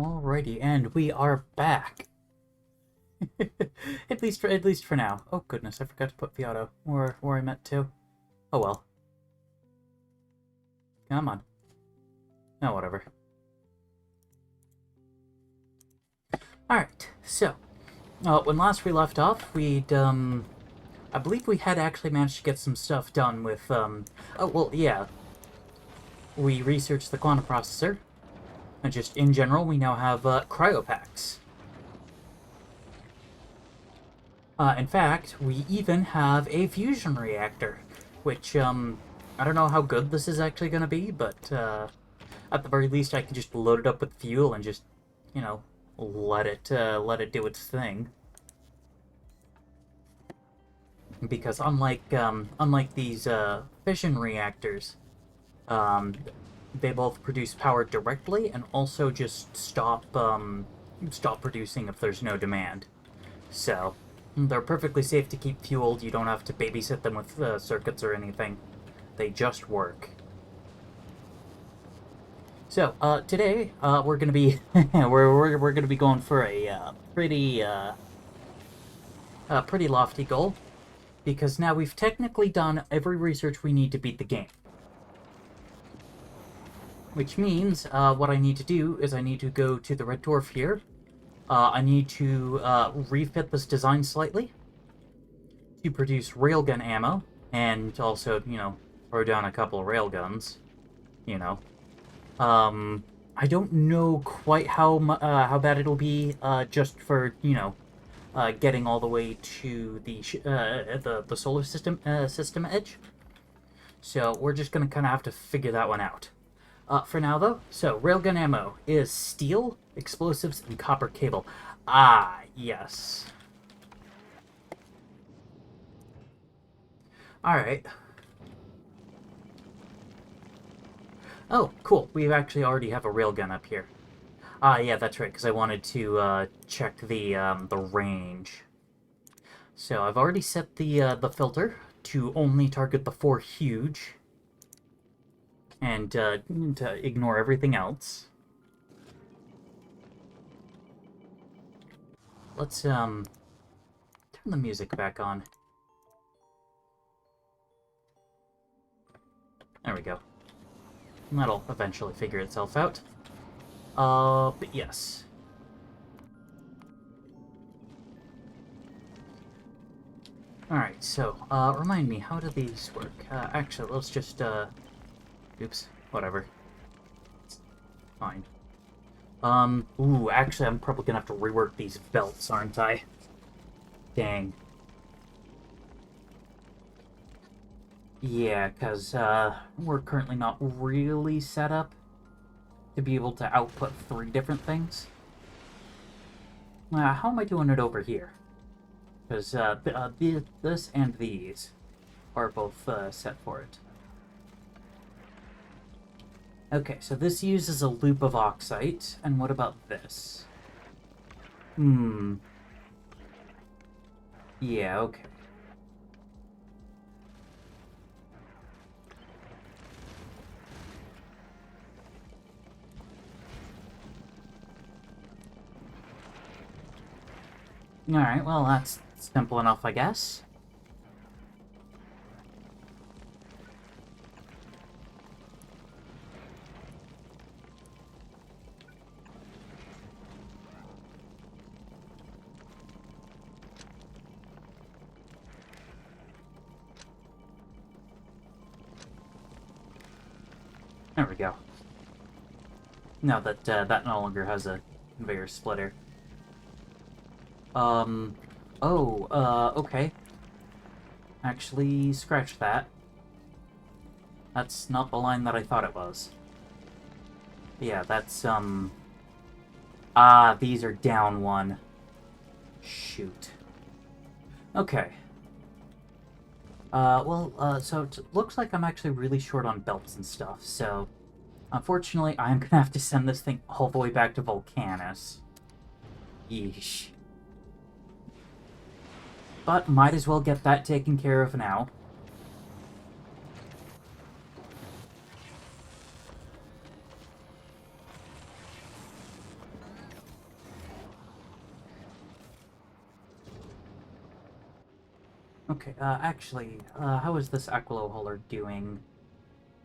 Alrighty, and we are back. at least for now. Oh goodness, I forgot to put Viato where I meant to. Oh well. Come on. No, whatever. Alright, so when last we left off, I believe we had actually managed to get some stuff done with oh well, yeah. We researched the quantum processor, and just in general, we now have cryopacks. In fact, we even have a fusion reactor, which, I don't know how good this is actually going to be, but, at the very least I can just load it up with fuel and just, you know, let it do its thing. Because unlike these, fission reactors, they both produce power directly and also just stop producing if there's no demand. So, they're perfectly safe to keep fueled. You don't have to babysit them with circuits or anything. They just work. So, today, we're gonna be we're gonna be going for a pretty lofty goal, because now we've technically done every research we need to beat the game. Which means, what I need to do is I need to go to the Red Dwarf here. I need to refit this design slightly to produce railgun ammo, and also, you know, throw down a couple of railguns, you know. I don't know quite how bad it'll be, just for, you know, getting all the way to the solar system edge. So we're just gonna kind of have to figure that one out. For now, though, so railgun ammo is steel, explosives, and copper cable. Ah, yes. Alright. Oh, cool. We actually already have a railgun up here. Ah, yeah, that's right, because I wanted to check the range. So I've already set the filter to only target the 4 huge, and to ignore everything else. Let's turn the music back on. There we go. And that'll eventually figure itself out. But yes. Alright, so, remind me, how do these work? Actually, let's just, oops, whatever. It's fine. Ooh, actually, I'm probably gonna have to rework these belts, aren't I? Dang. Yeah, because, we're currently not really set up to be able to output 3 different things. How am I doing it over here? Because, this and these are both, set for it. Okay, so this uses a loop of oxite, and what about this? Yeah, okay. Alright, well, that's simple enough, I guess. There we go. Now that that no longer has a conveyor splitter. Okay. Actually, scratch that. That's not the line that I thought it was. Yeah, that's, Ah, these are down 1. Shoot. Okay. So it looks like I'm actually really short on belts and stuff, so... Unfortunately, I'm gonna have to send this thing all the way back to Volcanus. Yeesh. But might as well get that taken care of now. Okay, actually, how is this Aquilo Huller doing?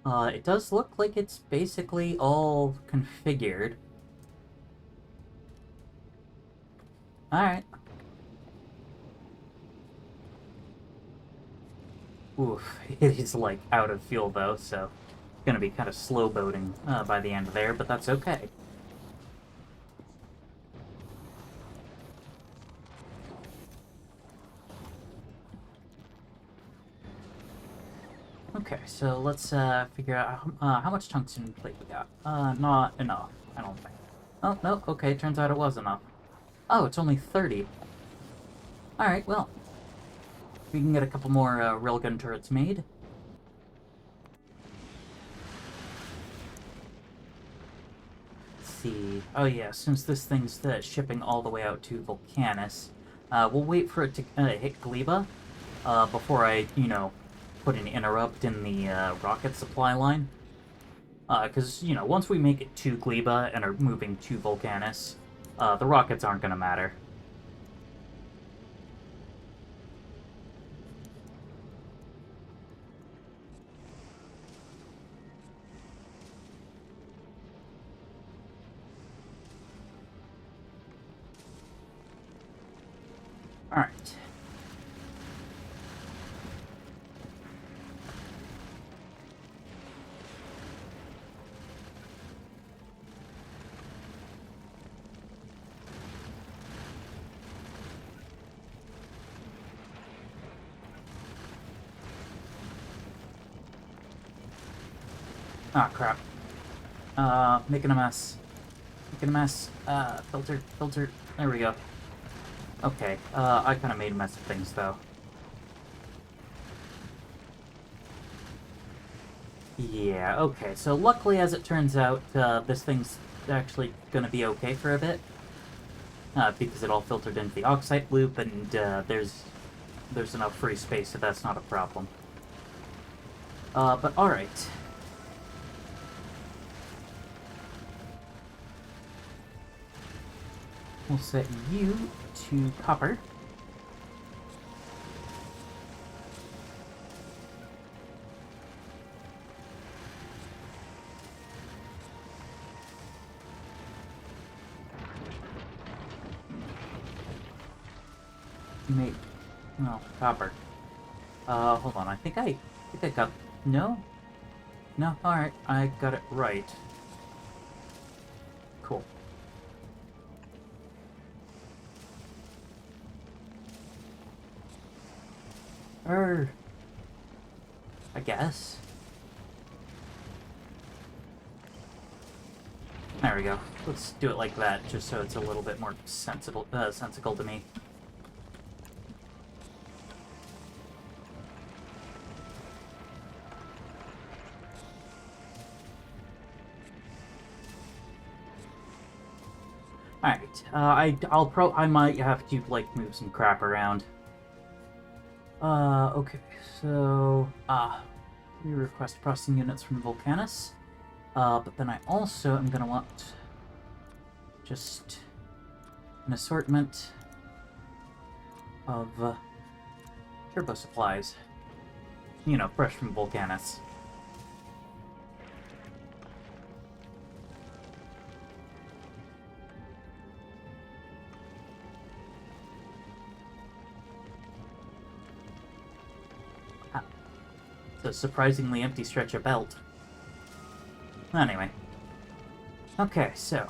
It does look like it's basically all configured. Alright. Oof, it is, like, out of fuel, though, so gonna be kind of slow boating by the end there, but that's okay. Okay, so let's figure out how much tungsten plate we got. Not enough, I don't think. Oh, no, okay, turns out it was enough. Oh, it's only 30. Alright, well, we can get a couple more railgun turrets made. Let's see. Oh yeah, since this thing's shipping all the way out to Volcanus, we'll wait for it to hit Gleba before I, put an interrupt in the rocket supply line. Because, once we make it to Gleba and are moving to Volcanus, the rockets aren't going to matter. Alright. Ah, crap. Making a mess. Making a mess. Filter, filter. There we go. Okay, I kind of made a mess of things, though. Yeah, okay, so luckily, as it turns out, this thing's actually gonna be okay for a bit. Because it all filtered into the oxide loop, and there's enough free space, so that's not a problem. But alright. We'll set you to copper. Make well, copper. Hold on. I think I got no, no. All right, I got it right. Cool. I guess. There we go. Let's do it like that, just so it's a little bit more sensible to me. Alright, I might have to, like, move some crap around. Okay, so, we request processing units from Volcanus. But then I also am gonna want just an assortment of, turbo supplies. Fresh from Volcanus. It's a surprisingly empty stretch of belt. Anyway. Okay, so.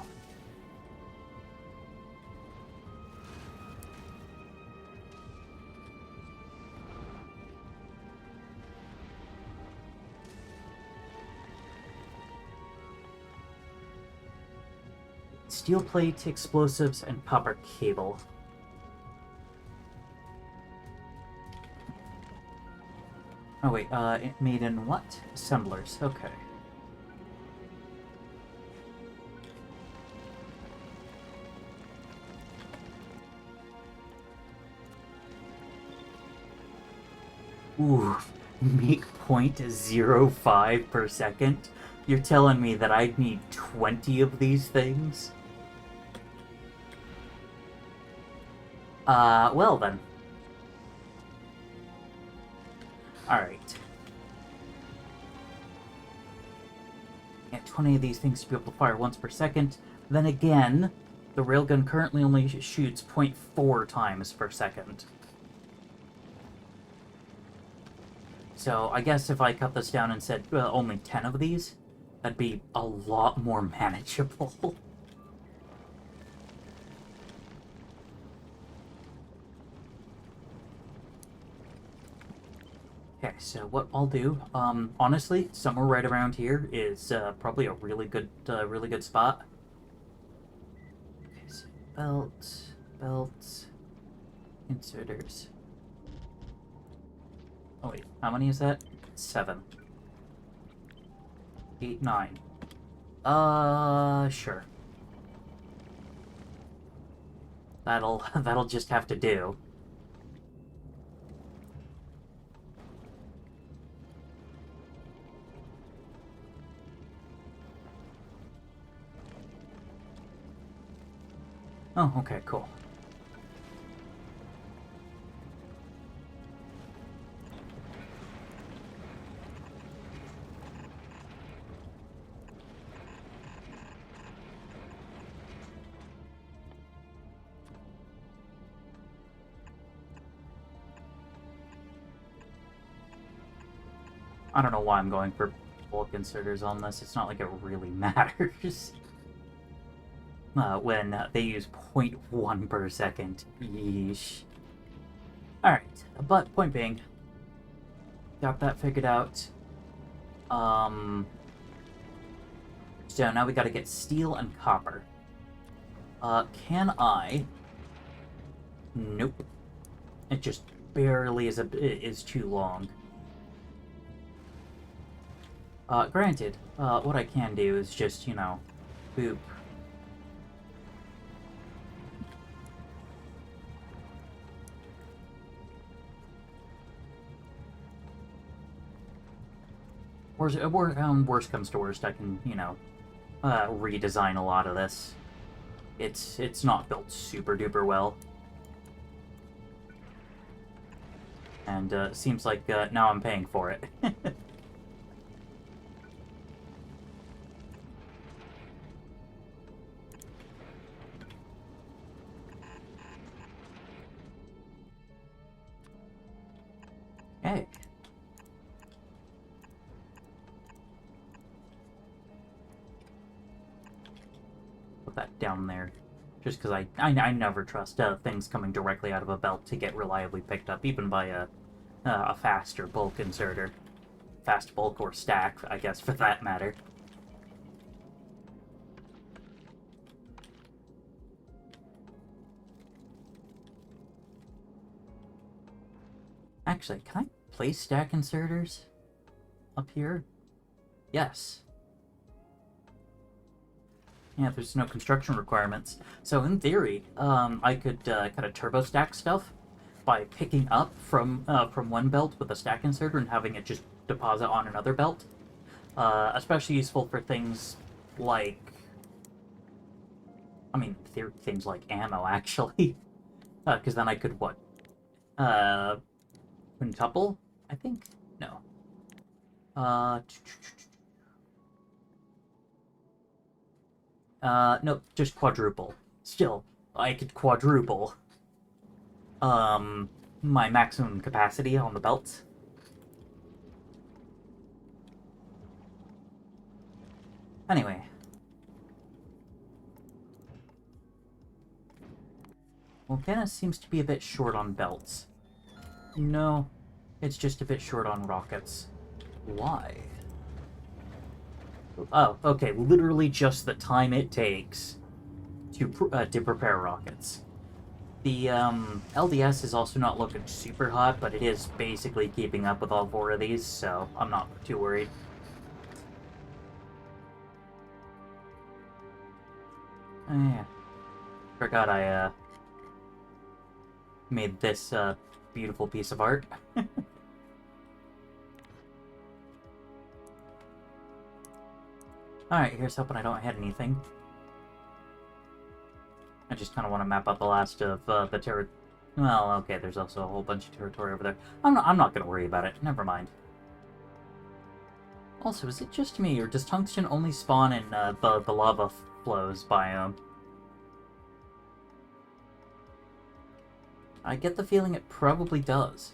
Steel plate, explosives, and copper cable. Oh wait, it made in what? Assemblers, okay. Ooh, make 0.05 per second? You're telling me that I'd need 20 of these things? Well then. Alright. Get 20 of these things to be able to fire once per second. Then again, the railgun currently only shoots 0.4 times per second. So I guess if I cut this down and said only 10 of these, that'd be a lot more manageable. Okay, so what I'll do, honestly, somewhere right around here is probably a really good spot. Okay, so belt, inserters. Oh wait, how many is that? 7. 8, 9. Sure. That'll just have to do. Oh, okay, cool. I don't know why I'm going for bulk inserters on this. It's not like it really matters. When they use 0.1 per second. Yeesh. Alright, but point being, got that figured out. So now we gotta get steel and copper. Can I... Nope. It just barely is too long. Granted, what I can do is just, you know, boop. Worst comes to worst, I can, you know, redesign a lot of this. It's not built super duper well. And, seems like, now I'm paying for it. Hey. Put that down there. Just because I never trust things coming directly out of a belt to get reliably picked up, even by a fast or bulk inserter. Fast bulk or stack, I guess, for that matter. Actually, can I place stack inserters up here? Yes. Yeah, there's no construction requirements. So in theory, I could kind of turbo stack stuff by picking up from one belt with a stack inserter and having it just deposit on another belt. Especially useful for things like, I mean, things like ammo actually, because then I could what, quintuple, I think? No. Nope, just quadruple. Still, I could quadruple, my maximum capacity on the belts. Anyway. Well, Venice seems to be a bit short on belts. No, it's just a bit short on rockets. Why? Oh, okay, literally just the time it takes to prepare rockets. The LDS is also not looking super hot, but it is basically keeping up with all 4 of these, so I'm not too worried. Oh, yeah. Forgot I made this beautiful piece of art. Alright, here's hoping I don't hit anything. I just kind of want to map out the last of the Well, okay, there's also a whole bunch of territory over there. I'm not gonna worry about it. Never mind. Also, is it just me, or does tungsten only spawn in the lava flows biome? I get the feeling it probably does.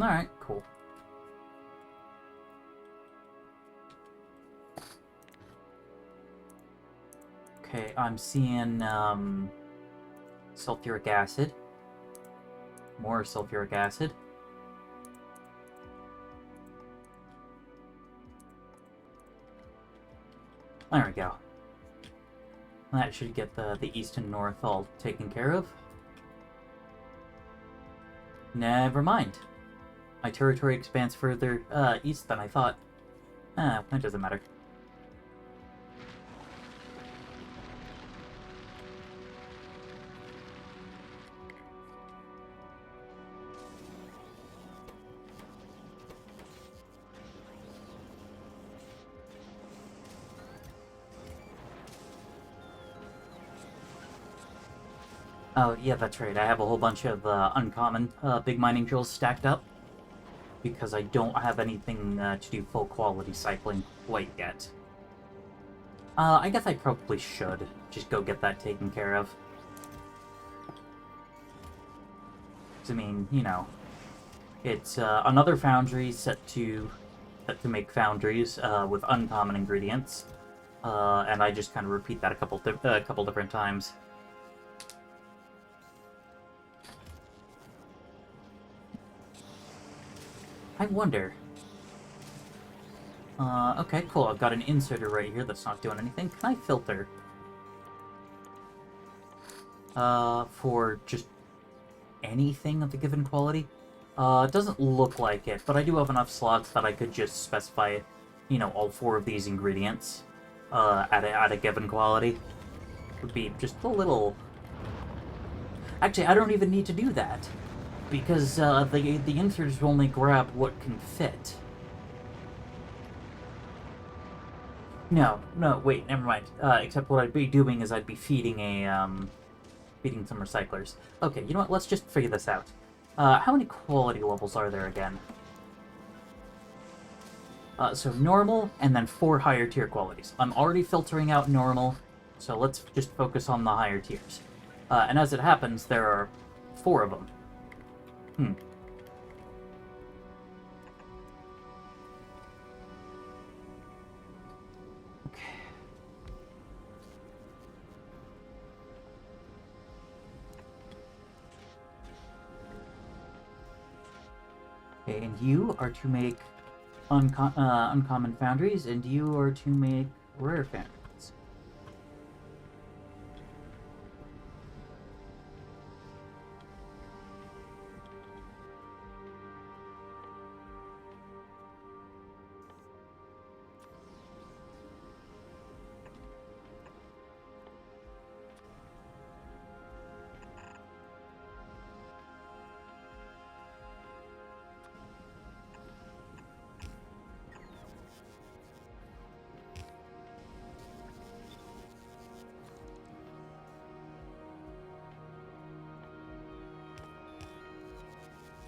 Alright, cool. Okay, I'm seeing sulfuric acid. More sulfuric acid. There we go. That should get the east and north all taken care of. Never mind. My territory expands further east than I thought. That doesn't matter. Oh, yeah, that's right. I have a whole bunch of uncommon big mining drills stacked up because I don't have anything to do full quality cycling quite yet. I guess I probably should just go get that taken care of. 'Cause, I mean, you know, it's another foundry set to make foundries with uncommon ingredients, and I just kind of repeat that a couple different times. I wonder. Okay, cool. I've got an inserter right here that's not doing anything. Can I filter? For just anything of the given quality? It doesn't look like it, but I do have enough slots that I could just specify, you know, all 4 of these ingredients, at a given quality. Would be just a little... Actually, I don't even need to do that, because, the inserters will only grab what can fit. No, wait, never mind. Except what I'd be doing is I'd be feeding feeding some recyclers. Okay, you know what, let's just figure this out. How many quality levels are there again? So normal, and then 4 higher tier qualities. I'm already filtering out normal, so let's just focus on the higher tiers. And as it happens, there are 4 of them. Okay. Okay, and you are to make uncommon foundries, and you are to make rare foundries.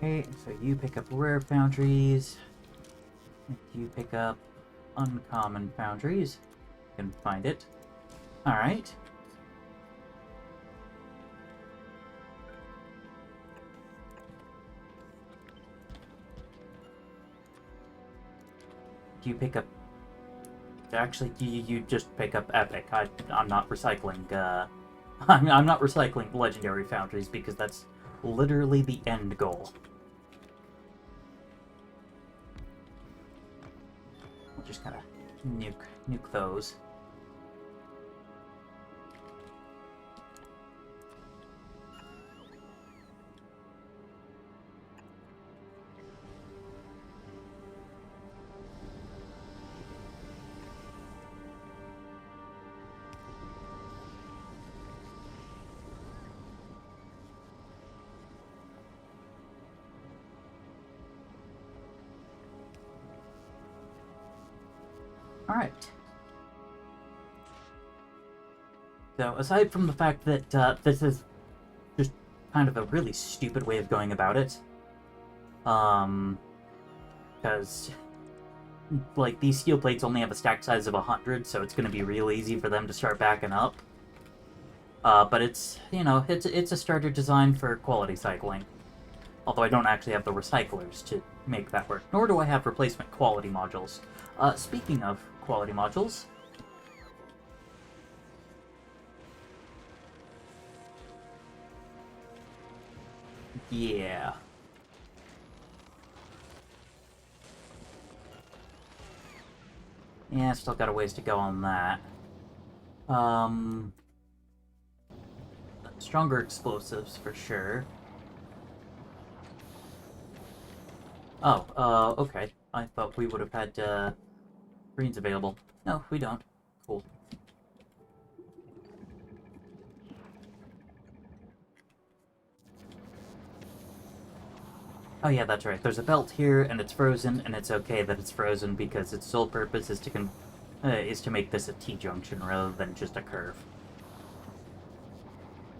Okay, so you pick up rare foundries. You pick up uncommon foundries. You can find it. Alright. You pick up... Actually, you just pick up epic. I'm not recycling, I'm not recycling legendary foundries because that's literally the end goal. We'll just kind of nuke those. Alright. So, aside from the fact that this is just kind of a really stupid way of going about it, because like these steel plates only have a stack size of 100, so it's going to be real easy for them to start backing up. But it's, you know, it's a starter design for quality cycling. Although I don't actually have the recyclers to make that work, nor do I have replacement quality modules. Speaking of quality modules, yeah. Yeah, still got a ways to go on that. Um, Stronger explosives for sure. Oh, okay. I thought we would have had, greens available. No, we don't. Cool. Oh yeah, that's right. There's a belt here, and it's frozen, and it's okay that it's frozen because its sole purpose is to make this a T-junction rather than just a curve.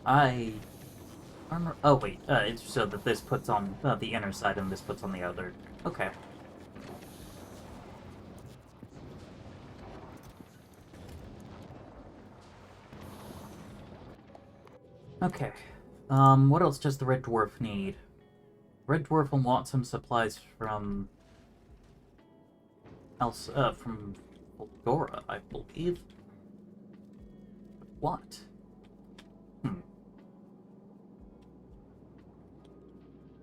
Armor. Oh wait, it's so that this puts on the inner side and this puts on the outer. Okay. Okay. What else does the Red Dwarf need? Red Dwarf will want some supplies from from Volgora, I believe. What? Hmm.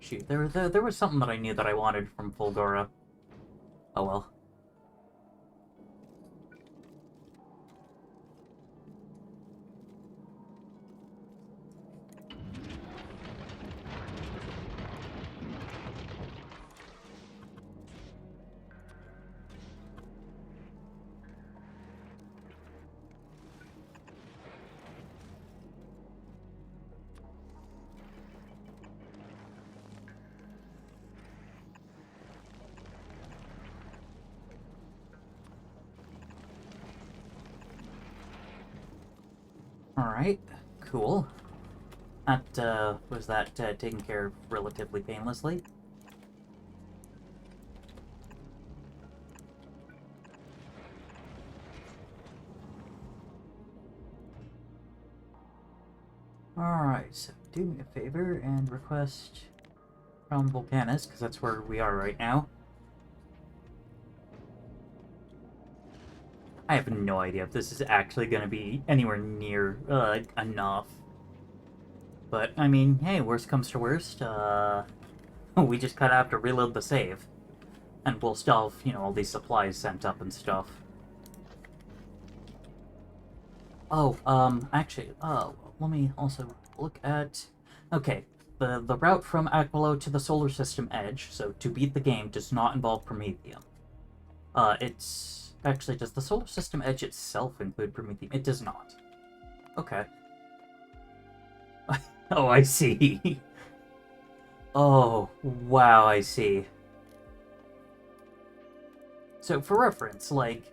Shoot, there was something that I knew that I wanted from Volgora. Oh well. Alright, cool. Was that taken care of relatively painlessly? Alright, so do me a favor and request from Volcanus, because that's where we are right now. I have no idea if this is actually going to be anywhere near enough. But, I mean, hey, worst comes to worst, we just kind of have to reload the save. And we'll still have, you know, all these supplies sent up and stuff. Oh, actually, let me also look at... Okay, the route from Aquilo to the solar system edge, so to beat the game, does not involve Promethium. It's... Actually, does the solar system edge itself include Promethium? It does not. Okay. Oh, I see. Oh, wow, I see. So, for reference, like,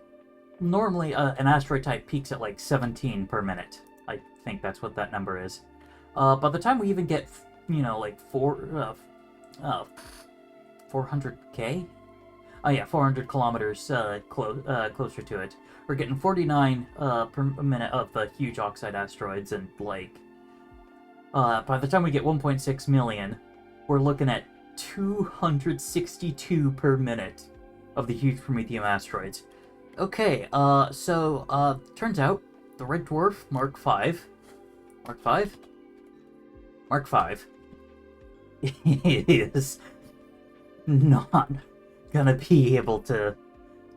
normally an asteroid type peaks at like 17 per minute. I think that's what that number is. By the time we even get, you know, like 400k? Oh yeah, 400 kilometers closer to it. We're getting 49 per minute of the huge oxide asteroids, and like, by the time we get 1.6 million, we're looking at 262 per minute of the huge Promethium asteroids. Okay, turns out the Red Dwarf Mark V, Mark V? Mark V is not gonna be able to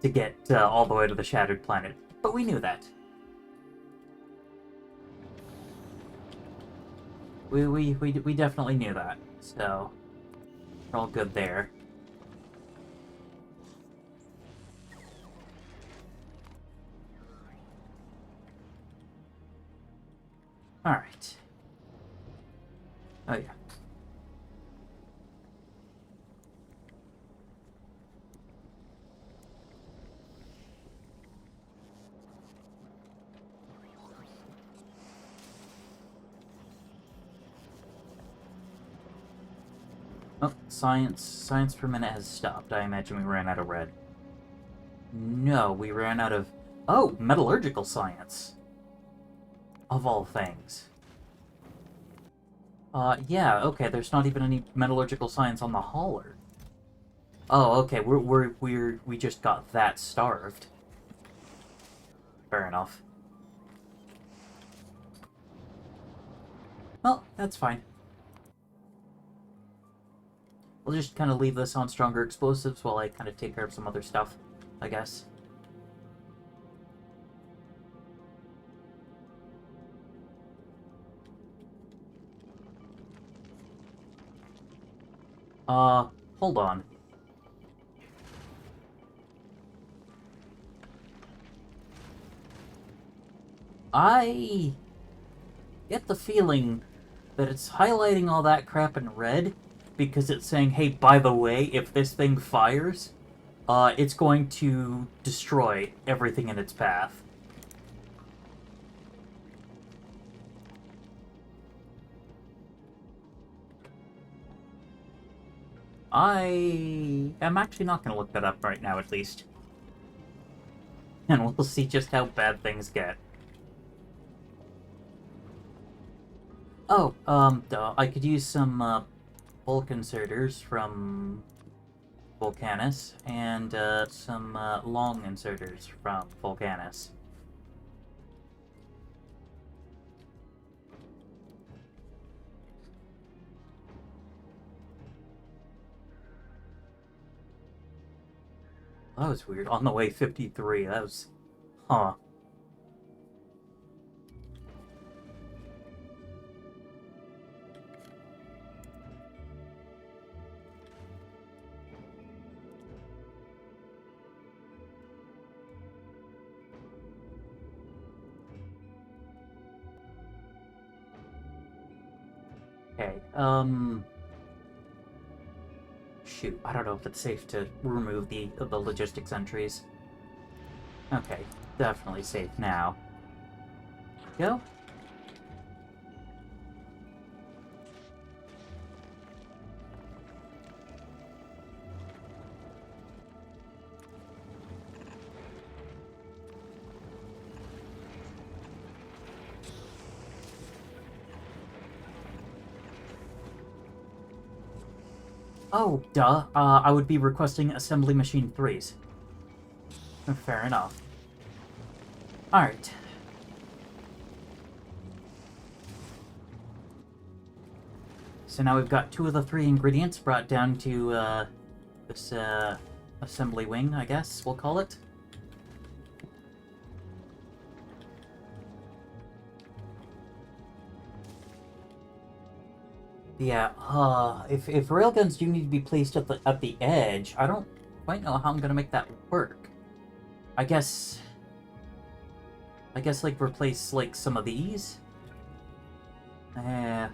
get all the way to the Shattered Planet, but we knew that. We definitely knew that, so we're all good there. All right. Oh yeah. Oh, science per minute has stopped. I imagine we ran out of red. No, we ran out of... Oh, metallurgical science. Of all things. Yeah, okay, there's not even any metallurgical science on the hauler. Oh, okay, we just got that starved. Fair enough. Well, that's fine. We'll just kind of leave this on stronger explosives while I kind of take care of some other stuff, I guess. Hold on. I get the feeling that it's highlighting all that crap in red because it's saying, hey, by the way, if this thing fires, it's going to destroy everything in its path. I am actually not going to look that up right now, at least. And we'll see just how bad things get. Oh, I could use some, bulk inserters from Volcanus, and, some, long inserters from Volcanus. That was weird. On the way 53, that was... Huh. Okay, shoot, I don't know if it's safe to remove the logistics entries. Okay, definitely safe now. Go. Oh, duh. I would be requesting assembly machine 3s. Fair enough. Alright. So now we've got 2 of the 3 ingredients brought down to, this, assembly wing, I guess we'll call it. Yeah, if railguns do need to be placed at the edge, I don't quite know how I'm gonna make that work. I guess like replace like some of these. Yeah,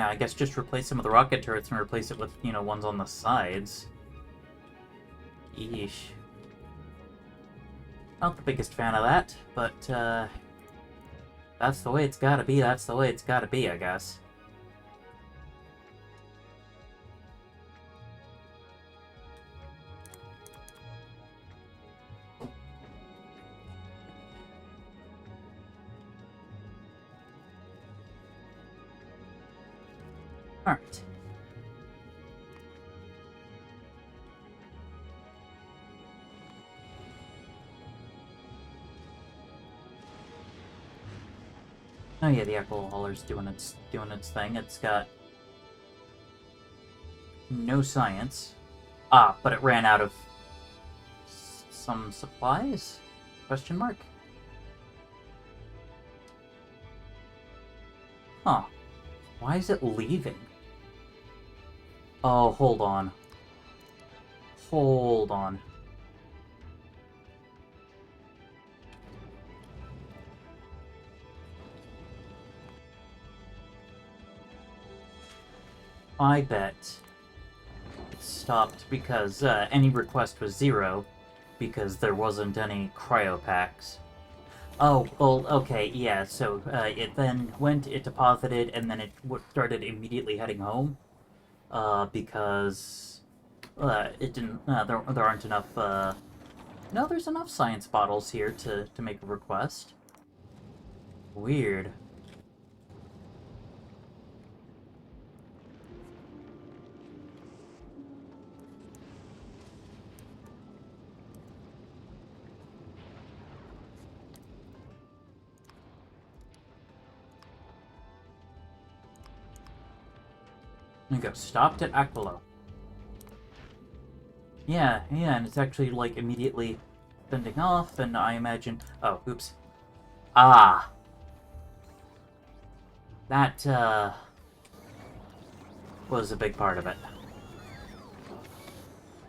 I guess just replace some of the rocket turrets and replace it with, you know, ones on the sides. Yeesh. Not the biggest fan of that, but, that's the way it's gotta be, that's the way it's gotta be, I guess. Alright. Oh yeah, the alcohol hauler's doing its thing. It's got no science. Ah, but it ran out of some supplies? Question mark? Huh. Why is it leaving? Oh, hold on. Hold on. I bet it stopped because any request was 0 because there wasn't any cryopacks. Oh, well, okay, yeah, so it then went, it deposited, and then it started immediately heading home, because it didn't, there aren't enough, no, there's enough science bottles here to make a request. Weird. There you go, stopped at Aquilo. Yeah, and it's actually, like, immediately sending off, and I imagine... Oh, oops. Ah. That, was a big part of it.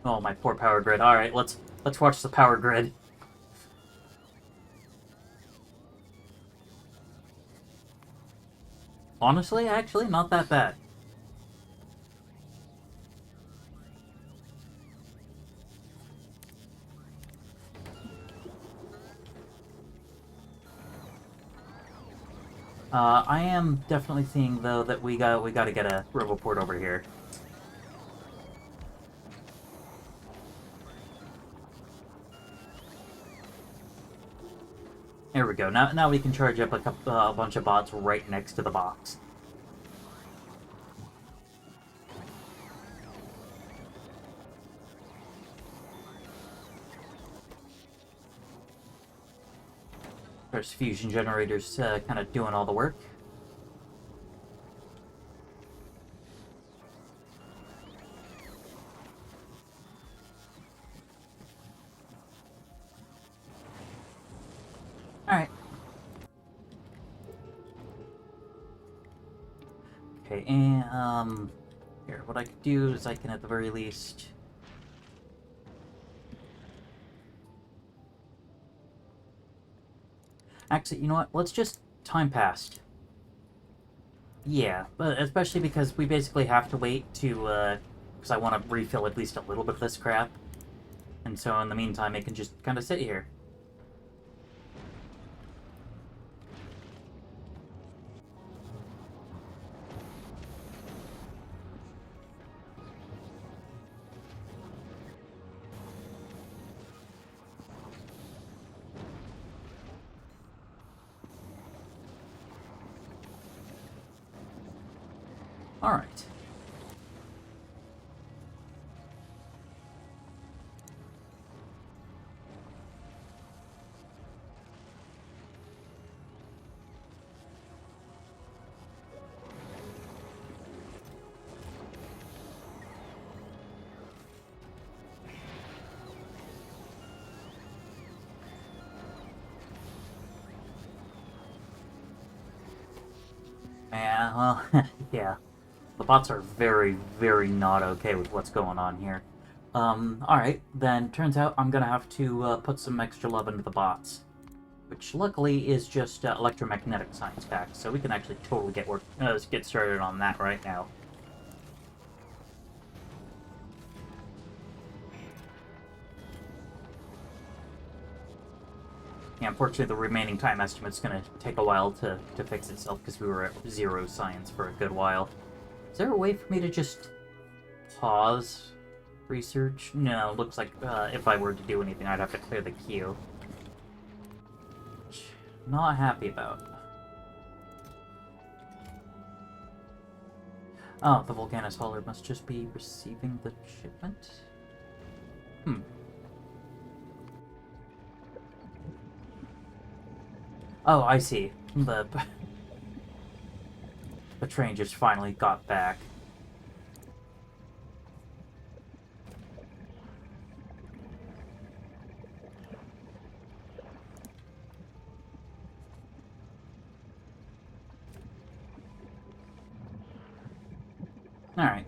Oh, my poor power grid. Alright, let's watch the power grid. Honestly, actually, not that bad. I am definitely seeing, though, that we gotta get a Roboport over here. There we go. Now we can charge up a bunch of bots right next to the box. There's fusion generators kind of doing all the work. Alright. Okay, and, here, what I could do is I can at the very least... Actually, you know what? Let's just time passed. Yeah, but especially because we basically have to wait to, because I want to refill at least a little bit of this crap. And so in the meantime, it can just kind of sit here. Alright. Yeah, well, yeah. The bots are very, very not okay with what's going on here. Alright, then turns out I'm gonna have to put some extra love into the bots. Which luckily is just electromagnetic science packs, so we can actually totally get started on that right now. Yeah, unfortunately the remaining time estimate's gonna take a while to fix itself because we were at 0 science for a good while. Is there a way for me to just pause research? No, looks like if I were to do anything, I'd have to clear the queue. Which, not happy about. Oh, the Volcanus hauler must just be receiving the shipment? Hmm. Oh, I see. The train just finally got back. Alright.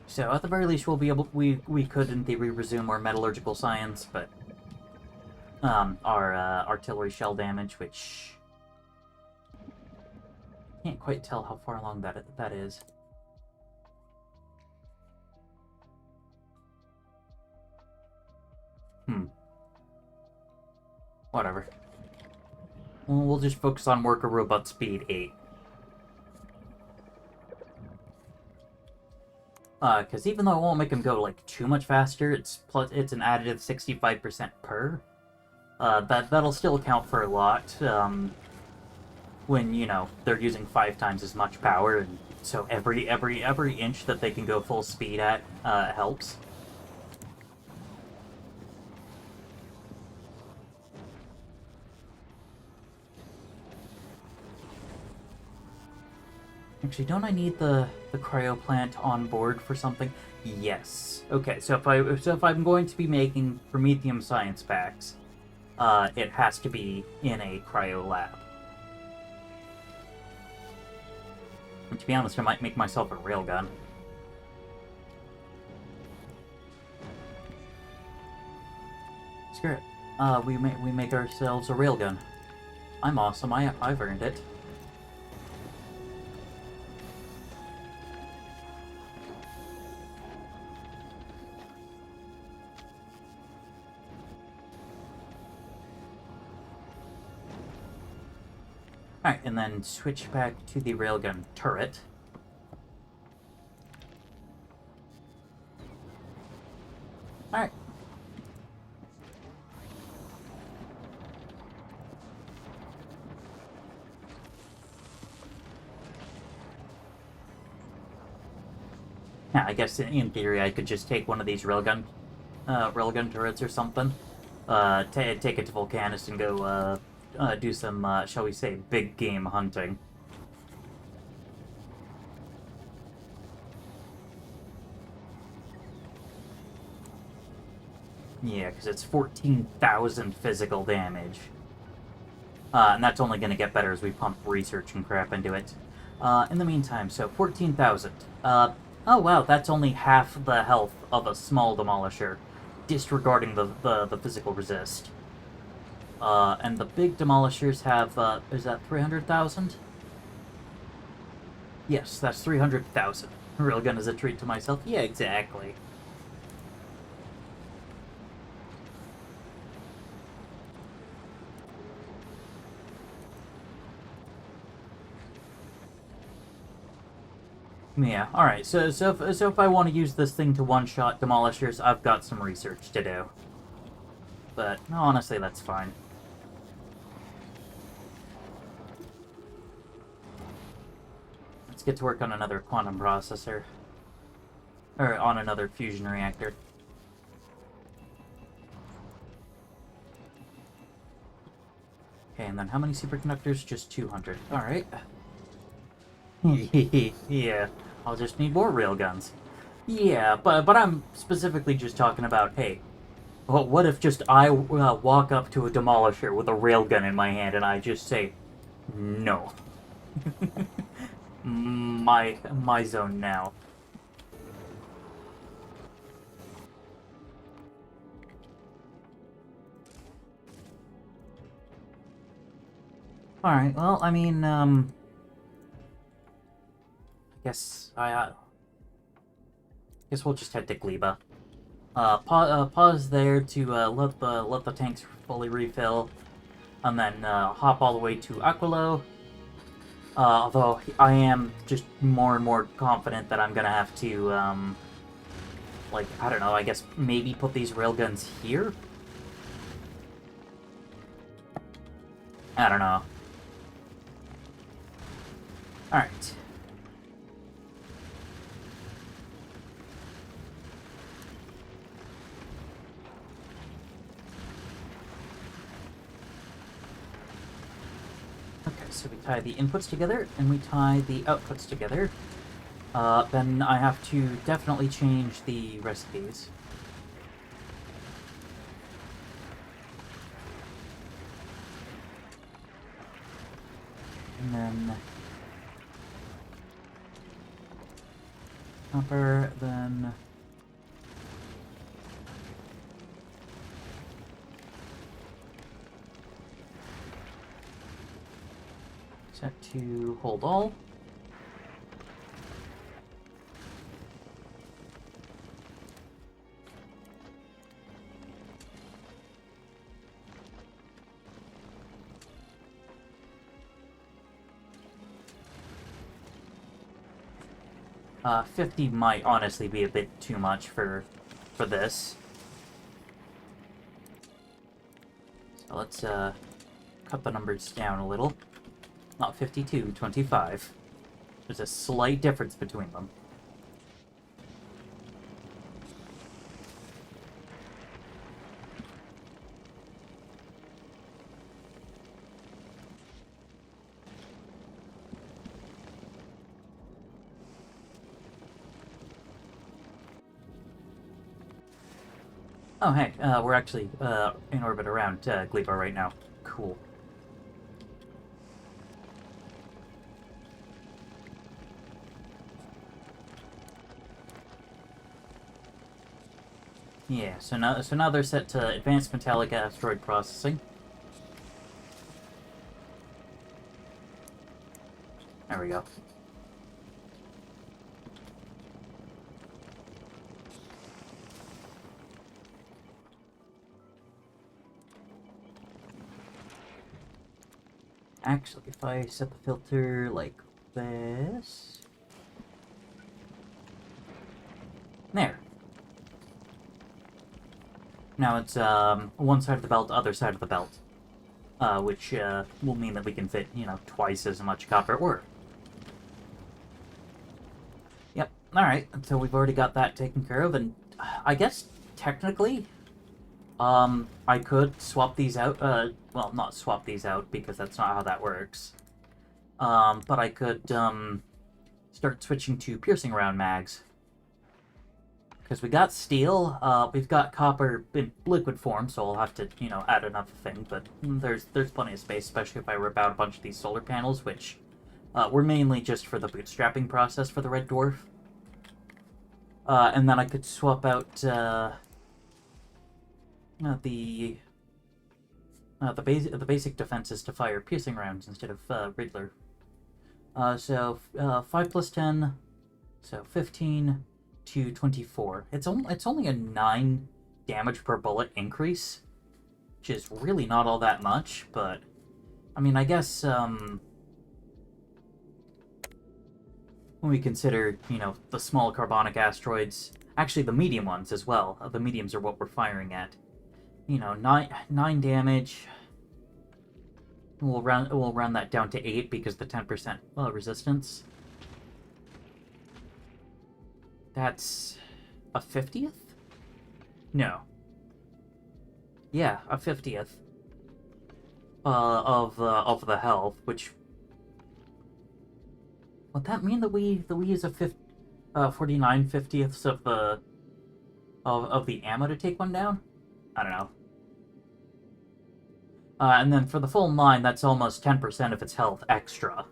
So, at the very least, we'll be able... We could, in theory, resume our metallurgical science, but... our artillery shell damage, which... Can't quite tell how far along that is. Whatever. Well, we'll just focus on worker robot speed 8. Because even though it won't make them go, like, too much faster, it's an additive 65% per. That'll still account for a lot, when, you know, they're using 5 times as much power, and so every inch that they can go full speed at, helps. Actually, don't I need the cryo plant on board for something? Yes. Okay, so if I'm going to be making Promethium science packs, it has to be in a cryo lab. And to be honest, I might make myself a railgun. Screw it. We make ourselves a railgun. I'm awesome. I've earned it. Alright, and then switch back to the railgun turret. Alright. Yeah, I guess in theory I could just take one of these railgun turrets or something, take it to Volcanus and go, do some, shall we say, big game hunting. Yeah, because it's 14,000 physical damage. And that's only going to get better as we pump research and crap into it. In the meantime, so 14,000. Oh wow, that's only half the health of a small demolisher, disregarding the physical resist. And the big demolishers have, is that 300,000? Yes, that's 300,000. Railgun is a treat to myself. Yeah, exactly. Yeah, alright, so if I want to use this thing to one-shot demolishers, I've got some research to do. But, honestly, that's fine. Let's get to work on another quantum processor. Or on another fusion reactor. Okay, and then how many superconductors? Just 200. Alright. Yeah, I'll just need more railguns. Yeah, but I'm specifically just talking about, hey, well, what if just I walk up to a demolisher with a railgun in my hand and I just say, no. my zone now. Alright, well, I mean, guess guess we'll just head to Gleba. Pause there to let the tanks fully refill, and then hop all the way to Aquilo. Although I am just more and more confident that I'm gonna have to, like, I don't know, I guess maybe put these railguns here? I don't know. Alright. Okay, so we tie the inputs together, and we tie the outputs together. Then I have to definitely change the recipes. And then copper, then set to hold all. 50 might honestly be a bit too much for this. So let's cut the numbers down a little. Not 52, 25. There's a slight difference between them. Oh, hey, we're actually in orbit around Gleba right now. Cool. Yeah, so now they're set to advanced metallic asteroid processing. There we go. Actually, if I set the filter like this... There. Now it's one side of the belt, other side of the belt. Which will mean that we can fit, you know, twice as much copper ore. Yep, alright, so we've already got that taken care of, and I guess, technically, I could swap these out, well, not swap these out, because that's not how that works. But I could, start switching to piercing round mags. Because we got steel, we've got copper in liquid form, so I'll have to, you know, add another thing, but there's plenty of space, especially if I rip out a bunch of these solar panels, which were mainly just for the bootstrapping process for the Red Dwarf. And then I could swap out the basic defenses to fire piercing rounds instead of Riddler. So 5 plus 10, so 15 to 24. It's only a 9 damage per bullet increase, which is really not all that much, but I mean, I guess when we consider, you know, the small carbonic asteroids, actually the medium ones as well. The mediums are what we're firing at. You know, 9 damage. We'll round that down to 8 because the 10% resistance. That's a 50th? No. Yeah, a 50th of the health, which would that mean that we use a 49 50ths of the ammo to take one down? I don't know. And then for the full mine, that's almost 10% of its health extra.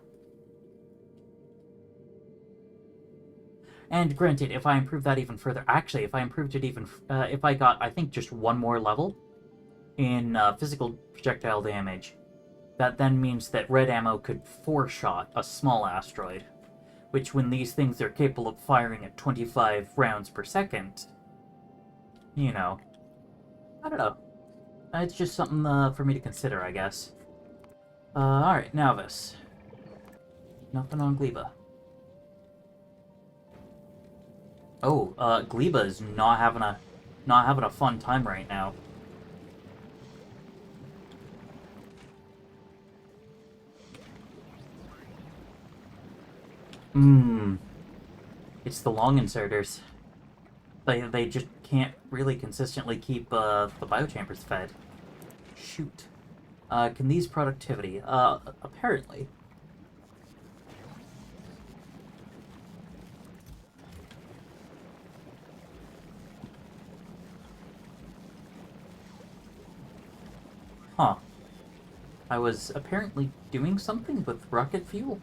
And granted, if I improve that even further, actually, if I improved it even, if I got, I think, just one more level in physical projectile damage, that then means that red ammo could 4-shot a small asteroid, which when these things are capable of firing at 25 rounds per second, you know, I don't know. It's just something for me to consider, I guess. Alright, Nauvis. Nothing on Gleba. Oh, Gleba is not having a fun time right now. It's the long inserters. They just can't really consistently keep the biochambers fed. Shoot. Can these productivity? Apparently. Huh. I was apparently doing something with rocket fuel.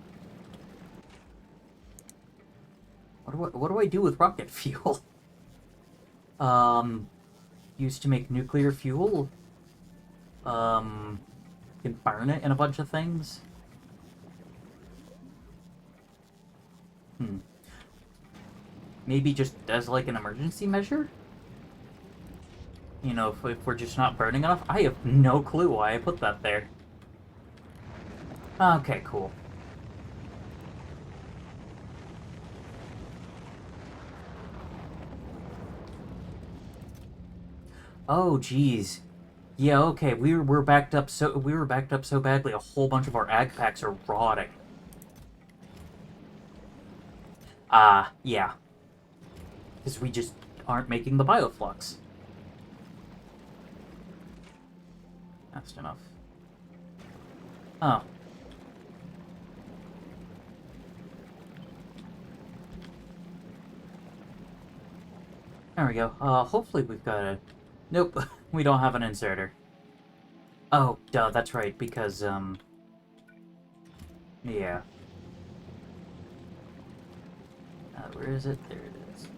What do I do with rocket fuel? Used to make nuclear fuel. You can burn it in a bunch of things. Maybe just as like an emergency measure? You know, if we're just not burning enough? I have no clue why I put that there. Okay, cool. Oh, geez. Yeah, okay. We're backed up so badly. A whole bunch of our ag packs are rotting. Yeah. Because we just aren't making the bioflux. Fast enough. Oh. There we go. Hopefully we've got a... Nope, we don't have an inserter. Oh, duh, that's right, because, yeah. Where is it? There it is.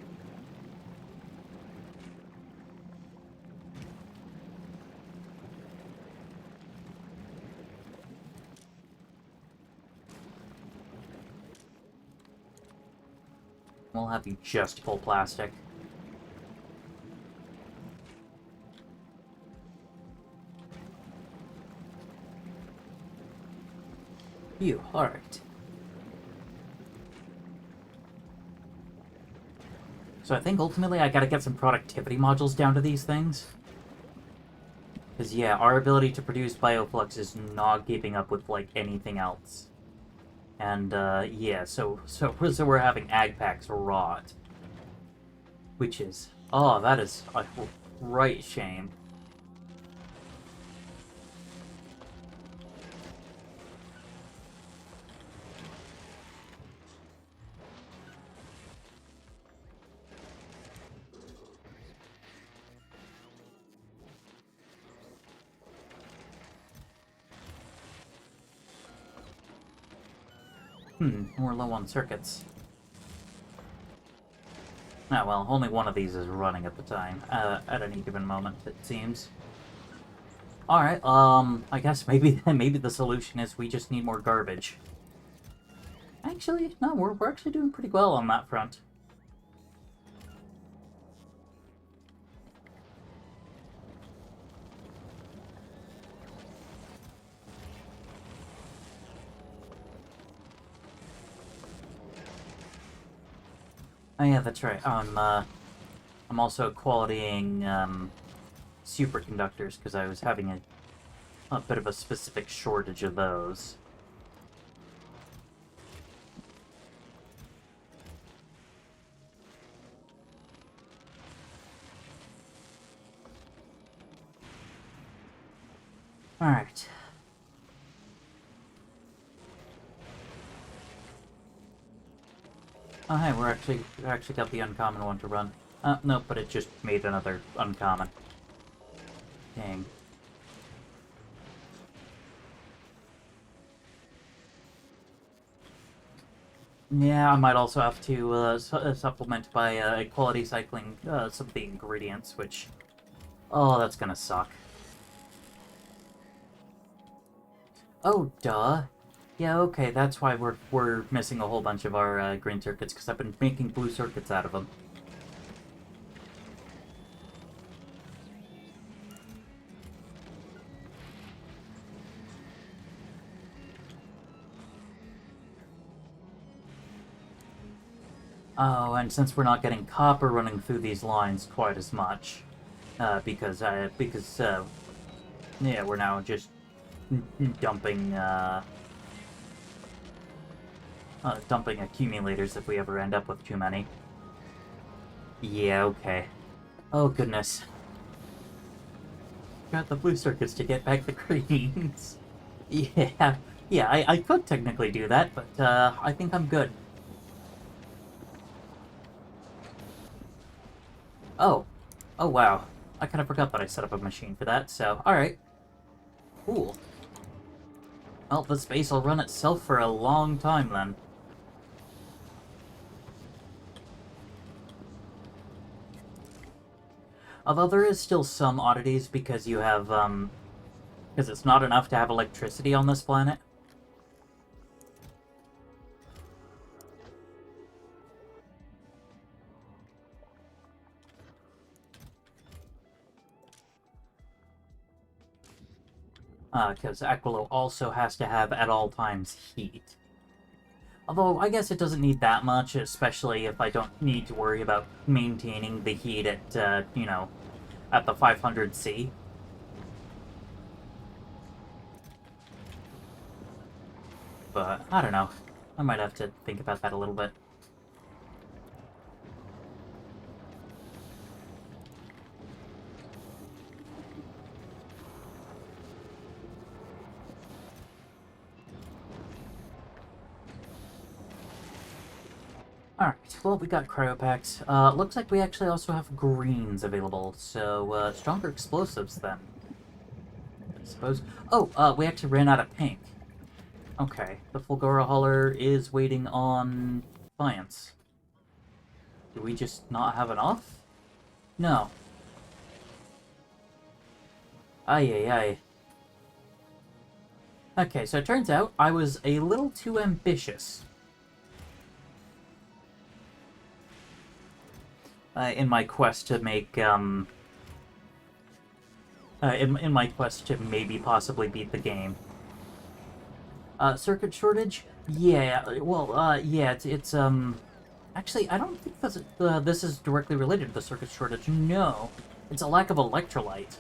We'll have you just pull plastic. Phew, alright. So I think ultimately I gotta get some productivity modules down to these things. Because, yeah, our ability to produce bioflux is not keeping up with, like, anything else. And, yeah, so we're having ag packs rot. Which is... Oh, that is a right shame. We're low on circuits. Ah, well, only one of these is running at the time, at any given moment, it seems. Alright, I guess maybe the solution is we just need more garbage. Actually, no, we're actually doing pretty well on that front. Oh yeah, that's right. I'm also qualitying superconductors because I was having a bit of a specific shortage of those. All right. Oh hey, we actually got the uncommon one to run. No, but it just made another uncommon. Dang. Yeah, I might also have to supplement by quality cycling some of the ingredients, which... Oh, that's gonna suck. Oh, duh. Yeah, okay, that's why we're missing a whole bunch of our green circuits, because I've been making blue circuits out of them. Oh, and since we're not getting copper running through these lines quite as much, because yeah, we're now just dumping dumping accumulators if we ever end up with too many. Yeah, okay. Oh goodness. Got the blue circuits to get back the greens. Yeah, yeah, I could technically do that, but I think I'm good. Oh. Oh, wow. I kind of forgot that I set up a machine for that, so, alright. Cool. Well, the space will run itself for a long time, then. Although there is still some oddities because you have, because it's not enough to have electricity on this planet. Because Aquilo also has to have at all times heat. Although, I guess it doesn't need that much, especially if I don't need to worry about maintaining the heat at, you know, at the 500C. But, I don't know. I might have to think about that a little bit. Alright, well, we got cryopacks. Looks like we actually also have greens available, so, stronger explosives then. I suppose. Oh, we actually ran out of pink. Okay, the Fulgura hauler is waiting on Defiance. Do we just not have enough? No. Ay, ay, ay. Okay, so it turns out I was a little too ambitious. In my quest to make, in my quest to maybe possibly beat the game. Circuit shortage? Yeah, well, yeah, it's actually, I don't think this is directly related to the circuit shortage. No, it's a lack of electrolyte.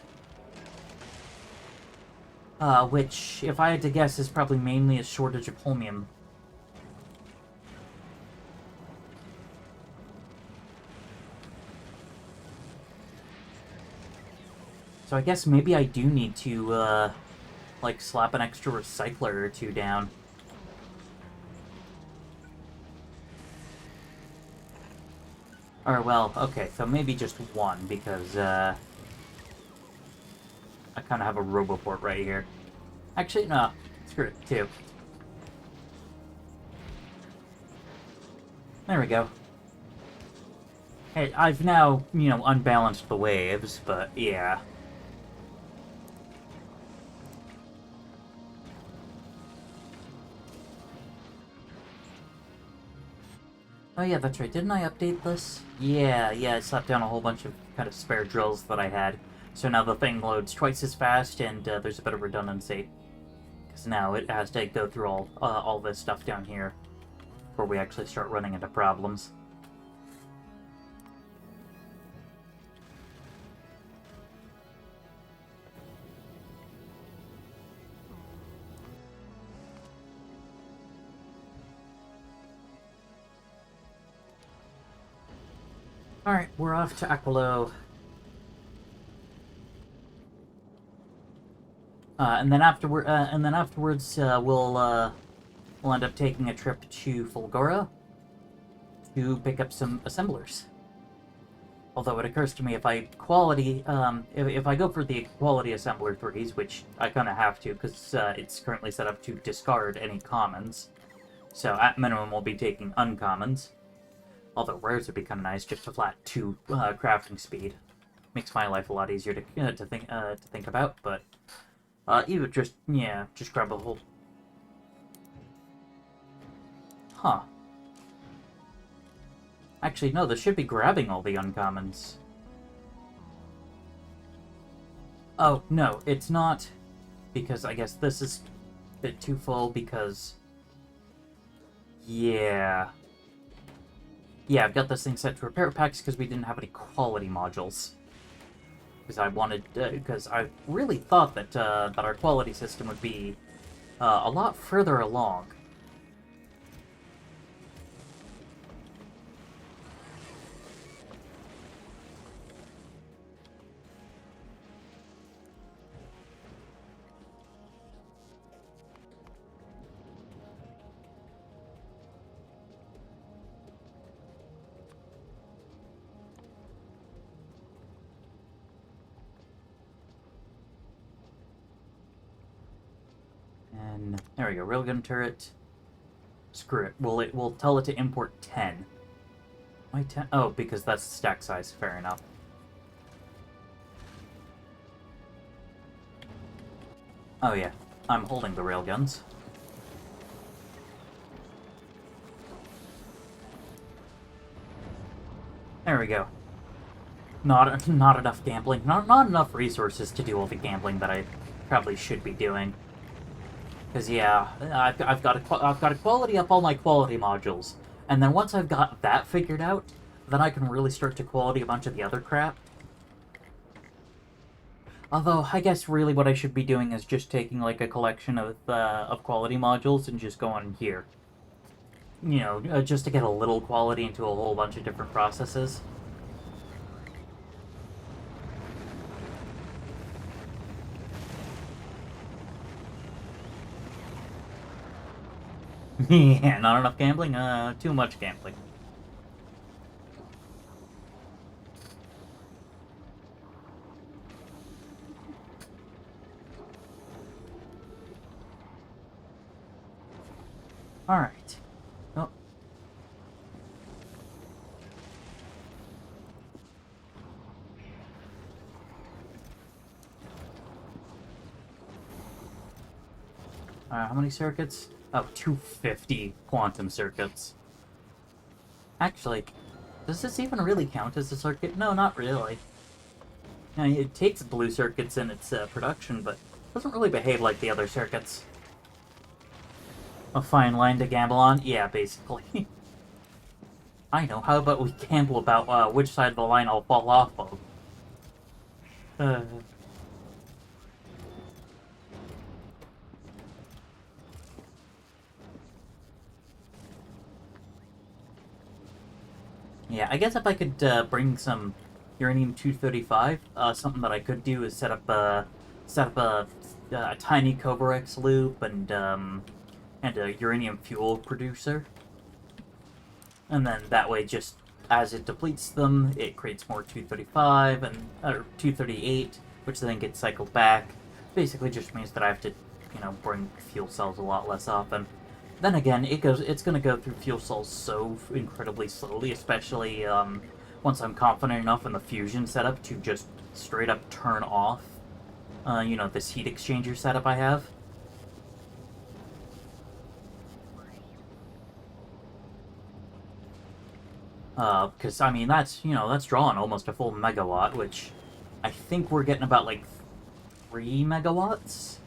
Which, if I had to guess, is probably mainly a shortage of holmium. So I guess maybe I do need to, like, slap an extra recycler or two down. Or, well, okay, so maybe just one, because, I kind of have a Roboport right here. Actually, no, screw it, two. There we go. Hey, I've now, you know, unbalanced the waves, but yeah. Oh yeah, that's right. Didn't I update this? Yeah, I slapped down a whole bunch of kind of spare drills that I had. So now the thing loads twice as fast, and there's a bit of redundancy. Because now it has to go through all this stuff down here before we actually start running into problems. Alright, we're off to Aquilo. And then afterwards, we'll end up taking a trip to Fulgura to pick up some assemblers. Although it occurs to me if I if I go for the quality assembler 3s, which I kind of have to because it's currently set up to discard any commons, so at minimum we'll be taking uncommons. Although rares would be kind of nice, just a flat 2 crafting speed. Makes my life a lot easier to think about, but even just grab a whole. Huh. Actually, no, this should be grabbing all the uncommons. Oh, no, it's not. Because I guess this is a bit too full because... Yeah, I've got this thing set to repair packs because we didn't have any quality modules. Because I really thought that that our quality system would be a lot further along. And there we go, railgun turret. Screw it. We'll tell it to import 10. Why 10? Oh, because that's the stack size. Fair enough. Oh yeah, I'm holding the railguns. There we go. Not enough gambling. Not enough resources to do all the gambling that I probably should be doing. Because yeah, I've got to quality up all my quality modules, and then once I've got that figured out, then I can really start to quality a bunch of the other crap. Although, I guess really what I should be doing is just taking like a collection of quality modules and just going here. You know, just to get a little quality into a whole bunch of different processes. Yeah, not enough gambling? Too much gambling. Alright. Oh. How many circuits? Oh, 250 quantum circuits. Actually, does this even really count as a circuit? No, not really. It takes blue circuits in its production, but doesn't really behave like the other circuits. A fine line to gamble on? Yeah, basically. I know, how about we gamble about which side of the line I'll fall off of? Uh, yeah, I guess if I could bring some uranium-235, something that I could do is set up a tiny Covarex loop and a uranium fuel producer. And then that way, just as it depletes them, it creates more 235 and or 238, which then gets cycled back. Basically, just means that I have to, bring fuel cells a lot less often. Then again, it's going to go through fuel cells so incredibly slowly, especially once I'm confident enough in the fusion setup to just straight up turn off, this heat exchanger setup I have. Because I mean that's drawing almost a full megawatt, which I think we're getting about like 3 megawatts.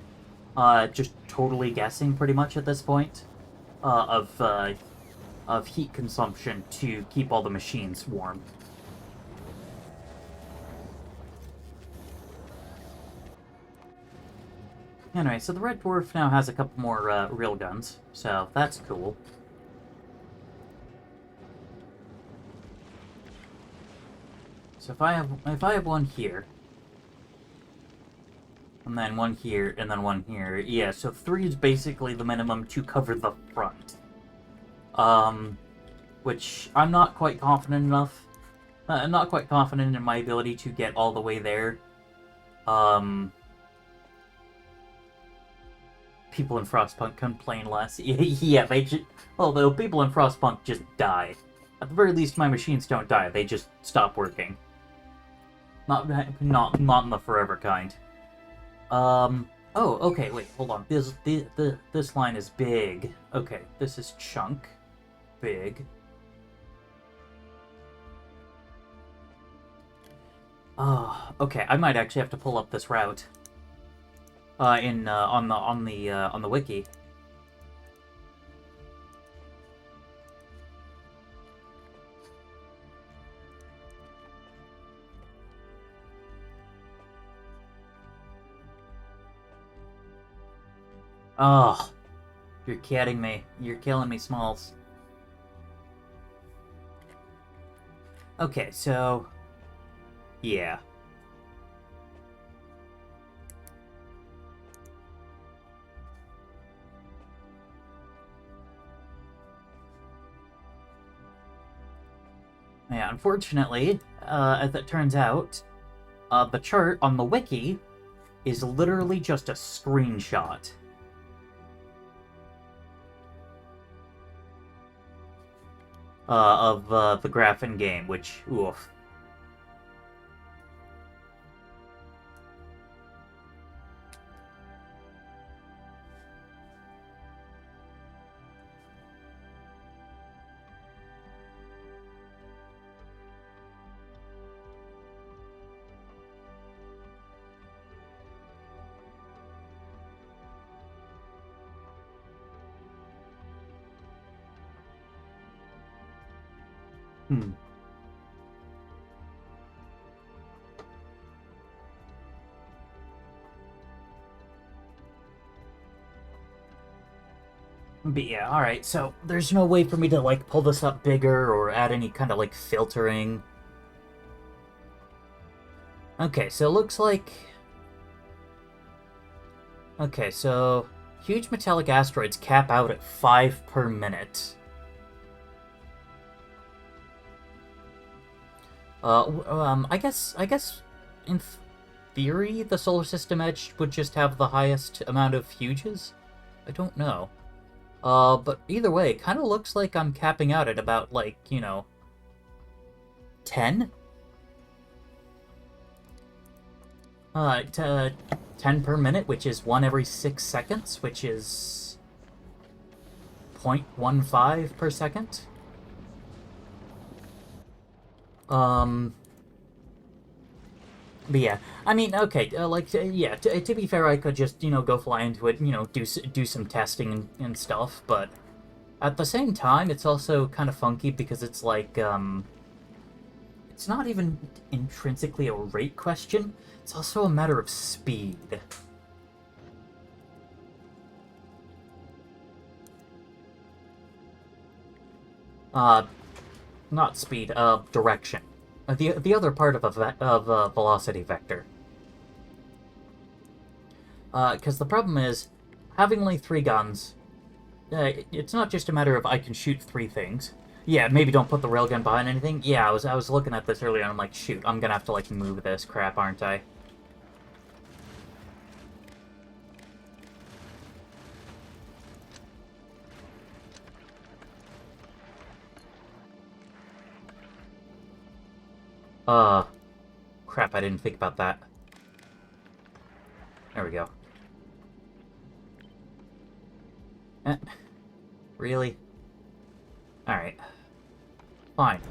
Just totally guessing pretty much at this point. Of heat consumption to keep all the machines warm. Anyway, so the Red Dwarf now has a couple more real guns, so that's cool. So if I have one here, and then one here, and then one here, yeah. So 3 is basically the minimum to cover the front. Which I'm not quite confident enough. I'm not quite confident in my ability to get all the way there. Um, People in Frostpunk complain less. Yeah, although people in Frostpunk just die. At the very least, my machines don't die. They just stop working. Not in the forever kind. Oh, okay. Wait, hold on. This line is big. Okay, this is chunk, big. Oh, okay. I might actually have to pull up this route. On the wiki. Oh, you're kidding me. You're killing me, Smalls. Okay, so yeah. Yeah, unfortunately, as it turns out, the chart on the wiki is literally just a screenshot. Of the graph in game, which, oof. Hmm. But yeah, alright, so there's no way for me to, like, pull this up bigger or add any kind of, like, filtering. Okay, so it looks like... Okay, so huge metallic asteroids cap out at 5 per minute. I guess in theory the solar system edge would just have the highest amount of huges? I don't know. But either way, it kind of looks like I'm capping out at about, like, 10? 10 per minute, which is 1 every 6 seconds, which is 0.15 per second. But yeah, I mean, okay, yeah, to be fair, I could just, go fly into it, do some testing and stuff, but at the same time, it's also kind of funky because it's like, it's not even intrinsically a rate question, it's also a matter of speed. Not speed, direction. The other part of a velocity vector. Because the problem is, having only 3 guns, it's not just a matter of I can shoot 3 things. Yeah, maybe don't put the railgun behind anything. Yeah, I was looking at this earlier and I'm like, shoot, I'm gonna have to, like, move this crap, aren't I? Crap, I didn't think about that. There we go. Really? Alright. Fine.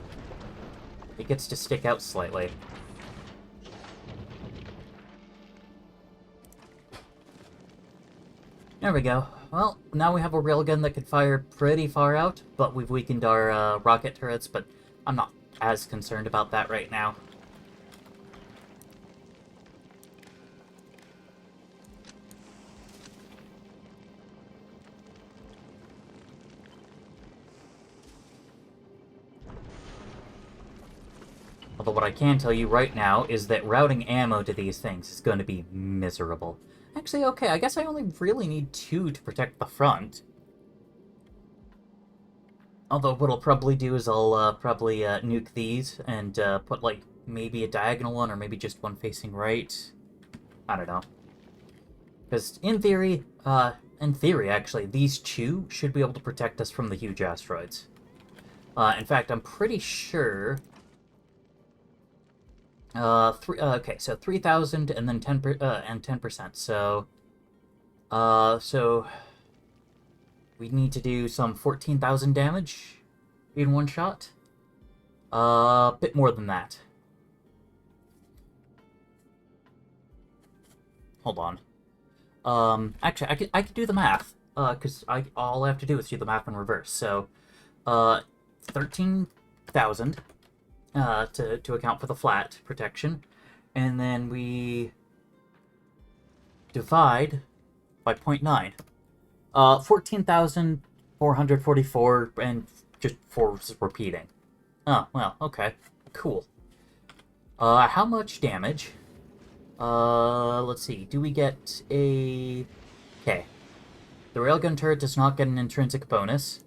It gets to stick out slightly. There we go. Well, now we have a railgun that can fire pretty far out, but we've weakened our rocket turrets, but I'm not as concerned about that right now. Although what I can tell you right now is that routing ammo to these things is going to be miserable. Actually, okay, I guess I only really need 2 to protect the front. Although what I'll probably do is I'll probably nuke these and put, like, maybe a diagonal one or maybe just one facing right. I don't know. Because in theory, actually, these 2 should be able to protect us from the huge asteroids. In fact, I'm pretty sure... okay, so 3,000 and then 10%. So, so we need to do some 14,000 damage in one shot. A bit more than that. Hold on. Actually, I could do the math. Because all I have to do is do the math in reverse. So, 13,000. To account for the flat protection, and then we divide by 0.9. 14,444, and just 4 repeating. Oh, well, okay. Cool. How much damage? Let's see. Do we get a... Okay. The railgun turret does not get an intrinsic bonus,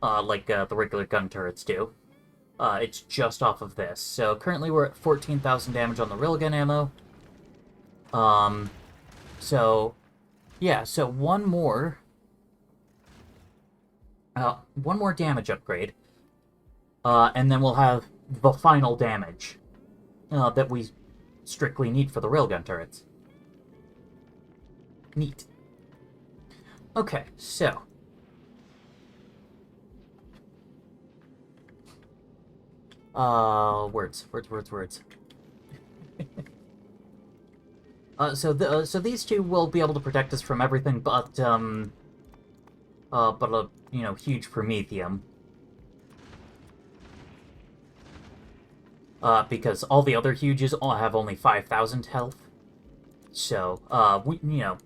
like the regular gun turrets do. It's just off of this. So currently we're at 14,000 damage on the railgun ammo. So, yeah, so one more damage upgrade. And then we'll have the final damage that we strictly need for the railgun turrets. Neat. Okay, so... words. So these 2 will be able to protect us from everything but a, huge Promethium. Because all the other huges all have only 5,000 health. So, a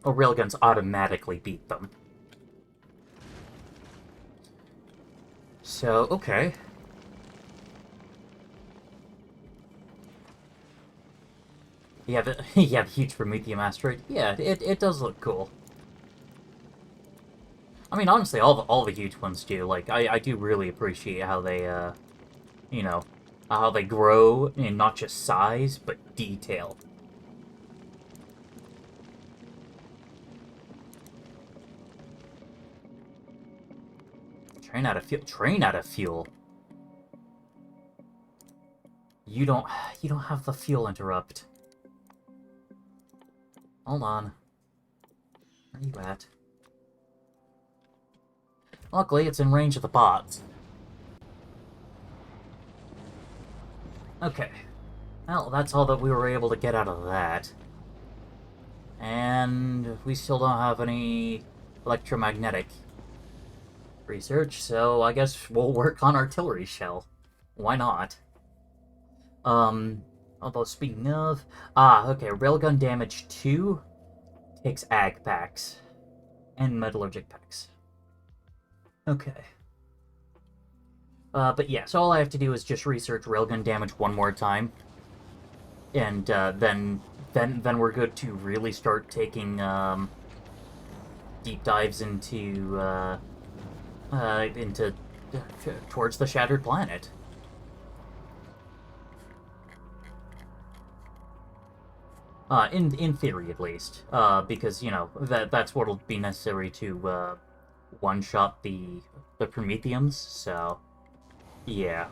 railguns automatically beat them. So, okay. You have you have a huge Prometheum asteroid. Yeah, it does look cool. I mean, honestly, all the huge ones do. Like, I do really appreciate how they, you know, how they grow in not just size, but detail. Train out of fuel. Train out of fuel. You don't have the fuel interrupt. Hold on. Where are you at? Luckily, it's in range of the bots. Okay. Well, that's all that we were able to get out of that. And we still don't have any electromagnetic research, so I guess we'll work on artillery shell. Why not? Although speaking of... okay, railgun damage 2 takes ag packs. And metallurgic packs. Okay. But yeah, so all I have to do is just research railgun damage one more time. And, then we're good to really start taking, deep dives into, towards the Shattered Planet. In theory, at least. Because, you know, that's what'll be necessary to, one-shot the Prometheums, so... Yeah.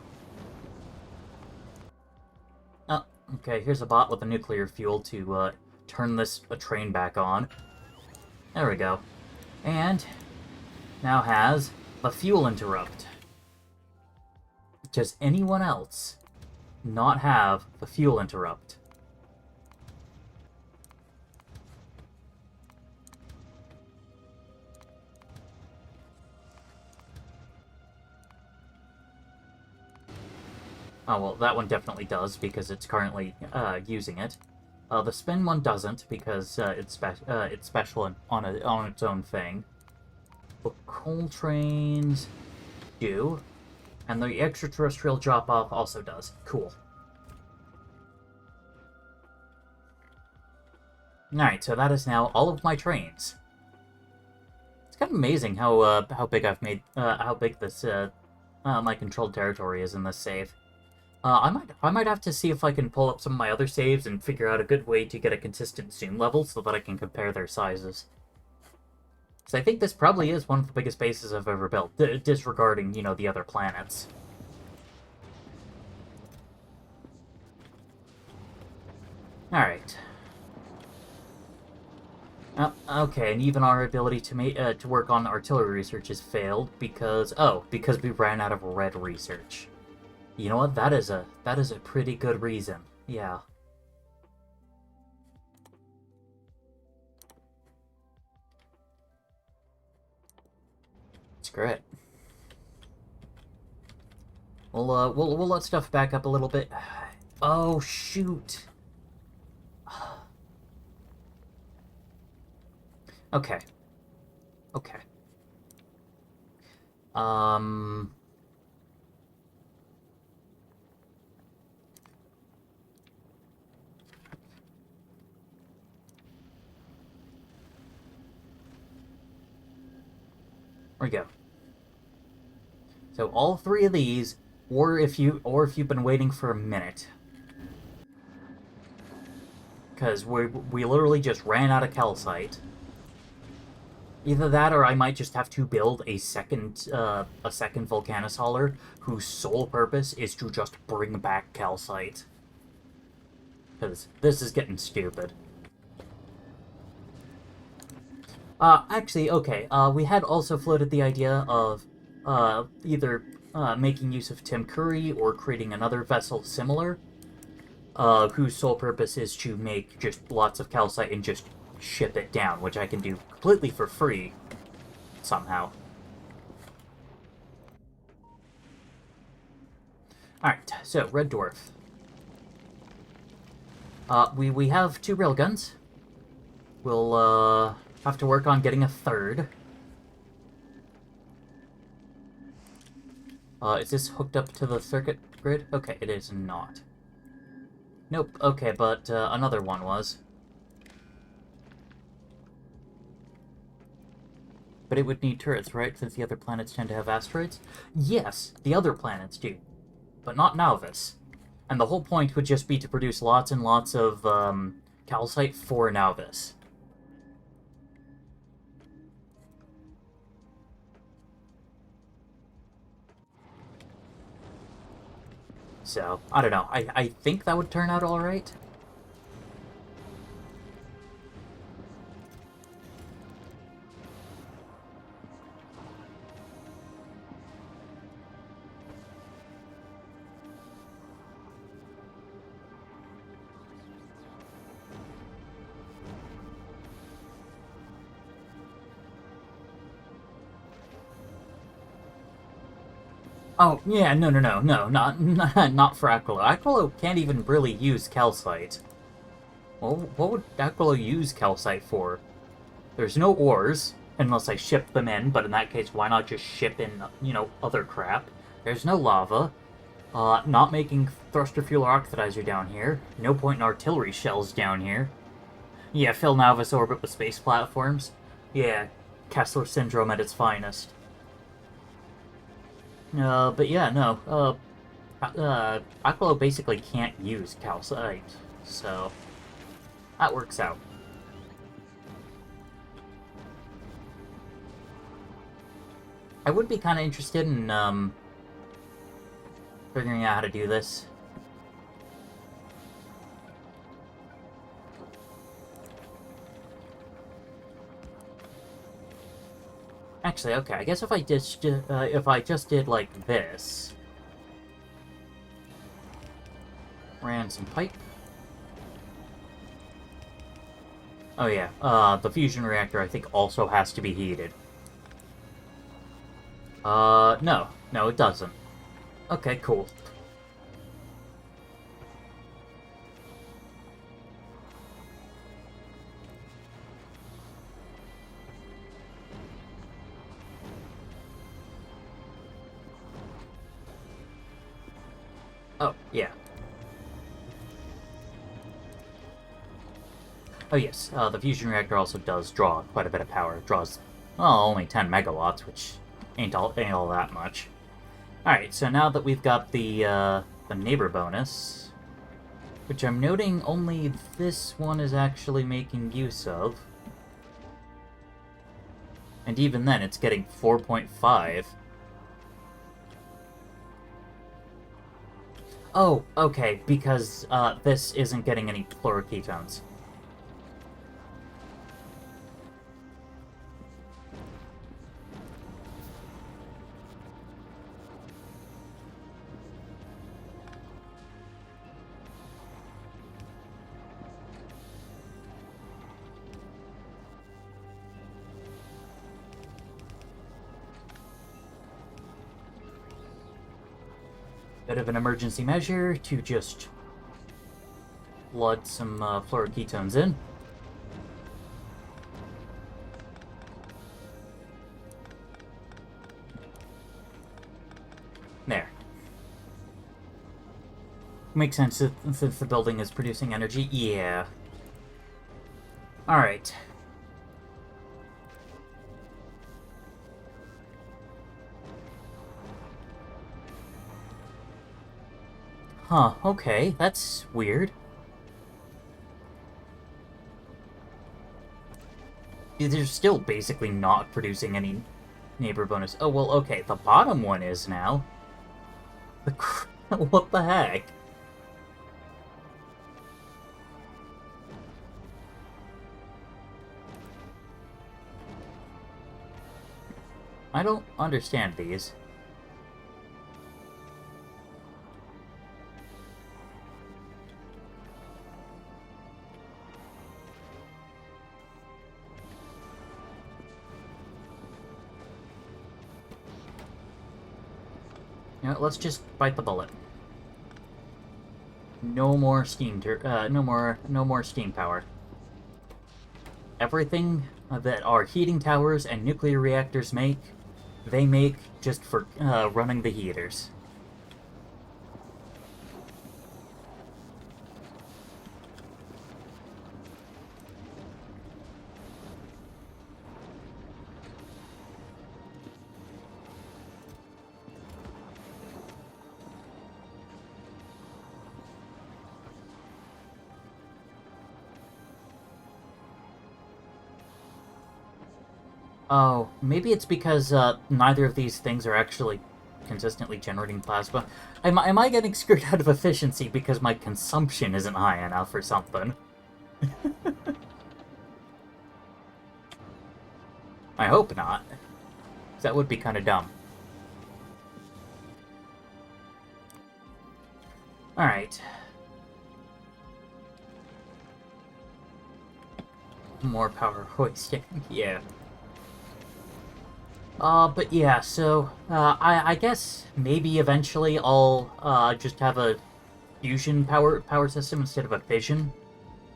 Oh, okay, here's a bot with a nuclear fuel to, turn this train back on. There we go. And... now has a fuel interrupt. Does anyone else not have a fuel interrupt? Oh, well, that one definitely does, because it's currently using it. The spin one doesn't, because it's special on its own thing. But coal trains do, and the extraterrestrial drop-off also does. Cool. Alright, so that is now all of my trains. It's kind of amazing how big I've made, how big this, my controlled territory is in this save. I might have to see if I can pull up some of my other saves and figure out a good way to get a consistent zoom level so that I can compare their sizes. Because I think this probably is one of the biggest bases I've ever built, disregarding, you know, the other planets. Alright. Okay, and even our ability to work on artillery research has failed because we ran out of red research. You know what? That is a pretty good reason. Yeah. Screw it. We'll let stuff back up a little bit. Oh shoot. Okay. Okay. There we go. So all three of these, or if you've been waiting for a minute, because we literally just ran out of calcite. Either that, or I might just have to build a second Vulcanus hauler whose sole purpose is to just bring back calcite. Because this is getting stupid. Actually, okay, we had also floated the idea of, either, making use of Tim Curry or creating another vessel similar, whose sole purpose is to make just lots of calcite and just ship it down, which I can do completely for free, somehow. Alright, so, Red Dwarf. We have 2 railguns. We'll, have to work on getting a third. Is this hooked up to the circuit grid? Okay, it is not. Nope, okay, but another one was. But it would need turrets, right? Since the other planets tend to have asteroids? Yes, the other planets do. But not Nauvis. And the whole point would just be to produce lots and lots of calcite for Nauvis. So, I don't know. I think that would turn out alright. Oh, yeah, no, not for Aquilo. Aquilo can't even really use calcite. Well, what would Aquilo use calcite for? There's no ores, unless I ship them in, but in that case, why not just ship in, other crap? There's no lava. Not making thruster fuel or oxidizer down here. No point in artillery shells down here. Yeah, fill Nauvis orbit with space platforms. Yeah, Kessler Syndrome at its finest. But yeah, no. Aquilo basically can't use calcite, so that works out. I would be kind of interested in figuring out how to do this. Actually, okay. I guess if I just did like this, ran some pipe. Oh yeah. The fusion reactor I think also has to be heated. No, it doesn't. Okay, cool. Oh, yeah. Oh yes, the fusion reactor also does draw quite a bit of power. It draws, well, only 10 megawatts, which ain't all that much. Alright, so now that we've got the neighbor bonus, which I'm noting only this one is actually making use of. And even then, it's getting 4.5. Oh, okay, because this isn't getting any fluoroketones. Bit of an emergency measure to just flood some fluoroketones in. There. Makes sense since the building is producing energy. Yeah. Alright. Huh, okay, that's weird. They're still basically not producing any neighbor bonus. Oh, well, okay, the bottom one is now. What the heck? I don't understand these. You know, let's just bite the bullet. No more steam. No more steam power. Everything that our heating towers and nuclear reactors make they make just for running the heaters. Oh, maybe it's because neither of these things are actually consistently generating plasma. Am I getting screwed out of efficiency because my consumption isn't high enough or something? I hope not. That would be kind of dumb. Alright. More power hoisting. Yeah. But yeah, so, I guess maybe eventually I'll, just have a fusion power system instead of a fission,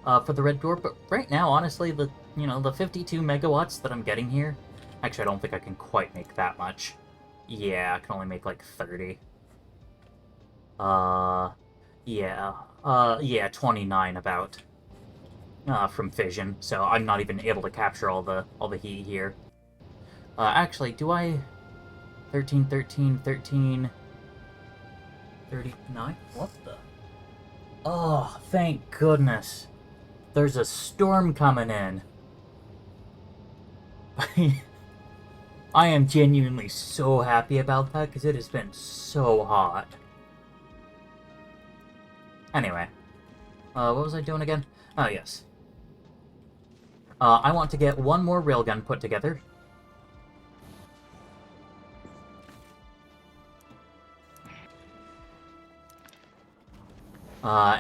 for the Red Dwarf, but right now, honestly, the 52 megawatts that I'm getting here, actually, I don't think I can quite make that much. Yeah, I can only make, like, 30. Uh, yeah, 29 about, from fission, so I'm not even able to capture all the heat here. Actually, do I... 13, 13, 13... 39? What the? Oh, thank goodness. There's a storm coming in. I am genuinely so happy about that, because it has been so hot. Anyway. What was I doing again? Oh, yes. I want to get one more railgun put together.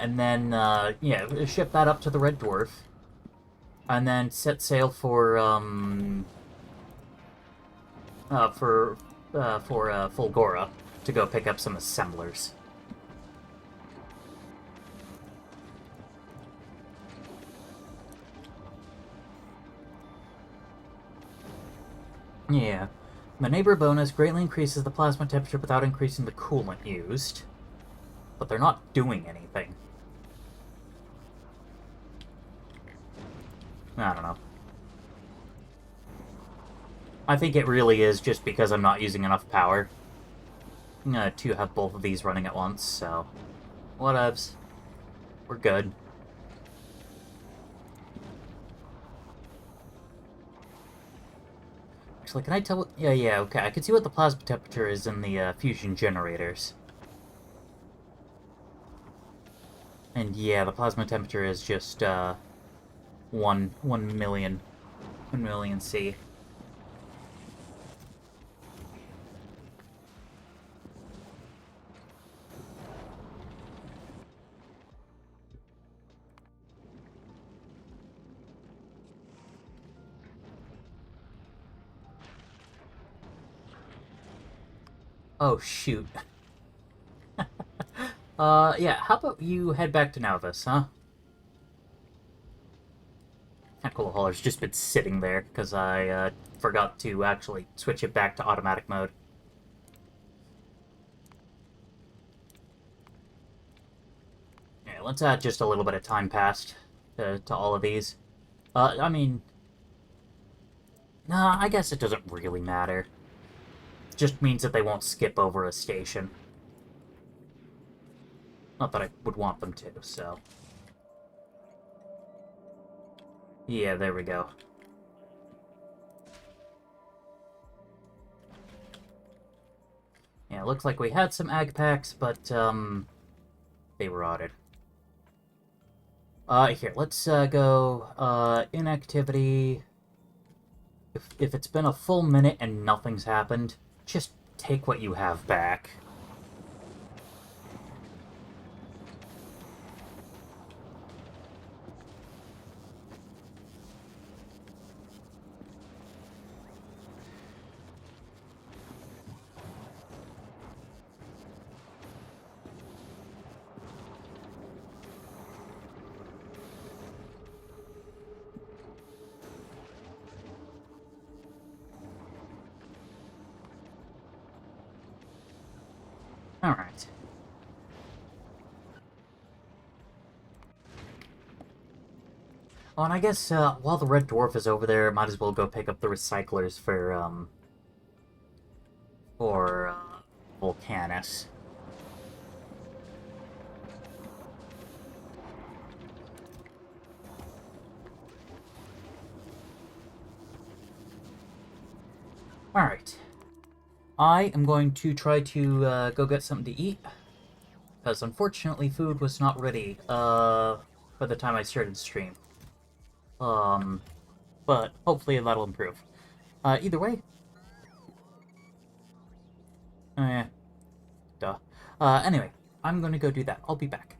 And then, yeah, ship that up to the Red Dwarf. And then set sail for Fulgora to go pick up some assemblers. Yeah. The neighbor bonus greatly increases the plasma temperature without increasing the coolant used. But they're not doing anything. I don't know. I think it really is just because I'm not using enough power to have both of these running at once, so... Whatevs. We're good. Actually, can I tell what... Yeah, okay. I can see what the plasma temperature is in the fusion generators. And yeah, the plasma temperature is just, 1 million. 1 million C. Oh, shoot. Yeah, how about you head back to Nauvis, huh? Alcohol's just been sitting there, because I, forgot to actually switch it back to automatic mode. Yeah, let's add just a little bit of time passed to all of these. I mean... Nah, I guess it doesn't really matter. It just means that they won't skip over a station. Not that I would want them to, so... Yeah, there we go. Yeah, it looks like we had some ag packs, but, they rotted. Here, let's, go, inactivity. If it's been a full minute and nothing's happened, just take what you have back. Alright. Oh, and I guess while the red dwarf is over there, might as well go pick up the recyclers for Volcanus. Alright. I am going to try to go get something to eat, because unfortunately food was not ready by the time I started the stream. Um, but hopefully that'll improve. Either way, eh, duh. Anyway, I'm gonna go do that. I'll be back.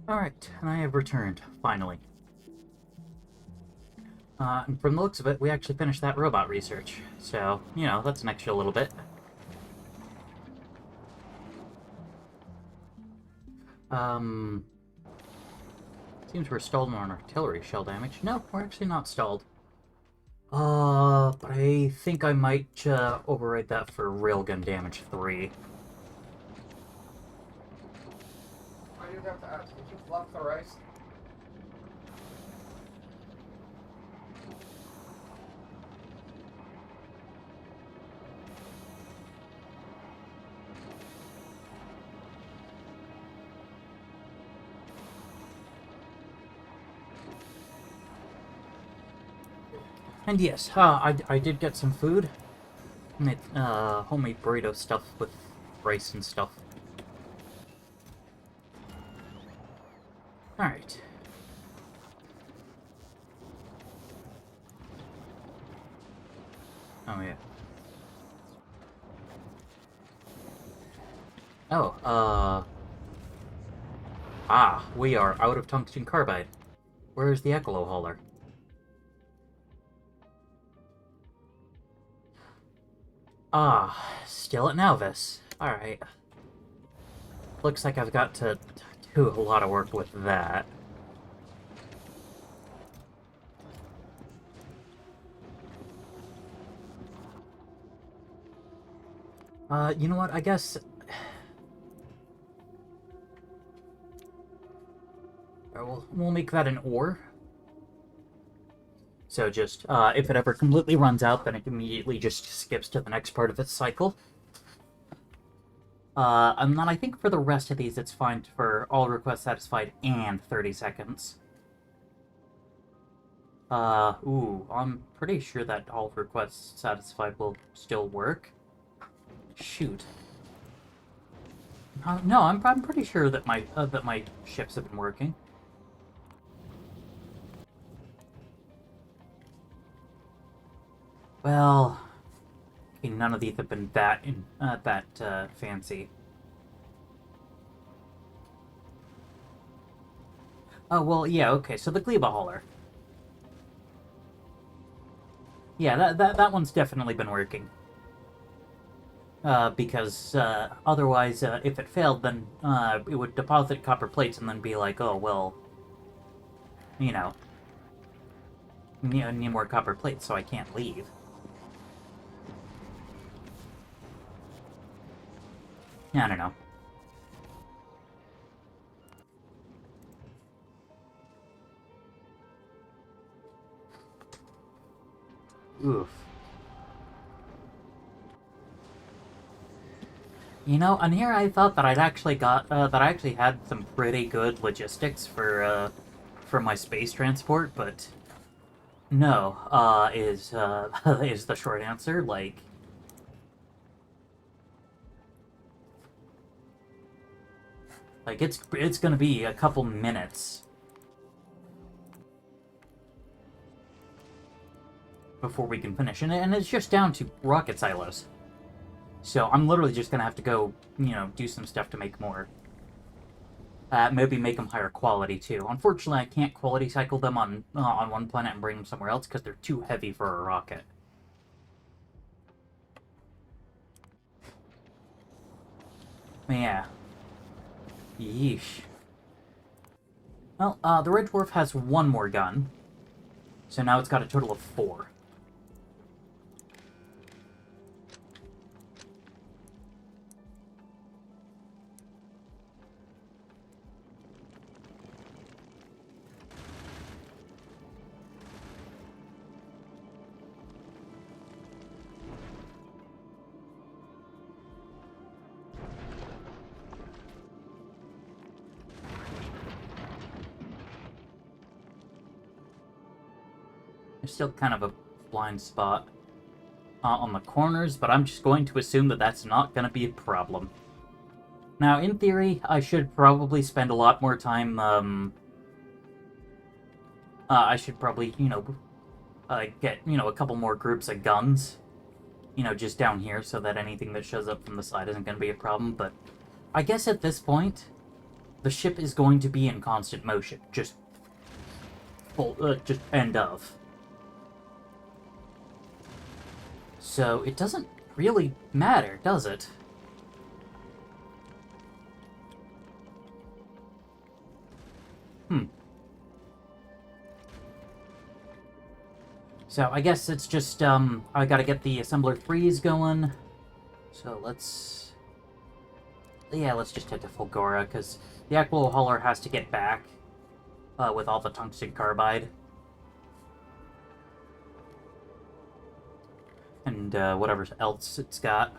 Alright, and I have returned, finally. And from the looks of it, we actually finished that robot research. So, you know, that's an extra little bit. Seems we're stalled on artillery shell damage. No, we're actually not stalled. But I think I might override that for railgun damage 3. I do have to ask, did you fluff the rice? And yes, I did get some food. Made, homemade burrito stuff with rice and stuff. Alright. Oh, yeah. Oh, we are out of tungsten carbide. Where is the Ecolo hauler? Still at Nauvis. Alright. Looks like I've got to do a lot of work with that. You know what? I guess... we'll make that an ore. So just, if it ever completely runs out, then it immediately just skips to the next part of its cycle. And then I think for the rest of these, it's fine for all requests satisfied and 30 seconds. I'm pretty sure that all requests satisfied will still work. Shoot. No, I'm pretty sure that my ships have been working. Well, okay, none of these have been that fancy. Oh well, yeah, okay. So the Gleba hauler. Yeah, that one's definitely been working. Because otherwise, if it failed, then it would deposit copper plates and then be like, oh well, you know, need more copper plates, so I can't leave. I don't know. Oof. You know, and here I thought that I actually had some pretty good logistics for my space transport, but no, is is the short answer. Like it's gonna be a couple minutes before we can finish, and it's just down to rocket silos. So I'm literally just gonna have to go, you know, do some stuff to make more. Maybe make them higher quality too. Unfortunately, I can't quality cycle them on one planet and bring them somewhere else because they're too heavy for a rocket. Yeah. Yeesh. Well, the Red Dwarf has one more gun, so now it's got a total of 4. There's still kind of a blind spot on the corners, but I'm just going to assume that that's not going to be a problem. Now, in theory, I should probably spend a lot more time, I should probably, you know, get, you know, a couple more groups of guns, you know, just down here so that anything that shows up from the side isn't going to be a problem, but I guess at this point, the ship is going to be in constant motion. Just end of. So it doesn't really matter, does it? So I guess it's just, I gotta get the assembler freeze going. So let's just head to Fulgora, because the Aquilo Hauler has to get back with all the tungsten carbide. And whatever else it's got.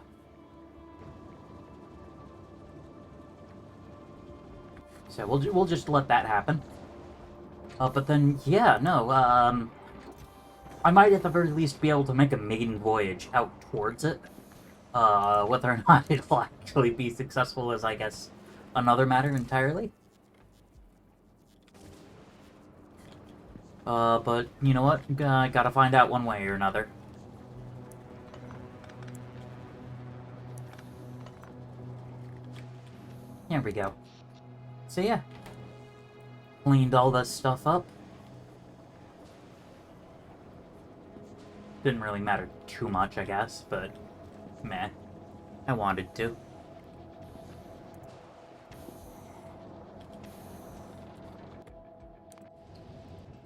So we'll just let that happen. But then, yeah, no, I might at the very least be able to make a maiden voyage out towards it. Whether or not it'll actually be successful is, I guess, another matter entirely. But you know what? Gotta find out one way or another. There we go. So yeah. Cleaned all this stuff up. Didn't really matter too much, I guess, but meh. I wanted to.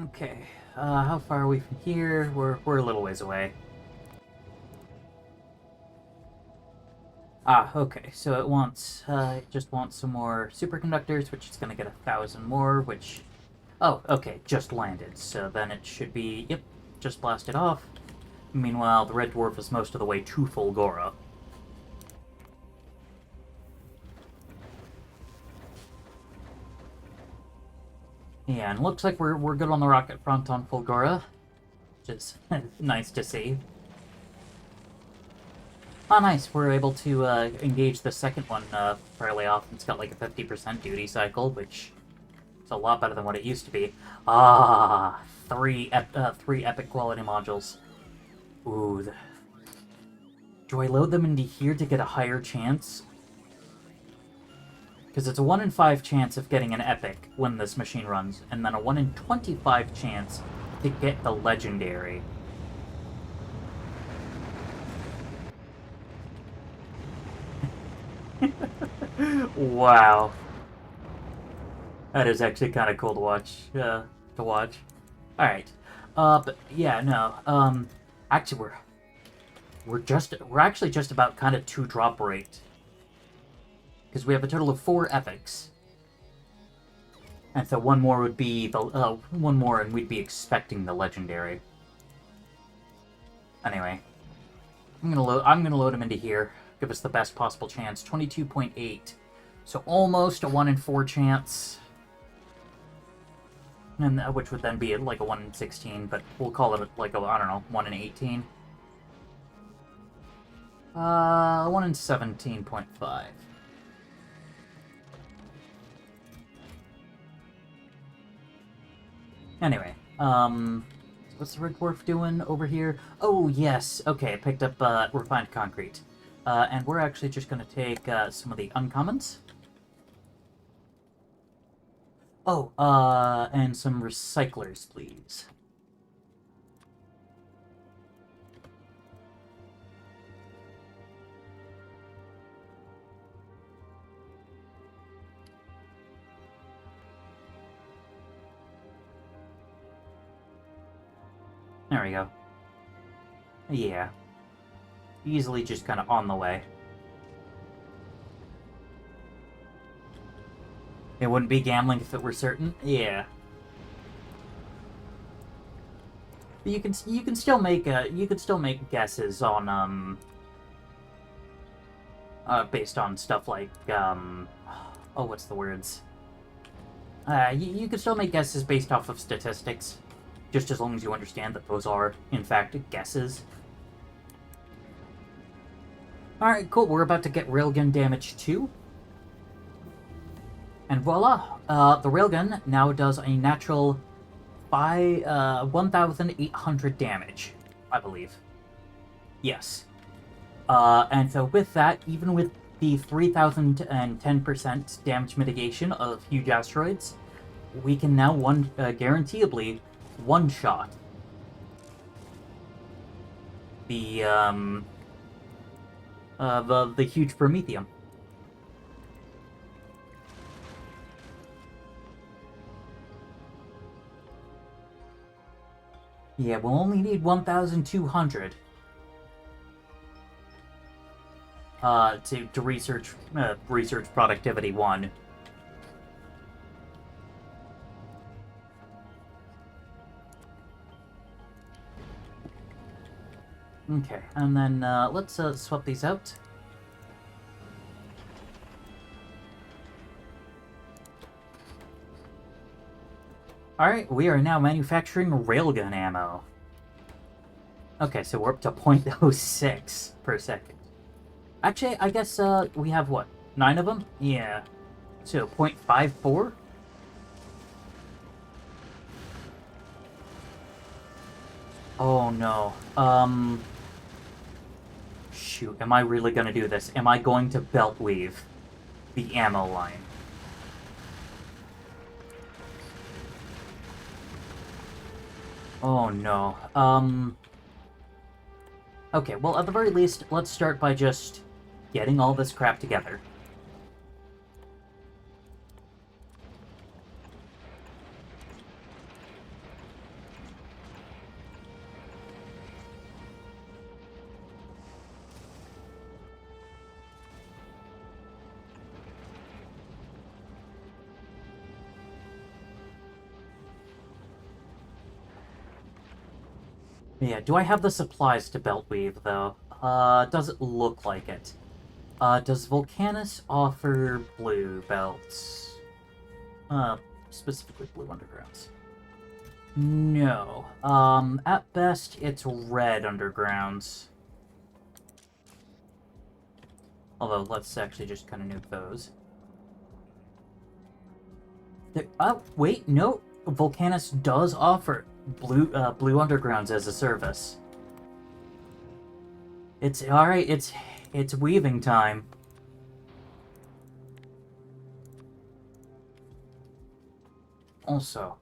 Okay, how far are we from here? We're a little ways away. Ah, okay, so it just wants some more superconductors, which is gonna get 1,000 more, which... Oh, okay, just landed, so then it should be... Yep, just blasted off. Meanwhile, the Red Dwarf is most of the way to Fulgora. Yeah, and looks like we're good on the rocket front on Fulgora, which is nice to see. Ah, nice. We're able to engage the second one fairly often. It's got like a 50% duty cycle, which is a lot better than what it used to be. Ah, three epic quality modules. Ooh. Do I load them into here to get a higher chance? Because it's a 1 in 5 chance of getting an epic when this machine runs, and then a 1 in 25 chance to get the legendary. Wow. That is actually kind of cool to watch. Alright. But yeah, no. Actually, we're actually just about kind of 2 drop rate. Because we have a total of 4 epics. And so one more would be the, one more and we'd be expecting the legendary. Anyway. I'm gonna load him into here. Give us the best possible chance. 22.8. So almost a 1 in 4 chance. And which would then be like a 1 in 16, but we'll call it like a, I don't know, 1 in 18. 1 in 17.5. Anyway, what's the Red Dwarf doing over here? Oh, yes, okay, I picked up, refined concrete. And we're actually just gonna take, some of the uncommons. Oh, and some recyclers, please. There we go. Yeah. Easily just kind of on the way. It wouldn't be gambling if it were certain? Yeah. But you can still make guesses on based on stuff like oh, what's the words? You can still make guesses based off of statistics. Just as long as you understand that those are, in fact, guesses. Alright, cool. We're about to get railgun damage 2. And voila! The railgun now does a natural 1,800 damage, I believe. Yes. And so with that, even with the 3010% damage mitigation of huge asteroids, we can now guaranteeably one-shot the huge Promethium. Yeah, we'll only need 1,200 to research productivity 1. Okay, and then let's swap these out. Alright, we are now manufacturing railgun ammo. Okay, so we're up to 0.06 per second. Actually, I guess we have, what, 9 of them? Yeah. So, 0.54? Oh, no. Shoot, am I really gonna do this? Am I going to belt weave the ammo line? Oh, no. Okay, well, at the very least, let's start by just getting all this crap together. Yeah, do I have the supplies to belt weave, though? Does it look like it? Does Volcanus offer blue belts? Specifically blue undergrounds. No. At best, it's red undergrounds. Although, let's actually just kind of nuke those. Wait, no. Volcanus does offer blue undergrounds as a service. It's alright, it's weaving time. Also,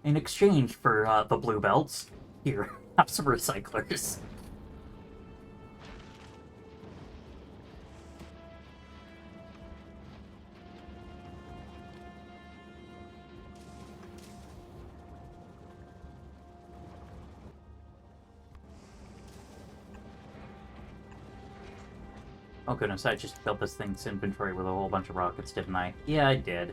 in exchange for the blue belts, here, have some recyclers. Oh goodness, I just filled this thing's inventory with a whole bunch of rockets, didn't I? Yeah, I did.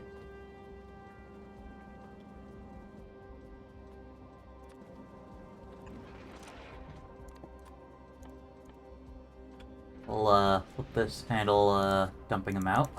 We'll, flip this handle, dumping them out.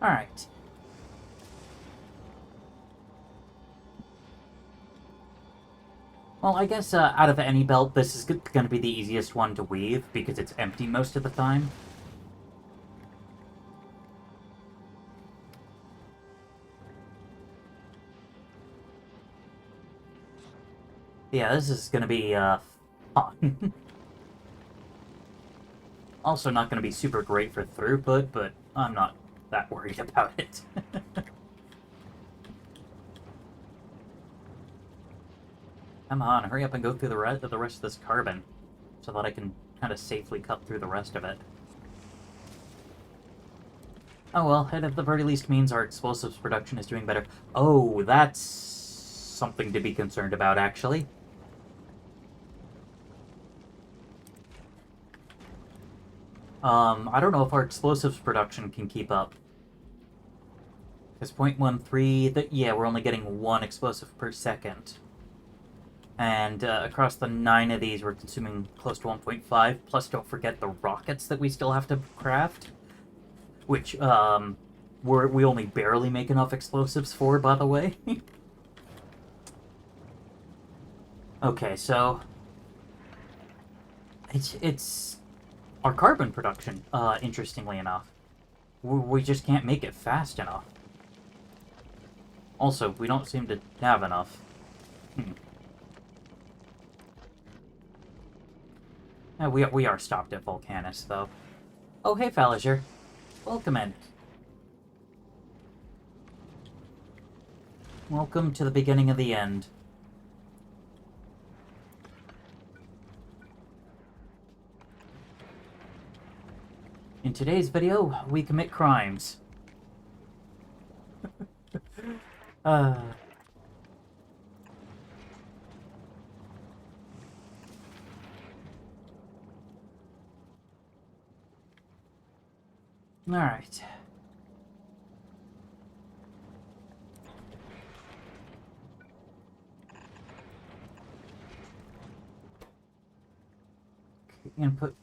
Alright. Well, I guess out of any belt, this is going to be the easiest one to weave, because it's empty most of the time. Yeah, this is going to be fun. Also not going to be super great for throughput, but I'm not that worried about it. Come on, hurry up and go through the rest of this carbon, so that I can kind of safely cut through the rest of it. Oh well, it at the very least means our explosives production is doing better. Oh, that's something to be concerned about, actually. I don't know if our explosives production can keep up. Because 0.13, yeah, we're only getting 1 explosive per second. And across the 9 of these, we're consuming close to 1.5. Plus, don't forget the rockets that we still have to craft. Which, we only barely make enough explosives for, by the way. Okay, so It's our carbon production, interestingly enough. We just can't make it fast enough. Also, we don't seem to have enough. We are stopped at Volcanus, though. Oh, hey, Falliger. Welcome in. Welcome to the beginning of the end. In today's video, we commit crimes. Alright. Input.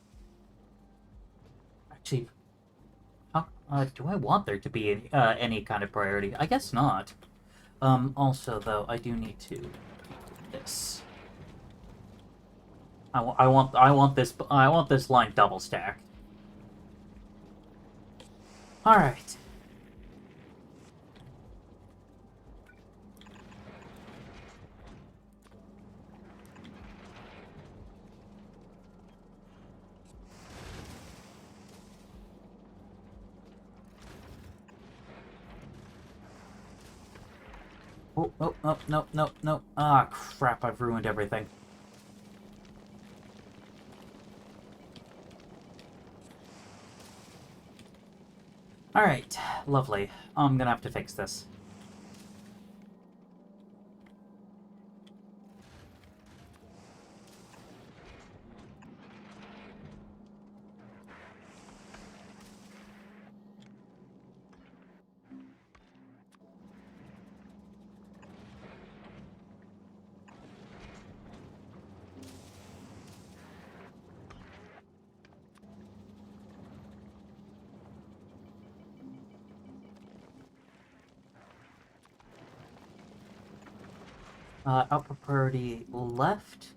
Actually, how, do I want there to be any kind of priority? I guess not. Also, though, I do need to do this. I want this line double stacked. All right. Oh, no. Ah, crap, I've ruined everything. Alright, lovely. I'm gonna have to fix this. Output priority left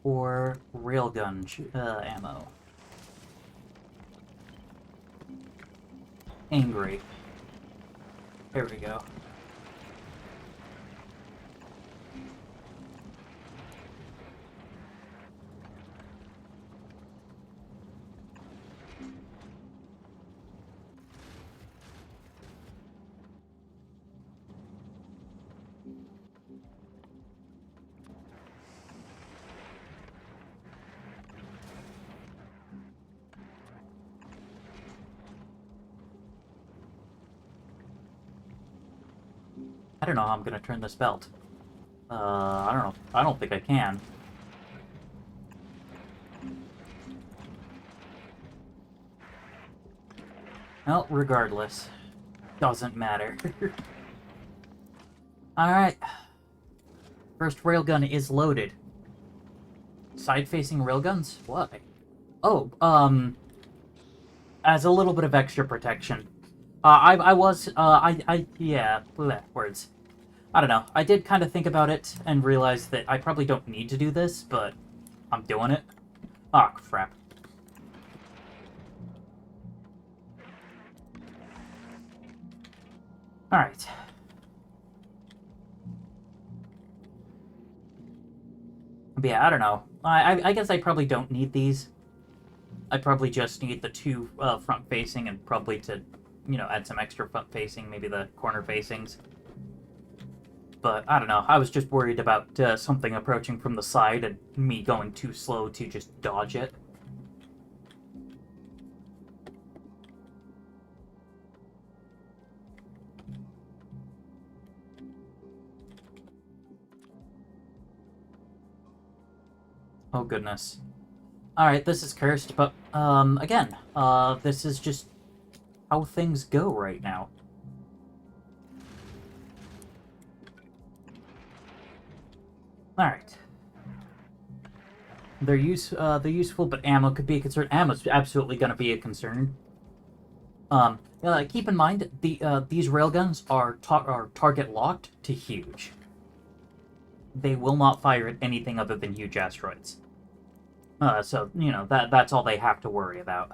or railgun ammo? Angry. There we go. I don't know how I'm gonna turn this belt. I don't know. I don't think I can. Well, regardless. Doesn't matter. Alright. First railgun is loaded. Side-facing railguns? Why? Oh, as a little bit of extra protection. Yeah, bleh, words. I don't know. I did kind of think about it and realized that I probably don't need to do this, but I'm doing it. Ah, crap. Alright. But yeah, I don't know. I guess I probably don't need these. I probably just need the two front-facing and probably to, you know, add some extra front-facing, maybe the corner-facings. But, I don't know, I was just worried about something approaching from the side and me going too slow to just dodge it. Oh, goodness. Alright, this is cursed, but, again, this is just how things go right now. Alright. They're useful, but ammo could be a concern. Ammo's absolutely going to be a concern. Keep in mind, these railguns are target locked to huge. They will not fire at anything other than huge asteroids. So, you know, that's all they have to worry about.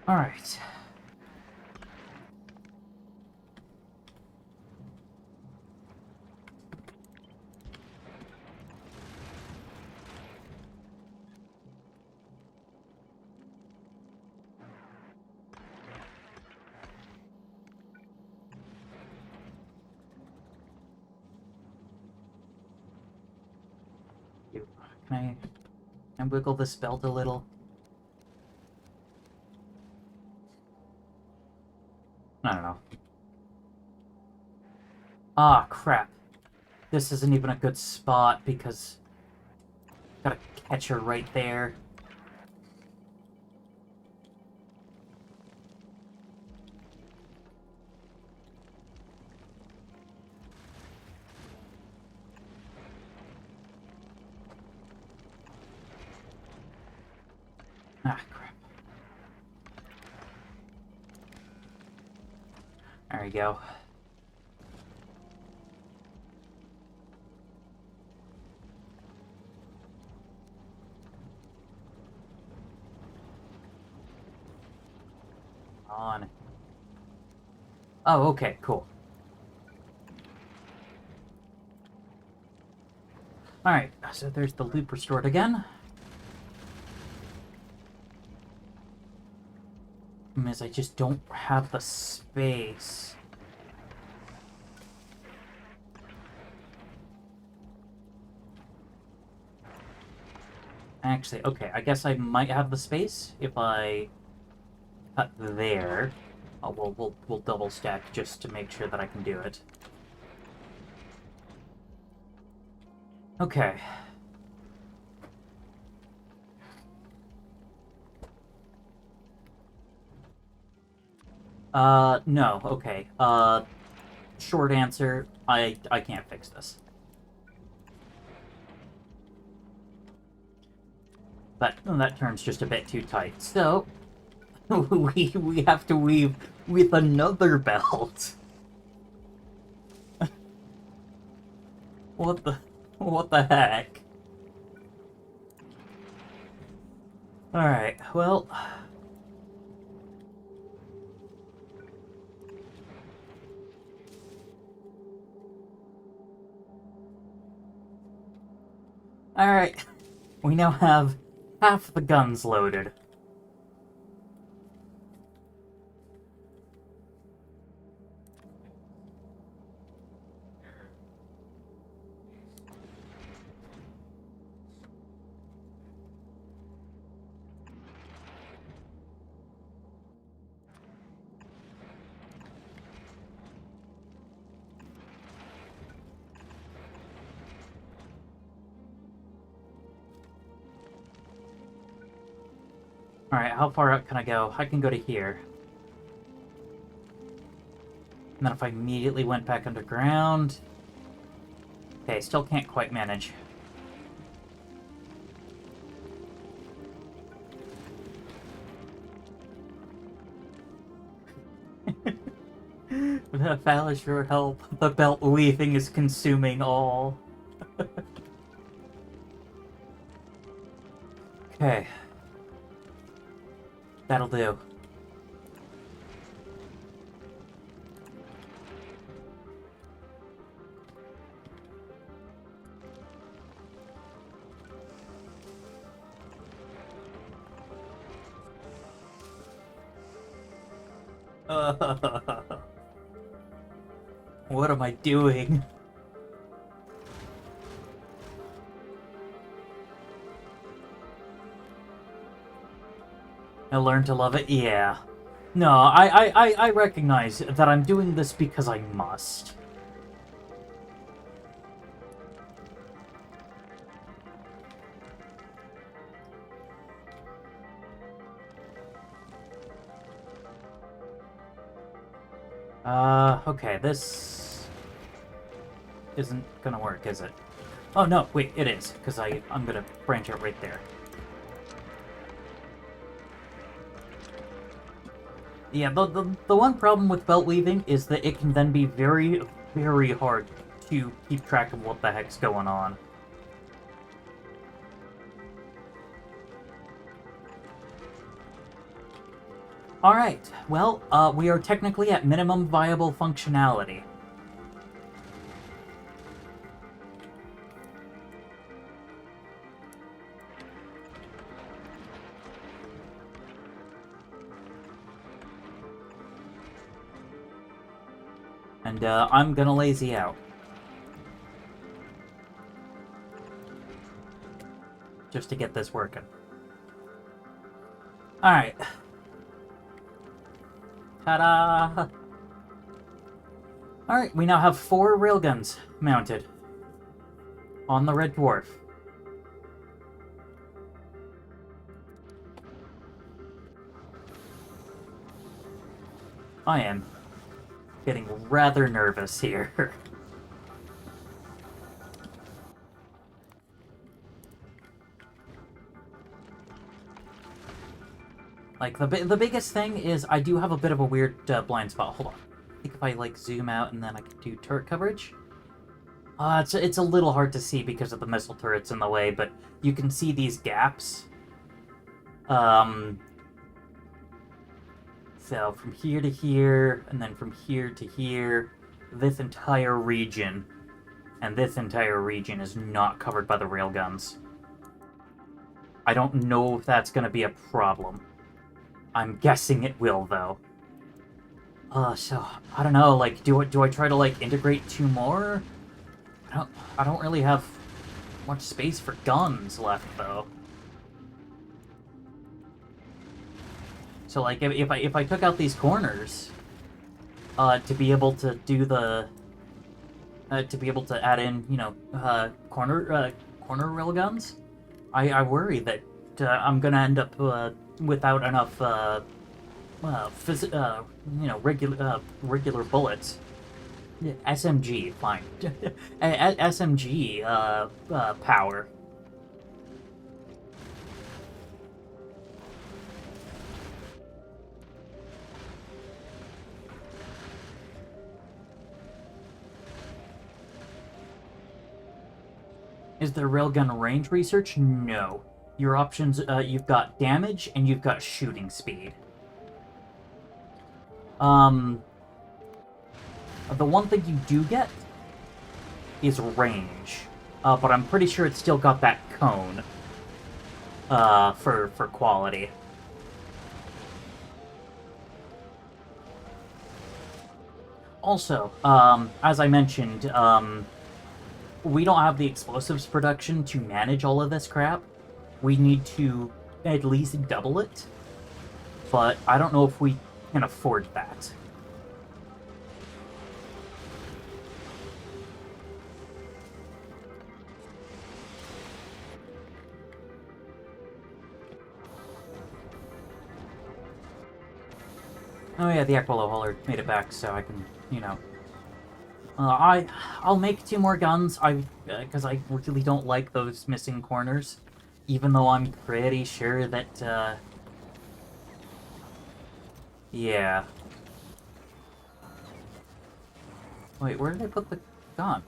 Alright. Can I wiggle this belt a little? I don't know. Ah, crap. This isn't even a good spot because... Gotta catch her right there. Ah, crap. There we go. On. Oh, okay, cool. Alright, so there's the loop restored again. Is I just don't have the space. Actually, okay, I guess I might have the space if I cut there. Oh, we'll double stack just to make sure that I can do it. Okay. No, okay. Short answer, I can't fix this. But that turn's just a bit too tight. So, we have to weave with another belt. What the heck? Alright, well... Alright, we now have half the guns loaded. Alright, how far out can I go? I can go to here. And then if I immediately went back underground... Okay, still can't quite manage. Without Falishur help, the belt weaving is consuming all. Okay. That'll do. What am I doing? I learned to love it? Yeah. No, I recognize that I'm doing this because I must. Okay, this isn't gonna work, is it? Oh, no, wait, it is, because I'm gonna branch out right there. Yeah, the one problem with belt weaving is that it can then be very, very hard to keep track of what the heck's going on. Alright, well, we are technically at minimum viable functionality. And, I'm gonna lazy out. Just to get this working. Alright. Ta-da! Alright, we now have 4 railguns mounted on the Red Dwarf. I am getting rather nervous here. Like, the biggest thing is I do have a bit of a weird blind spot. Hold on. I think if I, like, zoom out and then I can do turret coverage. It's a little hard to see because of the missile turrets in the way, but you can see these gaps. So, from here to here, and then from here to here, this entire region, and this entire region is not covered by the railguns. I don't know if that's going to be a problem. I'm guessing it will, though. So, I don't know, like, do I try to, like, integrate 2 more? I don't really have much space for guns left, though. So, like, if I took out these corners, to be able to do the... to be able to add in, you know, corner railguns, I worry that I'm gonna end up without enough you know, regular bullets. SMG, fine. SMG power. Is there railgun range research? No. Your options, you've got damage and you've got shooting speed. The one thing you do get is range. But I'm pretty sure it's still got that cone. For quality. Also, as I mentioned, we don't have the explosives production to manage all of this crap. We need to at least double it. But I don't know if we can afford that. Oh yeah, the Aquilo hauler made it back, so I can, you know... I'll make 2 more guns, because I really don't like those missing corners. Even though I'm pretty sure that, yeah. Wait, where did I put the gun?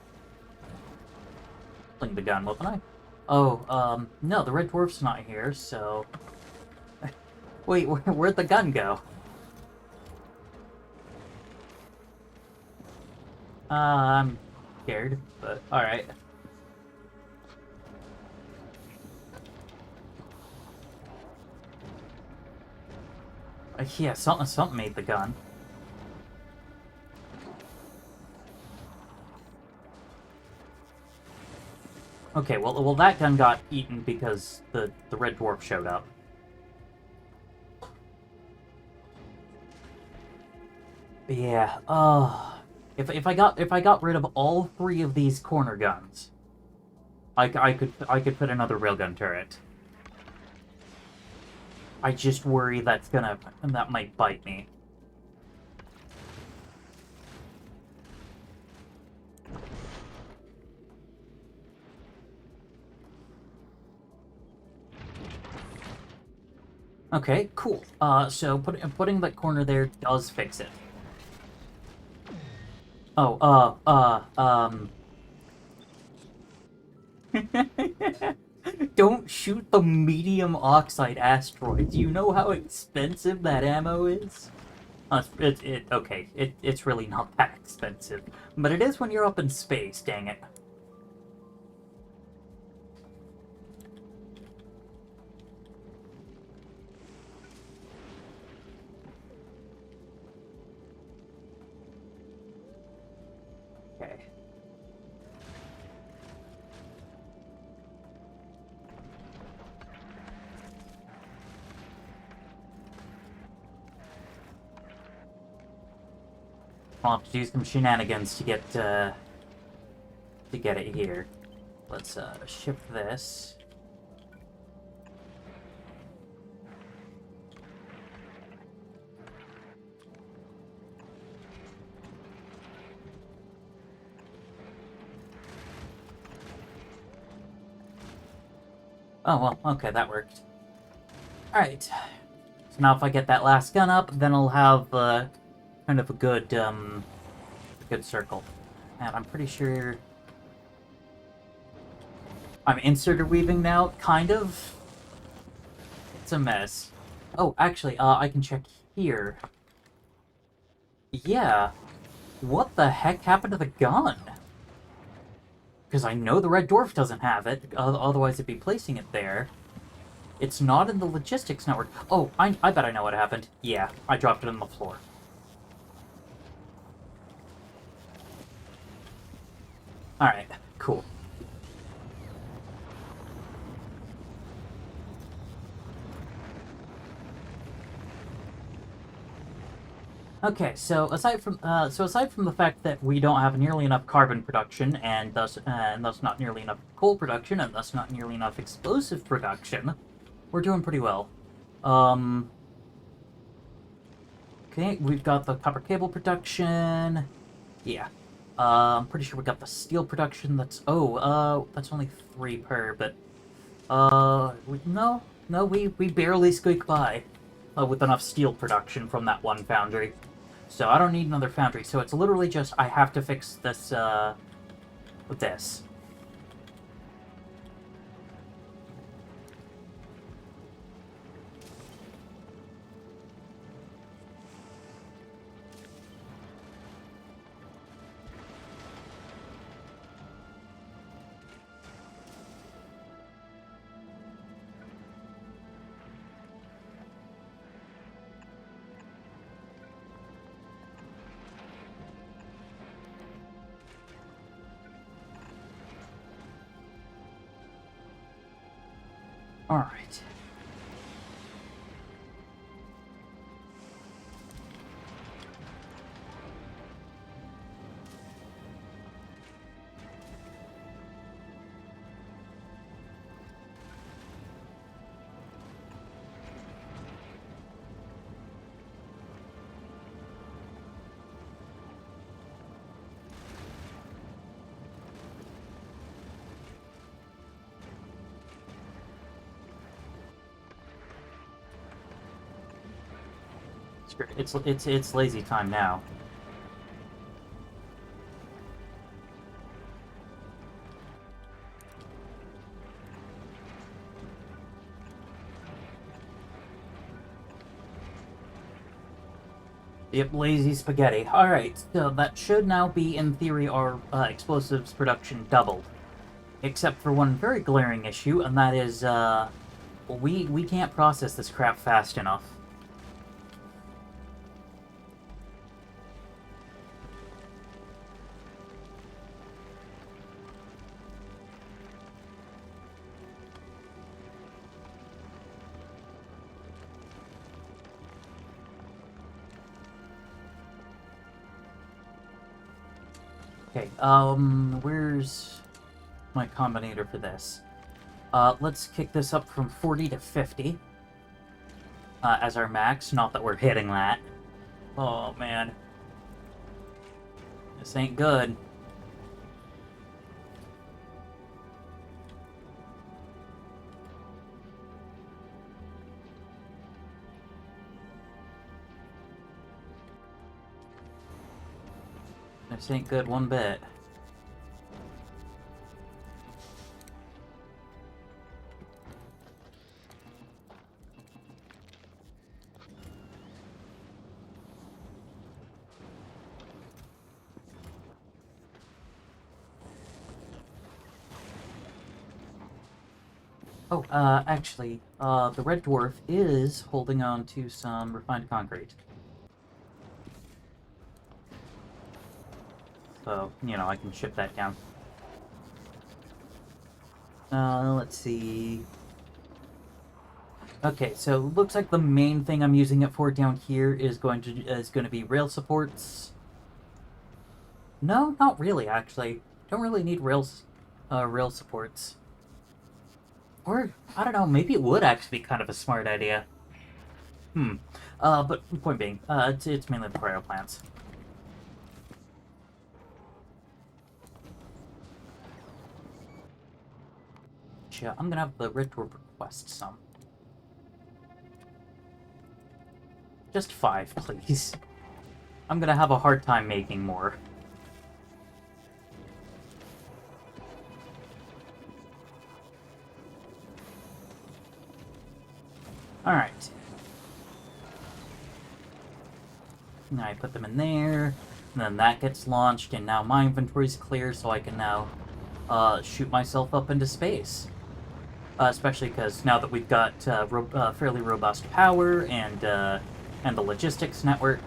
Pulling the gun, wasn't I? Oh, no, the Red Dwarf's not here, so... Wait, where'd the gun go? I'm scared, but alright. Yeah, something made the gun. Okay, well that gun got eaten because the Red Dwarf showed up. But yeah, if I got rid of all 3 of these corner guns, I could put another railgun turret. I just worry that might bite me. Okay, cool. So putting that corner there does fix it. Oh, don't shoot the medium oxide asteroid. Do you know how expensive that ammo is? Okay, it's really not that expensive. But it is when you're up in space, dang it. Okay. I'll have to do some shenanigans to get it here. Let's shift this. Oh well, okay, that worked. Alright. So now if I get that last gun up, then I'll have kind of a good circle. And I'm pretty sure I'm inserter weaving now, kind of. It's a mess. Oh, actually, I can check here. Yeah. What the heck happened to the gun? Because I know the Red Dwarf doesn't have it, otherwise it'd be placing it there. It's not in the logistics network. Oh, I bet I know what happened. Yeah, I dropped it on the floor. Alright, cool. Okay, so aside from the fact that we don't have nearly enough carbon production, and thus not nearly enough coal production, and thus not nearly enough explosive production, we're doing pretty well. Okay, we've got the copper cable production. Yeah. I'm pretty sure we got the steel production. That's that's only 3 per, but we barely squeak by with enough steel production from that one foundry. So I don't need another foundry. So it's literally just I have to fix this with this. All right. It's lazy time now. Yep, lazy spaghetti. Alright, so that should now be, in theory, our explosives production doubled. Except for one very glaring issue, and that is, we can't process this crap fast enough. Okay, where's my combinator for this? Let's kick this up from 40 to 50 as our max. Not that we're hitting that. Oh, man. This ain't good. This ain't good one bit. Oh, actually, the Red Dwarf is holding on to some refined concrete. So, you know, I can ship that down. Let's see. Okay, so it looks like the main thing I'm using it for down here is going to be rail supports. No, not really, actually. Don't really need rail supports. Or, I don't know, maybe it would actually be kind of a smart idea. But point being, it's mainly the cryo plants. Yeah, I'm gonna have the Red Dwarf request some. Just 5, please. I'm gonna have a hard time making more. Alright. Now I put them in there, and then that gets launched, and now my inventory's clear, so I can now shoot myself up into space. Especially because now that we've got fairly robust power and the logistics network,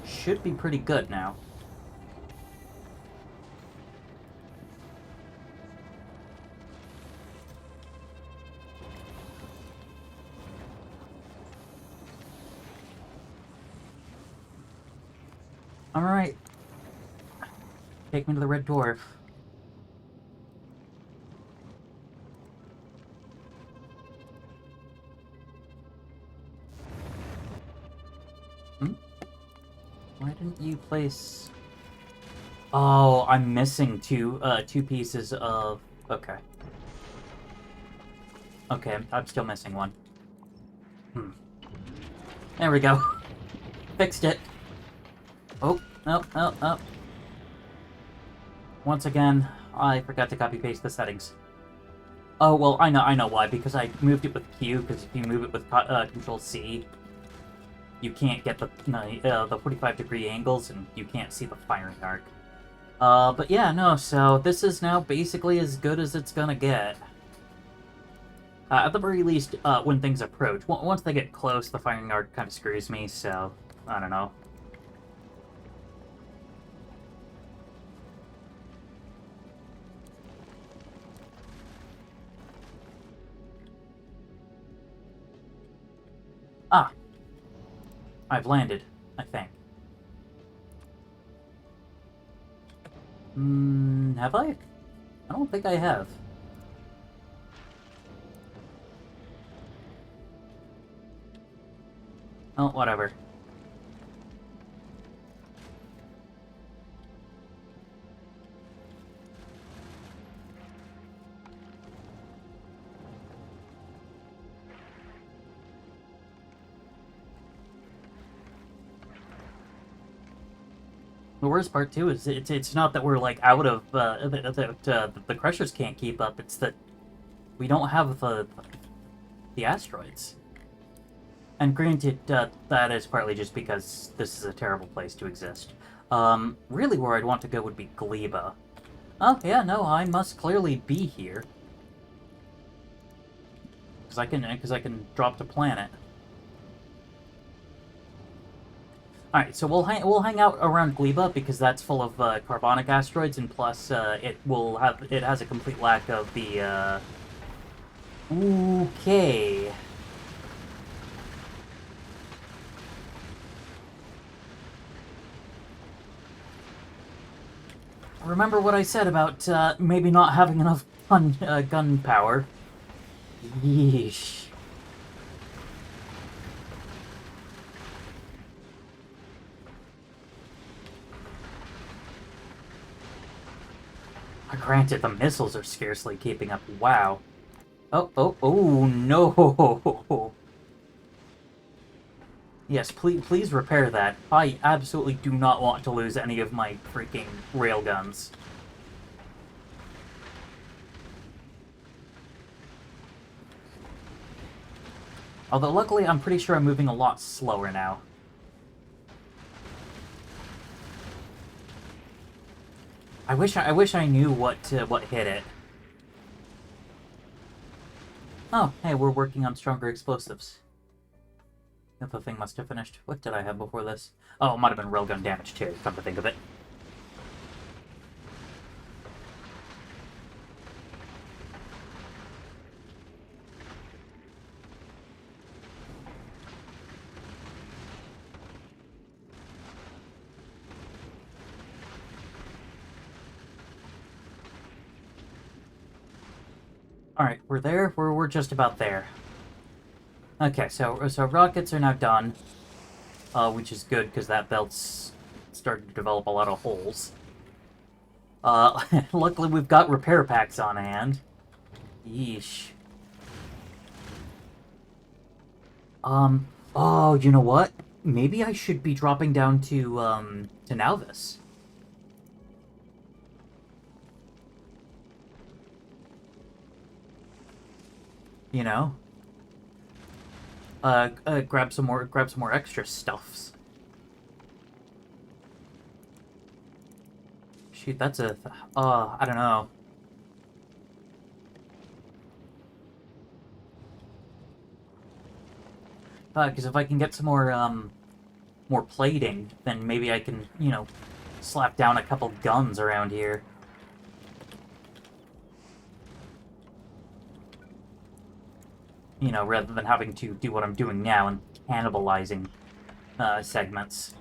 should be pretty good now. Alright. Take me to the Red Dwarf. Why didn't you place... Oh, I'm missing two pieces of... Okay. Okay, I'm still missing one. There we go. Fixed it. Oh, oh. Once again, I forgot to copy-paste the settings. Oh, well, I know why, because I moved it with Q, because if you move it with Control-C, you can't get the 45-degree angles, and you can't see the firing arc. But yeah, no, so this is now basically as good as it's gonna get. At the very least, when things approach. Once they get close, the firing arc kind of screws me, so I don't know. Ah! I've landed, I think. Have I? I don't think I have. Oh, whatever. The worst part too is it's not that we're like out of the crushers can't keep up. It's that we don't have the asteroids. And granted, that is partly just because this is a terrible place to exist. Really, where I'd want to go would be Gleba. Oh yeah, no, I must clearly be here because I can drop the planet. Alright, so we'll hang out around Gleba because that's full of carbonic asteroids, and plus it has a complete lack of the Okay. Remember what I said about maybe not having enough gun power? Yeesh. Granted, the missiles are scarcely keeping up. Wow. Oh, no! Yes, please repair that. I absolutely do not want to lose any of my freaking railguns. Although luckily I'm pretty sure I'm moving a lot slower now. I wish I knew what hit it. Oh, hey, we're working on stronger explosives. The thing must have finished. What did I have before this? Oh, it might have been railgun damage too, come to think of it. Alright, we're there. We're just about there. Okay, so rockets are now done. Which is good, because that belt's starting to develop a lot of holes. Luckily we've got repair packs on hand. Yeesh. Oh, you know what? Maybe I should be dropping down to Nalvis. You know? Grab some more extra stuffs. Shoot, that's a... I don't know. Because if I can get some more plating, then maybe I can, you know, slap down a couple guns around here. You know, rather than having to do what I'm doing now and cannibalizing segments.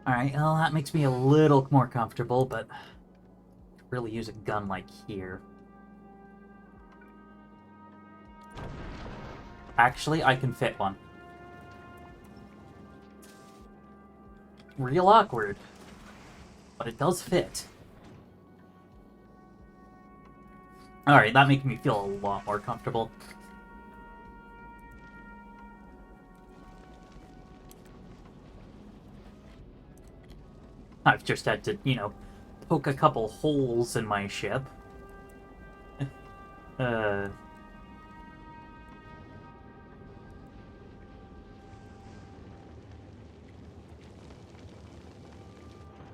Alright, well, that makes me a little more comfortable, but I could really use a gun like here. Actually, I can fit one. Real awkward, but it does fit. Alright, that makes me feel a lot more comfortable. I've just had to, you know, poke a couple holes in my ship.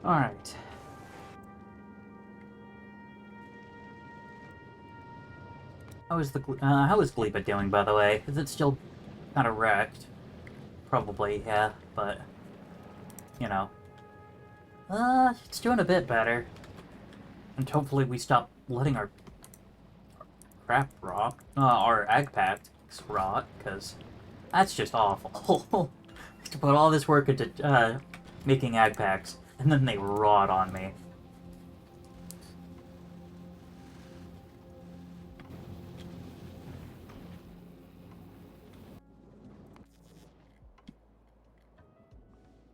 Alright. How is Gleepa doing, by the way? Is it still kind of wrecked? Probably, yeah, but... You know. It's doing a bit better. And hopefully we stop letting our crap rot. Our ag packs rot, because that's just awful. To put all this work into, making ag packs, and then they rot on me.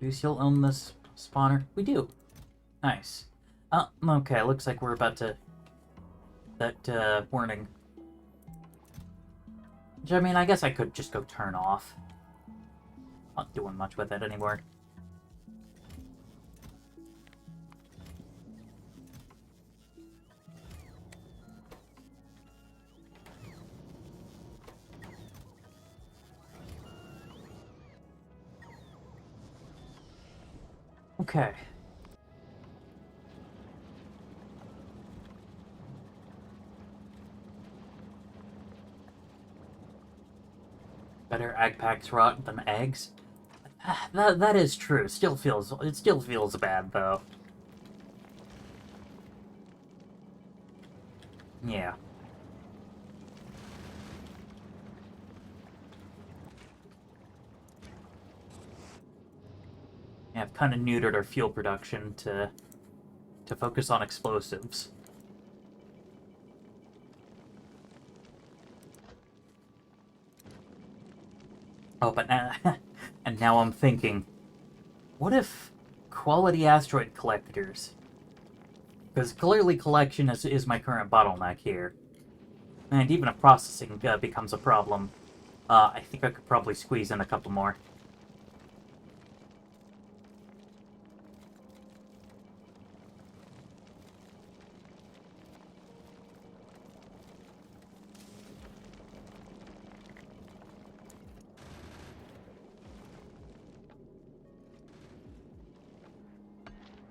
Do you still own this spawner? We do. Nice. Okay, looks like we're about to... That, warning. Which, I mean, I guess I could just go turn off. Not doing much with it anymore. Okay. Better ag packs rot than eggs? That is true. It still feels bad though. Yeah. Yeah, I've kind of neutered our fuel production to focus on explosives. Oh, but and now I'm thinking, what if quality asteroid collectors Because clearly collection is my current bottleneck here. And even if processing becomes a problem, I think I could probably squeeze in a couple more.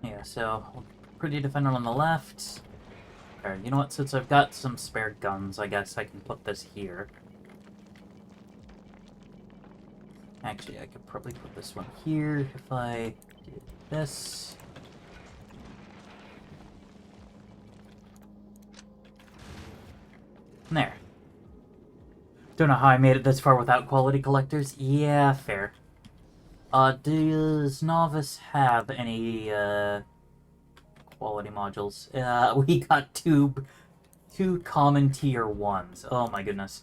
Yeah, so pretty defender on the left. Or, you know what, since I've got some spare guns, I guess I can put this here. Actually, I could probably put this one here if I did this. There. Don't know how I made it this far without quality collectors. Yeah, fair. Does Novice have any, quality modules? We got two common tier 1s. Oh my goodness.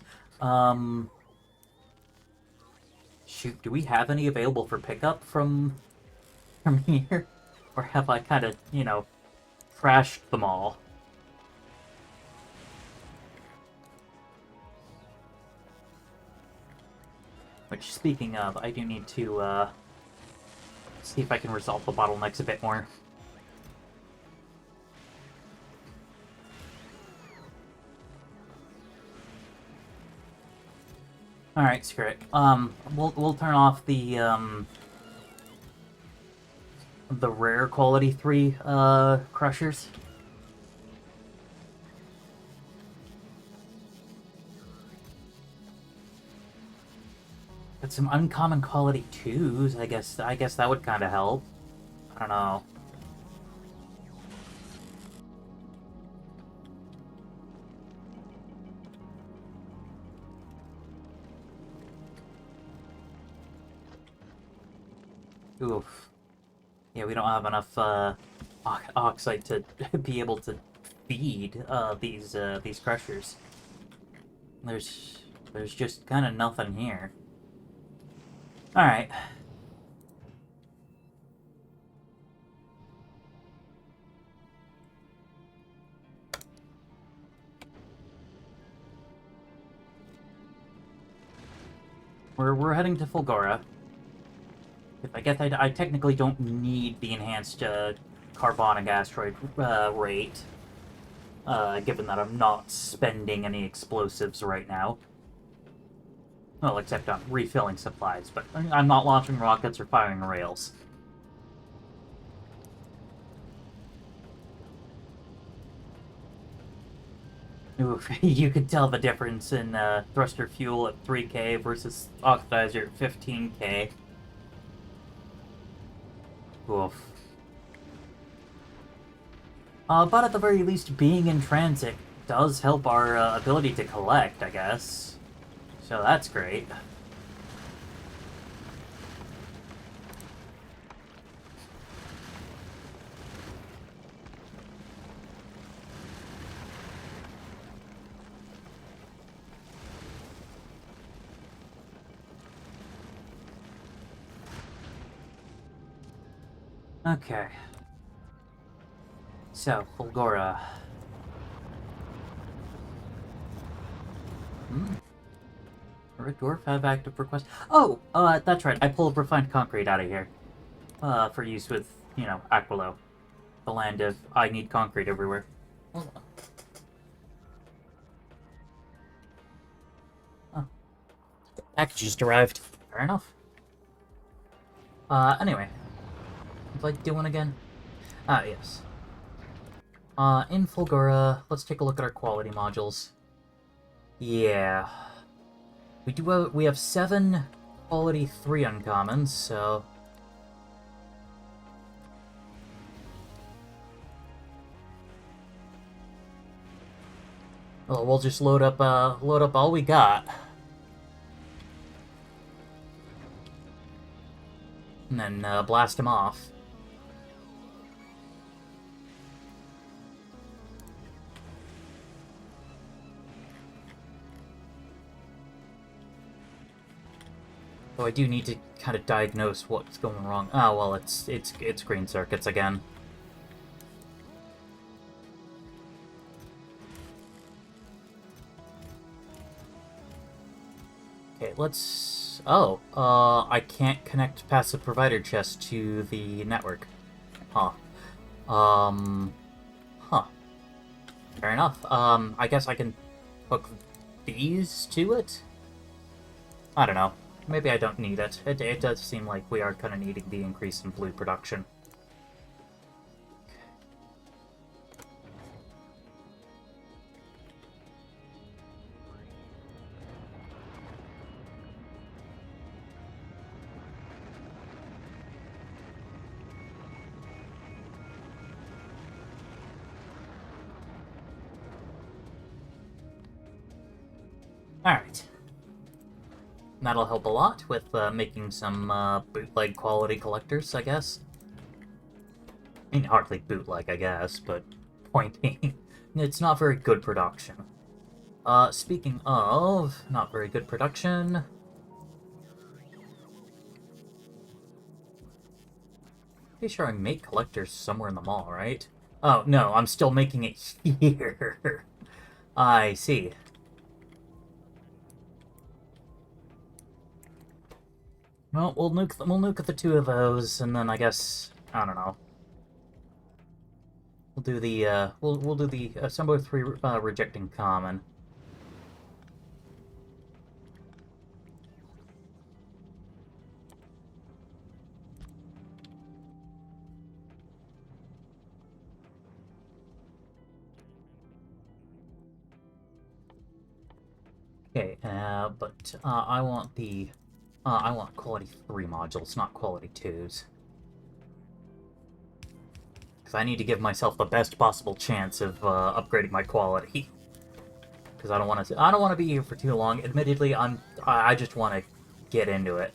Shoot, do we have any available for pickup from here? Or have I kind of, you know, trashed them all? Which, speaking of, I do need to, see if I can resolve the bottlenecks a bit more. Alright, screw it. We'll turn off the rare quality 3, crushers. Got some uncommon quality 2s, I guess that would kind of help. I don't know. Oof. Yeah, we don't have enough oxide to be able to feed these crushers. There's just kind of nothing here. All right. We're heading to Fulgora. I guess I technically don't need the enhanced carbonic asteroid rate, given that I'm not spending any explosives right now. Well, except on refilling supplies, but I'm not launching rockets or firing rails. Oof, you could tell the difference in thruster fuel at 3K versus oxidizer at 15K. Oof. But at the very least, being in transit does help our ability to collect, I guess. So that's great. Okay. So, Fulgora. Red Dwarf have active request. Oh, that's right. I pulled refined concrete out of here. For use with, you know, Aquilo. The land of I need concrete everywhere. Hold on. Oh. Package just arrived. Fair enough. Anyway. What was I doing again? Ah, yes. In Fulgora, let's take a look at our quality modules. Yeah. We have 7 quality 3 uncommons, so... Well, we'll just load up all we got. And then, blast them off. So I do need to kind of diagnose what's going wrong. Oh, well, it's green circuits again. let's... Oh, I can't connect passive provider chest to the network. Huh. Huh. Fair enough. I guess I can hook these to it? I don't know. Maybe I don't need it. It does seem like we are kind of needing the increase in blue production. Alright. That'll help a lot with making some bootleg quality collectors, I guess. I mean, hardly bootleg, I guess, but point being, it's not very good production. Speaking of not very good production... Pretty sure I make collectors somewhere in the mall, right? Oh, no, I'm still making it here. I see. Well, we'll nuke the two of those, and then I guess I don't know. We'll do the we'll do the Assembler 3 rejecting common. Okay, but I want the I want quality 3 modules, not quality 2s. Because I need to give myself the best possible chance of upgrading my quality. Because I don't want to be here for too long. Admittedly, I just want to get into it.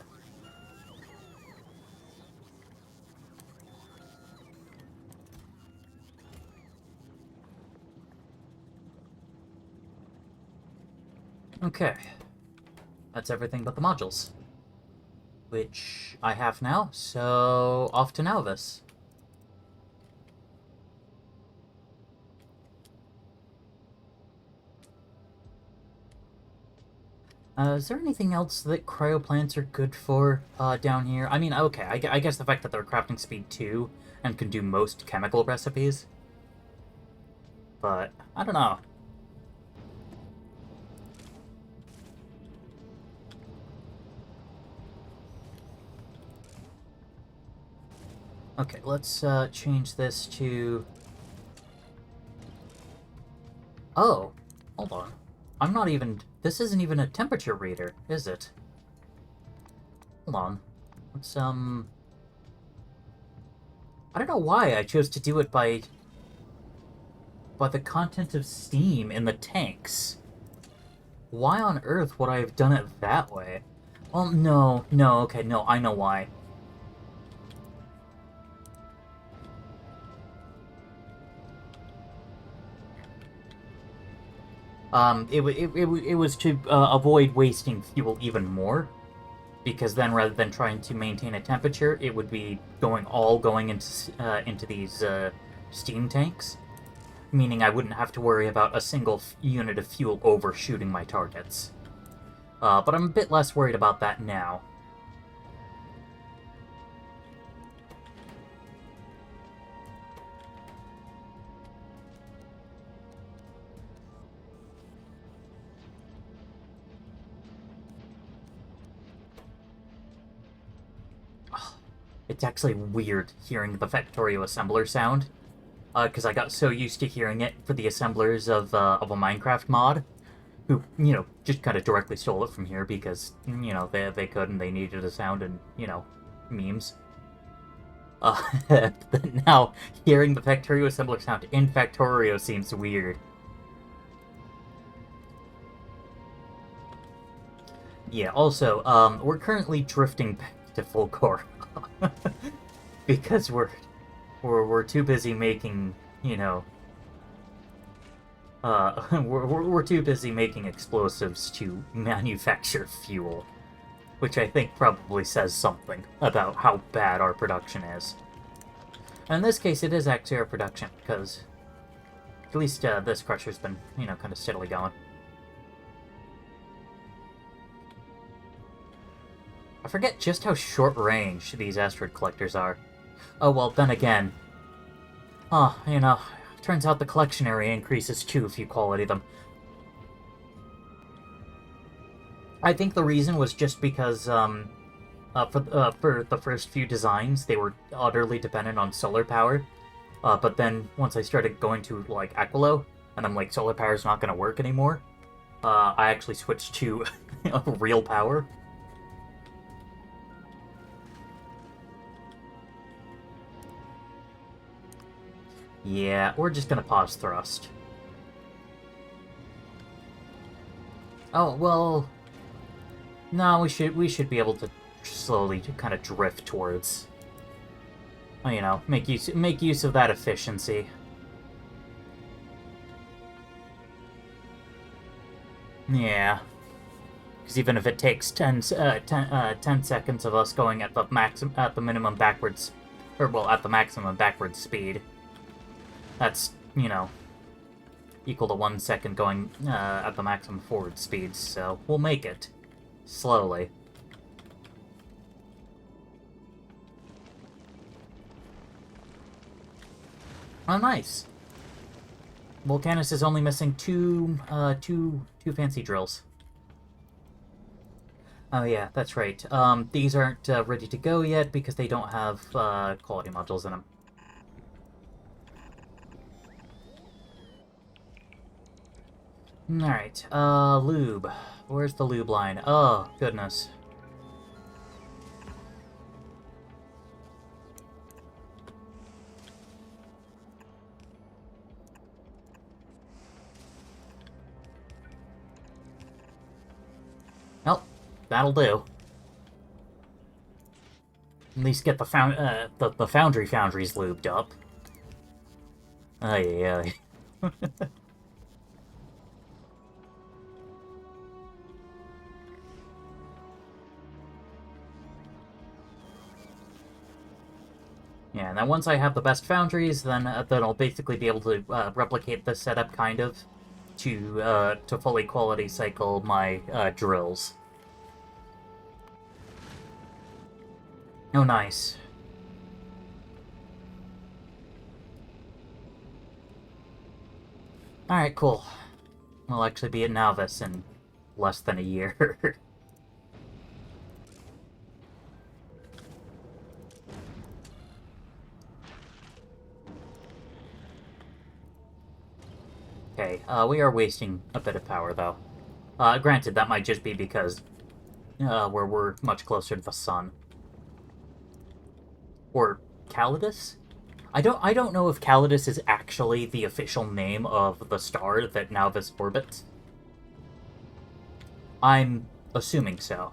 Okay. That's everything but the modules. Which I have now, so off to Nauvis. Is there anything else that cryoplants are good for down here? I mean, okay, I guess the fact that they're crafting speed 2 and can do most chemical recipes. But, I don't know. Okay, let's change this to... Oh, hold on. I'm not even... This isn't even a temperature reader, is it? Hold on. Let's, I don't know why I chose to do it by the content of steam in the tanks. Why on earth would I have done it that way? Well, no, okay, no, I know why. It was to avoid wasting fuel even more, because then rather than trying to maintain a temperature, it would be going into these steam tanks, meaning I wouldn't have to worry about a single unit of fuel overshooting my targets. But I'm a bit less worried about that now. It's actually weird hearing the Factorio assembler sound, because I got so used to hearing it for the assemblers of a Minecraft mod, who, you know, just kind of directly stole it from here because, you know, they could and they needed a sound and, you know, memes. But now, hearing the Factorio assembler sound in Factorio seems weird. Yeah, also, we're currently drifting back to full core. Because we're too busy making, you know, we're too busy making explosives to manufacture fuel, which I think probably says something about how bad our production is. And in this case, it is actually our production, because at least this crusher's been, you know, kind of steadily going. I forget just how short range these asteroid collectors are. Oh, well, then again. Oh, you know, turns out the collection area increases too if you quality them. I think the reason was just because, for the first few designs, they were utterly dependent on solar power. But then, once I started going to, like, Aquilo, and I'm like, solar power's not gonna work anymore, I actually switched to real power. Yeah, we're just gonna pause thrust. Oh, well... No, we should be able to slowly kind of drift towards... You know, make use of that efficiency. Yeah. Because even if it takes 10 seconds of us going at the minimum backwards... Or, well, at the maximum backwards speed... That's, you know, equal to 1 second going at the maximum forward speed, so we'll make it. Slowly. Oh, nice. Volcanus is only missing two fancy drills. Oh yeah, that's right. These aren't ready to go yet because they don't have quality modules in them. Alright, lube. Where's the lube line? Oh, goodness. Well, that'll do. At least get the foundries lubed up. Ay, ay. Yeah, and then once I have the best foundries, then I'll basically be able to replicate this setup, kind of, to fully quality cycle my drills. Oh, nice. Alright, cool. We'll actually be at Nauvis in less than a year. Okay, we are wasting a bit of power, though. Granted, that might just be because we're much closer to the sun. Or Calidus? I don't know if Calidus is actually the official name of the star that Nauvis orbits. I'm assuming so.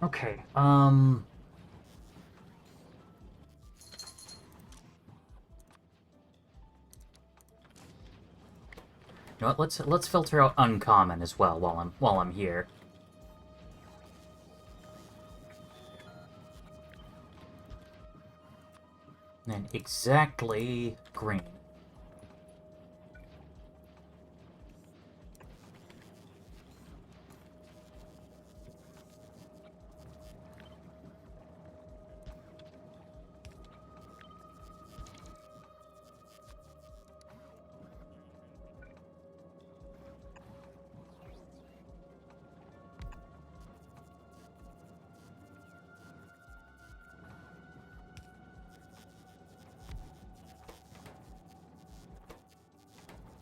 Okay, You know what, let's filter out uncommon as well while I'm here. And exactly green.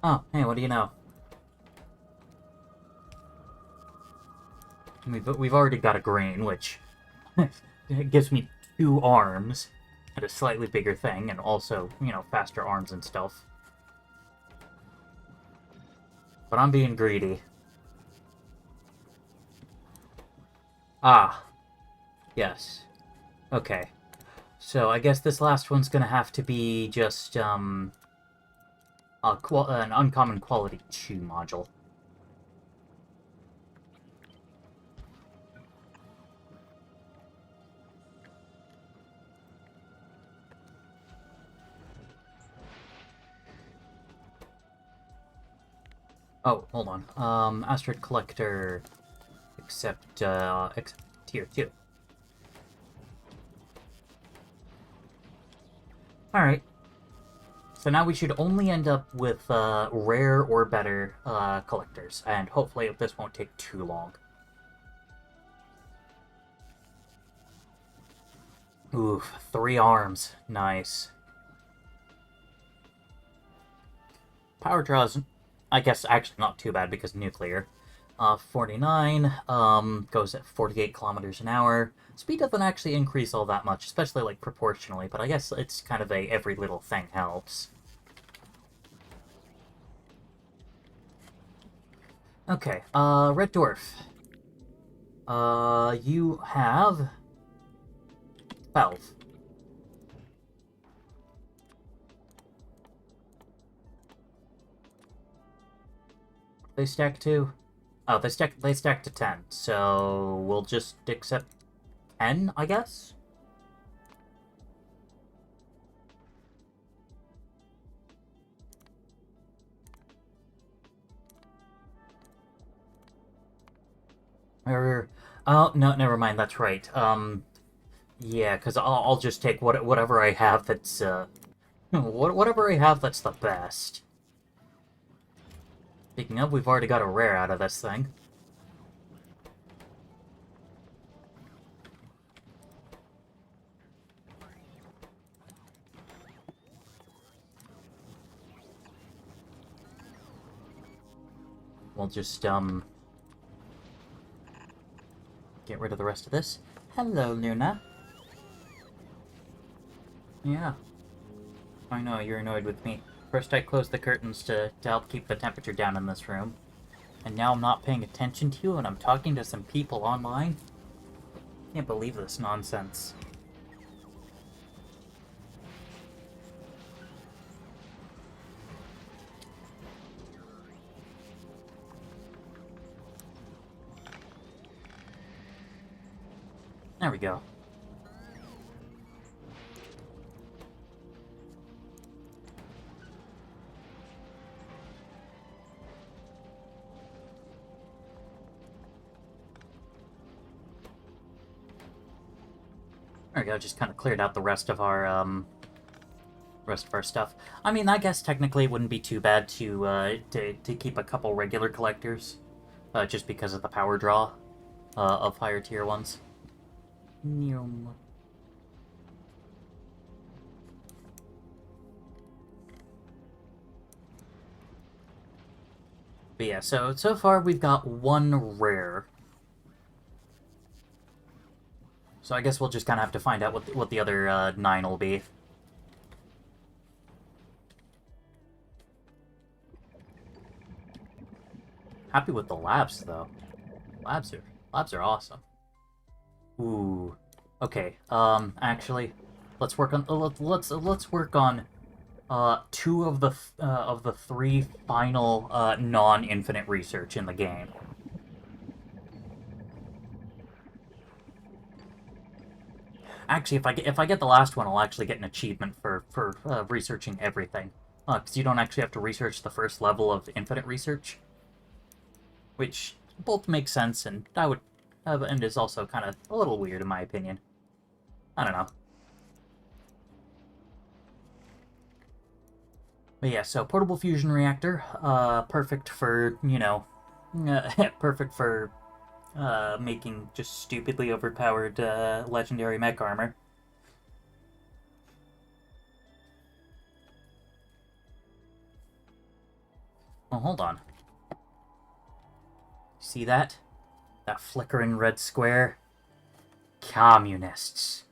Oh, hey, what do you know? We've already got a green, which gives me 2 arms and a slightly bigger thing, and also, you know, faster arms and stuff. But I'm being greedy. Ah. Yes. Okay. So I guess this last one's gonna have to be just, an uncommon quality 2 module. Oh, hold on. Asteroid Collector, except Tier 2. Alright. So now we should only end up with rare or better collectors, and hopefully this won't take too long. Oof, 3 arms. Nice. Power draws, I guess, actually not too bad because nuclear. 49, goes at 48 kilometers an hour. Speed doesn't actually increase all that much, especially, like, proportionally, but I guess it's kind of a every little thing helps. Okay, Red Dwarf. You have 12. They stack to? Oh, they stack to 10, so we'll just accept 10, I guess? Oh, no, never mind, that's right. Yeah, because I'll just take whatever I have that's, whatever I have that's the best. Speaking of, we've already got a rare out of this thing. We'll just, get rid of the rest of this. Hello, Luna. Yeah. I know, you're annoyed with me. First I closed the curtains to help keep the temperature down in this room. And now I'm not paying attention to you and I'm talking to some people online? Can't believe this nonsense. There we go. There we go, just kind of cleared out the rest of our stuff. I mean, I guess technically it wouldn't be too bad to keep a couple regular collectors, just because of the power draw of higher tier ones. Neum. But yeah, so far we've got 1 rare. So I guess we'll just kind of have to find out what the other 9 will be. Happy with the labs though. Labs are awesome. Ooh. Okay. Actually, let's work on let's work on 2 of the 3 final non-infinite research in the game. Actually, if I get the last one, I'll actually get an achievement for researching everything. Because you don't actually have to research the first level of infinite research, which both make sense, and and is also kind of a little weird in my opinion. I don't know. But yeah, so portable fusion reactor, perfect for, you know, perfect for making just stupidly overpowered legendary mech armor. Oh, hold on. See that? That flickering red square? Communists.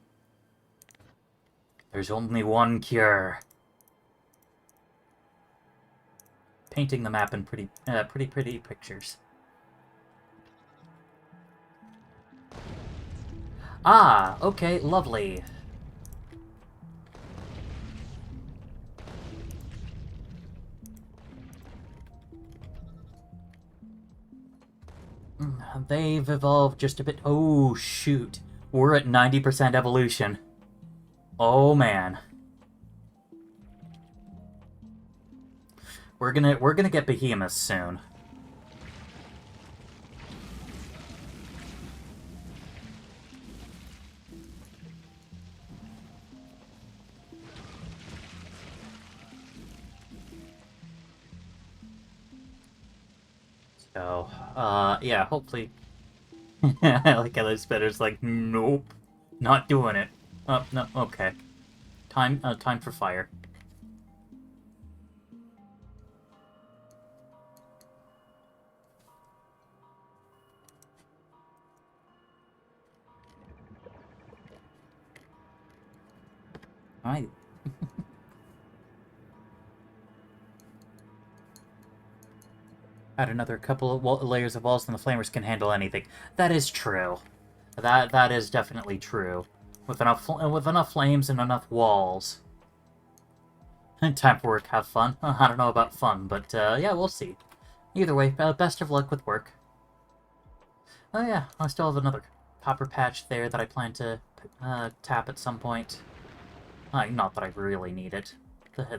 There's only one cure. Painting the map in pretty pictures. Ah, okay, lovely. They've evolved just a bit. Oh, shoot. We're at 90% evolution. Oh, man. We're gonna get behemoths soon. So, yeah, hopefully. I like how the spitter's like, nope, not doing it. Oh, no, okay. Time for fire. Alright. Add another couple of layers of walls and the flamers can handle anything. That is true. That is definitely true. With enough flames and enough walls. Time for work, have fun. I don't know about fun, but yeah, we'll see. Either way, best of luck with work. Oh yeah, I still have another copper patch there that I plan to tap at some point. Not that I really need it.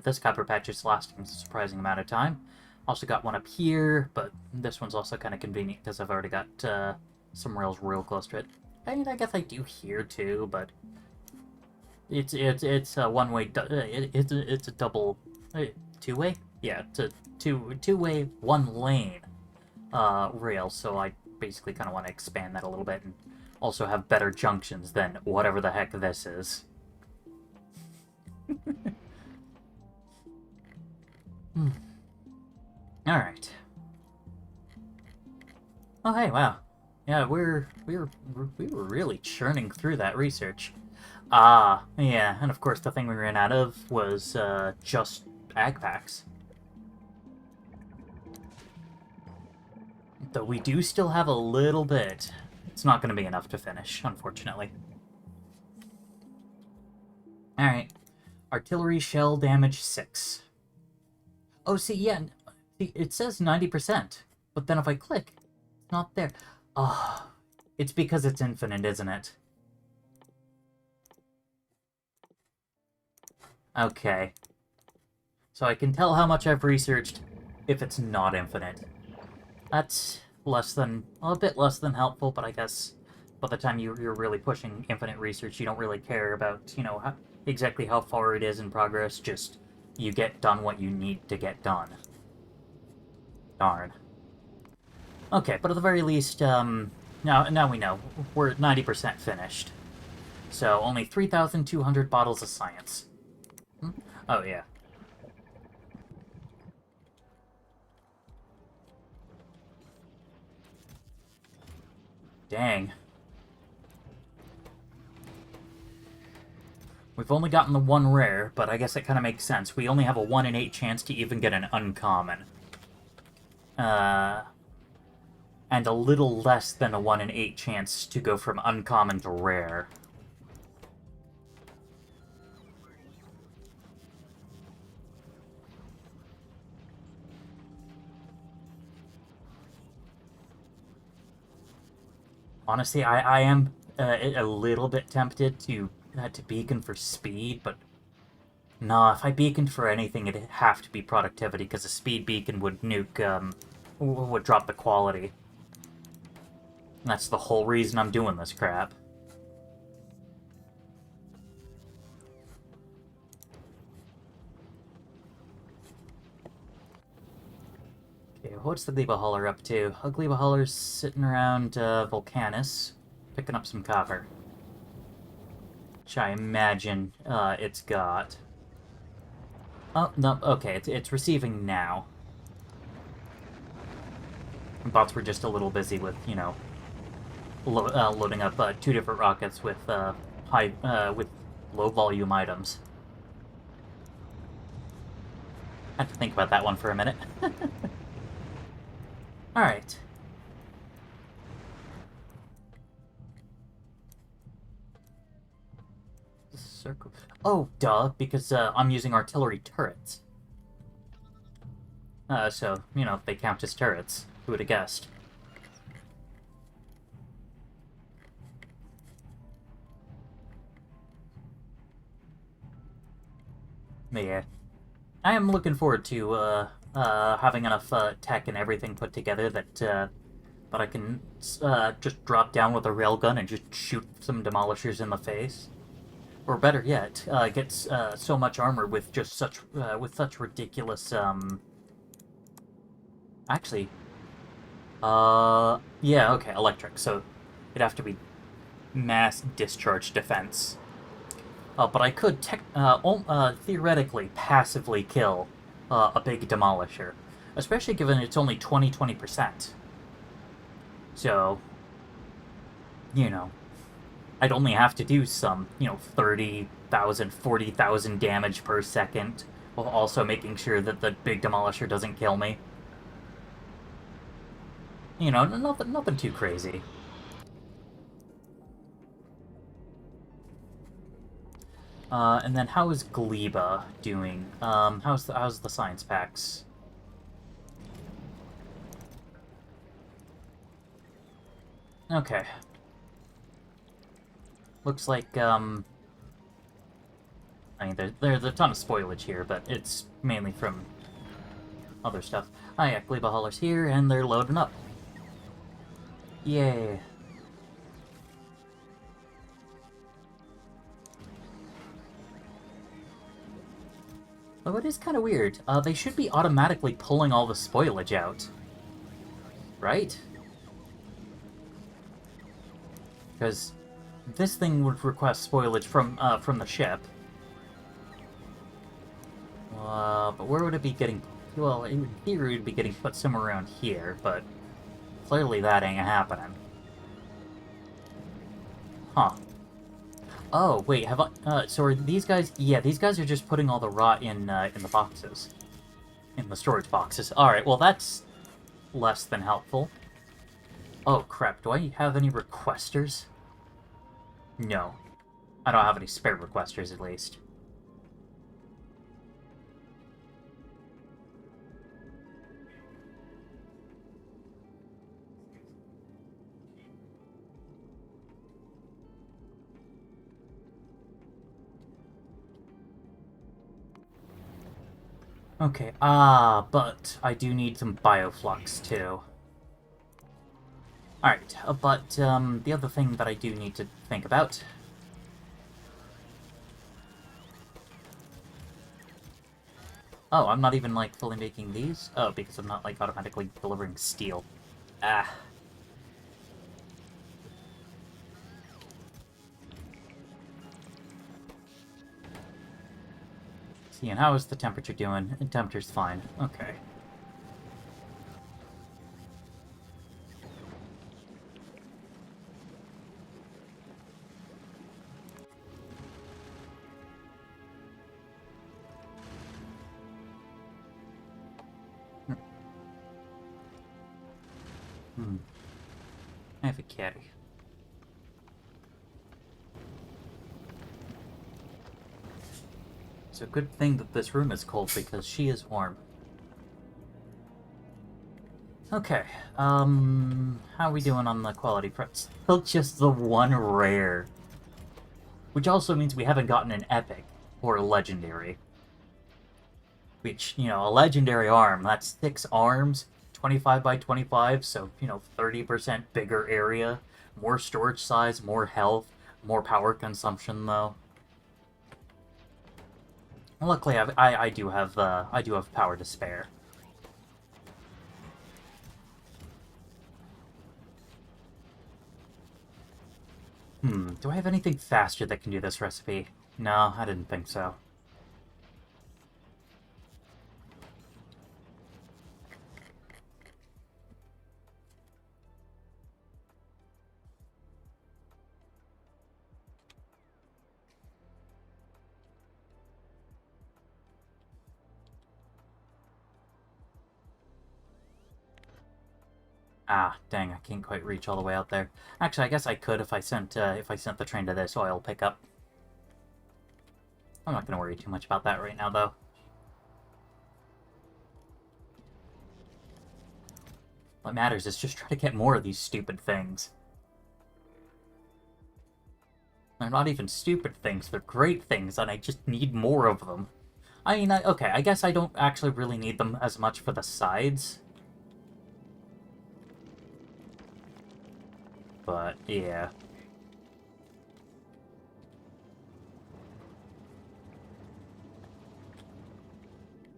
This copper patch is lasting a surprising amount of time. Also got one up here, but this one's also kind of convenient because I've already got some rails real close to it. I mean, I guess I do here too, but it's a one-way. It's a double, two-way. Yeah, it's a two-way, one lane rail. So I basically kind of want to expand that a little bit and also have better junctions than whatever the heck this is. All right. Oh hey, wow. Yeah, we were really churning through that research. Yeah, and of course the thing we ran out of was just ag packs. Though we do still have a little bit. It's not going to be enough to finish, unfortunately. All right. Artillery shell damage 6. Oh, see, yeah, see, it says 90%, but then if I click, it's not there. Oh, it's because it's infinite, isn't it? Okay. So I can tell how much I've researched if it's not infinite. That's a bit less than helpful, but I guess by the time you're really pushing infinite research, you don't really care about, exactly how far it is in progress, just you get done what you need to get done. Darn. Okay, but at the very least, now we know. We're at 90% finished. So, only 3,200 bottles of science. Oh, yeah. Dang. We've only gotten the one rare, but I guess it kind of makes sense. We only have a 1 in 8 chance to even get an uncommon. And a little less than a 1 in 8 chance to go from uncommon to rare. Honestly, I am a little bit tempted to beacon for speed, but nah, if I beaconed for anything, it'd have to be productivity, because a speed beacon would nuke, would drop the quality. And that's the whole reason I'm doing this crap. Okay, what's the Gleba Hauler up to? A Gleba Hauler's sitting around Volcanus, picking up some copper. Which I imagine it's got. Oh, no, okay, it's receiving now. Bots were just a little busy with, loading up 2 different rockets with with low-volume items. I have to think about that one for a minute. Alright. Circle. Oh, duh, because I'm using artillery turrets. So, they count as turrets. Who would have guessed? I am looking forward to having enough tech and everything put together that I can just drop down with a railgun and just shoot some demolishers in the face. Or better yet, get so much armor with just such ridiculous actually, yeah, okay, electric. So it'd have to be mass discharge defense. But I could theoretically passively kill a big demolisher, especially given it's only 20%. So, you know, I'd only have to do some, 30,000, 40,000 damage per second, while also making sure that the big demolisher doesn't kill me. Nothing too crazy. And then how is Gleba doing? How's the science packs? Okay. Looks like, I mean, there's a ton of spoilage here, but it's mainly from other stuff. Oh yeah, Gleba haulers here, and they're loading up. Yay. Though it is kind of weird. They should be automatically pulling all the spoilage out. Right? Because this thing would request spoilage from the ship. But where would it be getting... Well, in theory it would be getting put somewhere around here, but clearly that ain't happening. Huh. Oh, wait, have I... so are these guys... Yeah, these guys are just putting all the rot in the boxes. In the storage boxes. Alright, well that's less than helpful. Oh, crap, do I have any requesters? No. I don't have any spare requesters, at least. Okay, but I do need some bioflux, too. Alright, but, the other thing that I do need to think about... Oh, I'm not even, like, fully making these? Oh, because I'm not, like, automatically delivering steel. Ah. See, and how is the temperature doing? The temperature's fine. Okay. I have a caddy. It's a good thing that this room is cold because she is warm. Okay, how are we doing on the quality front? Still just the one rare. Which also means we haven't gotten an epic or a legendary. Which, a legendary arm, that's 6 arms, 25 by 25, so, 30% bigger area, more storage size, more health, more power consumption, though. Luckily, I do have power to spare. Do I have anything faster that can do this recipe? No, I didn't think so. Ah, dang, I can't quite reach all the way out there. Actually, I guess I could if I sent the train to this oil pickup. I'm not gonna worry too much about that right now, though. What matters is just try to get more of these stupid things. They're not even stupid things, they're great things, and I just need more of them. I mean, okay, I guess I don't actually really need them as much for the sides. But, yeah.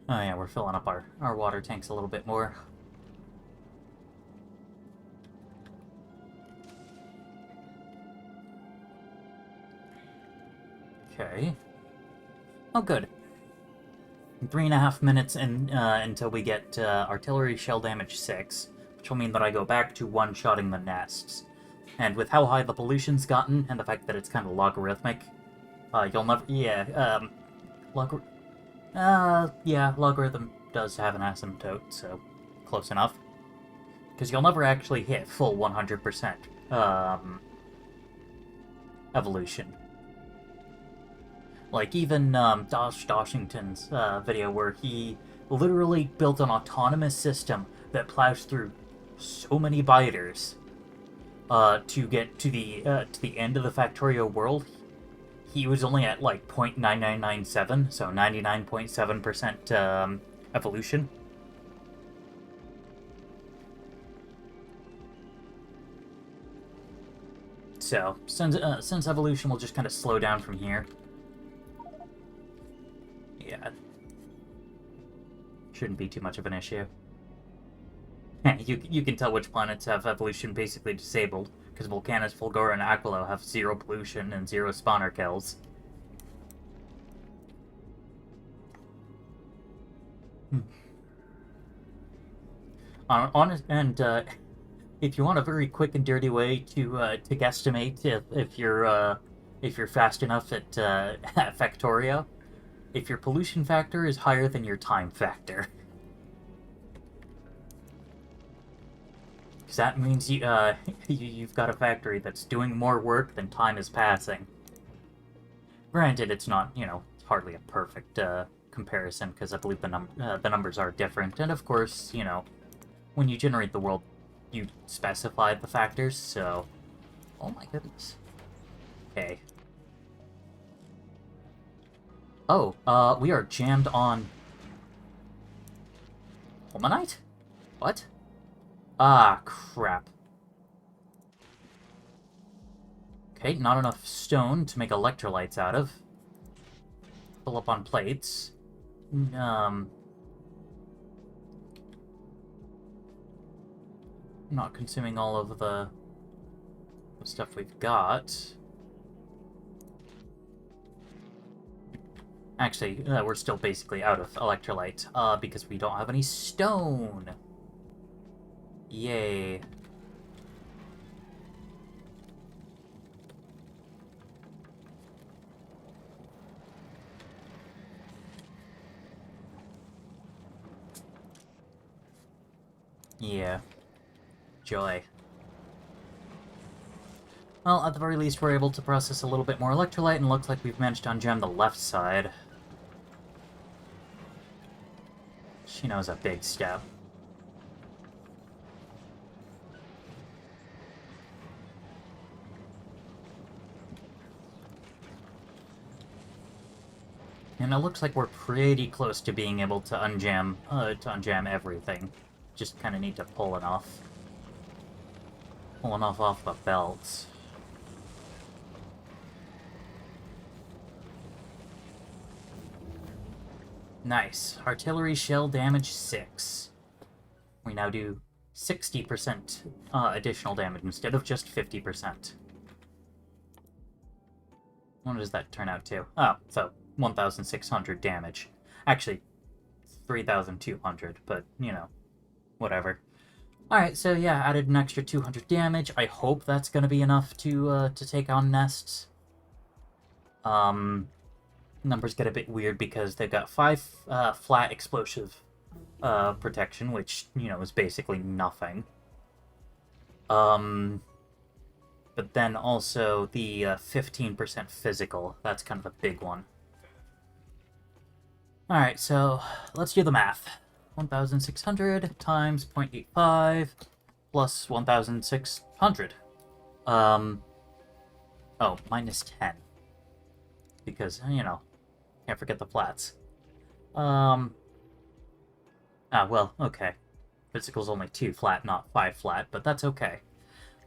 Oh yeah, we're filling up our water tanks a little bit more. Okay. Oh, good. 3.5 minutes until we get artillery shell damage 6, which will mean that I go back to one-shotting the nests. And with how high the pollution's gotten, and the fact that it's kind of logarithmic, you'll never... Yeah, logarithm does have an asymptote, so close enough. Because you'll never actually hit full 100% evolution. Like, even Dosh Doshington's video where he literally built an autonomous system that plows through so many biters to get to the end of the Factorio world. He was only at like 0.9997, so 99.7% evolution. So, since evolution will just kind of slow down from here. Yeah. Shouldn't be too much of an issue. You can tell which planets have evolution basically disabled, because Vulcanus, Fulgora, and Aquilo have 0 pollution and 0 spawner kills. If you want a very quick and dirty way to guesstimate if you're fast enough at at Factorio, if your pollution factor is higher than your time factor. Because that means you've got a factory that's doing more work than time is passing. Granted, it's not, it's hardly a perfect comparison, because I believe the numbers are different. And of course, when you generate the world, you specify the factors, so... Oh my goodness. Okay. Oh, we are jammed on... Holmanite? What? Ah, crap. Okay, not enough stone to make electrolytes out of. Fill up on plates. Not consuming all of the stuff we've got. Actually, we're still basically out of electrolyte, because we don't have any stone. Yay. Yeah. Joy. Well, at the very least, we're able to process a little bit more electrolyte, and looks like we've managed to unjam the left side. She knows a big step. And it looks like we're pretty close to being able to unjam everything. Just kind of need to pull enough. Pull enough off the belts. Nice. Artillery shell damage 6. We now do 60% additional damage instead of just 50%. What does that turn out to? Oh, so 1,600 damage. Actually, 3,200, but, whatever. Alright, so yeah, added an extra 200 damage. I hope that's going to be enough to take on nests. Numbers get a bit weird because they've got 5 flat explosive protection, which, is basically nothing. But then also the 15% physical. That's kind of a big one. Alright, so let's do the math. 1,600 times 0.85 plus 1,600. Oh, minus 10. Because, can't forget the flats. Well, okay. Physical's only 2 flat, not 5 flat, but that's okay.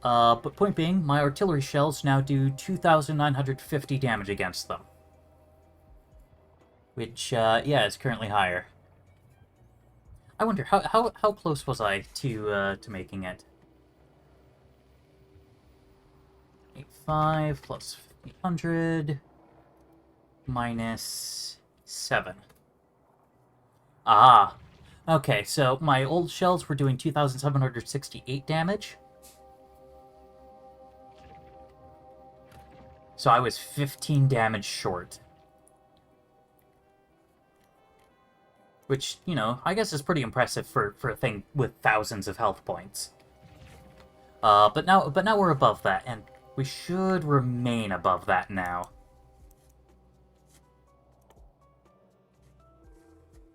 But point being, my artillery shells now do 2,950 damage against them. Which, yeah, is currently higher. I wonder, how close was I to making it? 8.5 plus 800 minus 7. Ah, okay, so my old shells were doing 2,768 damage. So I was 15 damage short. Which, you know, I guess is pretty impressive for a thing with thousands of health points. But now we're above that, and we should remain above that now.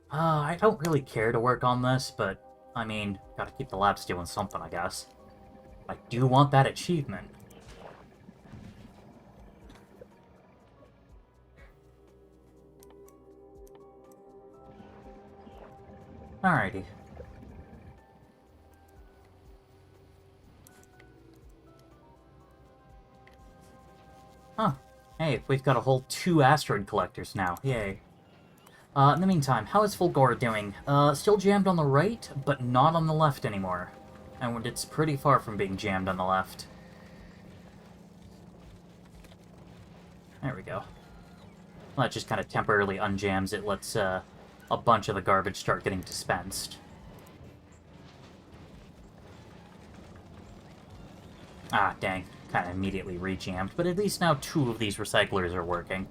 I don't really care to work on this, but, I mean, gotta keep the labs doing something, I guess. I do want that achievement. Alrighty. Huh. Hey, we've got a whole 2 asteroid collectors now. Yay. In the meantime, how is Fulgora doing? Still jammed on the right, but not on the left anymore. And it's pretty far from being jammed on the left. There we go. Well, that just kind of temporarily unjams it, lets, a bunch of the garbage start getting dispensed. Ah, dang. Kind of immediately rejammed, but at least now 2 of these recyclers are working.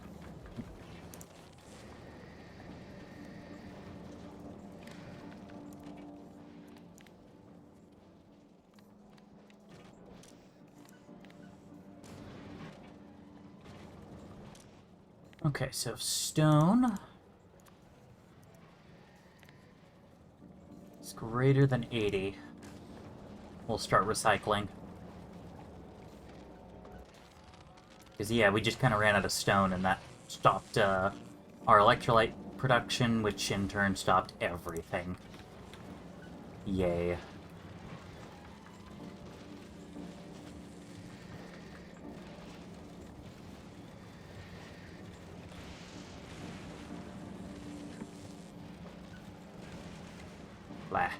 Okay, so stone is greater than 80. We'll start recycling. Because, yeah, we just kind of ran out of stone, and that stopped our electrolyte production, which in turn stopped everything. Yay. Blah.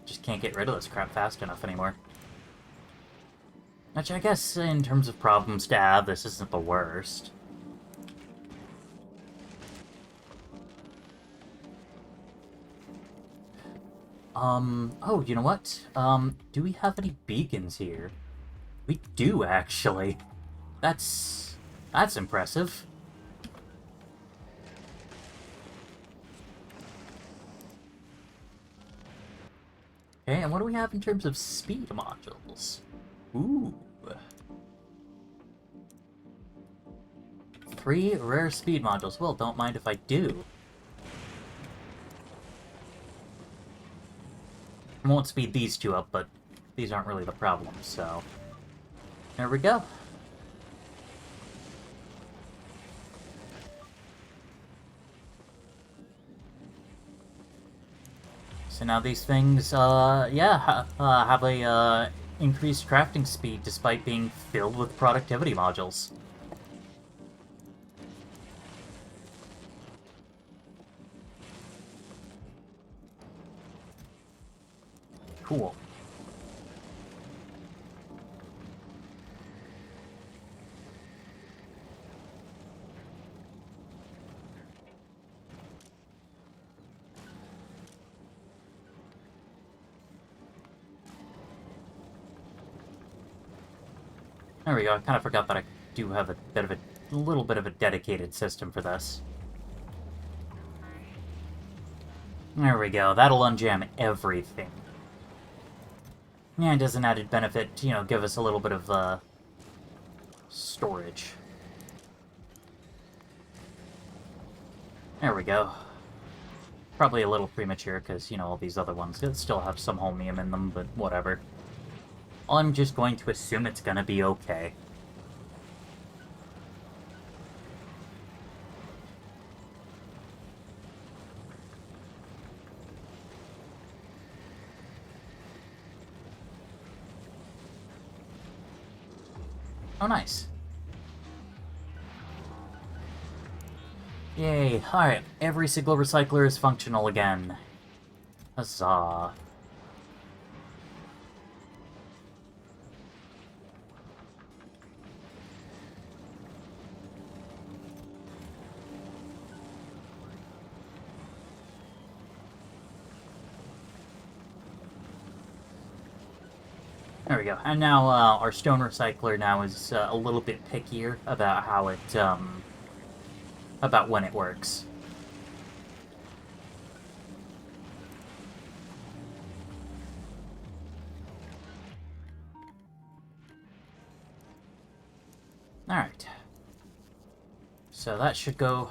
Just can't get rid of this crap fast enough anymore. Which I guess, in terms of problems to have, this isn't the worst. Oh, you know what? Do we have any beacons here? We do, actually. That's impressive. Okay, and what do we have in terms of speed modules? Ooh. 3 rare speed modules. Well, don't mind if I do. I won't speed these 2 up, but these aren't really the problem, so... There we go. So now these things, yeah, have a, increased crafting speed despite being filled with productivity modules. Cool. There we go. I kind of forgot that I do have a little bit of a dedicated system for this. There we go. That'll unjam everything. And as an added benefit, you know, give us a little bit of, storage. There we go. Probably a little premature, because, you know, all these other ones still have some holmium in them, but whatever. I'm just going to assume it's gonna be okay. Oh, nice. Yay. Alright, every single recycler is functional again. Huzzah. There we go. And now our stone recycler now is a little bit pickier about how it, about when it works. Alright. So that should go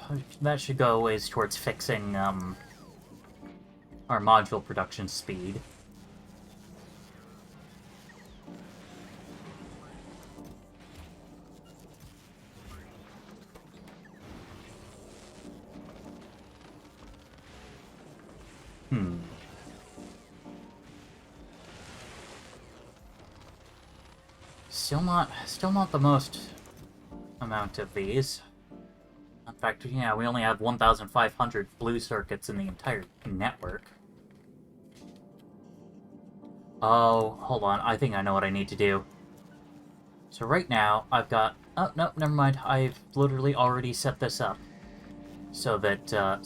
a ways towards fixing, our module production speed. Still not the most amount of these. In fact, yeah, we only have 1,500 blue circuits in the entire network. Oh, hold on. I think I know what I need to do. So right now, I've got... Oh, no, never mind. I've literally already set this up. So that, so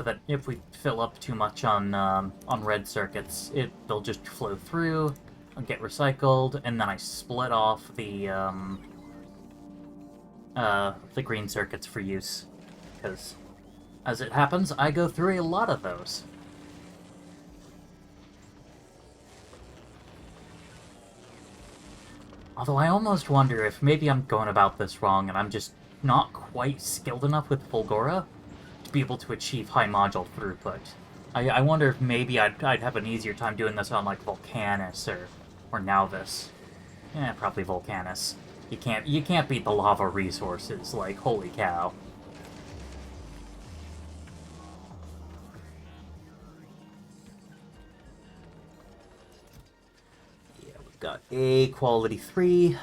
that if we fill up too much on red circuits, they'll just flow through and get recycled, and then I split off the green circuits for use. Because, as it happens, I go through a lot of those. Although I almost wonder if maybe I'm going about this wrong and I'm just not quite skilled enough with Fulgora to be able to achieve high module throughput. I wonder if maybe I'd have an easier time doing this on, like, Volcanus or Nauvis. Yeah, probably Volcanus. You can't beat the lava resources, like, holy cow. Yeah, we've got a quality 3,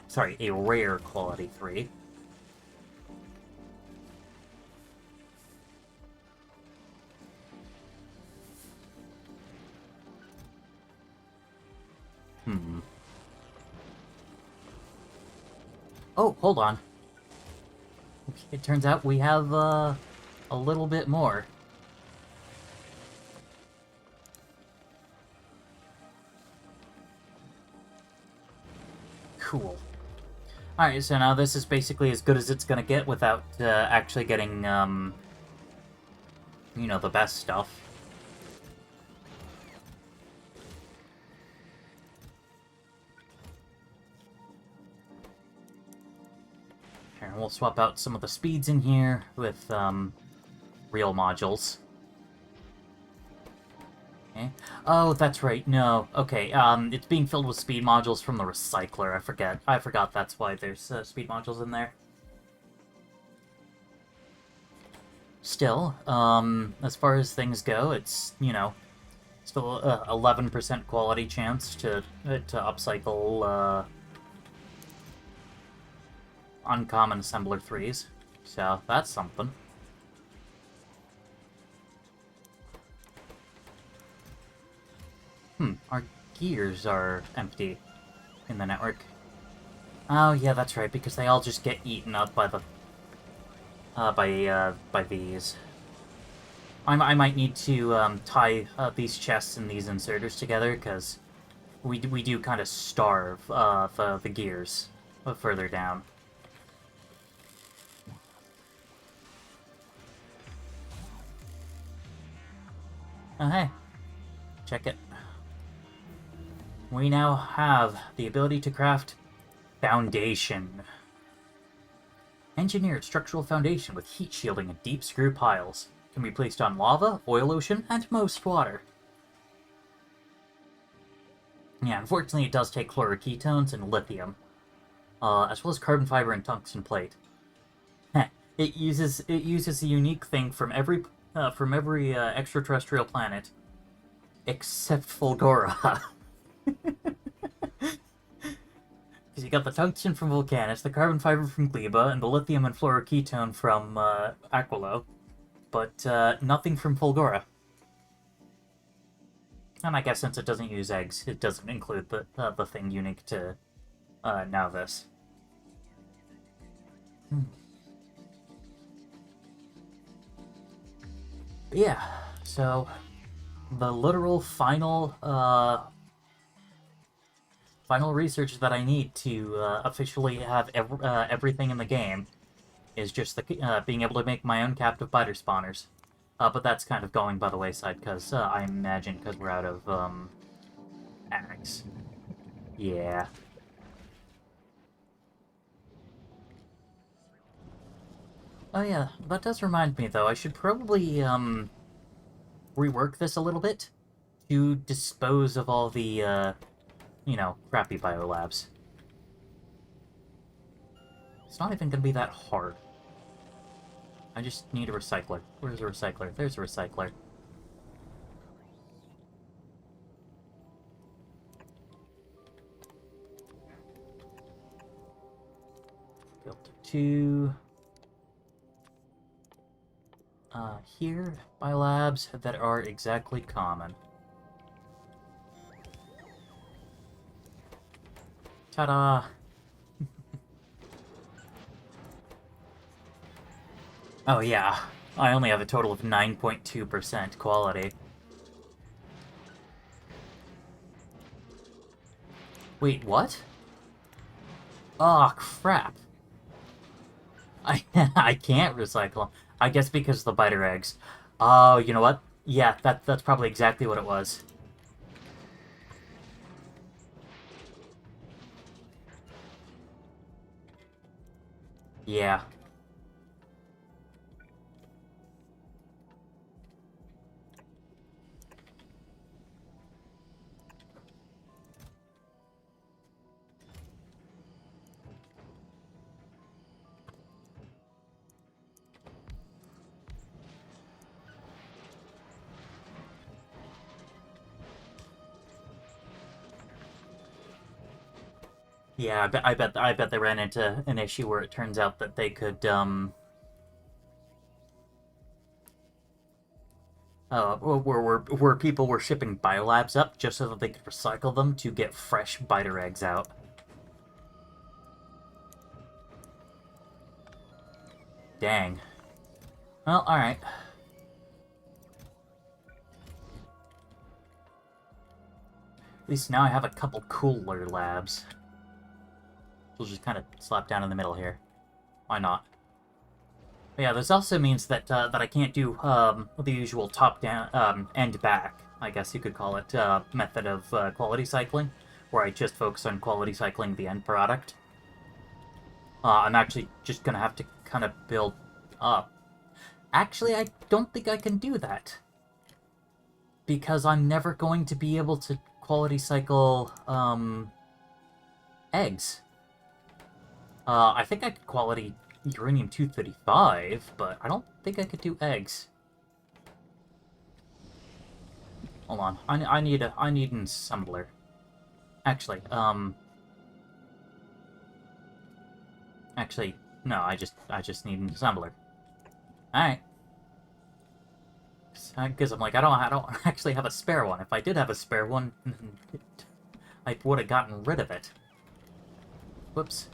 sorry, a rare quality 3. Oh, hold on. It turns out we have, a little bit more. Cool. Alright, so now this is basically as good as it's gonna get without, actually getting, you know, the best stuff. And we'll swap out some of the speeds in here with real modules. Okay. Oh, that's right. No. Okay. It's being filled with speed modules from the recycler. I forgot that's why there's speed modules in there. Still, as far as things go, it's, you know, still 11% quality chance to upcycle uncommon assembler 3s, so that's something. Our gears are empty in the network. Oh yeah, that's right, because they all just get eaten up by the by these. I might need to tie these chests and these inserters together, because we do kind of starve the gears further down. Oh, hey. Check it. We now have the ability to craft Foundation. Engineered structural foundation with heat shielding and deep screw piles. Can be placed on lava, oil ocean, and most water. Yeah, unfortunately it does take chloroketones and lithium. As well as carbon fiber and tungsten plate. It uses a unique thing from every extraterrestrial planet, except Fulgora. Because you got the tungsten from Volcanus, the carbon fiber from Gleba, and the lithium and fluoroketone from Aquilo, but nothing from Fulgora. And I guess since it doesn't use eggs, it doesn't include the thing unique to Nauvis. Yeah, so the literal final research that I need to officially have everything in the game is just being able to make my own captive biter spawners. But that's kind of going by the wayside because I imagine because we're out of axe. Yeah. Oh yeah, that does remind me though. I should probably rework this a little bit to dispose of all the crappy biolabs. It's not even gonna be that hard. I just need a recycler. Where's a recycler? There's a recycler. Built 2. Here, biolabs that are exactly common. Ta-da! Oh yeah, I only have a total of 9.2% quality. Wait, what? Oh, crap. I can't recycle them. I guess because of the biter eggs. Oh, you know what? Yeah, that's probably exactly what it was. Yeah. Yeah, I bet they ran into an issue where it turns out that they could where people were shipping biolabs up just so that they could recycle them to get fresh biter eggs out. Dang. Well, alright. At least now I have a couple cooler labs. We'll just kind of slap down in the middle here. Why not? But yeah, this also means that that I can't do the usual top-down and back, I guess you could call it, method of quality cycling, where I just focus on quality cycling the end product. I'm actually just gonna have to kind of build up. Actually, I don't think I can do that, because I'm never going to be able to quality cycle eggs. I think I could quality uranium-235, but I don't think I could do eggs. Hold on, I need an assembler. Actually, no, I just need an assembler. Alright. Because I'm like, I don't actually have a spare one. If I did have a spare one, I would have gotten rid of it. Whoops.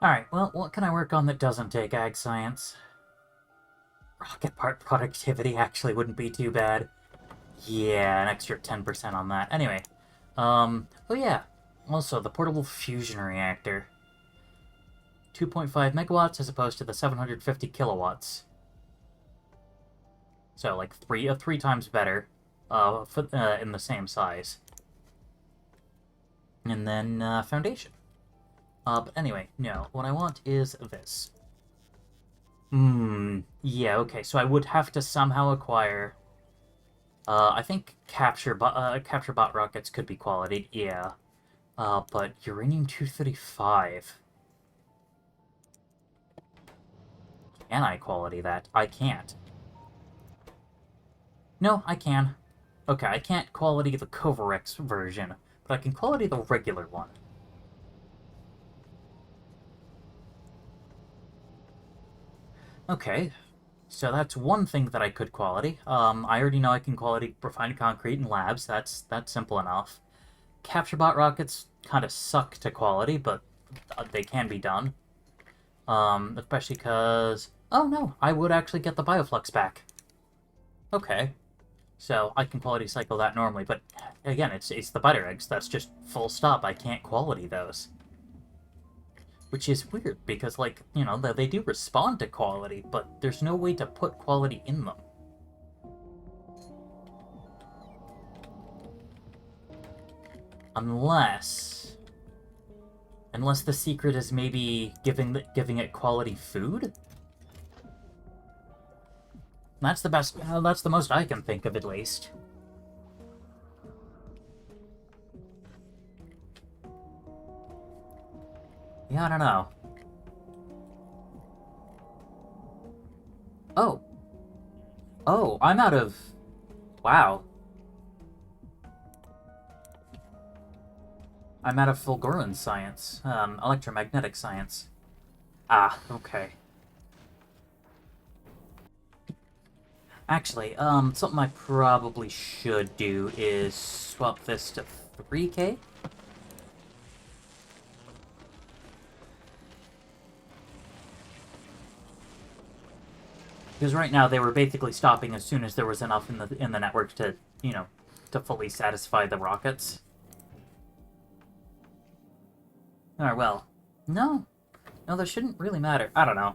Alright, well, what can I work on that doesn't take ag science? Rocket part productivity actually wouldn't be too bad. Yeah, an extra 10% on that. Anyway, oh yeah, also the portable fusion reactor. 2.5 megawatts as opposed to the 750 kilowatts. So, like, three times better, in the same size. And then, foundation. But anyway, no, what I want is this. Yeah, okay, so I would have to somehow acquire... I think capture bot rockets could be quality, yeah. But uranium-235... Can I quality that? I can't. No, I can. Okay, I can't quality the Kovarex version, but I can quality the regular one. Okay, so that's one thing that I could quality. I already know I can quality refined concrete in labs. That's simple enough. Capture bot rockets kind of suck to quality, but they can be done. Especially because... Oh no, I would actually get the bioflux back. Okay. So I can quality cycle that normally, but again, it's the biter eggs. That's just full stop. I can't quality those. Which is weird, because, like, you know, they do respond to quality, but there's no way to put quality in them. Unless the secret is maybe giving it quality food? That's the best, that's the most I can think of, at least. Yeah, I don't know. Oh. Oh, I'm out of... Wow. I'm out of Fulguran science. Electromagnetic science. Ah, okay. Actually, something I probably should do is swap this to 3K. Because right now they were basically stopping as soon as there was enough in the network to, you know, to fully satisfy the rockets. Alright, well, no, that shouldn't really matter. I don't know.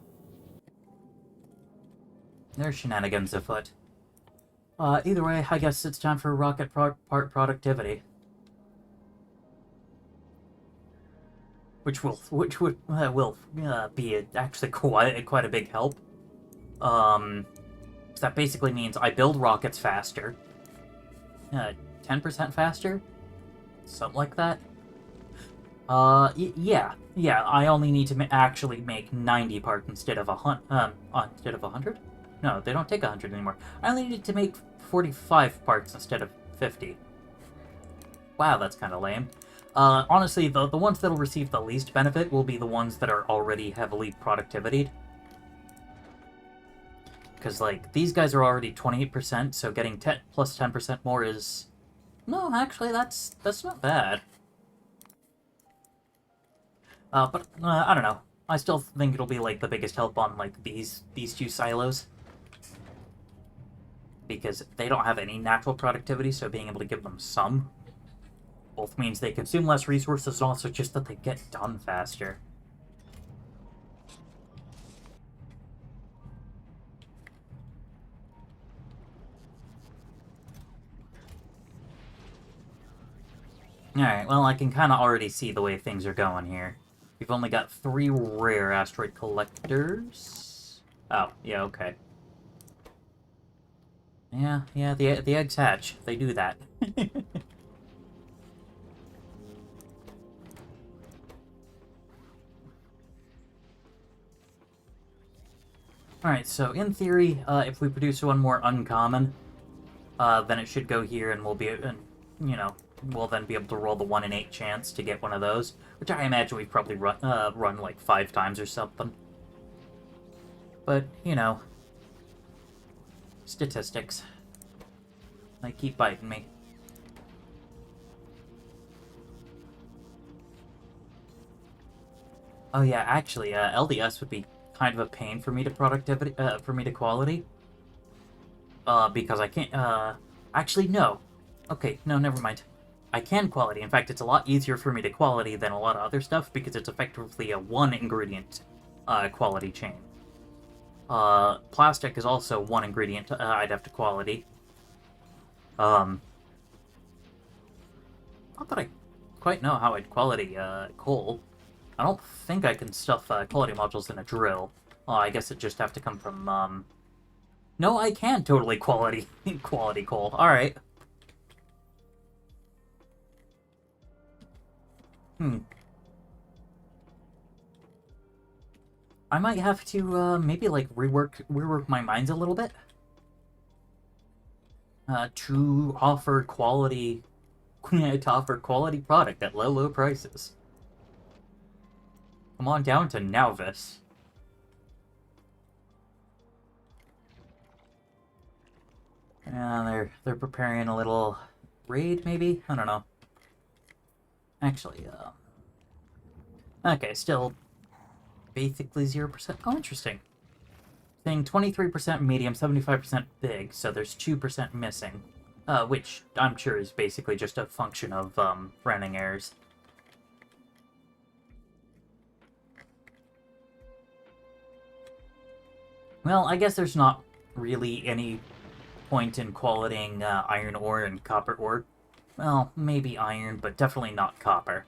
There's shenanigans afoot. Either way, I guess it's time for rocket part productivity, which would be actually quite a big help. 'Cause that basically means I build rockets faster, 10% faster, something like that. Yeah. I only need to actually make 90 parts instead of 100. No, they don't take 100 anymore. I only need to make 45 parts instead of 50. Wow, that's kind of lame. Honestly, the ones that'll receive the least benefit will be the ones that are already heavily productivity'd. Because, like, these guys are already 28%, so getting 10 plus 10% more is... No, actually, that's not bad. But I don't know. I still think it'll be, like, the biggest help on, like, these two silos. Because they don't have any natural productivity, so being able to give them some both means they consume less resources and also just that they get done faster. Alright, well, I can kind of already see the way things are going here. We've only got 3 rare asteroid collectors. Oh, yeah, okay. Yeah, the eggs hatch. They do that. Alright, so in theory, if we produce one more uncommon, then it should go here and we'll be, you know, we'll then be able to roll the 1 in 8 chance to get one of those, which I imagine we've probably run like 5 times or something. But, you know, statistics. They keep biting me. Oh yeah, actually, LDS would be kind of a pain for me to quality. Because I can't, actually, no. Okay, no, never mind. I can quality. In fact, it's a lot easier for me to quality than a lot of other stuff because it's effectively a 1-ingredient, quality chain. Plastic is also 1 ingredient I'd have to quality. Not that I quite know how I'd quality, coal. I don't think I can stuff, quality modules in a drill. Oh, I guess it just have to come from, No, I can totally quality coal. Alright. I might have to, maybe, like, rework my minds a little bit. To offer quality to offer quality product at low prices. Come on down to Nauvis. Yeah, they're preparing a little raid, maybe? I don't know. Actually, okay, still basically 0%. Oh, interesting. Saying 23% medium, 75% big, so there's 2% missing. Which I'm sure is basically just a function of, rounding errors. Well, I guess there's not really any point in qualitating iron ore and copper ore. Well, maybe iron, but definitely not copper.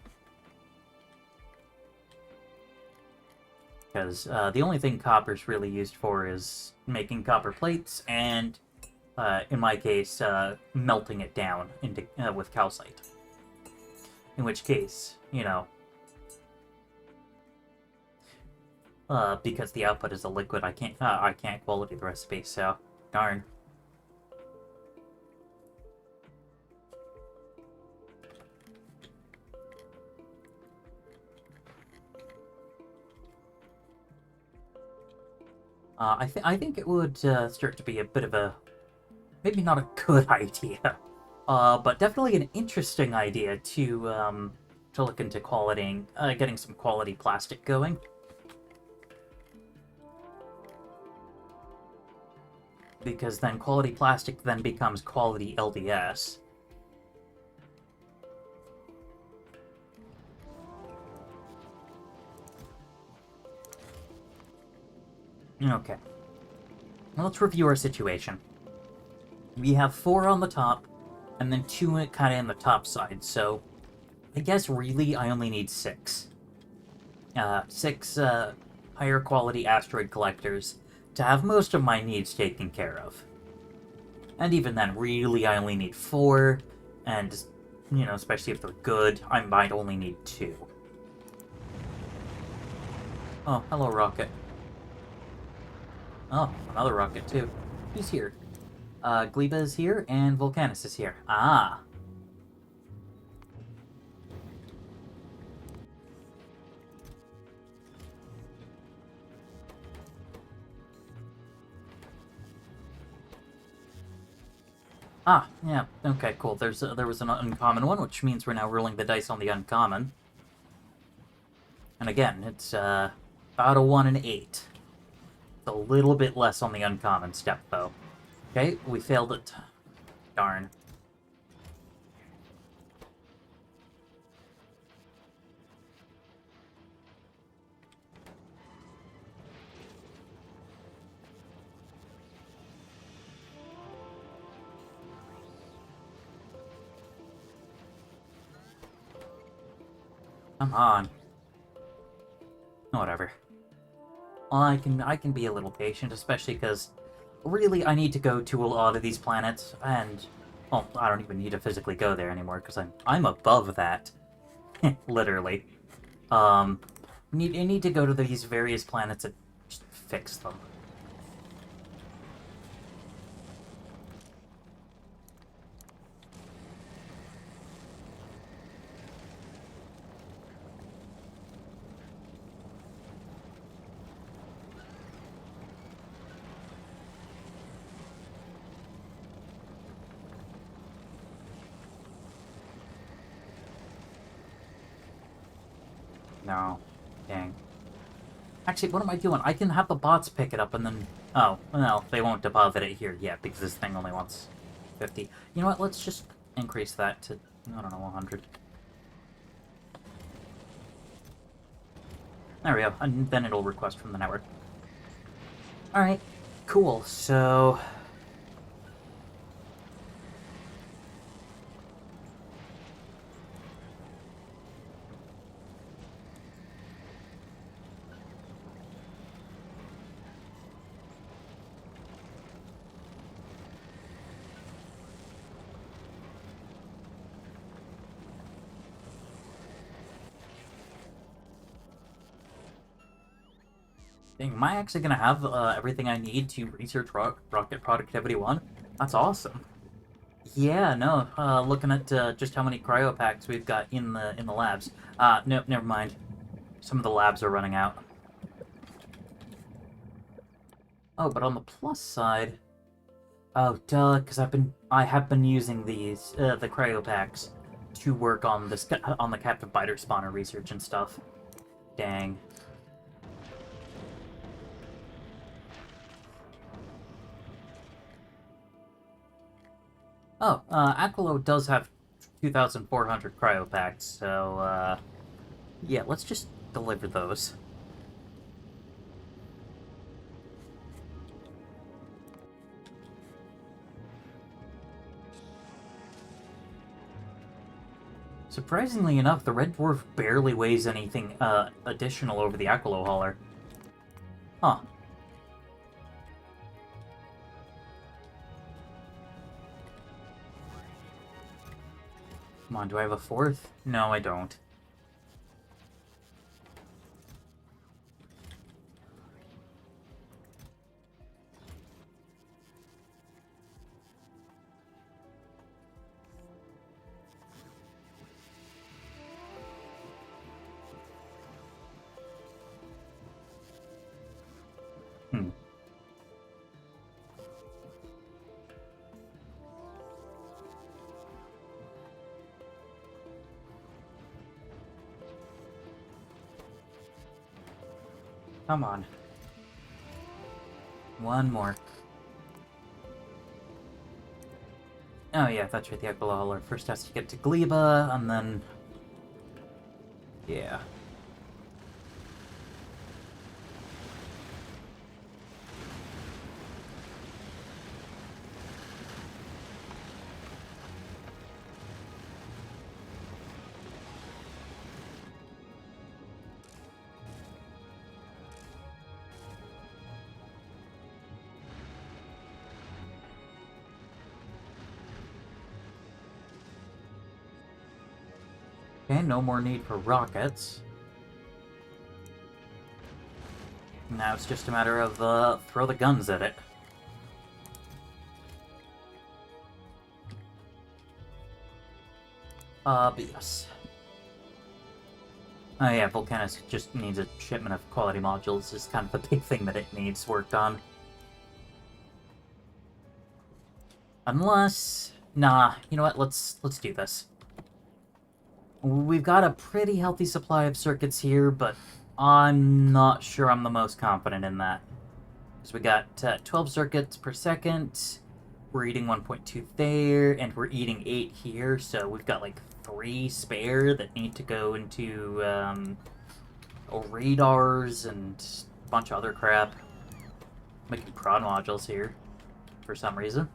Because the only thing copper's really used for is making copper plates and, in my case, melting it down into with calcite. In which case, you know, because the output is a liquid, I can't quality the recipe. So darn. I think it would start to be a bit of a, maybe not a good idea, but definitely an interesting idea to look into getting some quality plastic going. Because then quality plastic then becomes quality LDS. Okay. Well, let's review our situation. We have 4 on the top, and then 2 kind of in the top side, so I guess really I only need 6. 6 higher quality asteroid collectors to have most of my needs taken care of. And even then, really I only need 4, and, you know, especially if they're good, I might only need 2. Oh, hello, Rocket. Oh, another rocket, too. Who's here? Gleba is here, and Volcanus is here. Ah! Ah, yeah, okay, cool. There was an uncommon one, which means we're now rolling the dice on the uncommon. And again, it's, about a 1 and 8. A little bit less on the uncommon step, though. Okay, we failed it. Darn. Come on. Whatever. I can be a little patient, especially because really I need to go to a lot of these planets, and well, I don't even need to physically go there anymore because I'm above that, literally. I need to go to these various planets and just fix them. No. Dang. Actually, what am I doing? I can have the bots pick it up and then... Oh, well, they won't deposit it here yet because this thing only wants 50. You know what? Let's just increase that to, I don't know, 100. There we go. And then it'll request from the network. Alright. Cool. So... Dang, am I actually going to have everything I need to research Rocket Productivity 1? That's awesome. Yeah, no. Looking at just how many cryopacks we've got in the labs. No, never mind. Some of the labs are running out. Oh, but on the plus side, oh duh, because I have been using these the cryopacks to work on this on the captive biter spawner research and stuff. Dang. Oh, Aquilo does have 2,400 cryopacks, so yeah, let's just deliver those. Surprisingly enough, the Red Dwarf barely weighs anything additional over the Aquilo hauler. Huh. Come on, do I have a fourth? No, I don't. Hmm. Come on. One more. Oh yeah, that's right, the Aquilo hauler first has to get to Gleba, and then... Yeah. Okay, no more need for rockets. Now it's just a matter of, throw the guns at it. But yes. Oh yeah, Volcanus just needs a shipment of quality modules, is kind of the big thing that it needs worked on. Unless... Nah, you know what, let's do this. We've got a pretty healthy supply of circuits here, but I'm not sure I'm the most confident in that. Because we got 12 circuits per second, we're eating 1.2 there, and we're eating 8 here, so we've got like 3 spare that need to go into radars and a bunch of other crap. Making prod modules here for some reason.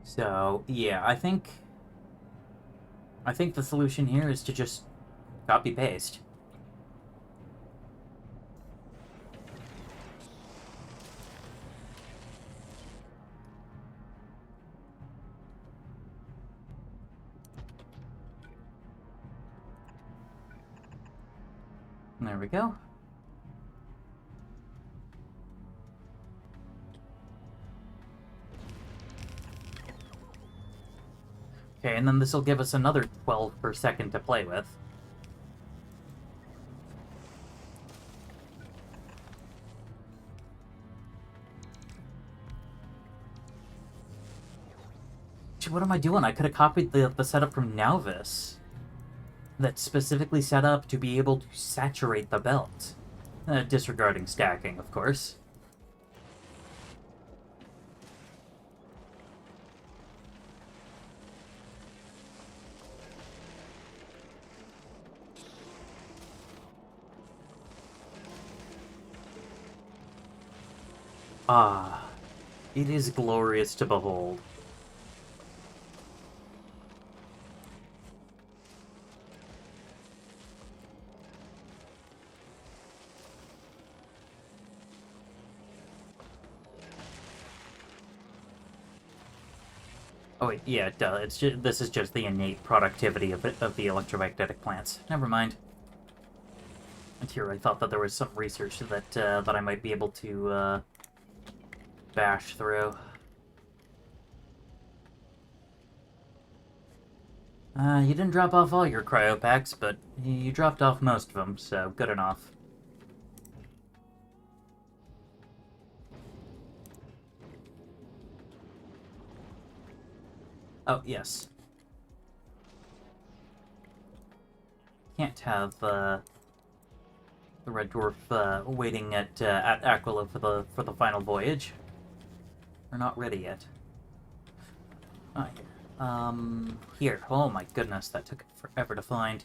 So, yeah, I think the solution here is to just copy-paste. There we go. Okay, and then this will give us another 12 per second to play with. What am I doing? I could have copied the setup from Nauvis. That's specifically set up to be able to saturate the belt. Disregarding stacking, of course. Ah, it is glorious to behold. Oh wait, yeah, duh. It's just, this is just the innate productivity of the electromagnetic plants. Never mind. And here I thought that there was some research that that I might be able to bash through. You didn't drop off all your cryo packs, but you dropped off most of them, so good enough. Oh, yes. Can't have the Red Dwarf waiting at Aquila for the final voyage. We're not ready yet. Here. Oh my goodness, that took forever to find.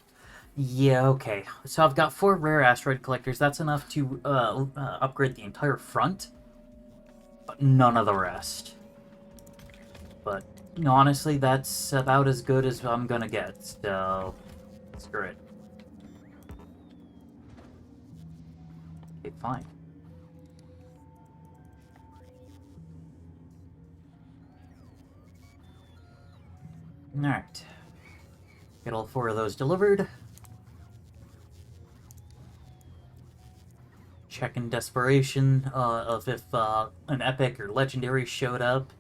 Yeah, okay. So I've got 4 rare asteroid collectors. That's enough to upgrade the entire front, but none of the rest. But honestly, that's about as good as I'm gonna get, so screw it. Okay, fine. Alright. Get all 4 of those delivered. Check in desperation of if an epic or legendary showed up.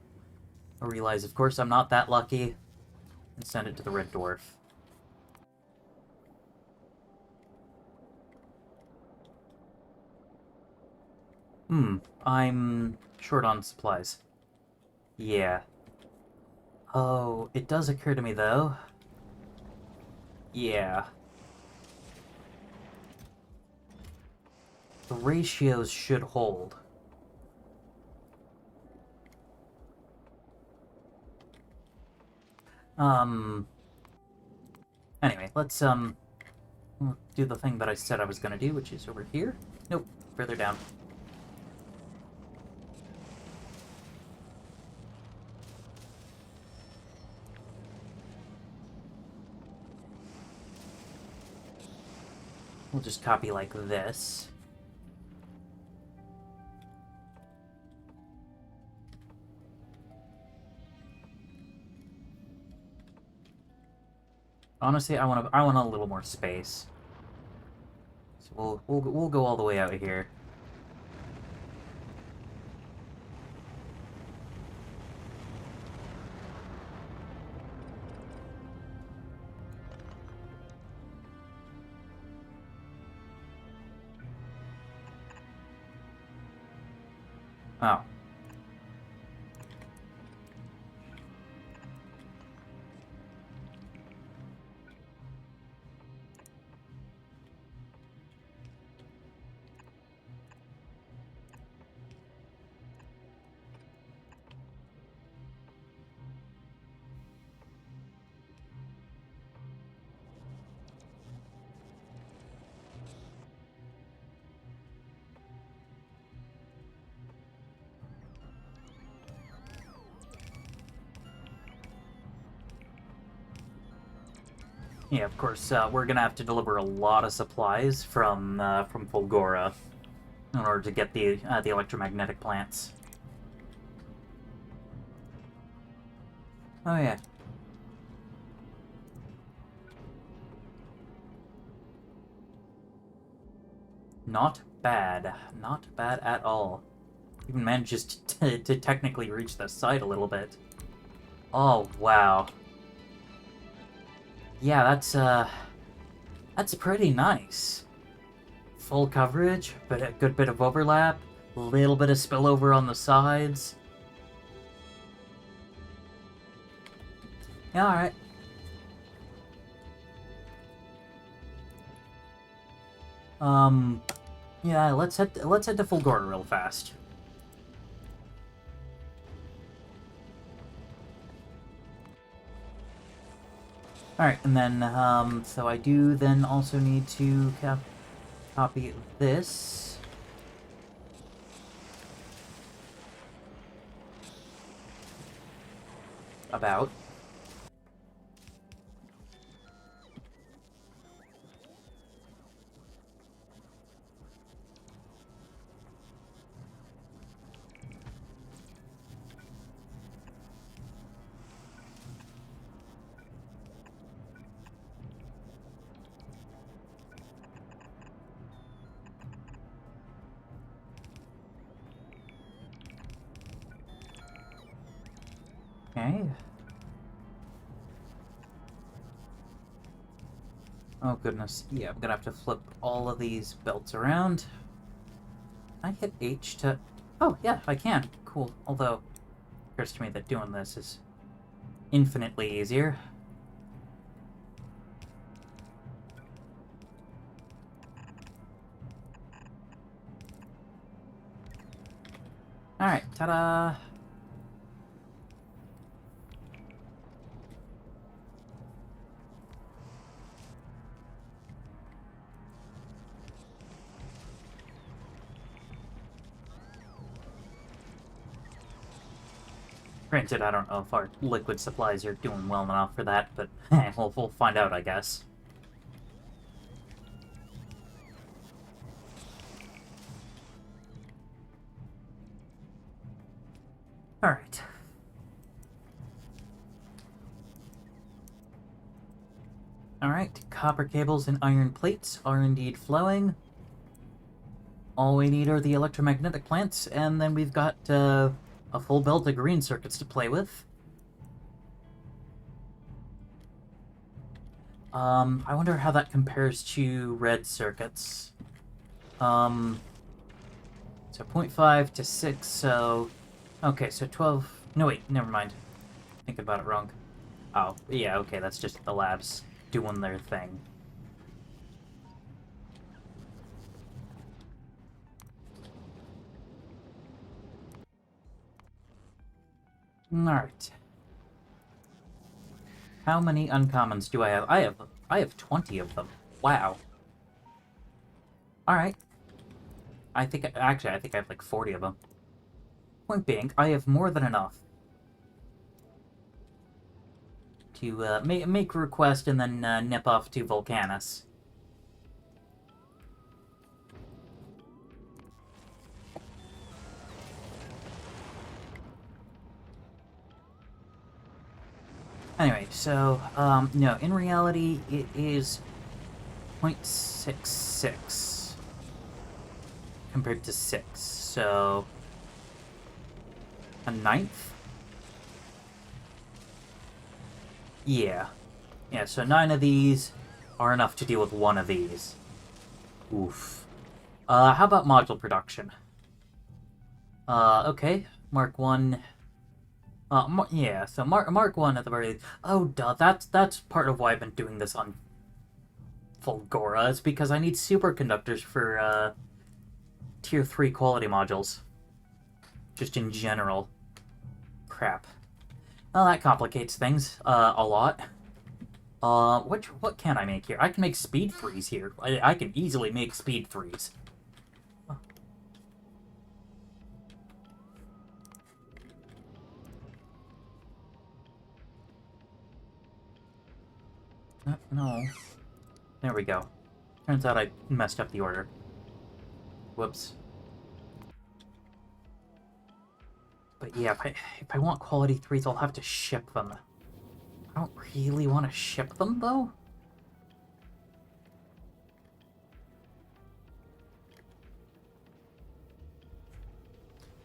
I realize, of course, I'm not that lucky. And send it to the Red Dwarf. I'm short on supplies. Yeah. Oh, it does occur to me, though. Yeah. The ratios should hold. Anyway, let's, do the thing that I said I was gonna do, which is over here. Nope, further down. We'll just copy like this. Honestly, I want a little more space. So we'll go all the way out here. Oh. Yeah, of course, we're gonna have to deliver a lot of supplies from Fulgora in order to get the electromagnetic plants. Oh yeah. Not bad. Not bad at all. Even manages to technically reach the side a little bit. Oh, wow. Yeah, that's pretty nice. Full coverage, but a good bit of overlap, a little bit of spillover on the sides. Yeah, alright. Yeah, let's head to Fulgora real fast. Alright, and then, so I do then also need to copy this. About. Okay. Oh goodness, yeah, I'm gonna have to flip all of these belts around. Can I hit H to... Oh, yeah, I can. Cool. Although, it occurs to me that doing this is infinitely easier. Alright, ta-da! Granted, I don't know if our liquid supplies are doing well enough for that, but we'll find out, I guess. Alright. Alright, copper cables and iron plates are indeed flowing. All we need are the electromagnetic plants, and then we've got a full belt of green circuits to play with. I wonder how that compares to red circuits. So 0.5 to 6, so... Okay, so 12... No, wait, never mind. Thinking about it wrong. Oh, yeah, okay, that's just the labs doing their thing. Alright. How many uncommons do I have? I have 20 of them. Wow. Alright. I think I have like 40 of them. Point being, I have more than enough to make a request and then nip off to Volcanus. Anyway, so, no, in reality, it is 0.66 compared to 6, so a ninth? Yeah. Yeah, so 9 of these are enough to deal with 1 of these. Oof. How about module production? Okay, Mark 1... yeah, so Mark 1 at the very... Oh, duh, that's part of why I've been doing this on Fulgora, is because I need superconductors for, Tier 3 quality modules. Just in general. Crap. Well, that complicates things, a lot. What can I make here? I can make speed 3s here. I can easily make speed 3s. No. There we go. Turns out I messed up the order. Whoops. But yeah, if I want quality 3s, I'll have to ship them. I don't really want to ship them, though.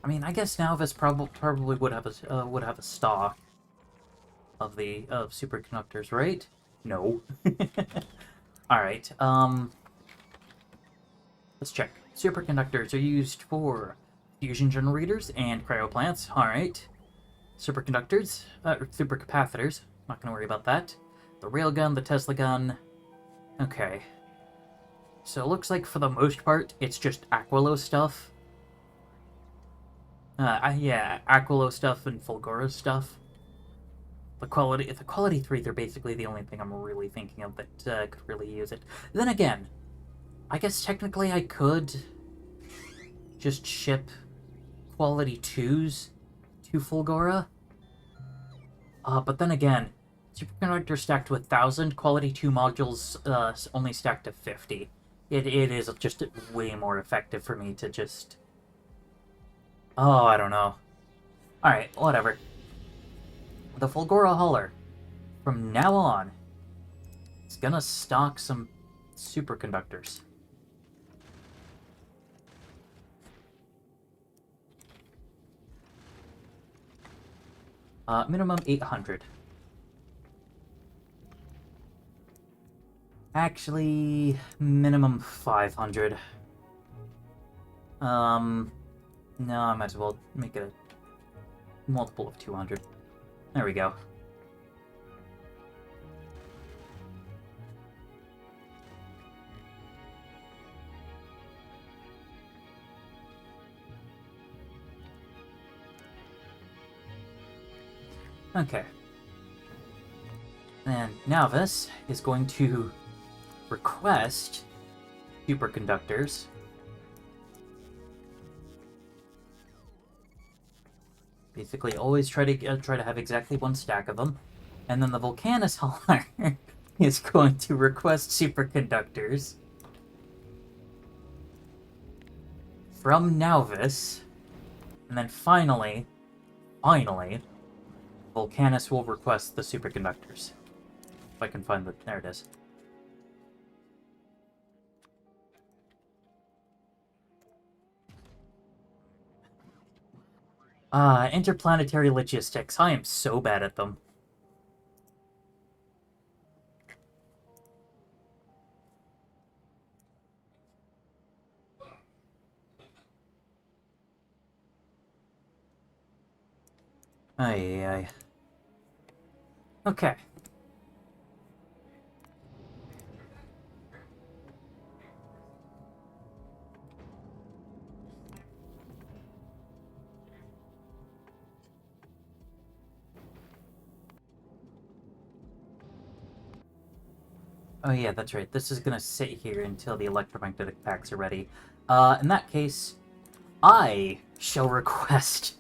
I mean, I guess Nauvis probably would have a stock of superconductors, right? No. All right. Let's check. Superconductors are used for fusion generators and cryoplants. All right. Superconductors, supercapacitors. Not gonna worry about that. The railgun, the Tesla gun. Okay. So it looks like for the most part, it's just Aquilo stuff. Yeah, Aquilo stuff and Fulgora stuff. The quality 3s are basically the only thing I'm really thinking of that could really use it. Then again, I guess technically I could just ship quality 2s to Fulgora. But then again, superconductor stacked to 1,000, quality 2 modules only stacked to 50. It is just way more effective for me to just... Oh, I don't know. Alright, whatever. The Fulgora Hauler, from now on, is gonna stock some superconductors. Minimum 800. Actually, minimum 500. No, I might as well make it a multiple of 200. There we go. Okay. And Nalvis is going to request superconductors. Basically, always try to have exactly one stack of them, and then the Volcanus Hauler is going to request superconductors from Nalvis, and then finally, Volcanus will request the superconductors. If I can find the... there it is. Interplanetary logistics. I am so bad at them. Ay. Okay. Oh yeah, that's right. This is gonna sit here until the electromagnetic packs are ready. In that case, I shall request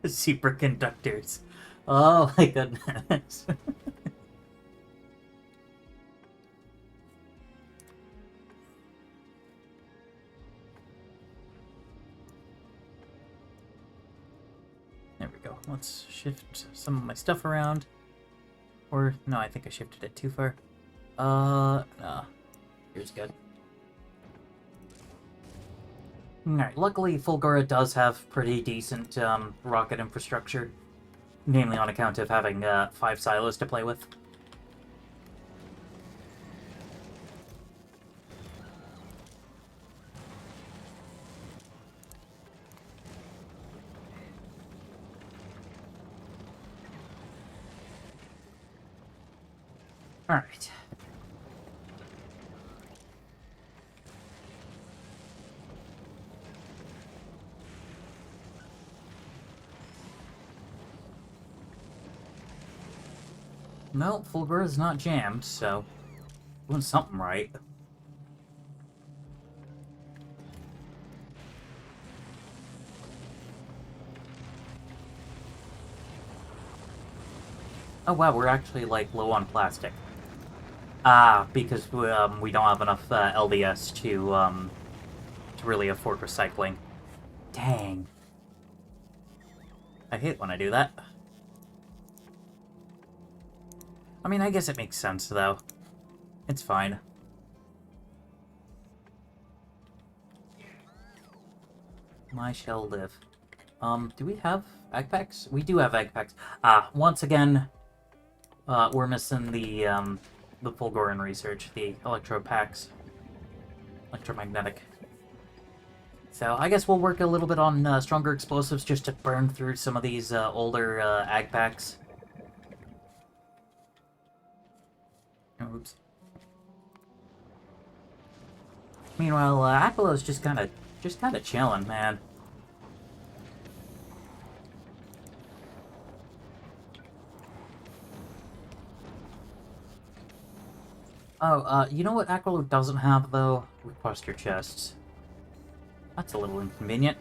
superconductors. Oh my goodness. There we go. Let's shift some of my stuff around. Or, no, I think I shifted it too far. No. Here's good. Alright, luckily Fulgora does have pretty decent rocket infrastructure. Namely on account of having 5 silos to play with. Alright. Well, Fulgora's not jammed, so doing something right. Oh wow, we're actually, like, low on plastic. Because we don't have enough LDS to really afford recycling. Dang. I hate when I do that. I mean, I guess it makes sense, though. It's fine. I shall live. Do we have egg packs? We do have egg packs. Once again, we're missing the Fulgoran research, the electro packs. Electromagnetic. So I guess we'll work a little bit on stronger explosives just to burn through some of these older ag packs. Oops. Meanwhile, Aquila's just kind of chilling, man. Oh, you know what Aquila doesn't have, though? Requester chests. That's a little inconvenient.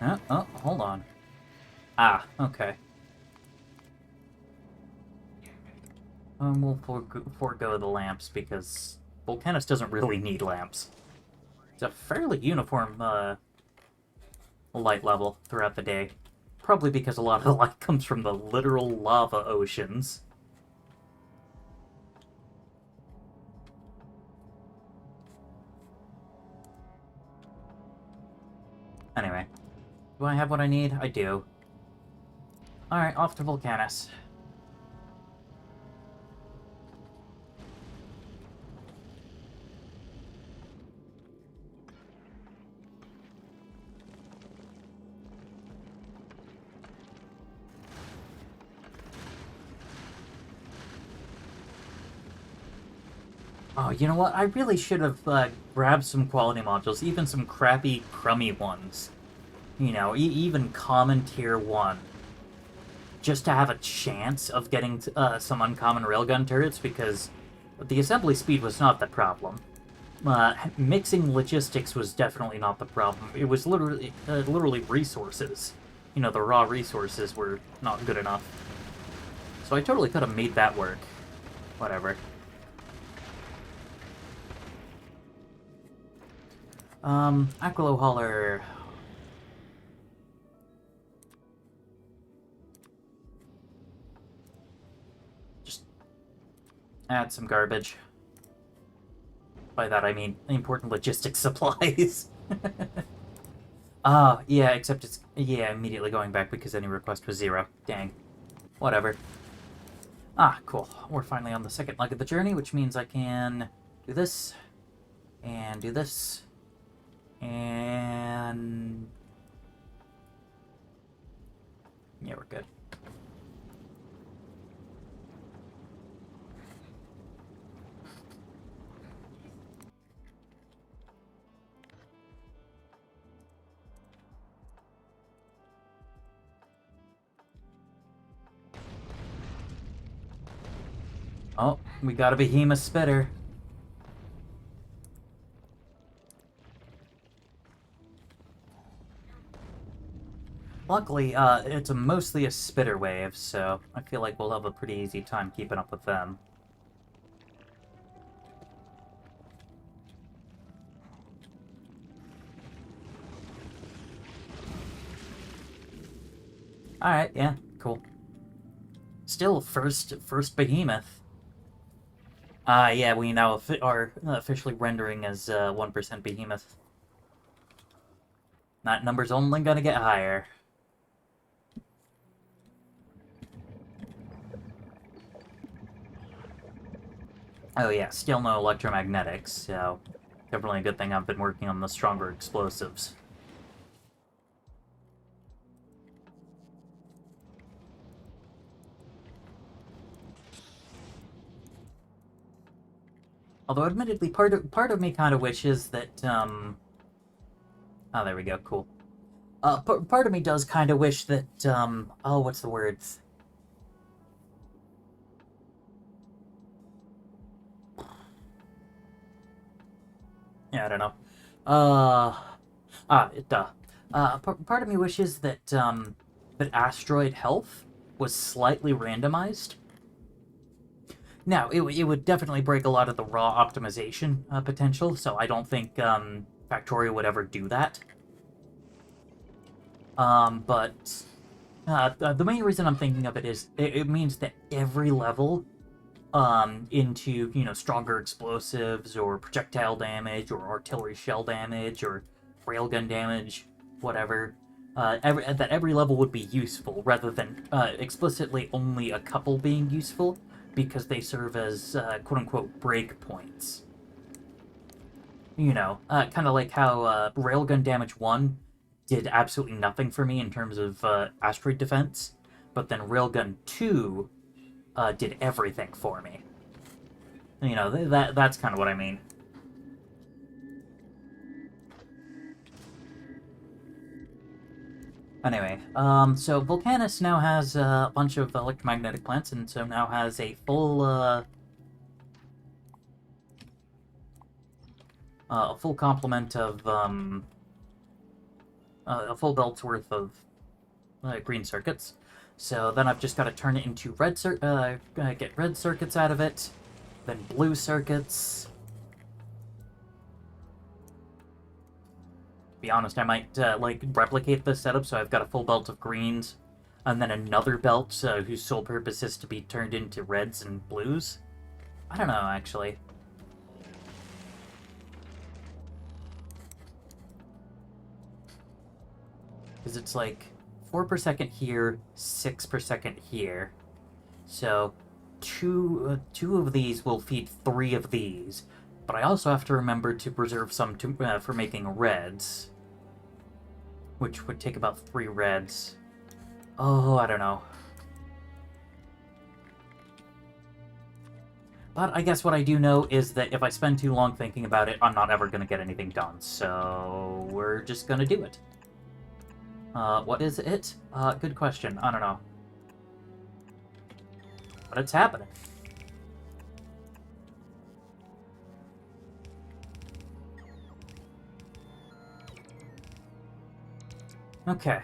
Oh, hold on. Okay. We'll forego the lamps, because Volcanus doesn't really need lamps. It's a fairly uniform, light level throughout the day. Probably because a lot of the light comes from the literal lava oceans. Anyway, do I have what I need? I do. Alright, off to Volcanus. Oh, you know what? I really should have grabbed some quality modules, even some crappy, crummy ones. You know, even common tier 1. Just to have a chance of getting some uncommon railgun turrets, because the assembly speed was not the problem. Mixing logistics was definitely not the problem. It was literally resources. You know, the raw resources were not good enough. So I totally could have made that work. Whatever. Aquilo Hauler. Just add some garbage. By that I mean important logistics supplies. Yeah, except it's, yeah, immediately going back because any request was 0. Dang. Whatever. Ah, cool. We're finally on the second leg of the journey, which means I can do this, and do this, and... yeah, we're good. Oh, we got a behemoth spitter. Luckily, it's mostly a spitter wave, so I feel like we'll have a pretty easy time keeping up with them. Alright, yeah, cool. Still, first behemoth. Yeah, we now are officially rendering as 1% behemoth. That number's only gonna get higher. Oh yeah, still no electromagnetics, so definitely a good thing I've been working on the stronger explosives. Although, admittedly, part of me kind of wishes that, oh, there we go, cool. Part of me does kind of wish that, oh, what's the word? Yeah, I don't know. Part of me wishes that, that asteroid health was slightly randomized. Now, it would definitely break a lot of the raw optimization potential, so I don't think Factorio would ever do that. But the main reason I'm thinking of it is it means that every level into, you know, stronger explosives or projectile damage or artillery shell damage or railgun damage, whatever, every level would be useful rather than explicitly only a couple being useful, because they serve as quote-unquote breakpoints. You know, kind of like how Railgun Damage 1 did absolutely nothing for me in terms of asteroid defense, but then Railgun 2 did everything for me. You know, that's kind of what I mean. Anyway, so Volcanus now has a bunch of electromagnetic plants, and so now has a full complement of, a full belt's worth of green circuits. So then I've just got to turn it into get red circuits out of it, then blue circuits. To be honest, I might like replicate this setup so I've got a full belt of greens, and then another belt whose sole purpose is to be turned into reds and blues. I don't know, actually. Because it's like 4 per second here, 6 per second here. So two of these will feed 3 of these. But I also have to remember to preserve some for making reds, which would take about 3 reds. Oh, I don't know. But I guess what I do know is that if I spend too long thinking about it, I'm not ever going to get anything done. So we're just going to do it. What is it? Good question. I don't know. But it's happening. Okay.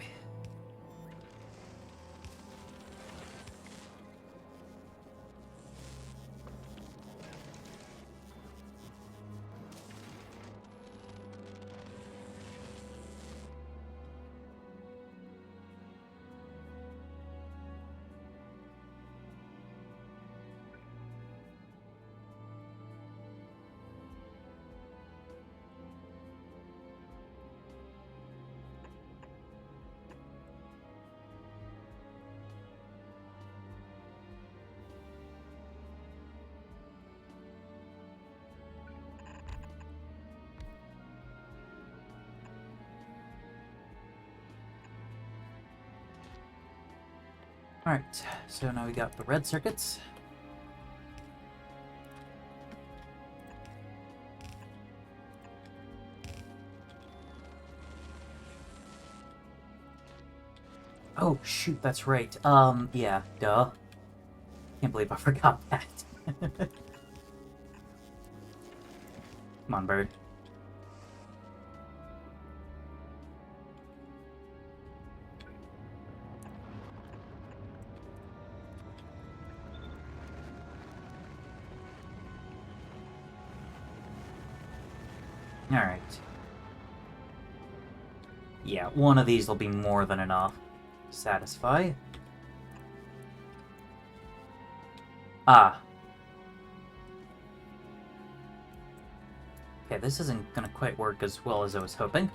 Alright, so now we got the red circuits. Oh, shoot, that's right. Yeah, duh. Can't believe I forgot that. Come on, bird. Alright. Yeah, one of these will be more than enough to satisfy. Ah. Okay, this isn't gonna quite work as well as I was hoping.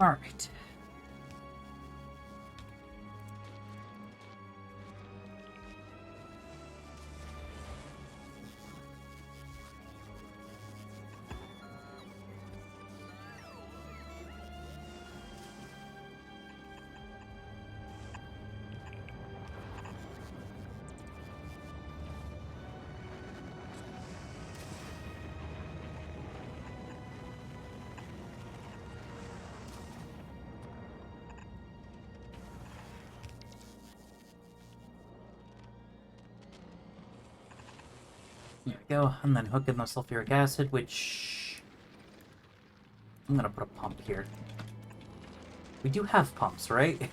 Alright. There we go, and then hook in the sulfuric acid, which... I'm gonna put a pump here. We do have pumps, right?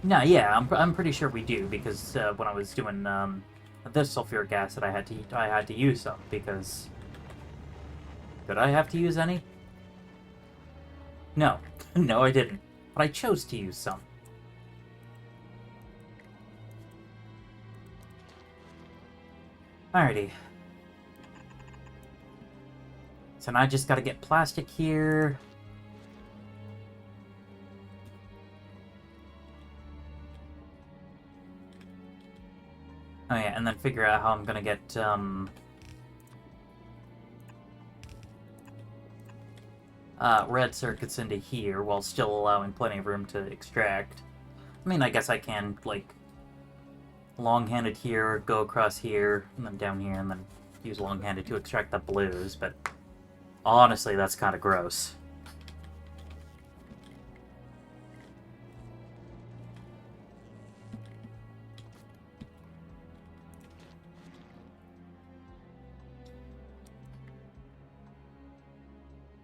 No, yeah, I'm pretty sure we do, because when I was doing this sulfuric acid, I had to use some, because... Did I have to use any? No. No, I didn't. But I chose to use some. Alrighty. So now I just gotta get plastic here. Oh yeah, and then figure out how I'm gonna get, red circuits into here while still allowing plenty of room to extract. I mean, I guess I can, like, long-handed here, go across here, and then down here, and then use long-handed to extract the blues, but honestly, that's kind of gross.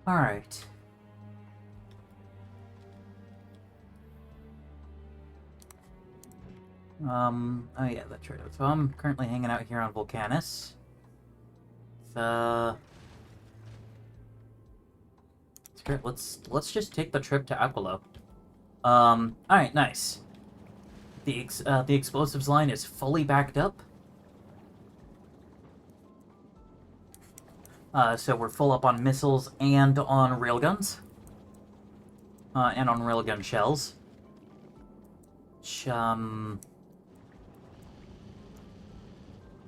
Alright. Oh yeah, that's right. So I'm currently hanging out here on Volcanus. Let's just take the trip to Aquilo. Alright, nice. The explosives line is fully backed up. So we're full up on missiles and on railguns. And on railgun shells. Which,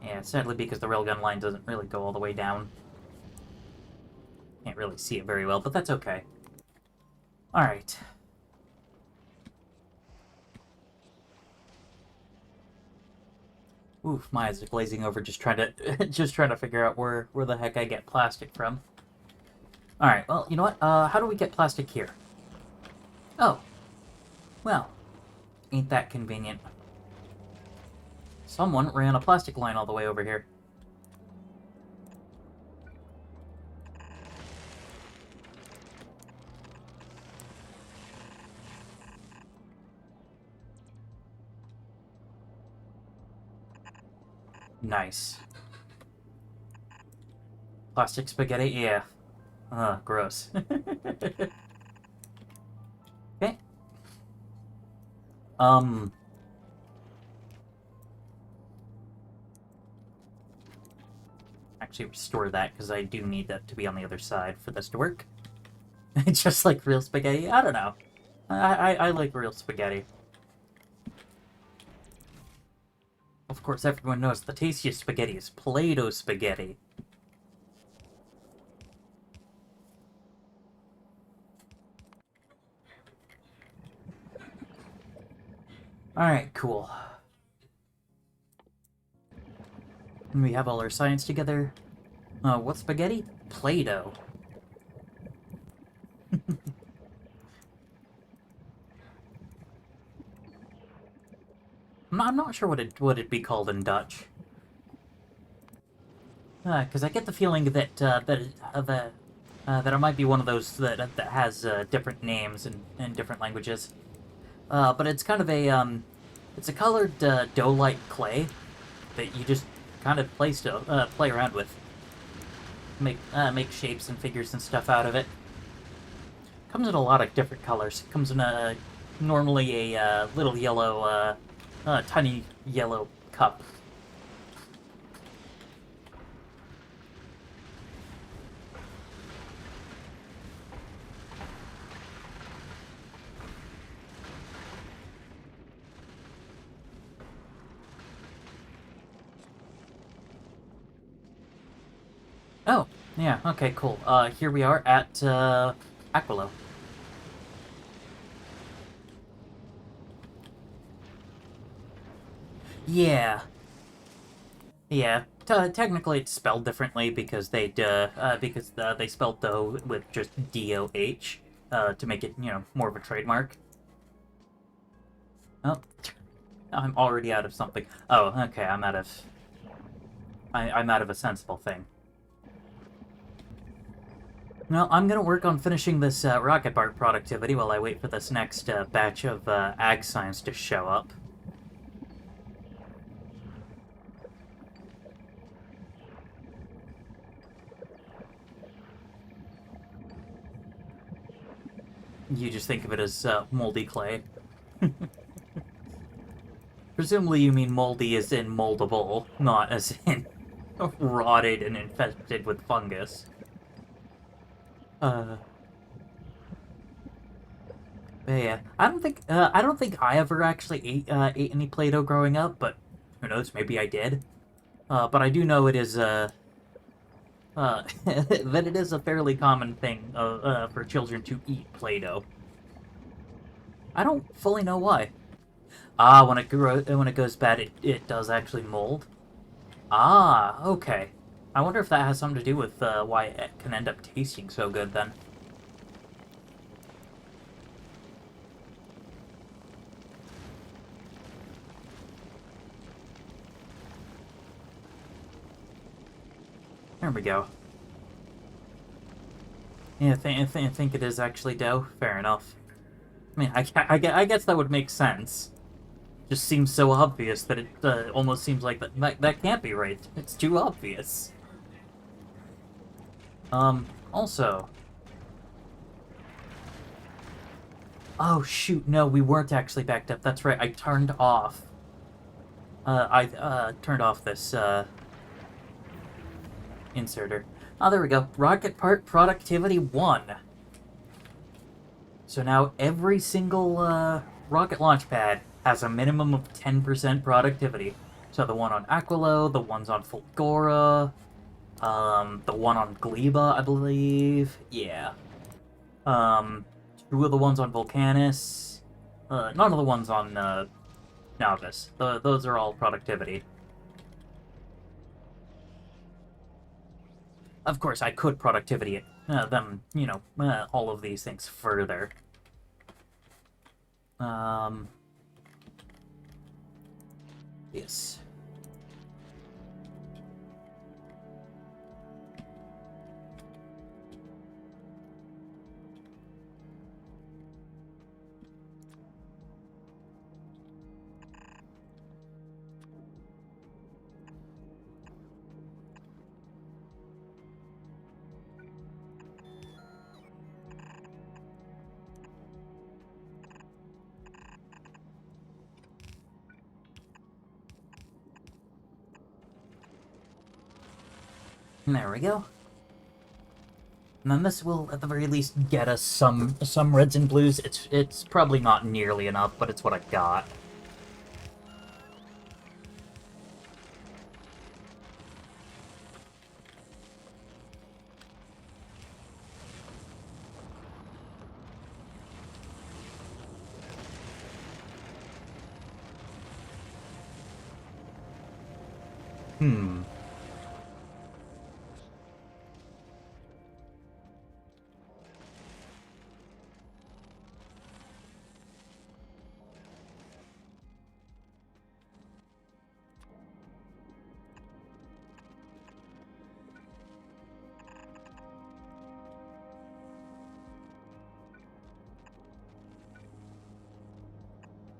yeah, sadly because the railgun line doesn't really go all the way down. Can't really see it very well, but that's okay. Alright. Oof, my eyes are glazing over just trying to just trying to figure out where the heck I get plastic from. Alright, well, you know what? How do we get plastic here? Oh. Well, ain't that convenient. Someone ran a plastic line all the way over here. Nice. Plastic spaghetti? Yeah. Gross. Okay. Actually restore that, because I do need that to be on the other side for this to work. Just like real spaghetti? I don't know. I like real spaghetti. Of course, everyone knows the tastiest spaghetti is Play-Doh spaghetti. Alright, cool. And we have all our science together. What's spaghetti? Play-Doh. I'm not sure what it'd be called in Dutch. Because I get the feeling that that it might be one of those that has different names in different languages. But it's kind of a it's a colored dough-like clay that you just kind of play around with. Make shapes and figures and stuff out of it. Comes in a lot of different colors. Comes in normally a little yellow, tiny yellow cup. Oh, yeah, okay, cool. Here we are at, Aquilo. Yeah. Yeah. Technically it's spelled differently because they spelled dough with just D-O-H, to make it, more of a trademark. Oh, I'm already out of something. Oh, okay, I'm out of... I'm out of a sensible thing. Well, I'm gonna work on finishing this rocket part productivity while I wait for this next batch of ag science to show up. You just think of it as moldy clay. Presumably you mean moldy as in moldable, not as in rotted and infested with fungus. But yeah, I don't think I ever actually ate any Play-Doh growing up, but who knows, maybe I did. But I do know it is that it is a fairly common thing for children to eat Play-Doh. I don't fully know why. Ah, when it goes bad, it does actually mold. Ah, okay. I wonder if that has something to do with why it can end up tasting so good then. There we go. Yeah, I think it is actually dough. Fair enough. I mean, I guess that would make sense. Just seems so obvious that it almost seems like that can't be right. It's too obvious. Also... Oh, shoot, no, we weren't actually backed up. That's right, I turned off... I turned off this, inserter. Oh, there we go. Rocket part productivity 1. So now every single, rocket launch pad has a minimum of 10% productivity. So the one on Aquilo, the ones on Fulgora, the one on Gleba, I believe. Yeah. 2 of the ones on Volcanus. None of the ones on, Novice. Those are all productivity. Of course, I could productivity them, you know, all of these things further. Yes. There we go. And then this will, at the very least, get us some reds and blues. It's probably not nearly enough, but it's what I got.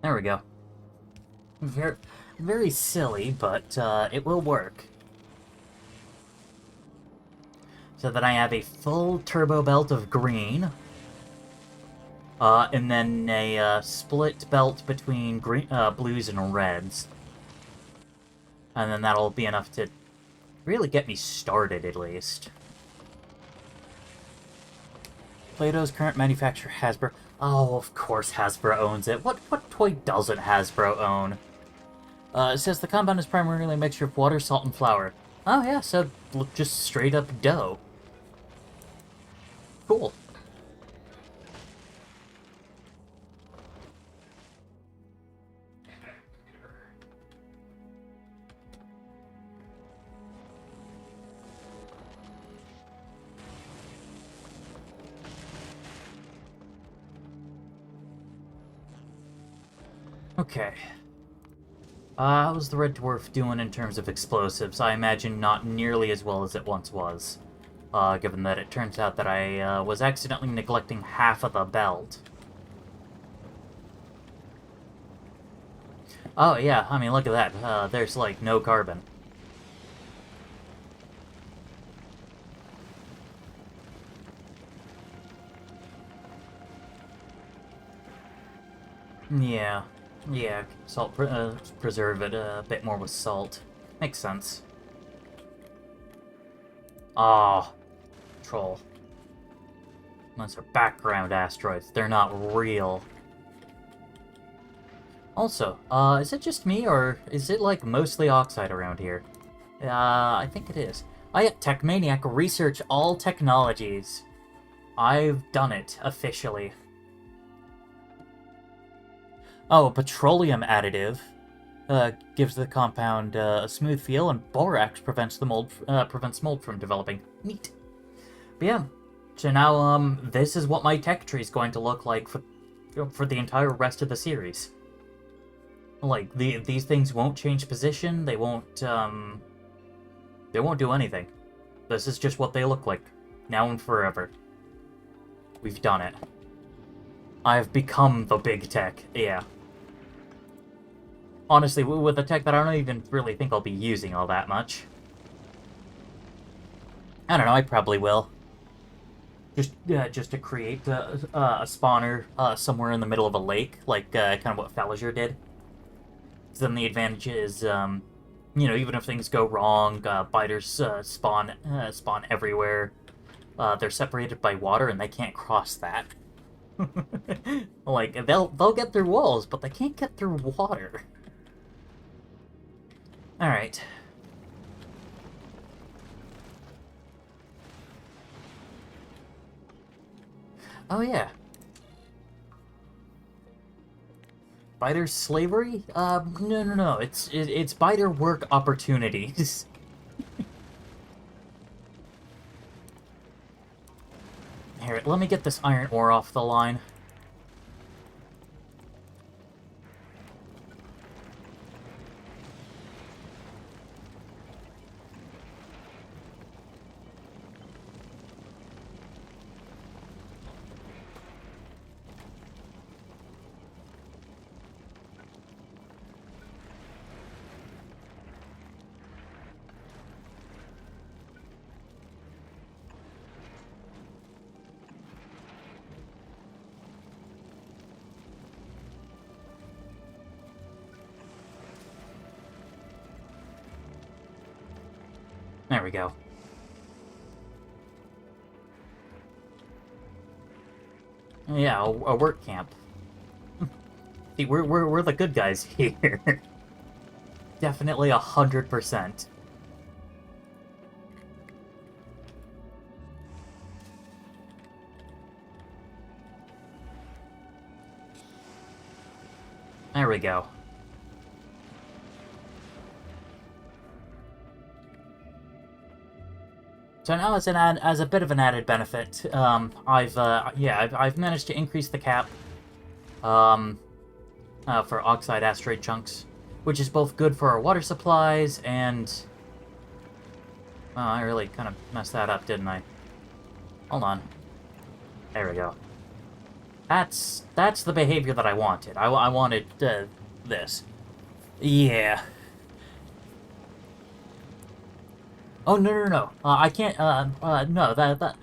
There we go. Very, very silly, but it will work. So that I have a full turbo belt of green, and then a split belt between green, blues and reds. And then that'll be enough to really get me started, at least. Play-Doh's current manufacturer, Hasbro. Oh, of course Hasbro owns it. What toy doesn't Hasbro own? It says the compound is primarily a mixture of water, salt, and flour. Oh yeah, so just straight up dough. Cool. Okay. How's the Red Dwarf doing in terms of explosives? I imagine not nearly as well as it once was. Given that it turns out that I was accidentally neglecting half of the belt. Oh yeah, I mean look at that. There's like no carbon. Yeah. Yeah, salt preserve it a bit more with salt. Makes sense. Ah, troll. Those are background asteroids. They're not real. Also, is it just me, or is it, like, mostly oxide around here? I think it is. Oh yeah, Techmaniac, research all technologies. I've done it, officially. Oh, a petroleum additive gives the compound a smooth feel, and borax prevents mold from developing. Neat. But yeah, so now this is what my tech tree is going to look like for the entire rest of the series. Like these things won't change position. They won't do anything. This is just what they look like now and forever. We've done it. I have become the big tech. Yeah. Honestly, with a tech that I don't even really think I'll be using all that much. I don't know, I probably will. Just to create a spawner somewhere in the middle of a lake, like kind of what Falliger did. Then the advantage is, you know, even if things go wrong, biters spawn everywhere. They're separated by water, and they can't cross that. Like they'll get through walls, but they can't get through water. All right. Oh yeah. Biter slavery? No. It's biter work opportunities. Here, let me get this iron ore off the line. There we go. Yeah, a work camp. See, we're the good guys here. Definitely 100%. There we go. So now, as a bit of an added benefit, I've managed to increase the cap for oxide asteroid chunks, which is both good for our water supplies and. Oh, I really kind of messed that up, didn't I? Hold on. There we go. That's the behavior that I wanted. I wanted this. Yeah. Oh, no. I can't, no, that...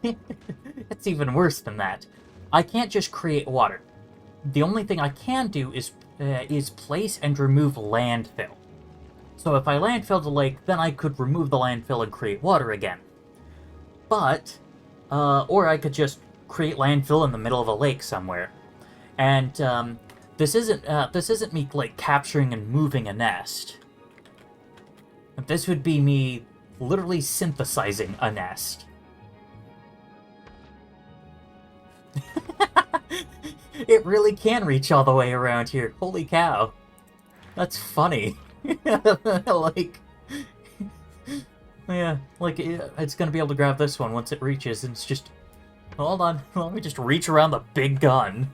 It's even worse than that. I can't just create water. The only thing I can do is place and remove landfill. So if I landfill the lake, then I could remove the landfill and create water again. But, or I could just create landfill in the middle of a lake somewhere. And, this isn't me, like, capturing and moving a nest. This would be me literally synthesizing a nest. It really can reach all the way around here. Holy cow. That's funny. Like... Yeah, like, it's gonna be able to grab this one once it reaches, and it's just... Hold on, let me just reach around the big gun.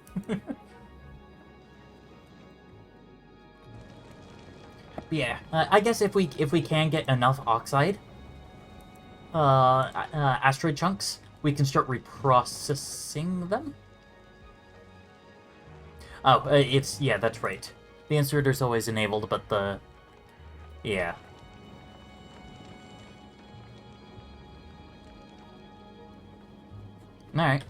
Yeah, I guess if we can get enough oxide, asteroid chunks, we can start reprocessing them. Oh, yeah, that's right. The inserter's always enabled, but the... Yeah. Alright.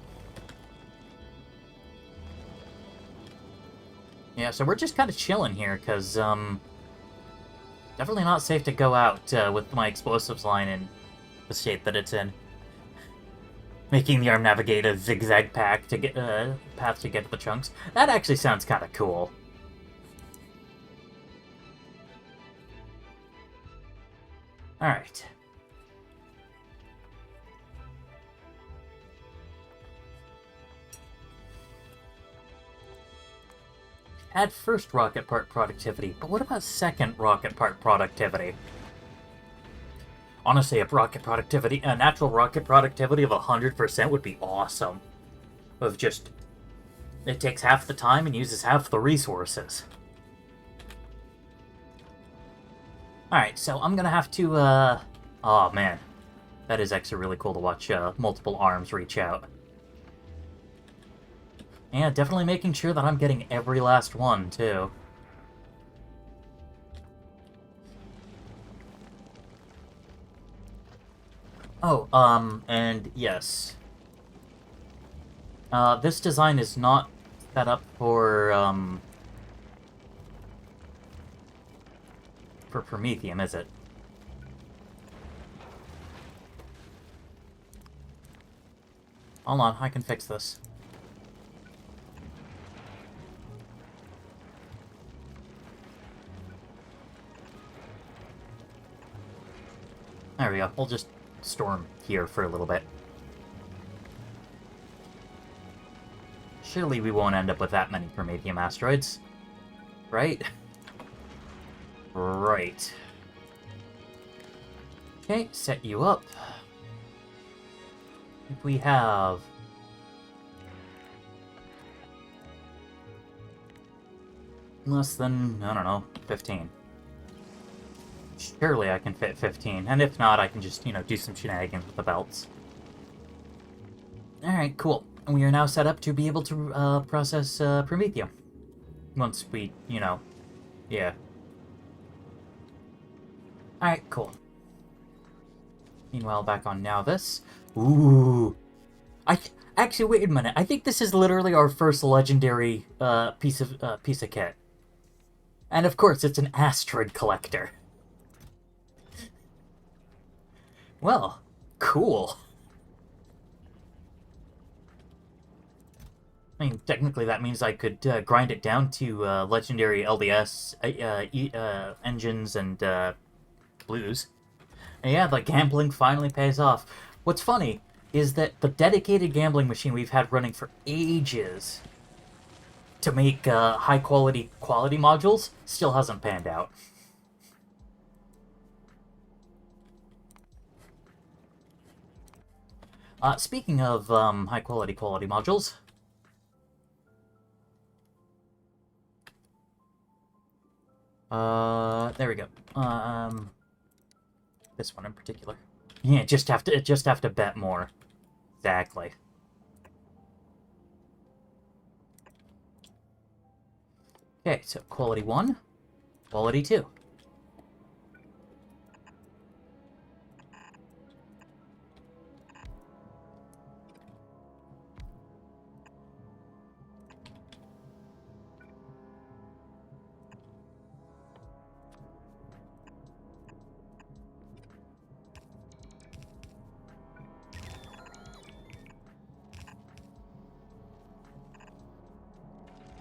Yeah, so we're just kind of chilling here, because, definitely not safe to go out with my explosives line in the state that it's in. Making the arm navigate a zigzag path to get to the chunks. That actually sounds kind of cool. All right. Add first rocket part productivity, but what about second rocket part productivity? Honestly, a natural rocket productivity of 100% would be awesome. Of just, it takes half the time and uses half the resources. Alright, so I'm gonna have to, oh man. That is actually really cool to watch multiple arms reach out. Yeah, definitely making sure that I'm getting every last one, too. Oh, and yes. This design is not set up for Promethium, is it? Hold on, I can fix this. There we go. We'll just storm here for a little bit. Surely we won't end up with that many Promethium asteroids. Right? Right. Okay, set you up. If we have... less than, I don't know, 15. Surely I can fit 15, and if not, I can just, do some shenanigans with the belts. Alright, cool. We are now set up to be able to process Promethium. Once we, yeah. Alright, cool. Meanwhile, back on now this. Ooh. Actually, wait a minute. I think this is literally our first legendary piece of kit. And of course, it's an asteroid collector. Well, cool. I mean, technically that means I could grind it down to legendary LDS engines and blues. And yeah, the gambling finally pays off. What's funny is that the dedicated gambling machine we've had running for ages to make high-quality modules still hasn't panned out. Speaking of high-quality modules... there we go. This one in particular. Yeah, just have to bet more. Exactly. Okay, so quality 1, quality 2.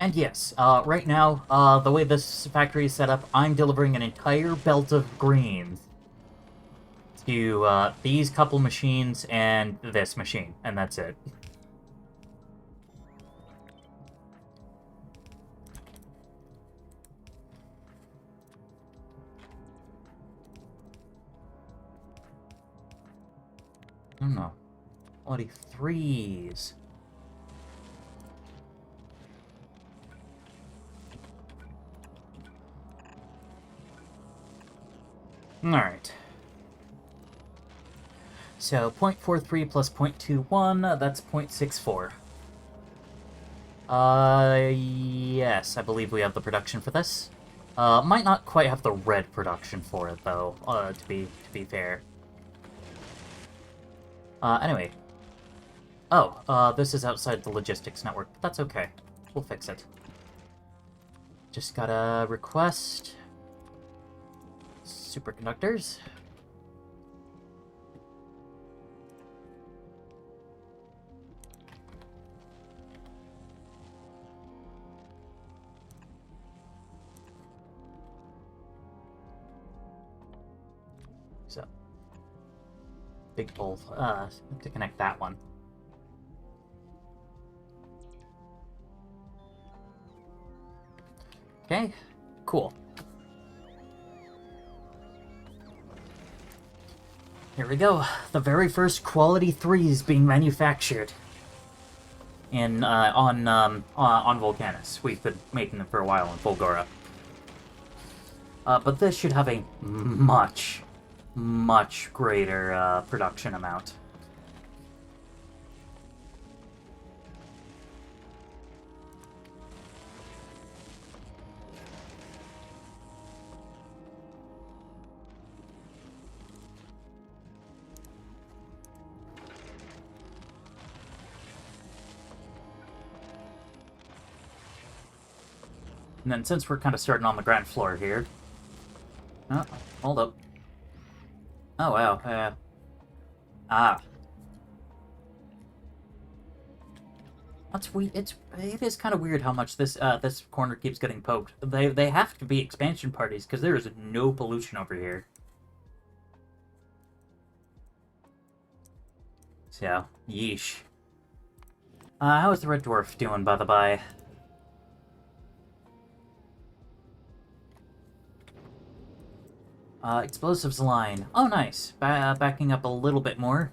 And yes, right now, the way this factory is set up, I'm delivering an entire belt of greens to these couple machines and this machine, and that's it. I don't know. Quality 3s. Alright. So, 0.43 plus 0.21, that's 0.64. Yes, I believe we have the production for this. Might not quite have the red production for it, though, to be fair. Anyway. Oh, this is outside the logistics network, but that's okay. We'll fix it. Just gotta request... superconductors. So, big bowl to connect that one. Okay, cool. Here we go. The very first quality 3s being manufactured in on Volcanus. We've been making them for a while in Fulgora. But this should have a much greater production amount. And then since we're kind of starting on the ground floor here... Oh, hold up. Oh, wow. Ah. It is kind of weird how much this corner keeps getting poked. They have to be expansion parties because there is no pollution over here. So, yeesh. How is the Red Dwarf doing, by the by? Explosives line. Oh, nice. Backing up a little bit more.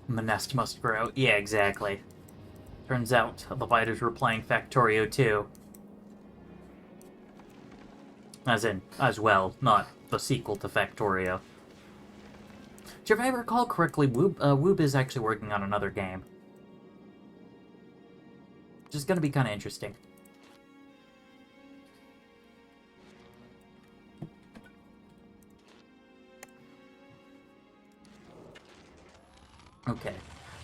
The nest must grow. Yeah, exactly. Turns out the biters were playing Factorio too. As well, not the sequel to Factorio. If I recall correctly, Woob is actually working on another game. Which is going to be kind of interesting. Okay,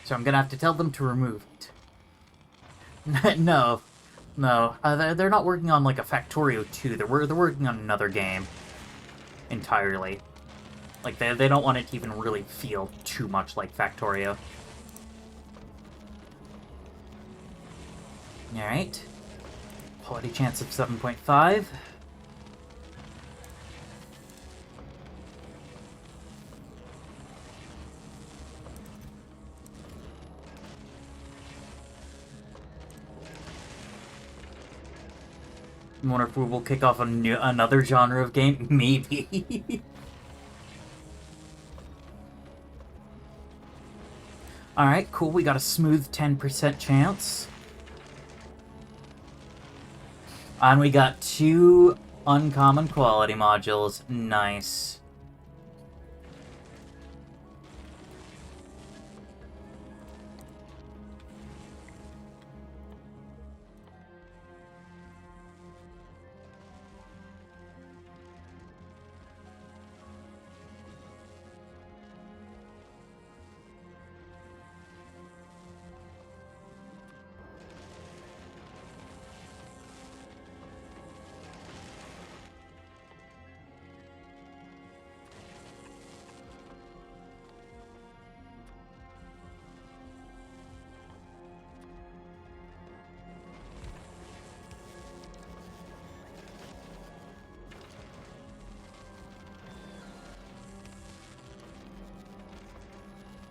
so I'm gonna have to tell them to remove it. No, they're not working on like a Factorio 2. They're working on another game entirely. Like they don't want it to even really feel too much like Factorio. All right, quality chance of 7.5. I wonder if we will kick off another genre of game. Maybe. Alright, cool. We got a smooth 10% chance. And we got 2 uncommon quality modules. Nice.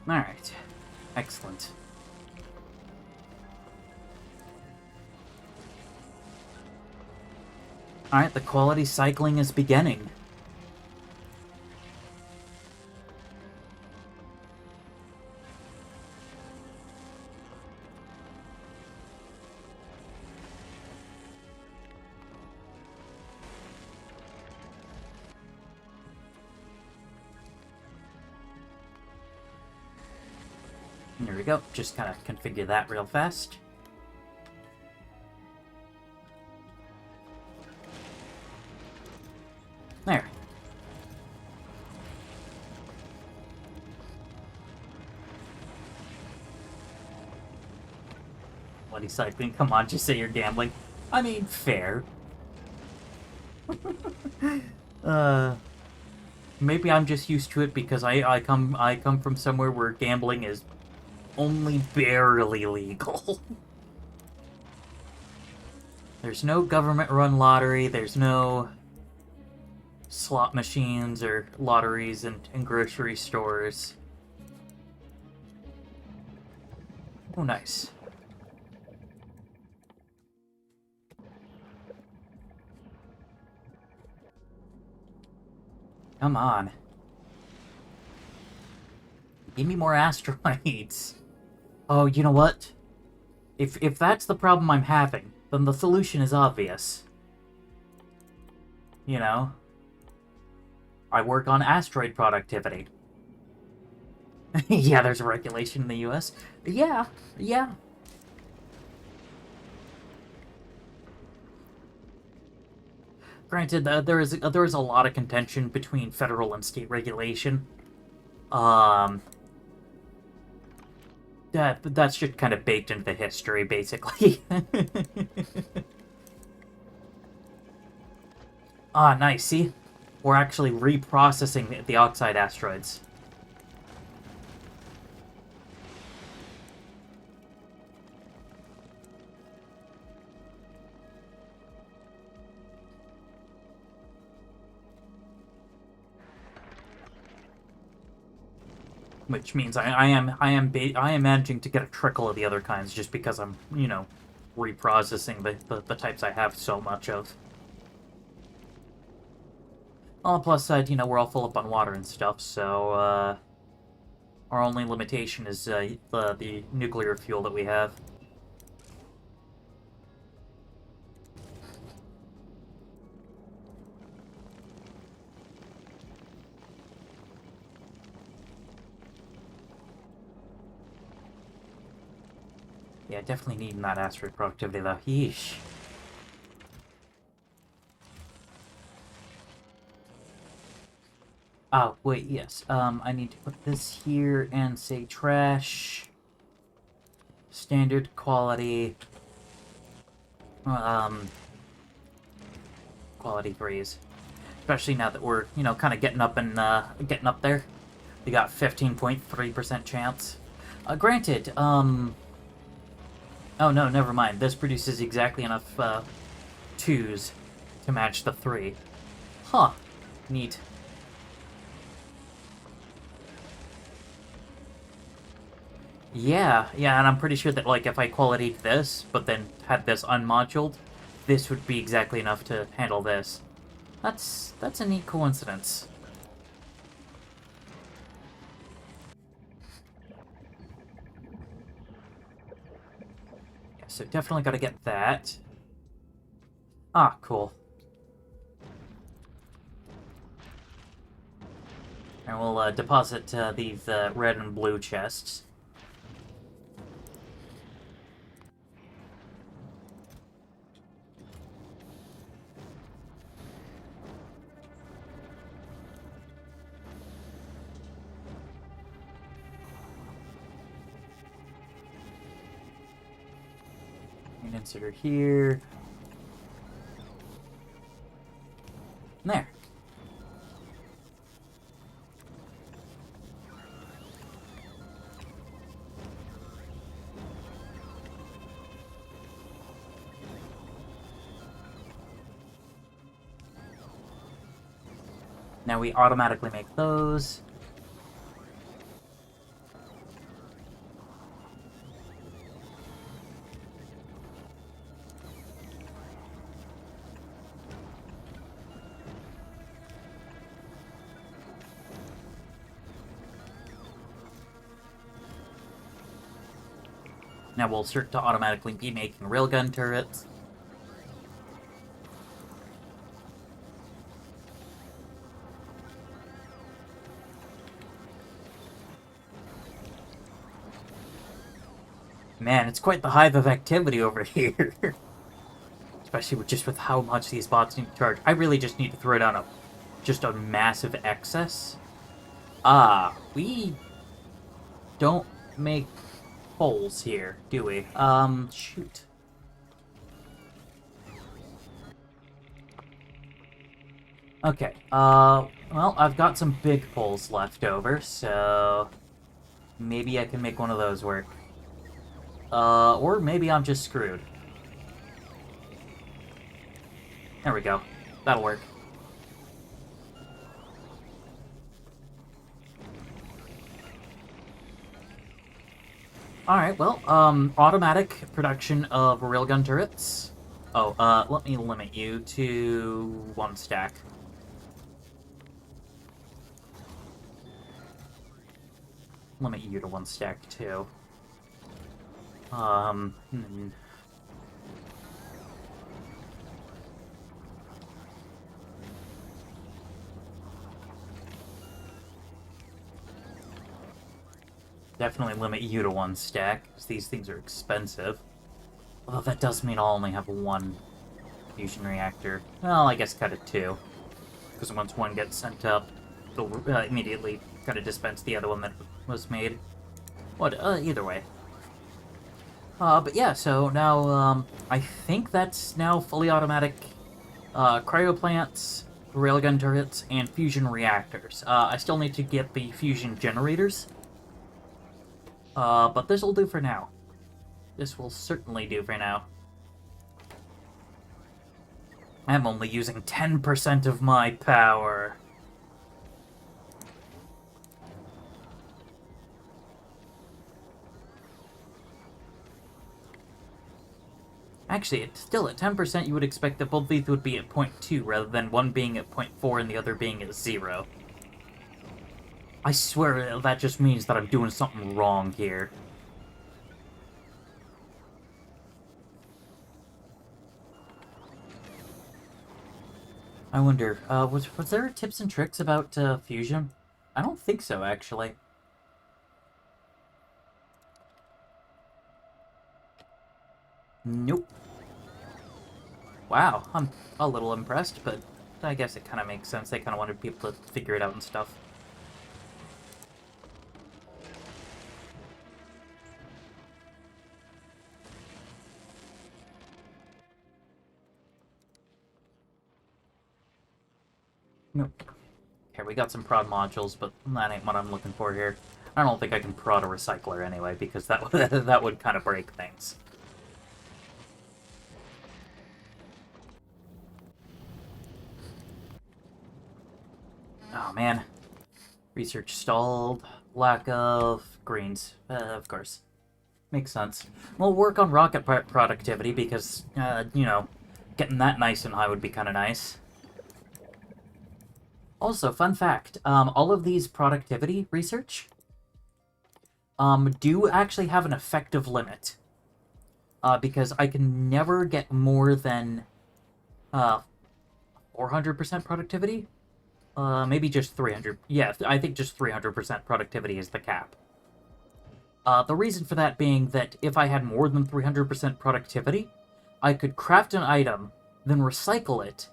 Alright. Excellent. Alright, the quality cycling is beginning. There we go. Just kind of configure that real fast. There. Bloody cycling. Come on, just say you're gambling. I mean, fair. Maybe I'm just used to it because I come from somewhere where gambling is only barely legal. There's no government-run lottery, there's no slot machines or lotteries in grocery stores. Oh, nice. Come on. Give me more asteroids. Oh, you know what? If that's the problem I'm having, then the solution is obvious. You know? I work on asteroid productivity. Yeah, there's a regulation in the US. Yeah. Granted, there is a lot of contention between federal and state regulation. that's just kind of baked into the history, basically. Ah, nice. See? We're actually reprocessing the oxide asteroids. Which means I am managing to get a trickle of the other kinds just because I'm, reprocessing the types I have so much of. On the plus side, we're all full up on water and stuff, so our only limitation is the nuclear fuel that we have. Yeah, definitely needing that asteroid productivity though. Yeesh. Oh, wait, yes. I need to put this here and say trash. Standard quality. Quality 3s. Especially now that we're, kind of getting up there. We got 15.3% chance. Granted, oh no, never mind. This produces exactly enough, 2s to match the 3. Huh. Neat. Yeah, and I'm pretty sure that, like, if I qualityed this, but then had this unmoduled, this would be exactly enough to handle this. That's a neat coincidence. Yeah, so definitely gotta get that. Ah, cool. And we'll deposit these red and blue chests. Insert here. There. Now we automatically make those. Now we'll start to automatically be making railgun turrets. Man, it's quite the hive of activity over here. Especially with how much these bots need to charge. I really just need to throw down just a massive excess. We don't make holes here, do we? Shoot. Okay, well, I've got some big poles left over, so maybe I can make one of those work. Or maybe I'm just screwed. There we go. That'll work. Alright, well, automatic production of railgun turrets. Oh, let me limit you to 1 stack. Limit you to 1 stack, too. Definitely limit you to 1 stack, because these things are expensive. Although that does mean I'll only have 1 fusion reactor. Well, I guess cut it 2. Because once one gets sent up, they'll immediately gotta dispense the other one that was made. What? Either way. But yeah, so now, I think that's now fully automatic cryoplants, railgun turrets, and fusion reactors. I still need to get the fusion generators, but this'll do for now. This will certainly do for now. I'm only using 10% of my power. Actually, still at 10%, you would expect that both these would be at 0.2, rather than one being at 0.4 and the other being at 0. I swear that just means that I'm doing something wrong here. I wonder, was there tips and tricks about fusion? I don't think so, actually. Nope. Wow, I'm a little impressed, but I guess it kind of makes sense. They kind of wanted people to figure it out and stuff. Nope. Okay, we got some prod modules, but that ain't what I'm looking for here. I don't think I can prod a recycler anyway, because that that would kind of break things. Oh man. Research stalled. Lack of greens. Of course. Makes sense. We'll work on rocket productivity because, you know, getting that nice and high would be kind of nice. Also, fun fact, all of these productivity research do actually have an effective limit. Because I can never get more than 400% productivity. Maybe just 300. Yeah, I think just 300% productivity is the cap. The reason for that being that if I had more than 300% productivity, I could craft an item, then recycle it,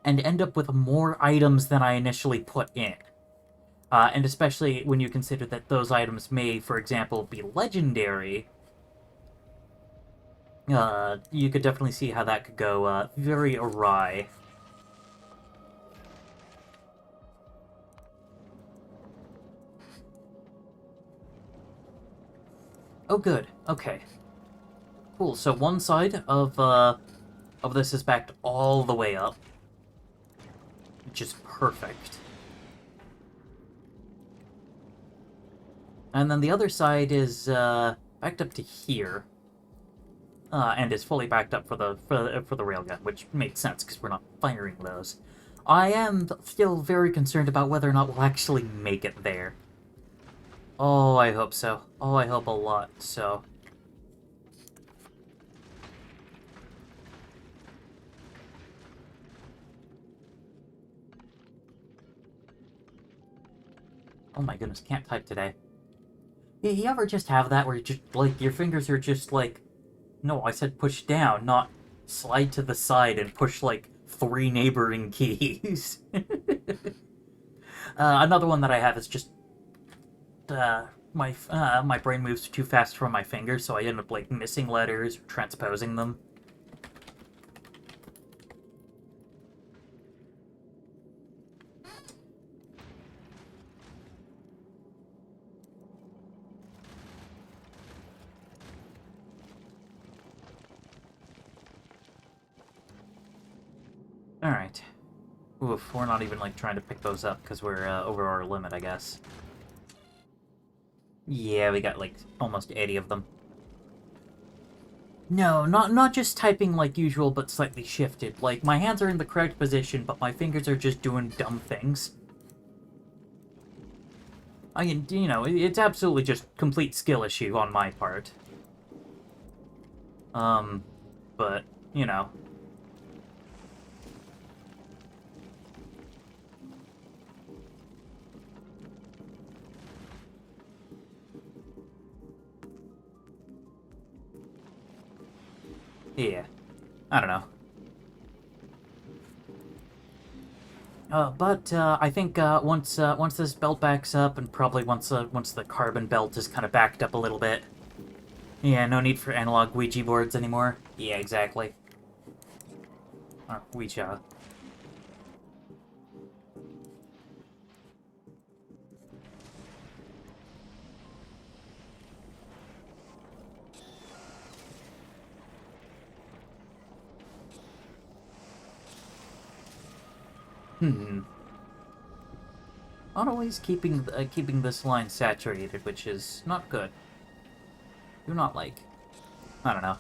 and end up with more items than I initially put in. And especially when you consider that those items may, for example, be legendary, you could definitely see how that could go very awry. Oh, good. Okay. Cool. So one side of this is backed all the way up, which is perfect. And then the other side is backed up to here, and is fully backed up for the railgun, which makes sense because we're not firing those. I am still very concerned about whether or not we'll actually make it there. Oh, I hope so. Oh, I hope a lot so. Oh my goodness, can't type today. You ever just have that where you just, like, your fingers are just like... No, I said push down, not slide to the side and push, like, 3 neighboring keys. Another one that I have is just... my brain moves too fast for my fingers, so I end up, like, missing letters, transposing them. Alright. Oof, we're not even, like, trying to pick those up because we're over our limit, I guess. Yeah, we got, like, almost 80 of them. No, not just typing like usual, but slightly shifted. Like, my hands are in the correct position, but my fingers are just doing dumb things. I mean, you know, it's absolutely just complete skill issue on my part. But, you know. Yeah, I don't know. But I think once this belt backs up, and probably once the carbon belt is kind of backed up a little bit, Yeah, no need for analog Ouija boards anymore. Yeah, exactly. Or Ouija. Hmm. Not always keeping this line saturated, which is not good. Do not like. I don't know.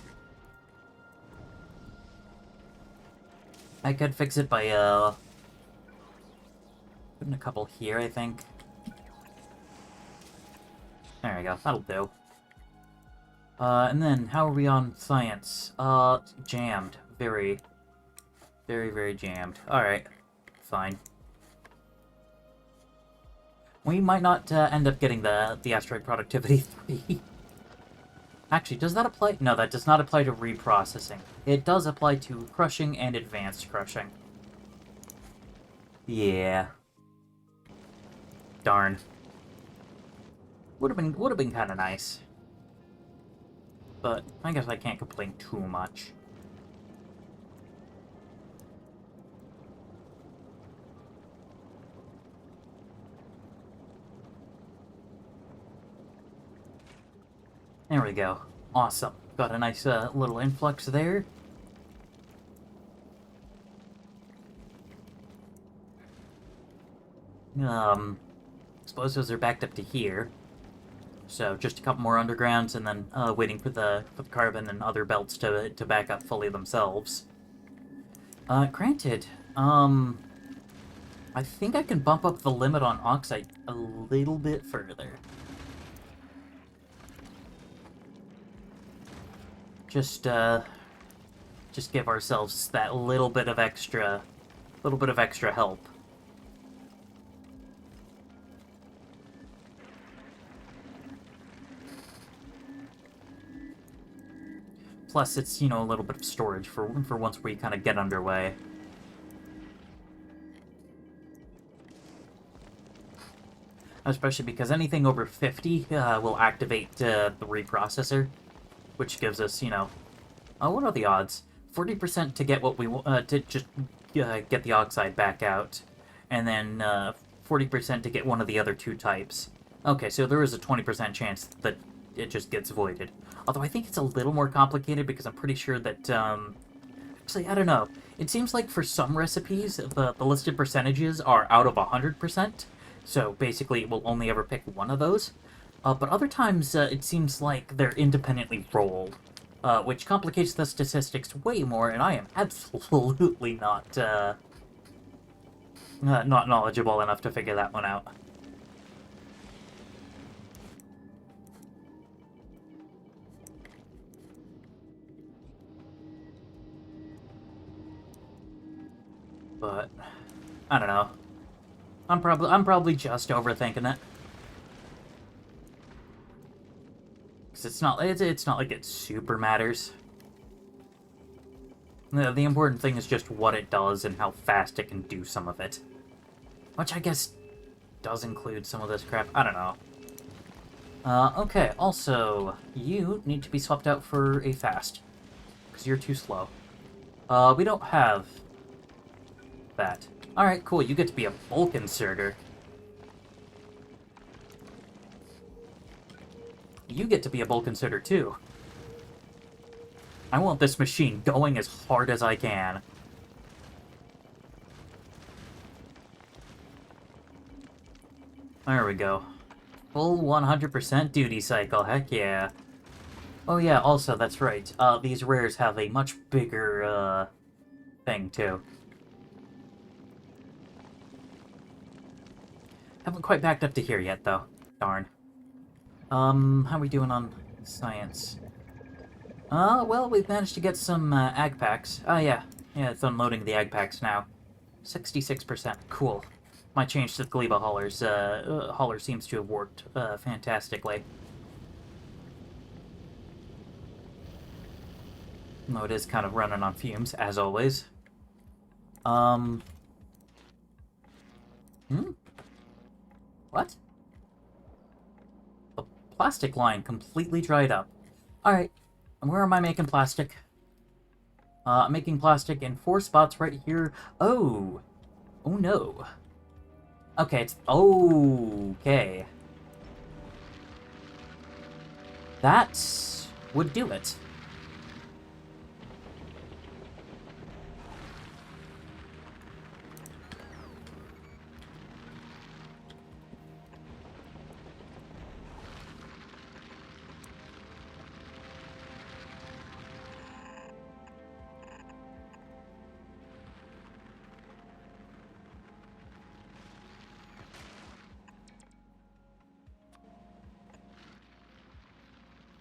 I could fix it by putting a couple here, I think. There we go. That'll do. And then how are we on science? Jammed. Very, very, very jammed. All right. Fine. We might not end up getting the asteroid productivity 3. Actually, does that apply? No, that does not apply to reprocessing. It does apply to crushing and advanced crushing. Yeah. Darn. Would have been kind of nice. But I guess I can't complain too much. There we go. Awesome. Got a nice little influx there. Explosives are backed up to here. So just a couple more undergrounds, and then waiting for the carbon and other belts to back up fully themselves. Granted, I think I can bump up the limit on oxide a little bit further. Just give ourselves that little bit of extra help. Plus, it's, you know, a little bit of storage for once we kind of get underway. Especially because anything over 50 will activate the reprocessor, which gives us, you know, what are the odds? 40% to get what we want, to just get the oxide back out, and then 40% to get one of the other two types. Okay, so there is a 20% chance that it just gets voided. Although I think it's a little more complicated because I'm pretty sure that, actually, I don't know. It seems like for some recipes, the listed percentages are out of 100%, so basically it will only ever pick one of those. But other times, it seems like they're independently rolled, which complicates the statistics way more, and I am absolutely not knowledgeable enough to figure that one out. But I don't know. I'm probably just overthinking it. Cause it's not like it super matters. The important thing is just what it does and how fast it can do some of it. Which I guess does include some of this crap. I don't know. Okay, also, you need to be swapped out for a fast. Because you're too slow. We don't have that. Alright, cool, you get to be a bulk inserter. You get to be a bulk inserter, too. I want this machine going as hard as I can. There we go. Full 100% duty cycle, heck yeah. Oh yeah, also, that's right. These rares have a much bigger, thing, too. Haven't quite backed up to here yet, though. Darn. How are we doing on science? Well, we've managed to get some, ag packs. Oh, yeah. Yeah, it's unloading the ag packs now. 66%. Cool. My change to the Gleba haulers, hauler seems to have worked, fantastically. Though it is kind of running on fumes, as always. What? The plastic line completely dried up. Alright, and where am I making plastic? I'm making plastic in 4 spots right here. Oh! Oh no. Okay, it's... Okay. That would do it.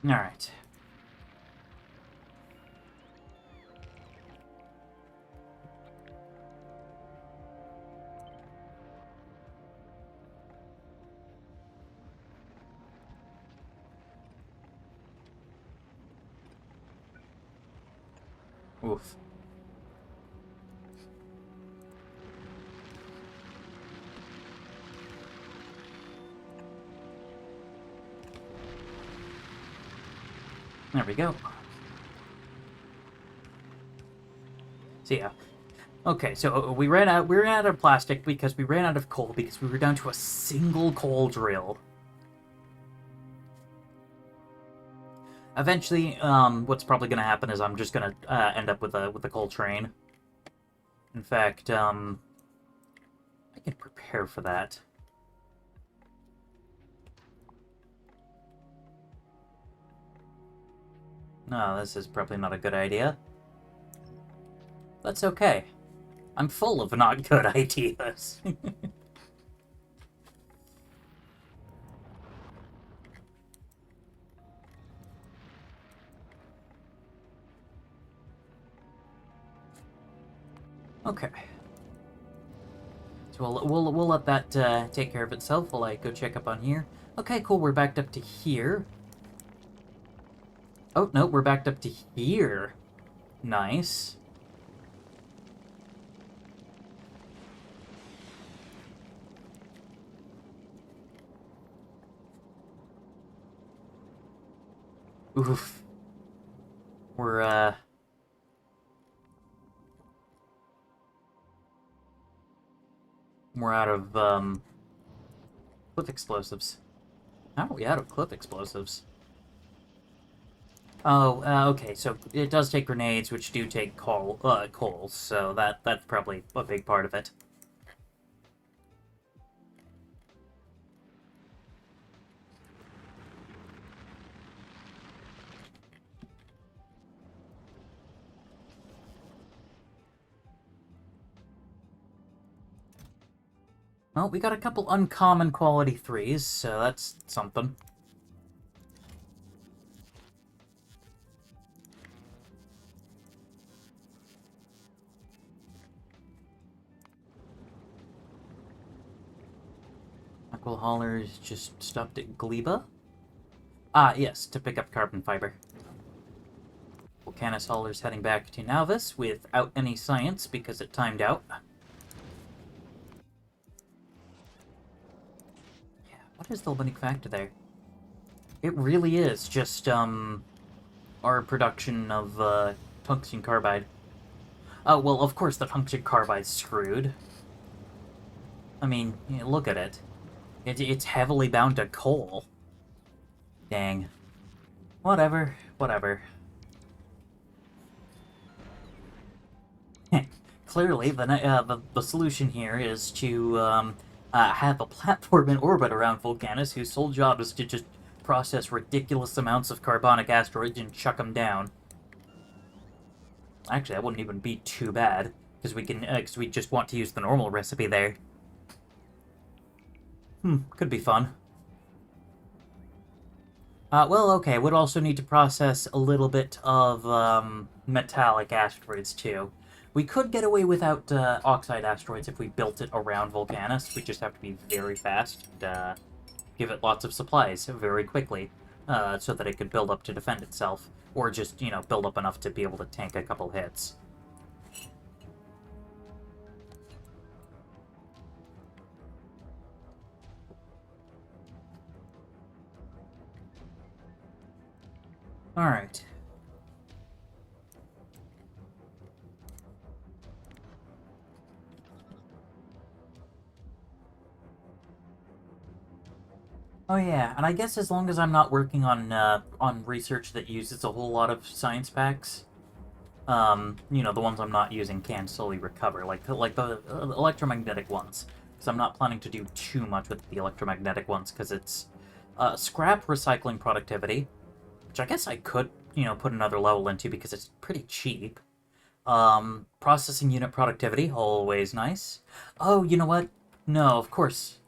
Alright. Oof. There we go. So yeah. Okay, so we ran out of plastic because we ran out of coal because we were down to a single coal drill. Eventually, what's probably going to happen is I'm just going to end up with a coal train. In fact, I can prepare for that. No, this is probably not a good idea. That's okay. I'm full of not good ideas. Okay. So we'll let that take care of itself while I go check up on here. Okay, cool. We're backed up to here. Oh no, we're backed up to here. Nice. Oof. We're out of cliff explosives. How are we out of cliff explosives? Oh, okay. So it does take grenades, which do take coal. So that's probably a big part of it. Well, we got a couple uncommon quality 3s, so that's something. Aqua haulers just stopped at Gleba. Ah, yes, to pick up carbon fiber. Volcanus haulers heading back to Nauvis without any science because it timed out. Yeah, what is the limiting factor there? It really is just, our production of, tungsten carbide. Oh, well, of course the tungsten carbide's screwed. I mean, look at it. It's heavily bound to coal. Dang. Whatever. Clearly, the solution here is to have a platform in orbit around Vulcanus whose sole job is to just process ridiculous amounts of carbonic asteroids and chuck them down. Actually, that wouldn't even be too bad, because we just want to use the normal recipe there. Could be fun. Well, okay, would also need to process a little bit of metallic asteroids, too. We could get away without oxide asteroids if we built it around Vulcanus. We just have to be very fast and give it lots of supplies very quickly so that it could build up to defend itself. Or just, build up enough to be able to tank a couple hits. Alright. Oh yeah, and I guess as long as I'm not working on research that uses a whole lot of science packs, you know, the ones I'm not using can slowly recover, like the electromagnetic ones. Because I'm not planning to do too much with the electromagnetic ones, because it's scrap recycling productivity, which I guess I could, you know, put another level into because it's pretty cheap. Processing unit productivity, always nice. Oh, you know what? No, of course.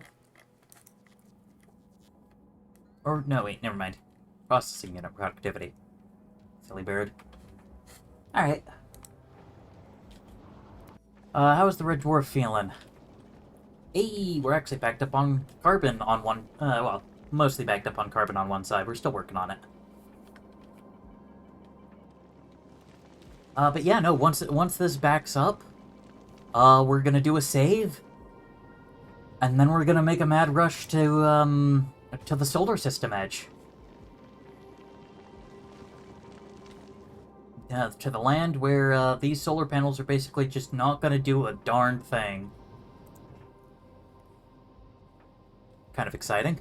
Or, no, wait, never mind. Processing unit productivity. Silly bird. Alright. How's the Red Dwarf feeling? Hey, we're actually backed up on carbon on one... well, mostly backed up on carbon on one side. We're still working on it. But yeah, no, once this backs up, we're gonna do a save. And then we're gonna make a mad rush to the solar system edge. To the land where these solar panels are basically just not gonna do a darn thing. Kind of exciting.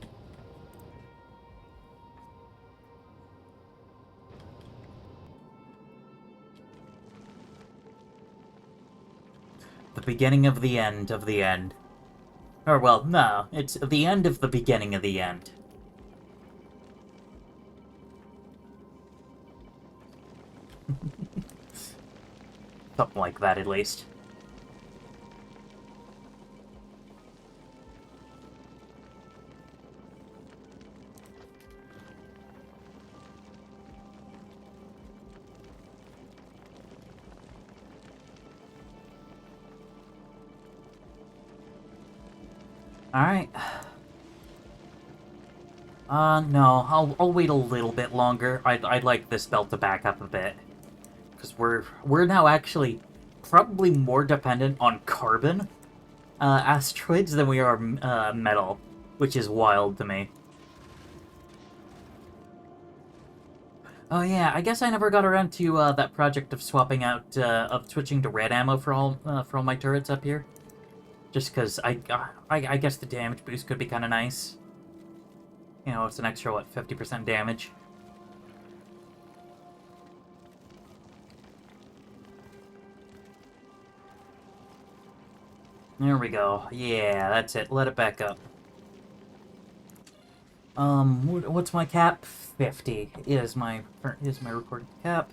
The beginning of the end of the end. Or, well, no, it's the end of the beginning of the end. Something like that, at least. Alright. No, I'll wait a little bit longer. I'd like this belt to back up a bit. Because we're now actually probably more dependent on carbon asteroids than we are metal, which is wild to me. Oh yeah, I guess I never got around to that project of swapping out, of switching to red ammo for all my turrets up here. Just because I guess the damage boost could be kind of nice. You know, it's an extra, what, 50% damage? There we go. Yeah, that's it. Let it back up. What's my cap? 50 is my recorded cap.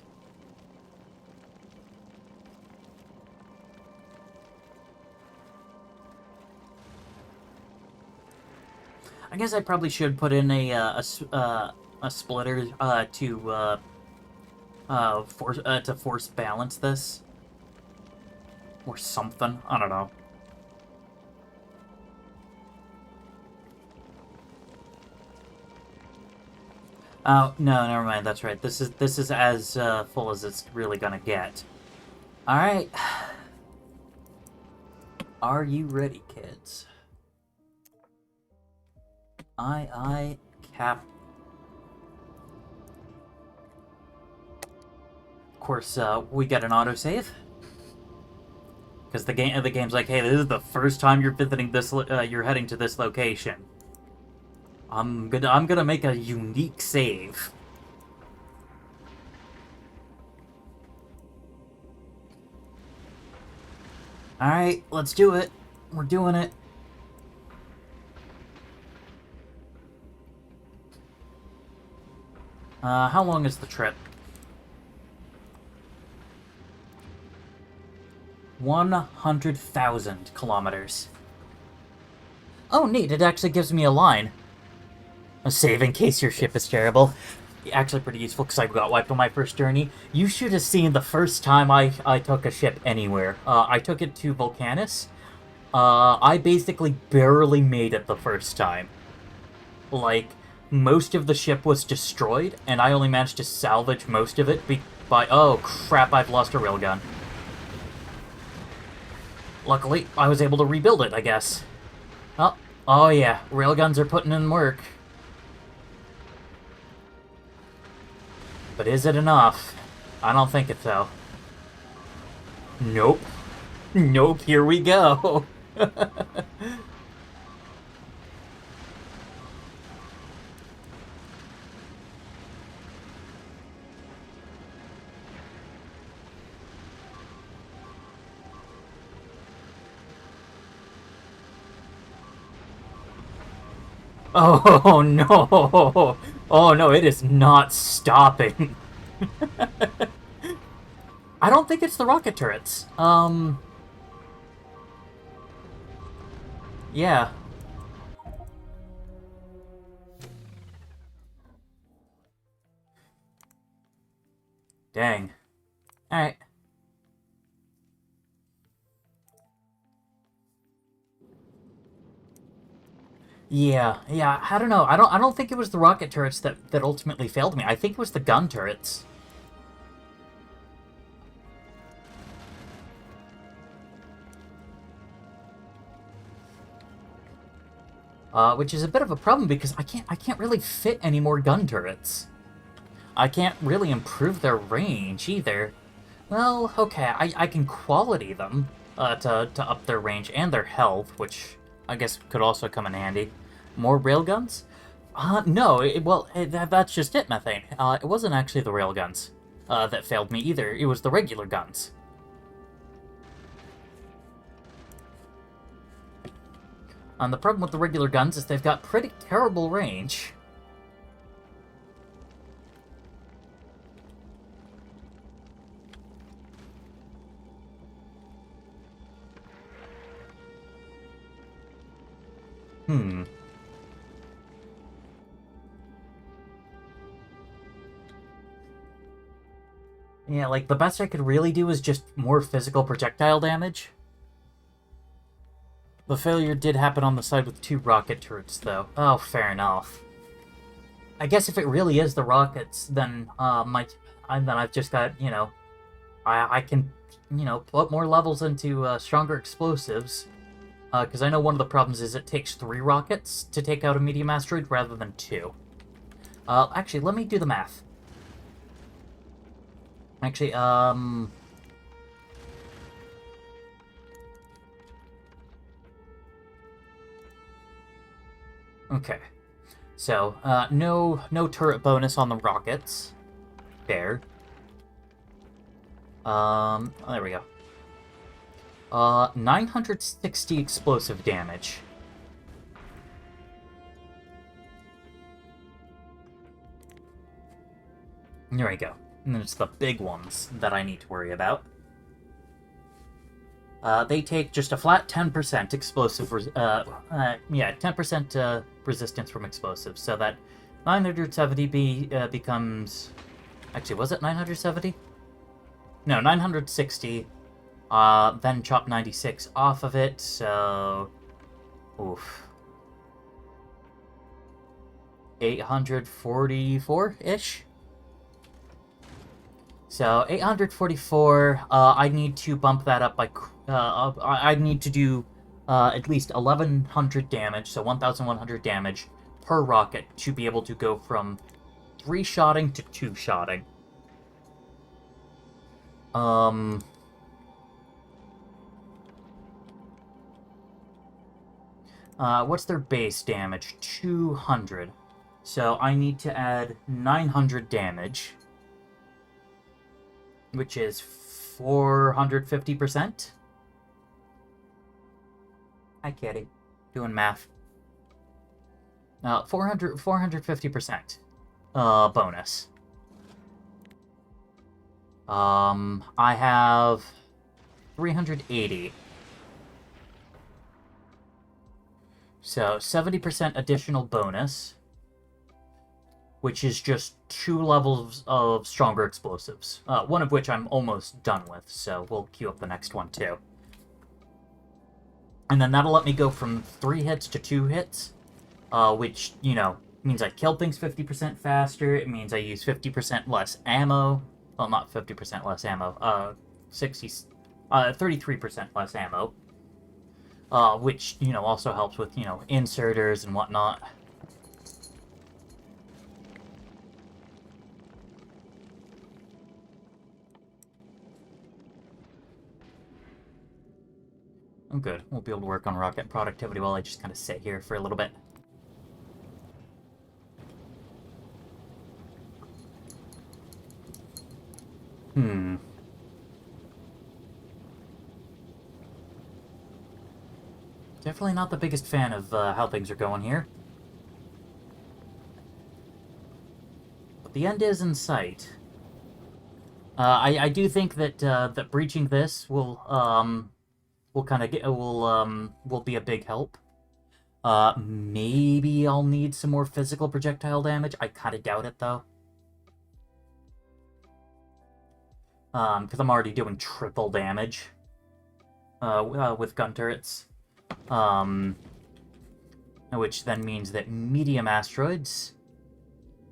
I guess I probably should put in a splitter to force balance this or something. I don't know. Oh no, never mind. That's right. This is as full as it's really gonna get. All right. Are you ready, kids? Aye, Cap. Of course, we get an autosave. Because the game's like, hey, this is the first time you're visiting this, you're heading to this location. I'm gonna make a unique save. Alright, let's do it. We're doing it. How long is the trip? 100,000 kilometers. Oh, neat. It actually gives me a line. A save in case your ship is terrible. Actually pretty useful because I got wiped on my first journey. You should have seen the first time I took a ship anywhere. I took it to Vulcanus. I basically barely made it the first time. Like, most of the ship was destroyed, and I only managed to salvage most of it by... Oh, crap, I've lost a railgun. Luckily, I was able to rebuild it, I guess. Oh yeah, railguns are putting in work. But is it enough? I don't think it's so. Nope. Nope, here we go. Oh no! Oh no, it is not stopping. I don't think it's the rocket turrets. Yeah. Dang. Alright. Yeah, I don't know. I don't think it was the rocket turrets that ultimately failed me. I think it was the gun turrets. Which is a bit of a problem because I can't really fit any more gun turrets. I can't really improve their range either. Well, okay, I can quality them to up their range and their health, which I guess could also come in handy. More railguns? No, that's just it, Methane. It wasn't actually the railguns that failed me either. It was the regular guns. And the problem with the regular guns is they've got pretty terrible range. Hmm. Yeah, like, the best I could really do is just more physical projectile damage. The failure did happen on the side with 2 rocket turrets, though. Oh, fair enough. I guess if it really is the rockets, then, then I've just got, you know, I can, you know, put more levels into, stronger explosives. Because I know one of the problems is it takes 3 rockets to take out a medium asteroid rather than 2. Actually, let me do the math. Actually, okay. So, no turret bonus on the rockets. Fair. There we go. 960 explosive damage. There we go. And then it's the big ones that I need to worry about. They take just a flat 10% explosive, 10% resistance from explosives, so that 970 becomes... Actually, was it 970? No, 960. Then chop 96 off of it, so... Oof. 844-ish? So, 844, I need to bump that up by... I need to do at least 1,100 damage, so 1,100 damage per rocket to be able to go from 3-shotting to 2-shotting. What's their base damage? 200. So I need to add 900 damage, which is 450%. Hi, Kitty. Doing math. 450% bonus. I have 380. So 70% additional bonus, which is just 2 levels of stronger explosives. One of which I'm almost done with, so we'll queue up the next one too. And then that'll let me go from 3 hits to 2 hits, which, you know, means I kill things 50% faster, it means I use 50% less ammo. Well, not 50% less ammo, 33% less ammo. Which, you know, also helps with, you know, inserters and whatnot. I'm good. We'll be able to work on rocket productivity while I just kind of sit here for a little bit. Definitely not the biggest fan of how things are going here. But the end is in sight. I do think that that breaching this will kind of get will be a big help. Maybe I'll need some more physical projectile damage. I kind of doubt it though. Because I'm already doing triple damage with gun turrets. Which then means that medium asteroids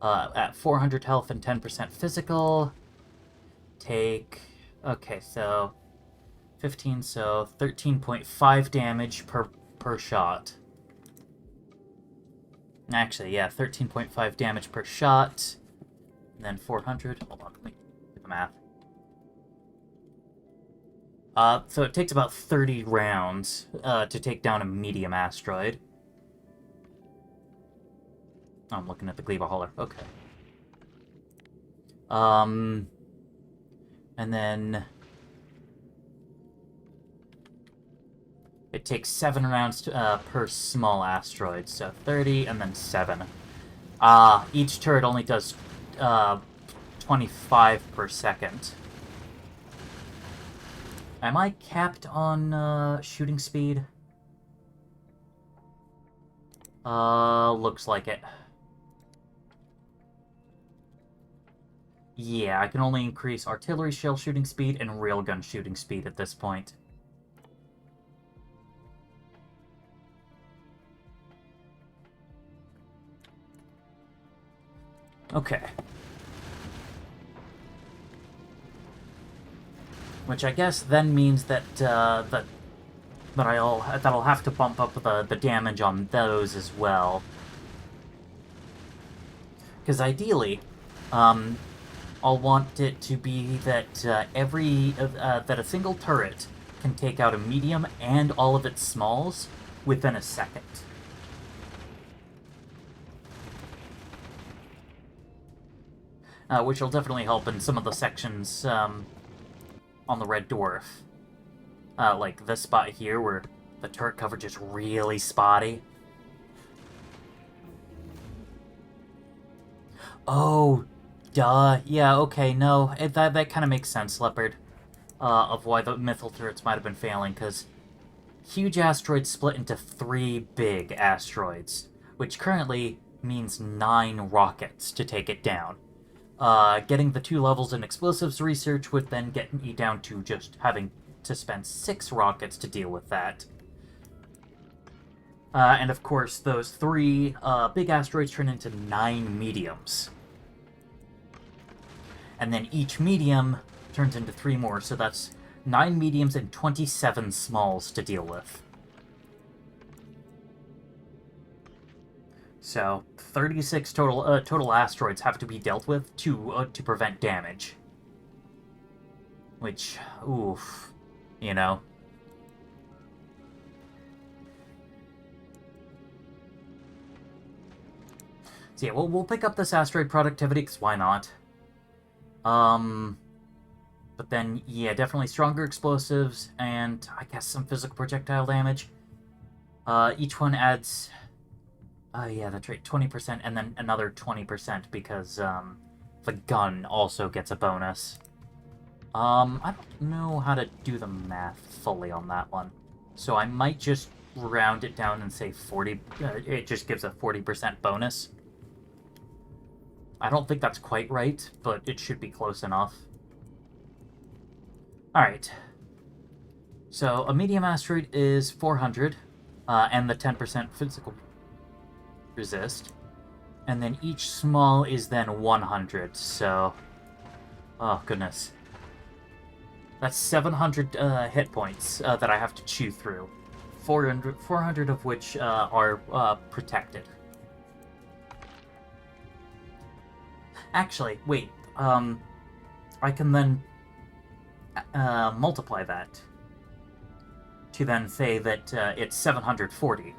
at 400 health and 10% physical take... Okay, so 15, so 13.5 damage per shot. Actually, yeah, 13.5 damage per shot. And then 400. Hold on, let me do the math. So it takes about 30 rounds to take down a medium asteroid. Oh, I'm looking at the Gleba Hauler. Okay. And then it takes 7 rounds per small asteroid, so 30 and then 7. Each turret only does 25 per second. Am I capped on shooting speed? Looks like it. Yeah, I can only increase artillery shell shooting speed and railgun shooting speed at this point. Okay. Which I guess then means that that'll have to bump up the damage on those as well. Because ideally, I'll want it to be that that a single turret can take out a medium and all of its smalls within a second. Which will definitely help in some of the sections on the Red Dwarf. Like this spot here where the turret coverage is really spotty. Oh, duh. Yeah, okay, no. That kind of makes sense, Leopard. Of why the Mythal turrets might have been failing, because huge asteroids split into 3 big asteroids, which currently means 9 rockets to take it down. Getting the 2 levels in explosives research would then get me down to just having to spend 6 rockets to deal with that. And of course, those 3 big asteroids turn into 9 mediums. And then each medium turns into 3 more, so that's 9 mediums and 27 smalls to deal with. So 36 total asteroids have to be dealt with to prevent damage. Which, oof, you know. So yeah, we'll pick up this asteroid productivity, because why not? But then, yeah, definitely stronger explosives, and I guess some physical projectile damage. Each one adds... yeah, that's right, 20%, and then another 20% because, the gun also gets a bonus. I don't know how to do the math fully on that one. So I might just round it down and say 40, it just gives a 40% bonus. I don't think that's quite right, but it should be close enough. Alright. So a medium asteroid is 400, and the 10% physical resist. And then each small is then 100, so... Oh, goodness. That's 700 hit points that I have to chew through. 400 of which are protected. Actually, wait. I can then multiply that to then say that it's 740.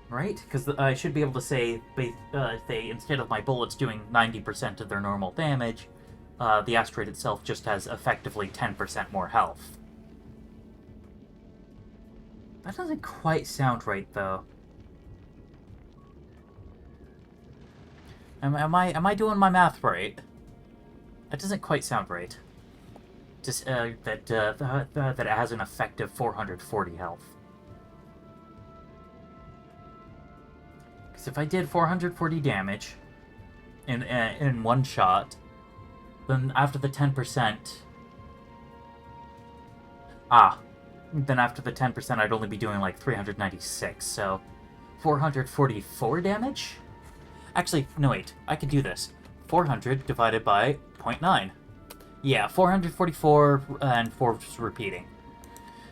Right? Because I should be able to say, instead of my bullets doing 90% of their normal damage, the asteroid itself just has effectively 10% more health. That doesn't quite sound right, though. Am I doing my math right? That doesn't quite sound right. Just that it has an effective 440 health. Because if I did 440 damage in one shot, then after the 10%, then after the 10%, I'd only be doing like 396. So 444 damage. Actually, no, wait. I could do this. 400 divided by 0.9. Yeah, 444 and 4 just repeating.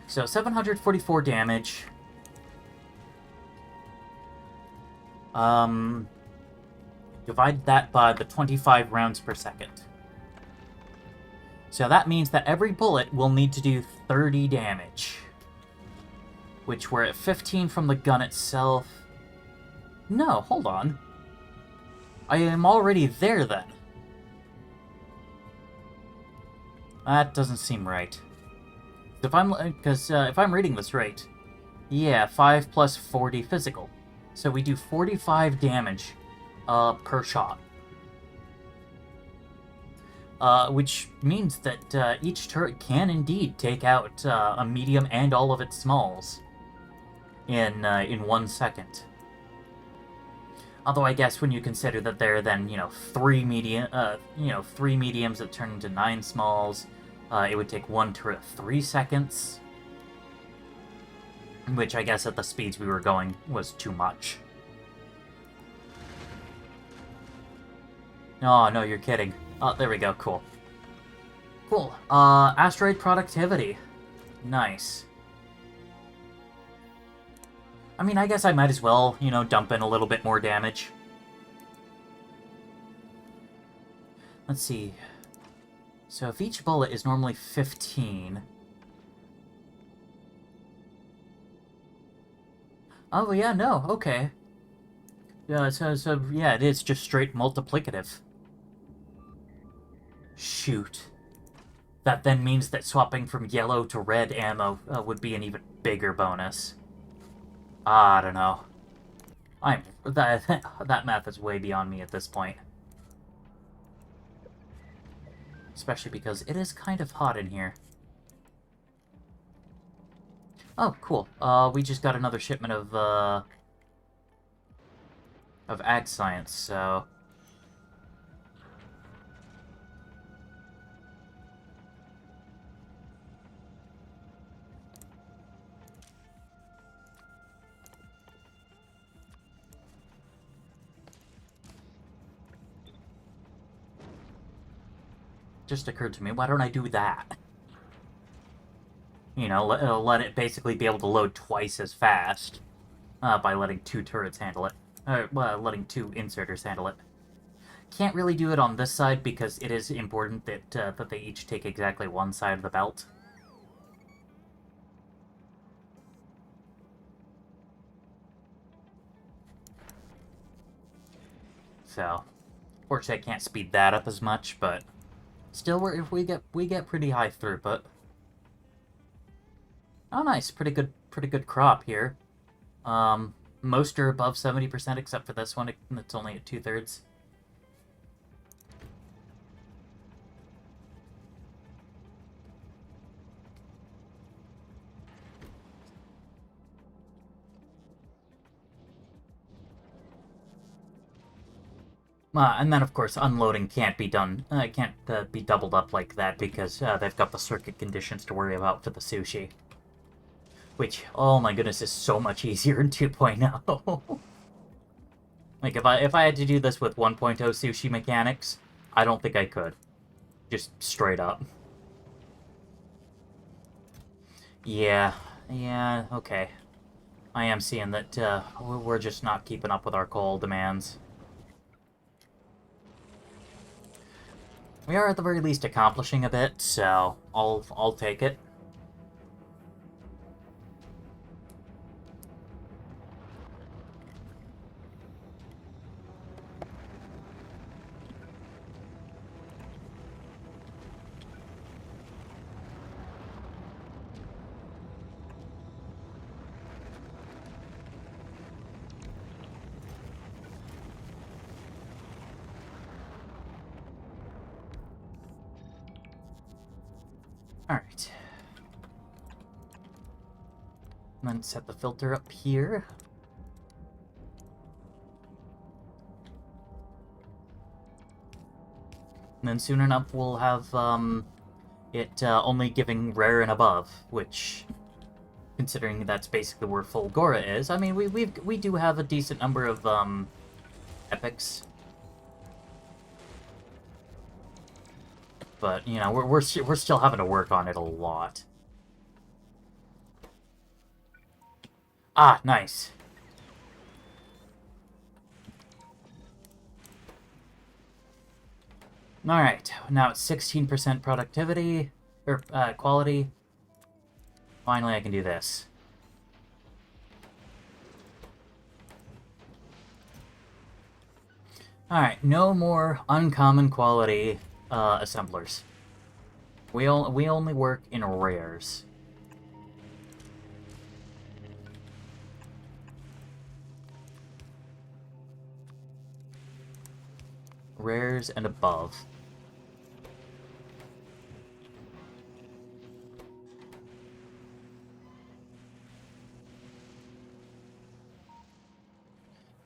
So 744 damage. Divide that by the 25 rounds per second. So that means that every bullet will need to do 30 damage. Which we're at 15 from the gun itself. No, hold on. I am already there then. That doesn't seem right. If I'm reading this right, yeah, 5 plus 40 physical. So we do 45 damage per shot. Which means that each turret can indeed take out a medium and all of its smalls in 1 second. Although I guess when you consider that there are then, 3 mediums that turn into 9 smalls, it would take 1 turret 3 seconds. Which I guess at the speeds we were going was too much. Oh, no, you're kidding. Oh, there we go, cool. Cool. Asteroid productivity. Nice. I mean, I guess I might as well, dump in a little bit more damage. Let's see. So if each bullet is normally 15... Oh, yeah, no, okay. Yeah, so yeah, it is just straight multiplicative. Shoot. That then means that swapping from yellow to red ammo would be an even bigger bonus. I don't know. That math is way beyond me at this point. Especially because it is kind of hot in here. Oh, cool. We just got another shipment of ag science, so... Just occurred to me, why don't I do that? Let it basically be able to load twice as fast by letting 2 turrets handle it. Letting 2 inserters handle it. Can't really do it on this side because it is important that they each take exactly one side of the belt. So, fortunately, I can't speed that up as much, but still, we get pretty high throughput. Oh, nice, pretty good crop here. Most are above 70% except for this one. It's only at 2/3. And then, of course, unloading can't be done. Can't be doubled up like that because they've got the circuit conditions to worry about for the sushi. Which, oh my goodness, is so much easier in 2.0. Like, if I had to do this with 1.0 sushi mechanics, I don't think I could. Just straight up. Yeah, okay. I am seeing that we're just not keeping up with our coal demands. We are at the very least accomplishing a bit, so I'll take it. Alright. And then set the filter up here. And then soon enough we'll have it only giving rare and above, which, considering that's basically where Fulgora is, I mean we do have a decent number of epics. But you know we're still having to work on it a lot. Ah, nice. Alright, now it's 16% productivity, or quality. Finally I can do this. Alright, no more uncommon quality assemblers. We only work in rares. Rares and above.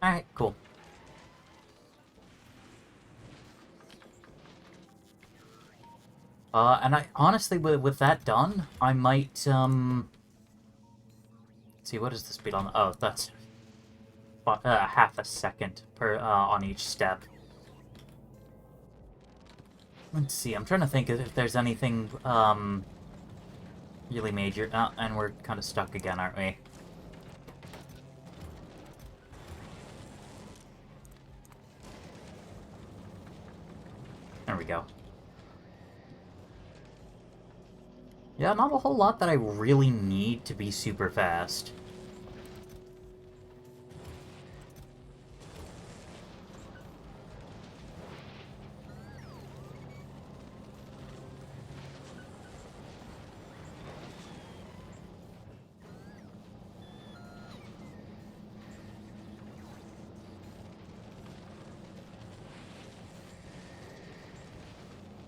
Alright, cool. And I honestly, with that done, I might, let's see, what is the speed on, oh, that's half a second per, on each step. Let's see, I'm trying to think if there's anything, really major, and we're kind of stuck again, aren't we? There we go. Yeah, not a whole lot that I really need to be super fast.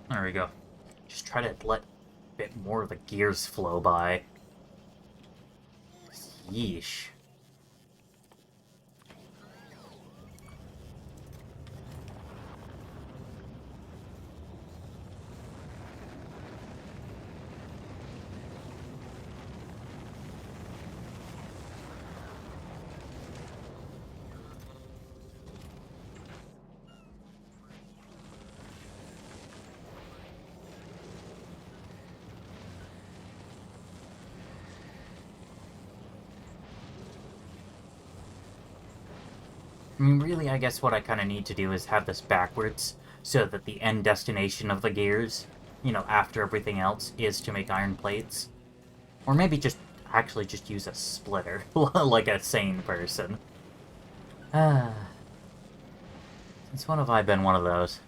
There we go. Just try to let a bit more of the gears flow by. Yeesh. I mean, really, I guess what I kind of need to do is have this backwards, so that the end destination of the gears, you know, after everything else, is to make iron plates. Or maybe just, actually just use a splitter, like a sane person. Ah. Since when have I been one of those?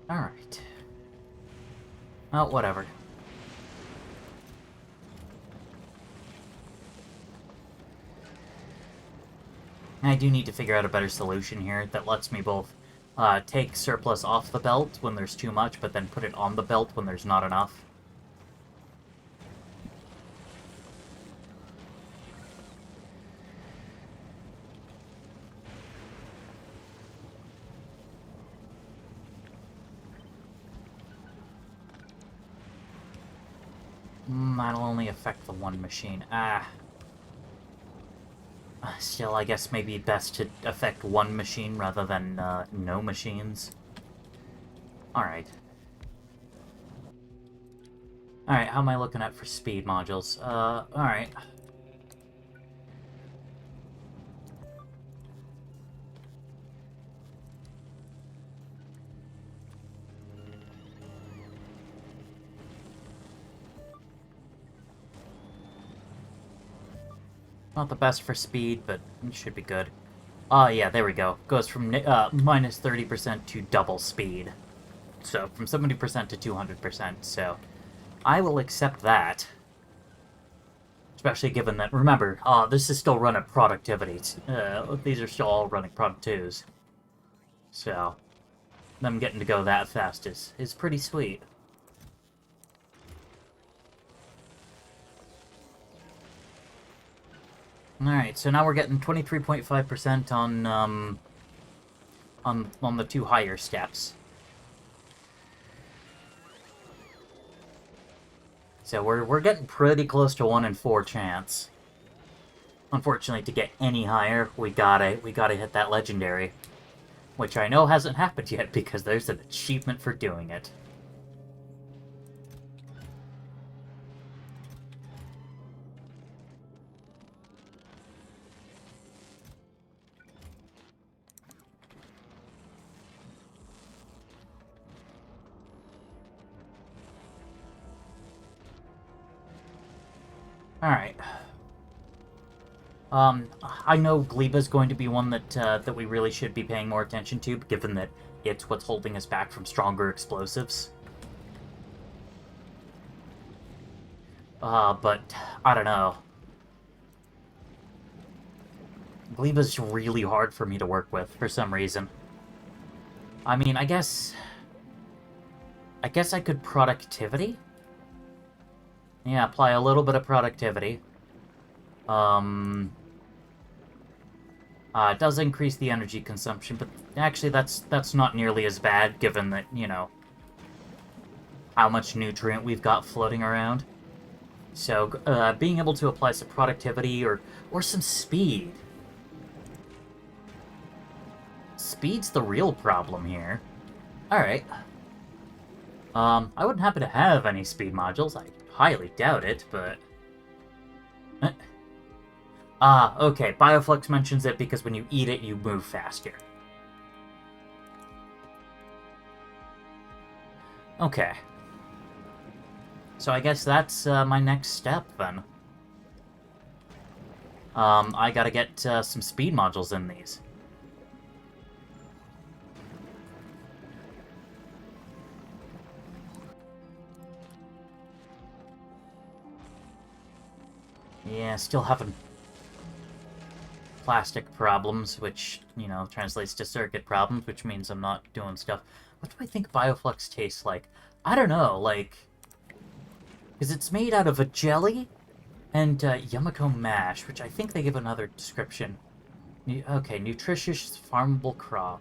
Alright. Oh, whatever. I do need to figure out a better solution here that lets me both take surplus off the belt when there's too much, but then put it on the belt when there's not enough. That'll only affect the one machine. Ah. Still, I guess maybe best to affect one machine rather than no machines. Alright. Alright, how am I looking at for speed modules? Alright. Not the best for speed, but it should be good. Ah, yeah, there we go. Goes from minus 30% to double speed. So, from 70% to 200%, so I will accept that. Especially given that, remember, this is still running productivity. These are still all running Product 2s. So, them getting to go that fast is pretty sweet. Alright, so now we're getting 23.5% on the 2 higher steps. So we're getting pretty close to 1 in 4 chance. Unfortunately, to get any higher, we gotta hit that legendary. Which I know hasn't happened yet because there's an achievement for doing it. Alright. I know Gleeba's going to be one that we really should be paying more attention to, given that it's what's holding us back from stronger explosives. But I don't know. Gleeba's really hard for me to work with for some reason. I mean, I guess I could productivity? Yeah, apply a little bit of productivity. It does increase the energy consumption, but actually that's not nearly as bad, given that, you know, how much nutrient we've got floating around. So, being able to apply some productivity or some speed. Speed's the real problem here. Alright. I wouldn't happen to have any speed modules. I highly doubt it, but... okay. Bioflux mentions it because when you eat it, you move faster. Okay. So I guess that's my next step, then. I gotta get some speed modules in these. Yeah, still having plastic problems, which, you know, translates to circuit problems, which means I'm not doing stuff. What do I think Bioflux tastes like? I don't know, like... Because it's made out of a jelly and Yumiko mash, which I think they give another description. Okay, nutritious farmable crop.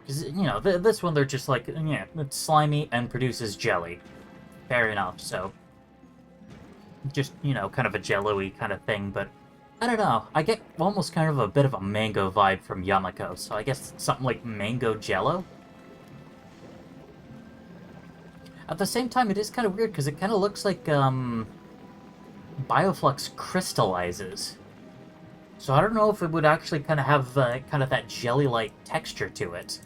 Because, you know, this one they're just like, yeah, it's slimy and produces jelly. Fair enough, so... Just, you know, kind of a jello-y kind of thing, but I don't know. I get almost kind of a bit of a mango vibe from Yumiko, so I guess something like mango jello? At the same time, it is kind of weird, because it kind of looks like, Bioflux crystallizes. So I don't know if it would actually kind of have, kind of that jelly-like texture to it.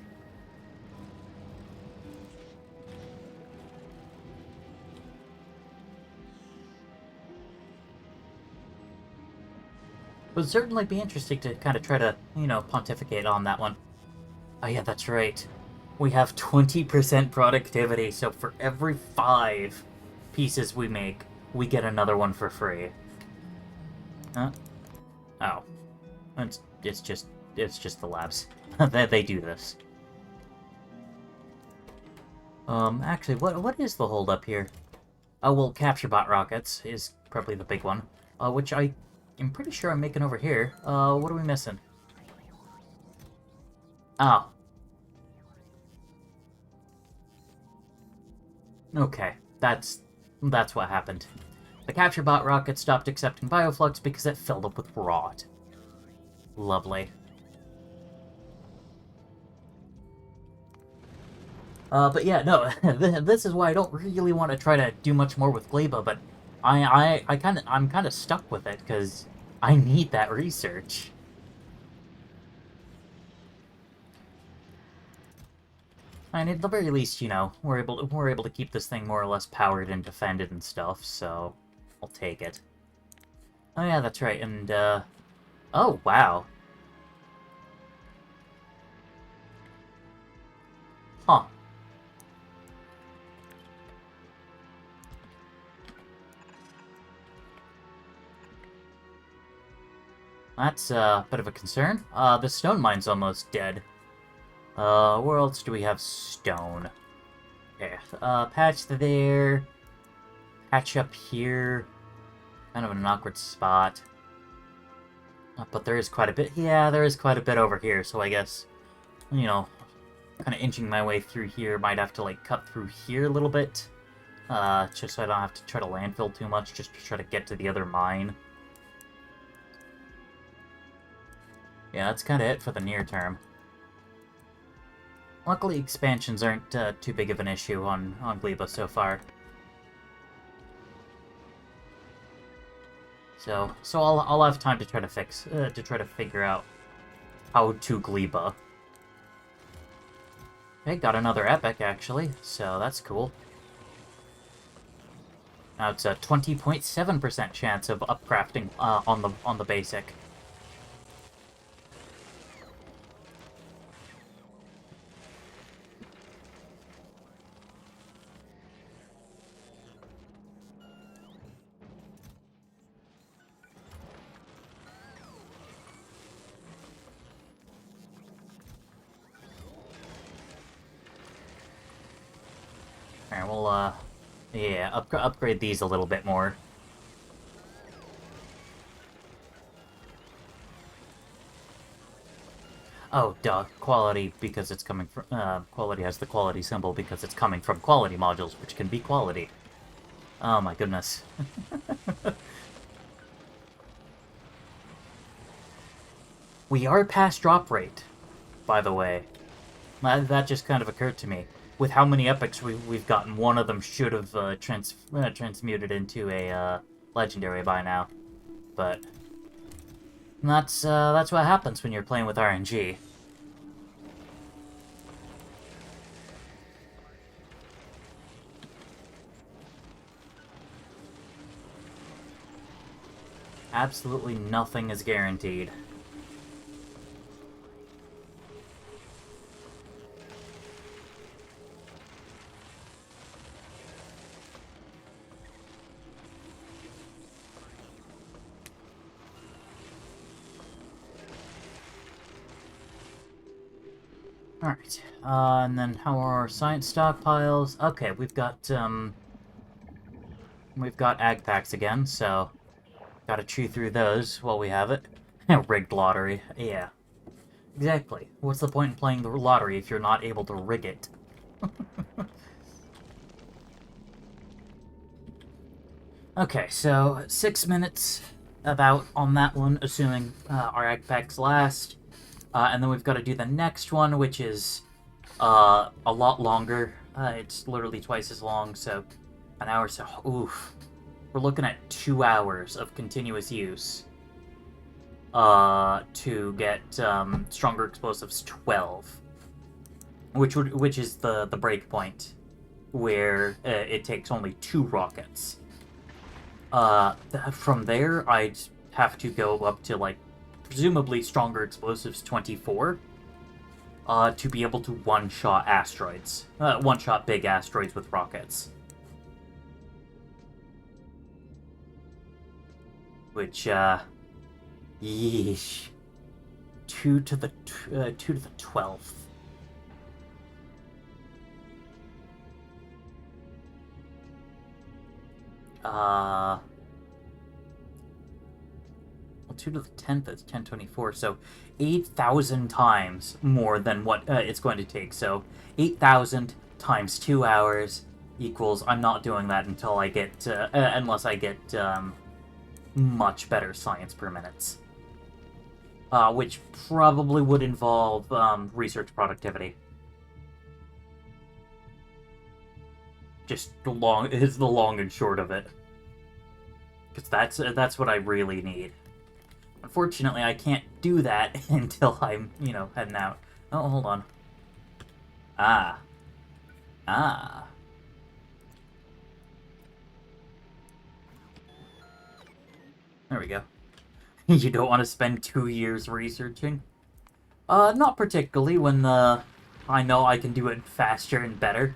Would certainly be interesting to kind of try to, you know, pontificate on that one. Oh yeah, that's right. We have 20% productivity, so for every 5 pieces we make, we get another one for free. Huh? Oh. It's just the labs. They do this. Actually, what is the holdup here? Oh, well, capture bot rockets is probably the big one. Which I'm pretty sure I'm making over here. What are we missing? Oh. Okay, that's what happened. The capture bot rocket stopped accepting Bioflux because it filled up with rot. Lovely. But yeah, no, this is why I don't really want to try to do much more with Gleba, but I'm kind of stuck with it because I need that research. And at the very least, you know, we're able to keep this thing more or less powered and defended and stuff, so I'll take it. Oh yeah, that's right, and, oh, wow. Huh. That's a bit of a concern. The stone mine's almost dead. Where else do we have stone? Okay, patch there. Patch up here. Kind of an awkward spot. But there is quite a bit. Yeah, there is quite a bit over here, so I guess, you know, kind of inching my way through here. Might have to, like, cut through here a little bit. Just so I don't have to try to landfill too much, just to try to get to the other mine. Yeah, that's kind of it for the near term. Luckily, expansions aren't too big of an issue on Gleba so far. So I'll have time to try to figure out how to Gleba. Okay, got another epic actually, so that's cool. Now it's a 20.7% chance of upcrafting on the basic. Alright, we'll, yeah, upgrade these a little bit more. Oh, duh. Quality, because it's coming from... quality has the quality symbol because it's coming from quality modules, which can be quality. Oh my goodness. We are past drop rate, by the way. That just kind of occurred to me. With how many epics we've gotten, one of them should have transmuted into a legendary by now. But that's what happens when you're playing with RNG. Absolutely nothing is guaranteed. Alright, and then how are our science stockpiles? Okay, we've got ag packs again, so gotta chew through those while we have it. Rigged lottery, yeah. Exactly. What's the point in playing the lottery if you're not able to rig it? Okay, so 6 minutes about on that one, assuming our ag packs last. And then we've got to do the next one, which is a lot longer. It's literally twice as long, so an hour. So, oof. We're looking at 2 hours of continuous use to get Stronger Explosives 12, which is the break point where it takes only 2 rockets. From there, I'd have to go up to, like, presumably Stronger Explosives 24, to be able to one-shot asteroids. One-shot big asteroids with rockets. Which, yeesh. 2 to the 12th. Well, 2 to the 10th is 1024, so 8,000 times more than what it's going to take. So 8,000 times 2 hours equals, I'm not doing that until I get, unless I get much better science per minutes. Which probably would involve research productivity. Just is the long and short of it. Because that's what I really need. Unfortunately, I can't do that until I'm, heading out. Oh, hold on. Ah. There we go. You don't want to spend 2 years researching? Not particularly when I know I can do it faster and better.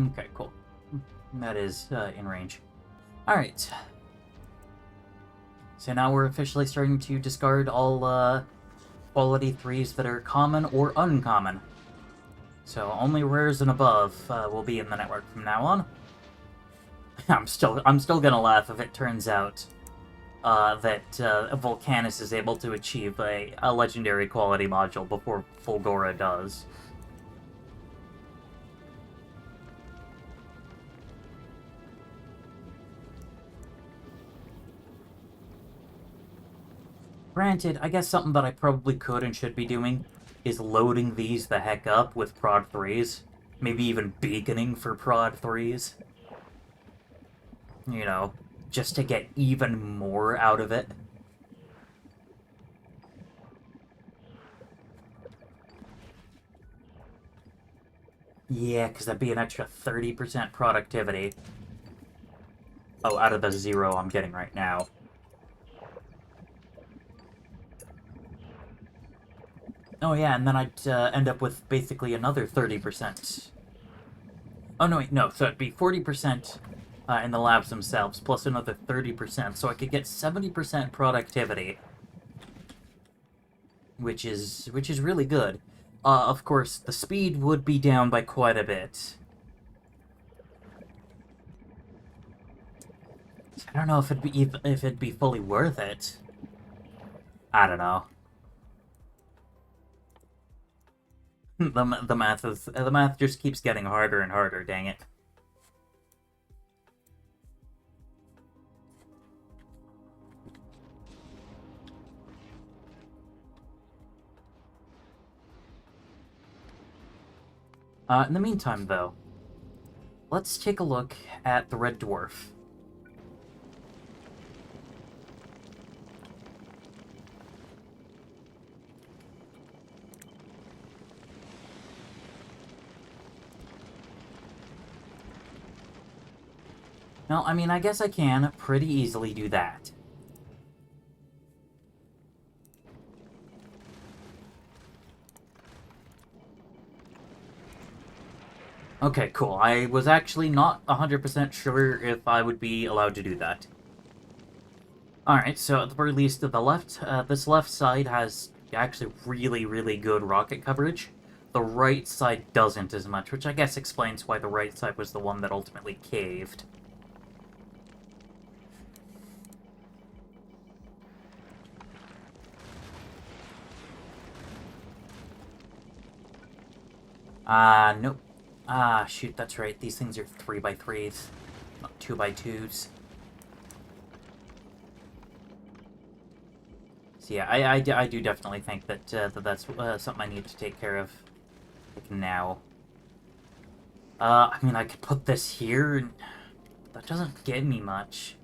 Okay, cool. That is in range. Alright. So now we're officially starting to discard all quality 3s that are common or uncommon. So only rares and above will be in the network from now on. I'm still gonna laugh if it turns out that Volcanus is able to achieve a legendary quality module before Fulgora does. Granted, I guess something that I probably could and should be doing is loading these the heck up with Prod 3s. Maybe even beaconing for Prod 3s. You know, just to get even more out of it. Yeah, because that'd be an extra 30% productivity. Oh, out of the 0 I'm getting right now. Oh yeah, and then I'd end up with basically another 30%. Oh no, wait, no, so it'd be 40% in the labs themselves, plus another 30%, so I could get 70% productivity. Which is really good. Of course, the speed would be down by quite a bit. I don't know if it'd be fully worth it. I don't know. The math just keeps getting harder and harder, dang it. In the meantime, though, let's take a look at the Red Dwarf. Well, I mean, I guess I can pretty easily do that. Okay, cool. I was actually not 100% sure if I would be allowed to do that. Alright, so at the very least, to the left, this left side has actually really, really good rocket coverage. The right side doesn't as much, which I guess explains why the right side was the one that ultimately caved. Nope. Shoot, that's right. These things are 3x3s, not 2x2s. So yeah, I do definitely think that, that's something I need to take care of, like, now. I mean, I could put this here, and that doesn't give me much.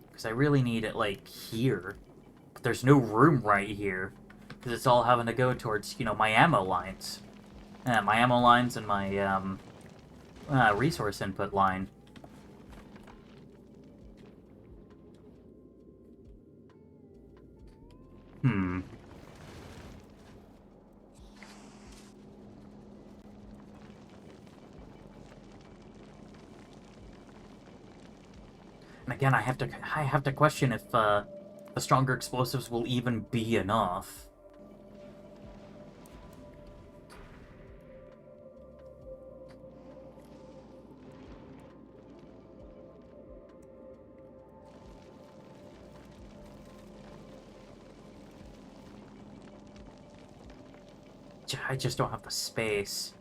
Because I really need it, like, here. But there's no room right here. Because it's all having to go towards, you know, my ammo lines. My ammo lines and my, resource input line. Hmm. And again, I have to question if, the stronger explosives will even be enough. I just don't have the space.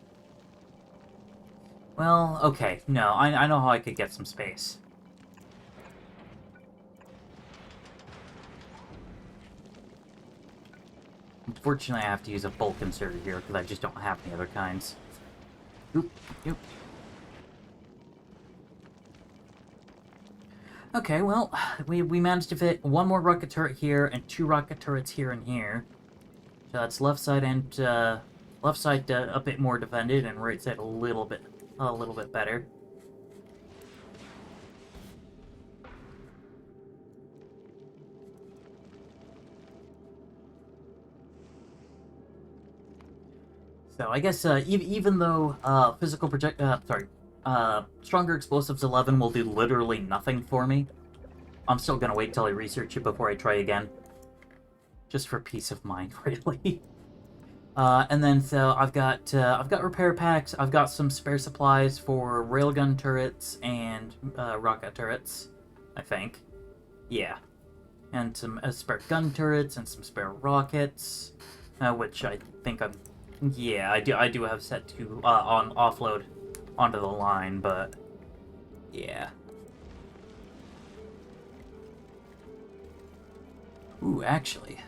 Well, okay, no, I know how I could get some space. Unfortunately, I have to use a bulk inserter here because I just don't have any other kinds. Oop, oop. Okay, well, we managed to fit one more rocket turret here and 2 rocket turrets here and here. So that's left side and left side a bit more defended, and right side a little bit better. So I guess even though Stronger Explosives 11 will do literally nothing for me, I'm still gonna wait till I research it before I try again. Just for peace of mind, really. And then so I've got repair packs. I've got some spare supplies for railgun turrets and rocket turrets, I think. Yeah, and some spare gun turrets and some spare rockets, which I think I do have set to on offload onto the line, but yeah. Ooh, actually.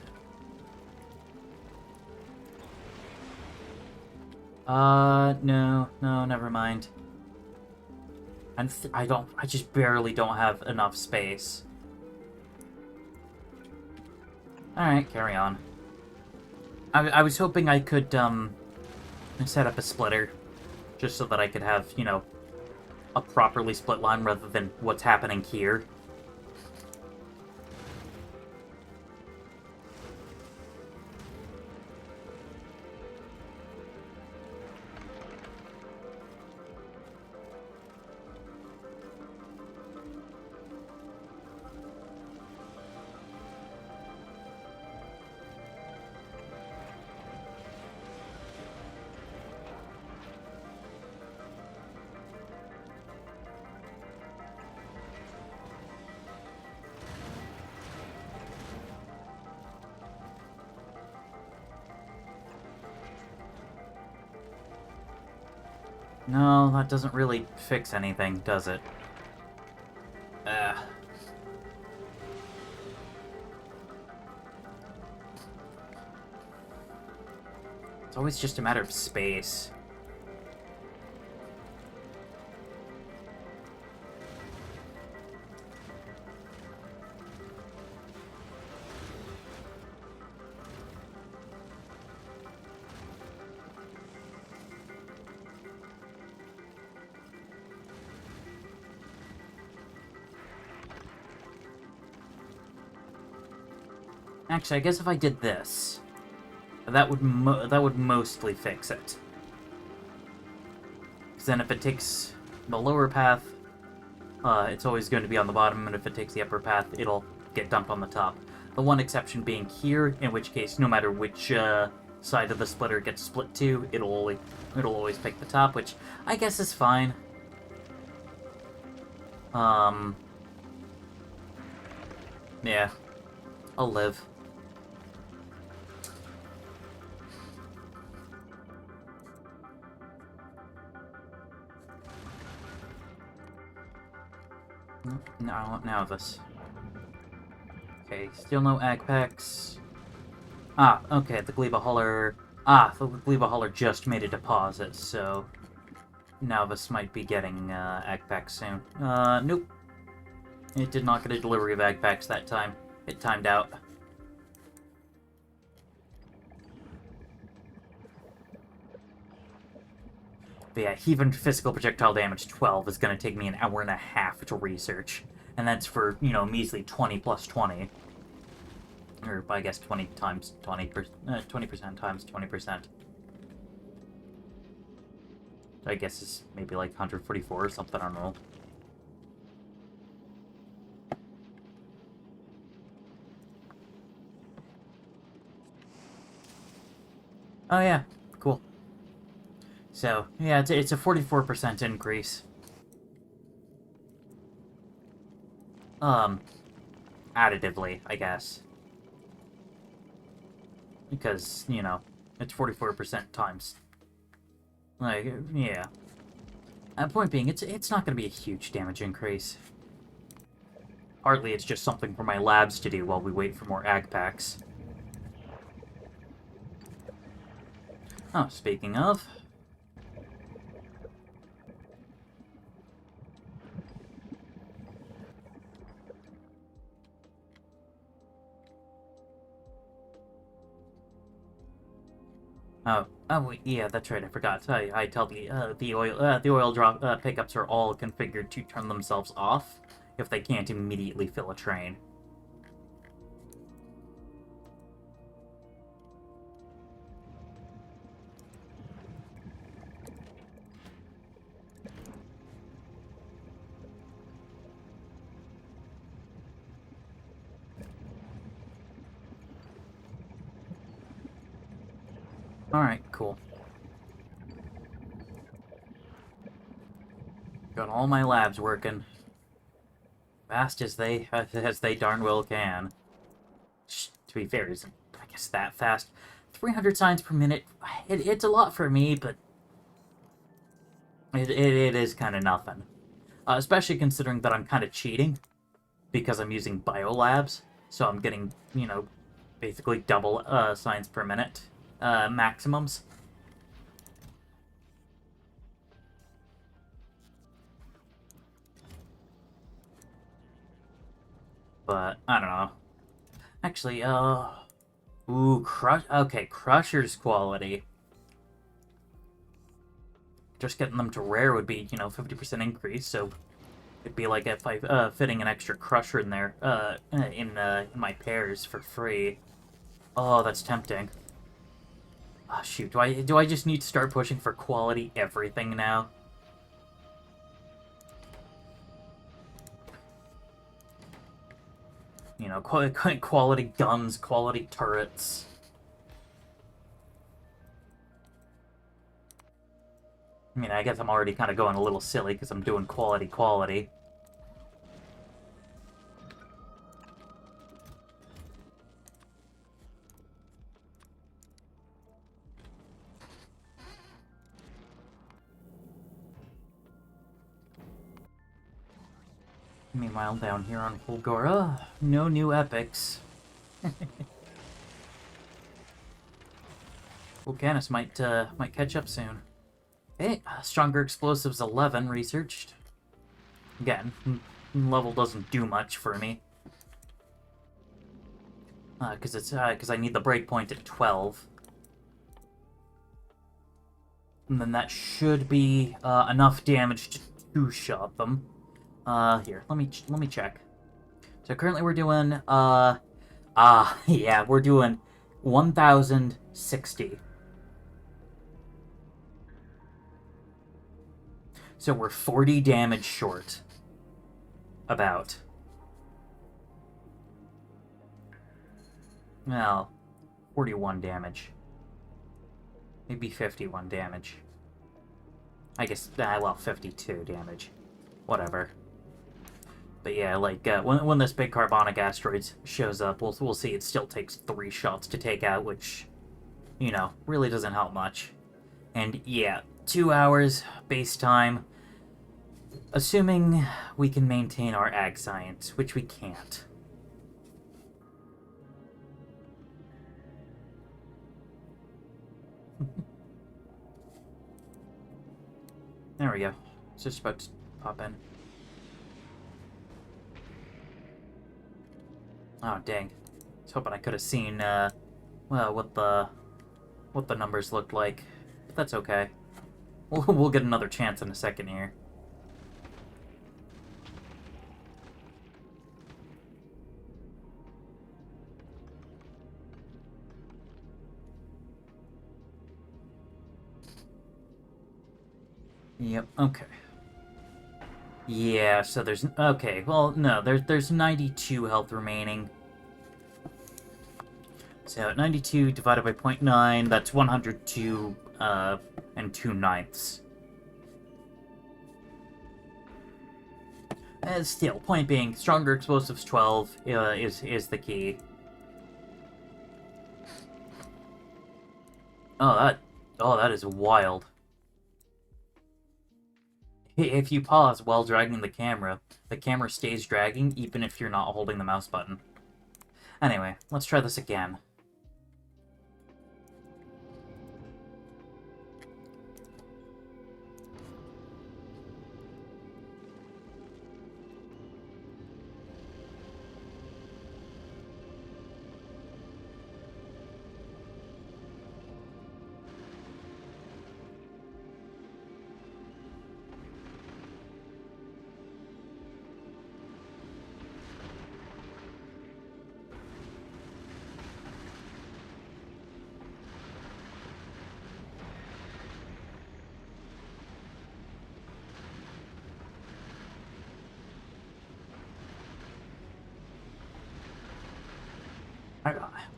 No, never mind. I just barely don't have enough space. Alright, carry on. I was hoping I could, set up a splitter, just so that I could have, you know, a properly split line rather than what's happening here. No, that doesn't really fix anything, does it? It's always just a matter of space. Actually, I guess if I did this, that would mostly fix it. Because then if it takes the lower path, it's always going to be on the bottom, and if it takes the upper path, it'll get dumped on the top. The one exception being here, in which case, no matter which side of the splitter it gets split to, it'll always pick the top, which I guess is fine. Yeah, I'll live. Now this. Okay, still no ag packs. Ah, okay, the Gleba Hauler... Ah, the Gleba Hauler just made a deposit, so... Now this might be getting ag packs soon. Nope. It did not get a delivery of ag packs that time. It timed out. But yeah, even physical projectile damage 12 is going to take me an hour and a half to research. And that's for, you know, measly 20 plus 20. Or, I guess, 20 times 20%, 20% times 20%. I guess is maybe like 144 or something, I don't know. Oh yeah, cool. So, yeah, it's a 44% increase. Additively, I guess. Because, you know, it's 44% times. Like, yeah. Point being, it's not going to be a huge damage increase. Partly it's just something for my labs to do while we wait for more ag packs. Oh, speaking of... yeah, that's right. I forgot. I tell the oil drop pickups are all configured to turn themselves off if they can't immediately fill a train. All right, cool. Got all my labs working fast as they darn well can. To be fair, isn't I guess that fast. 300 signs per minute. It's a lot for me, but it is kind of nothing. Especially considering that I'm kind of cheating because I'm using biolabs, so I'm getting, you know, basically double signs per minute maximums. But I don't know. Actually, okay, Crusher's quality. Just getting them to rare would be, you know, 50% increase, so it'd be like if I fitting an extra Crusher in there, in my pairs for free. Oh, that's tempting. Oh, shoot, do I just need to start pushing for quality everything now? You know, quality guns, quality turrets. I mean, I guess I'm already kind of going a little silly because I'm doing quality. Meanwhile, down here on Fulgora, no new epics. Vulcanus might catch up soon. Hey, Stronger Explosives 11 researched. Again, level doesn't do much for me. Because I need the breakpoint at 12. And then that should be enough damage to two-shot them. Here, let me check. So currently we're doing, yeah, we're doing 1,060. So we're 40 damage short. About. Well, 41 damage. Maybe 51 damage. I guess, well, 52 damage. Whatever. But yeah, like, when this big carbonic asteroid shows up, we'll see it still takes 3 shots to take out, which, you know, really doesn't help much. And yeah, 2 hours base time, assuming we can maintain our ag science, which we can't. There we go. It's just about to pop in. Oh, dang. I was hoping I could have seen, well, what the numbers looked like. But that's okay. We'll get another chance in a second here. Yep, okay. Yeah, so there's... Okay, well, no, there's 92 health remaining. So 92 divided by 0.9, that's 102, and 2/9. Still, point being, Stronger Explosives 12 is the key. Oh, that is wild. If you pause while dragging the camera stays dragging even if you're not holding the mouse button. Anyway, let's try this again.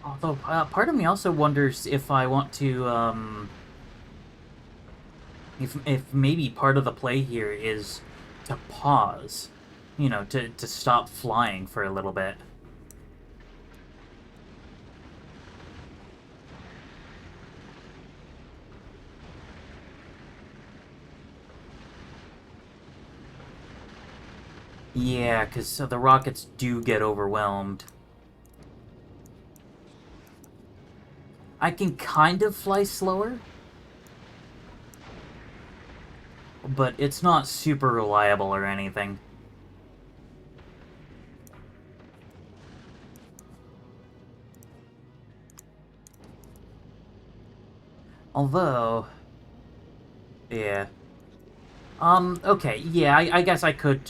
Although, part of me also wonders if I want to, if maybe part of the play here is to pause, you know, to stop flying for a little bit. Yeah, because the rockets do get overwhelmed. I can kind of fly slower, but it's not super reliable or anything. Although, yeah. Okay, yeah, I guess I could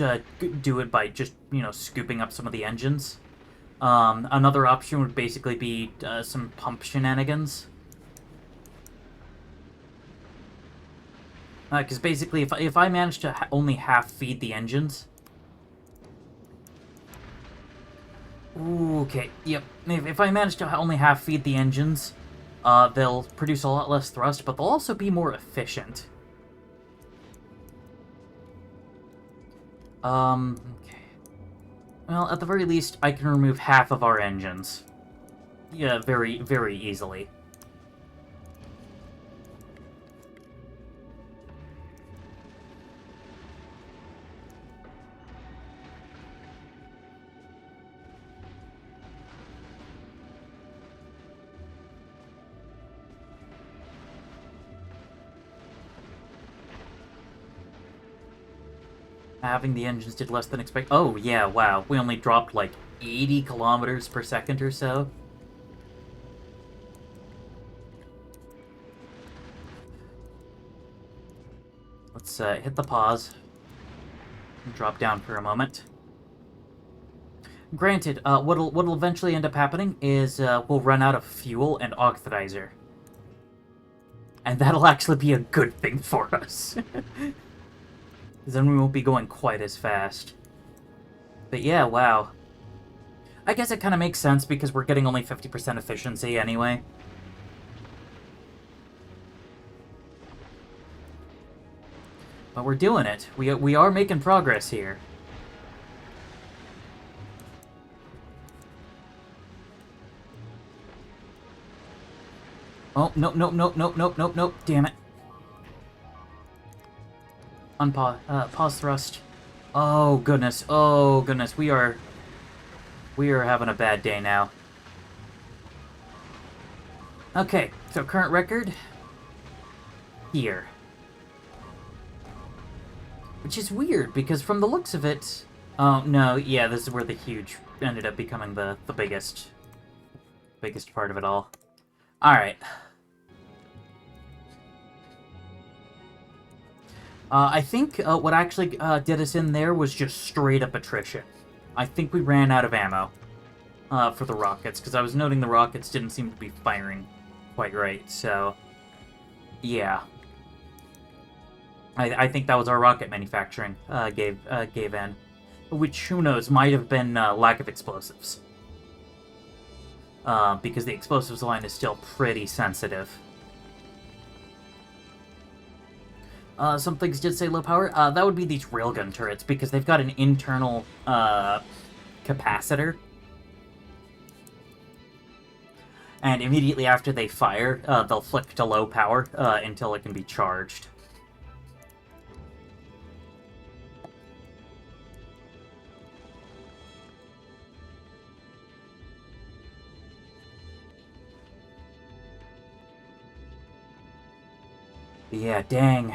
do it by just, you know, scooping up some of the engines. Another option would basically be some pump shenanigans. Because basically, if I manage to only half feed the engines... Ooh, okay, yep. If I manage to only half feed the engines, they'll produce a lot less thrust, but they'll also be more efficient. Okay. Well, at the very least, I can remove half of our engines. Yeah, very, very easily. Having the engines did less than expected. Oh, yeah, wow. We only dropped like 80 kilometers per second or so. Let's hit the pause. And drop down for a moment. Granted, what'll eventually end up happening is we'll run out of fuel and oxidizer. And that'll actually be a good thing for us. Then we won't be going quite as fast. But yeah, wow. I guess it kind of makes sense because we're getting only 50% efficiency anyway. But we're doing it. We are making progress here. Oh, nope, nope, nope, nope, nope, nope, nope. Damn it. Unpause, pause thrust. Oh, goodness. Oh, goodness. We are having a bad day now. Okay, so current record... here. Which is weird, because from the looks of it... Oh, no, yeah, this is where the huge ended up becoming the biggest part of it all. Alright. I think what actually did us in there was just straight up attrition. I think we ran out of ammo for the rockets, because I was noting the rockets didn't seem to be firing quite right, so... yeah. I think that was our rocket manufacturing gave in. Which, who knows, might have been lack of explosives. Because the explosives line is still pretty sensitive. Some things did say low power. That would be these railgun turrets, because they've got an internal capacitor. And immediately after they fire, they'll flick to low power until it can be charged. But yeah, dang.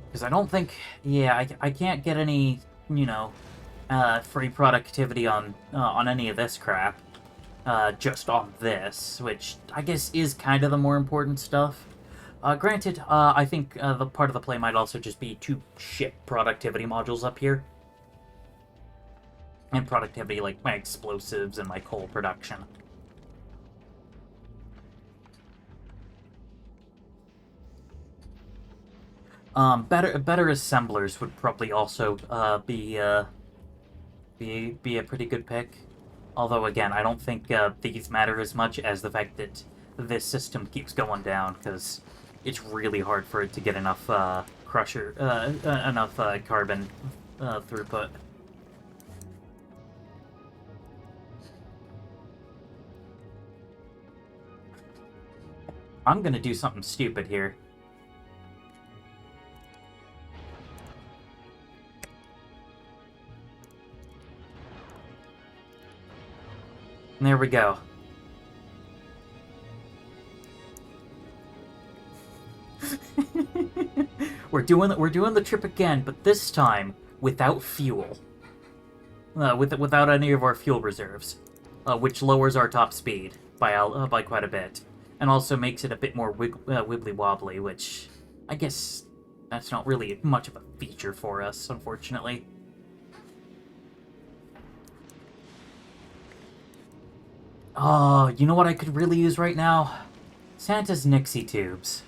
Because I don't think... yeah, I can't get any, you know, free productivity on any of this crap. Just on this, which I guess is kind of the more important stuff. Granted, I think the part of the play might also just be to ship productivity modules up here. And productivity, like my explosives and my coal production. Better assemblers would probably also be be a pretty good pick. Although, again, I don't think these matter as much as the fact that this system keeps going down, because it's really hard for it to get enough enough carbon throughput. I'm gonna do something stupid here. And there we go. we're doing the trip again, but this time without fuel. Without any of our fuel reserves, which lowers our top speed by quite a bit, and also makes it a bit more wibbly wobbly, which I guess that's not really much of a feature for us, unfortunately. Oh, you know what I could really use right now? Santa's Nixie tubes.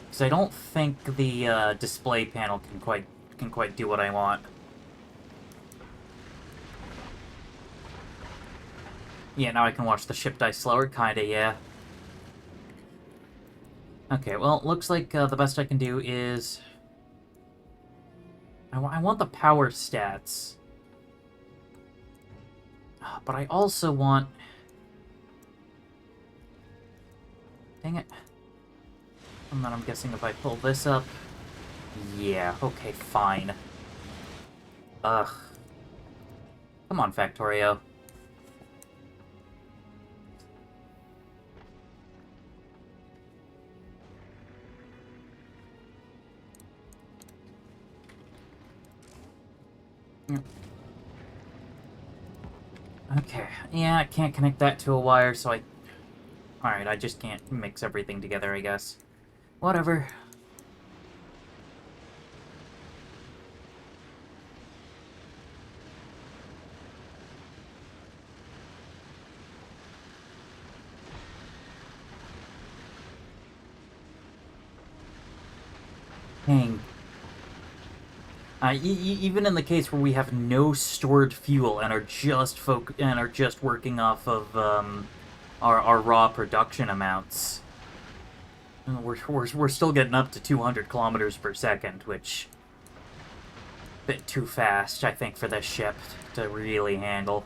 Because I don't think the display panel can quite do what I want. Yeah, now I can watch the ship die slower, kinda, yeah. Okay, well, looks like the best I can do is... I want the power stats. But I also want... Dang it. And then I'm guessing if I pull this up... Yeah, okay, fine. Ugh. Come on, Factorio. Okay, yeah, I can't connect that to a wire, so I... Alright, I just can't mix everything together, I guess. Whatever. Dang. Even in the case where we have no stored fuel and are just working off of our raw production amounts, we're still getting up to 200 kilometers per second, which a bit too fast, I think, for this ship to really handle.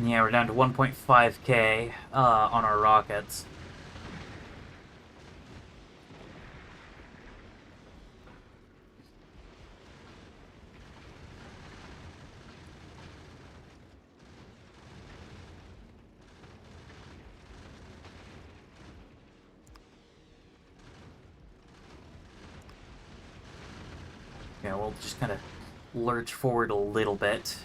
Yeah, we're down to 1.5k on our rockets. Yeah, we'll just kind of lurch forward a little bit.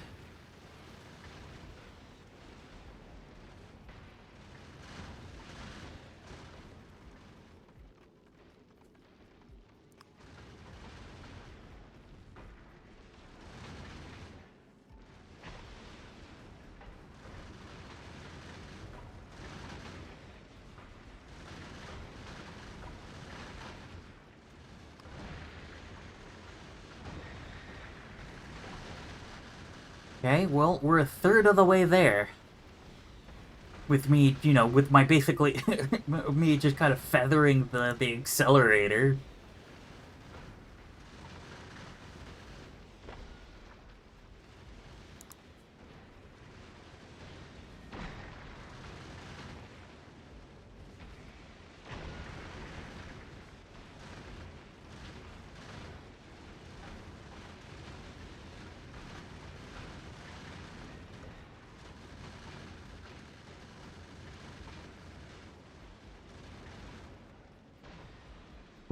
Okay, well, we're a third of the way there. With me, you know, with my basically... me just kind of feathering the accelerator.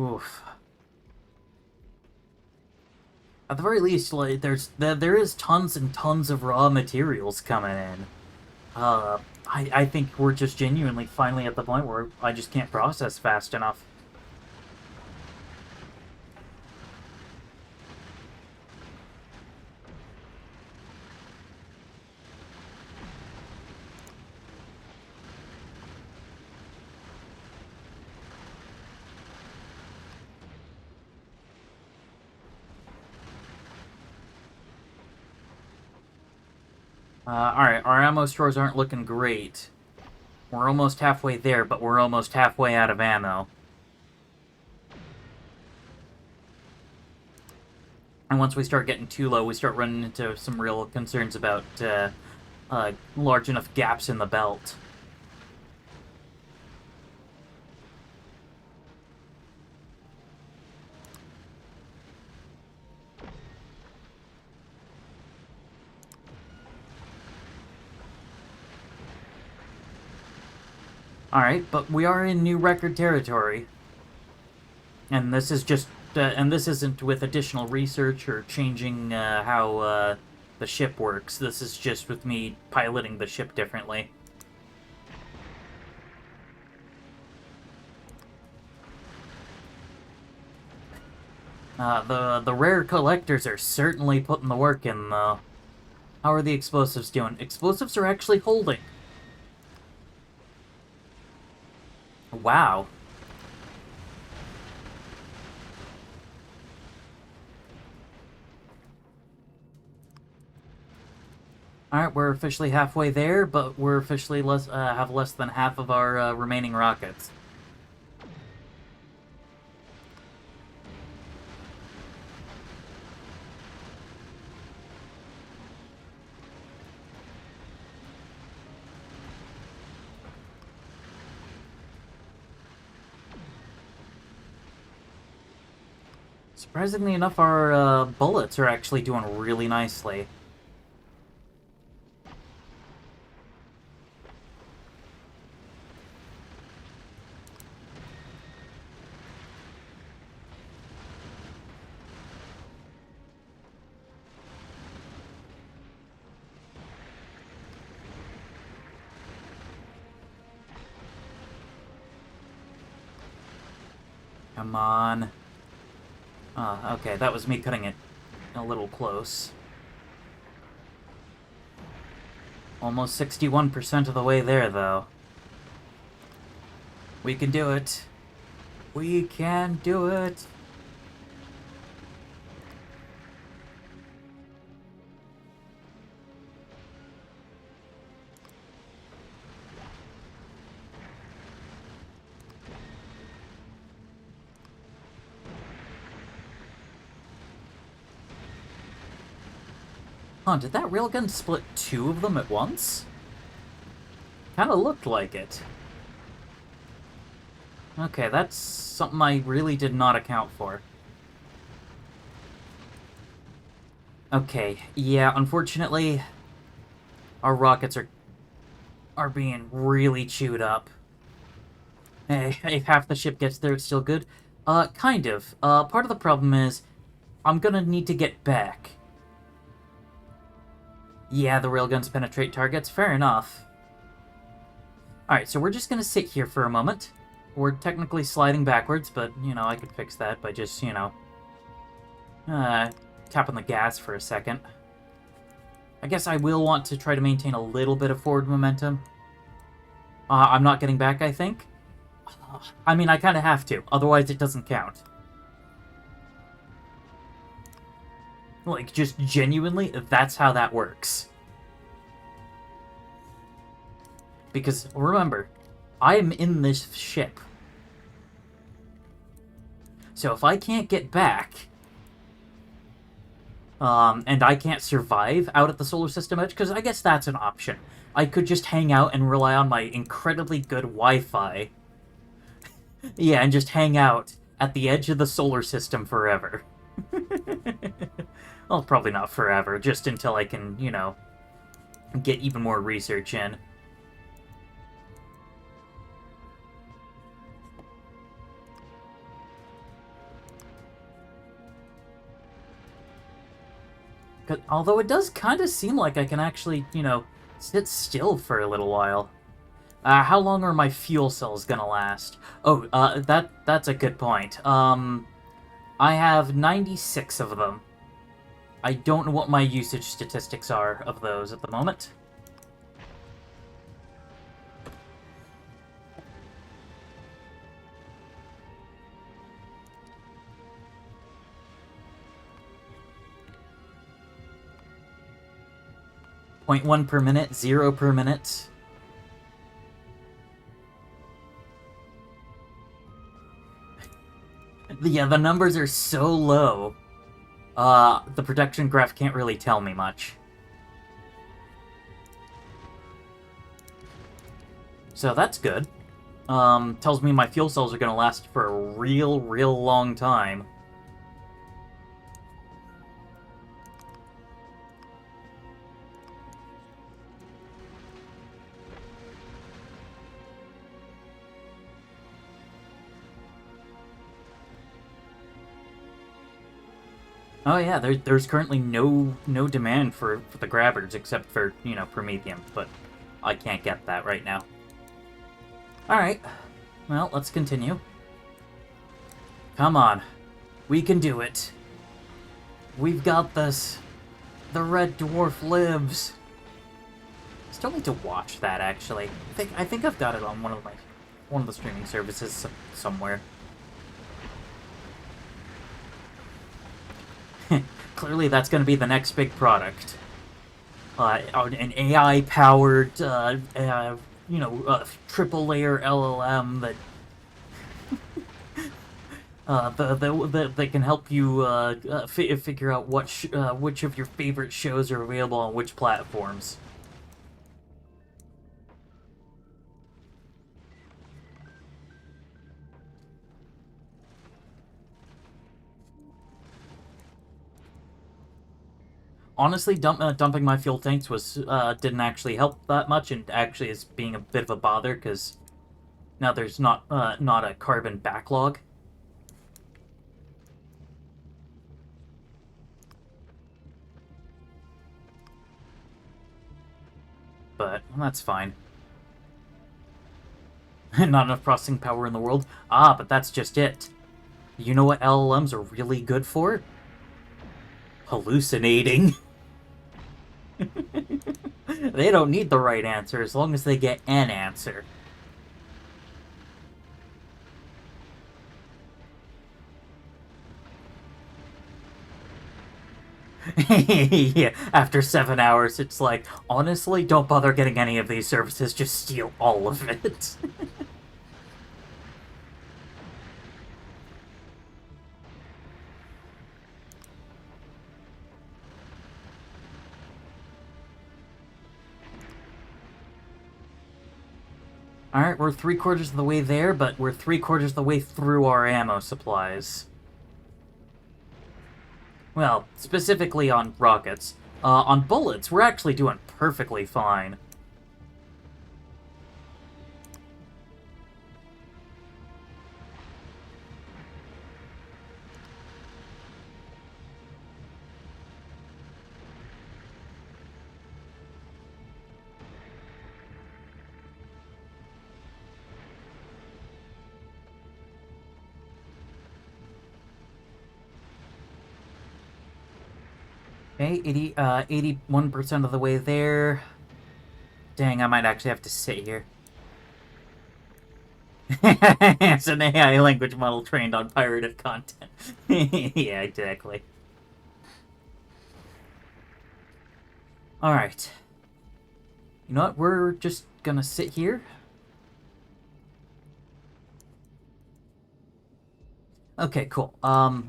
Oof. At the very least, like, there is tons and tons of raw materials coming in. I think we're just genuinely finally at the point where I just can't process fast enough. Alright, our ammo stores aren't looking great. We're almost halfway there, but we're almost halfway out of ammo. And once we start getting too low, we start running into some real concerns about large enough gaps in the belt. Alright, but we are in new record territory. And this is just, and this isn't with additional research or changing how the ship works. This is just with me piloting the ship differently. The rare collectors are certainly putting the work in, though. How are the explosives doing? Explosives are actually holding. Wow. Alright, we're officially halfway there, but we're officially have less than half of our remaining rockets. Surprisingly enough, our bullets are actually doing really nicely. Come on. Okay, that was me cutting it a little close. Almost 61% of the way there, though. We can do it. We can do it. Huh, did that railgun split two of them at once? Kinda looked like it. Okay, that's something I really did not account for. Okay, yeah, unfortunately, our rockets are being really chewed up. Hey, if half the ship gets there, it's still good. Kind of. Part of the problem is, I'm gonna need to get back. Yeah, the railguns penetrate targets, fair enough. Alright, so we're just gonna sit here for a moment. We're technically sliding backwards, but, you know, I could fix that by just, you know, tapping the gas for a second. I guess I will want to try to maintain a little bit of forward momentum. I'm not getting back, I think. I mean, I kind of have to, otherwise it doesn't count. Like, just genuinely, that's how that works. Because, remember, I am in this ship. So if I can't get back, and I can't survive out at the solar system edge, because I guess that's an option. I could just hang out and rely on my incredibly good Wi-Fi. Yeah, and just hang out at the edge of the solar system forever. Well, probably not forever, just until I can, you know, get even more research in. Although it does kind of seem like I can actually, you know, sit still for a little while. How long are my fuel cells gonna last? Oh, that's a good point. I have 96 of them. I don't know what my usage statistics are of those at the moment. 0.1 per minute, 0 per minute. Yeah, the numbers are so low. The protection graph can't really tell me much. So that's good. Tells me my fuel cells are gonna last for a real long time. Oh yeah, there's currently no demand for the grabbers except for, you know, Promethium, but I can't get that right now. Alright, well, let's continue. Come on, we can do it. We've got this. The Red Dwarf lives. Still need to watch that, actually. I think I've got it on one of the streaming services somewhere. Clearly, that's going to be the next big product. An AI-powered, triple layer LLM that can help you figure out which of your favorite shows are available on which platforms. Honestly, dumping my fuel tanks didn't actually help that much, and actually is being a bit of a bother because now there's not a carbon backlog. But that's fine. Not enough processing power in the world. Ah, but that's just it. You know what LLMs are really good for? Hallucinating. They don't need the right answer as long as they get an answer. Yeah, after 7 hours, it's like, honestly, don't bother getting any of these services, just steal all of it. Alright, we're 3/4 of the way there, but we're 3/4 of the way through our ammo supplies. Well, specifically on rockets. On bullets, we're actually doing perfectly fine. Okay, 81% of the way there. Dang, I might actually have to sit here. It's an AI language model trained on pirated content. Yeah, exactly. Alright. You know what? We're just gonna sit here. Okay, cool.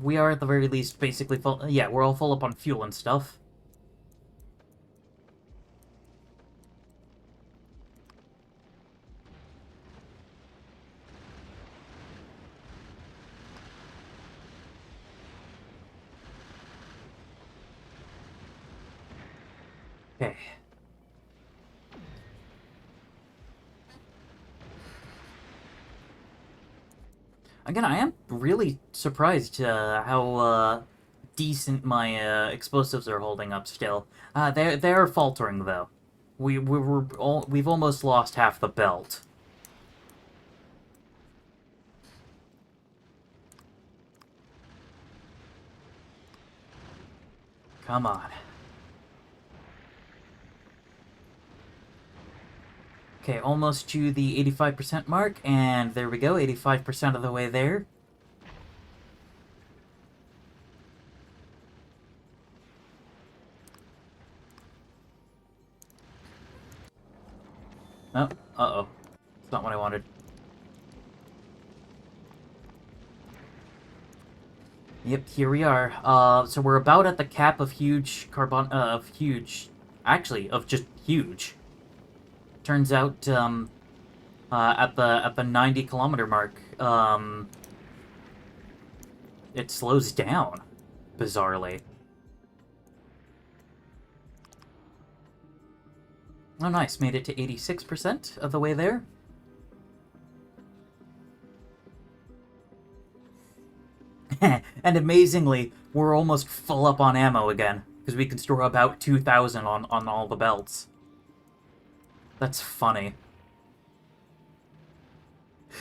We are at the very least basically full. Yeah, we're all full up on fuel and stuff. Okay. Again, I am really surprised how decent my explosives are holding up still. They're faltering though. We've almost lost half the belt. Come on. Okay, almost to the 85% mark, and there we go, 85% of the way there. Oh, uh-oh. That's not what I wanted. Yep, here we are. So we're about at the cap of huge carbon, actually, of just huge. Turns out, at the 90-kilometer mark, it slows down, bizarrely. Oh, nice. Made it to 86% of the way there. And amazingly, we're almost full up on ammo again, because we can store about 2,000 on all the belts. That's funny.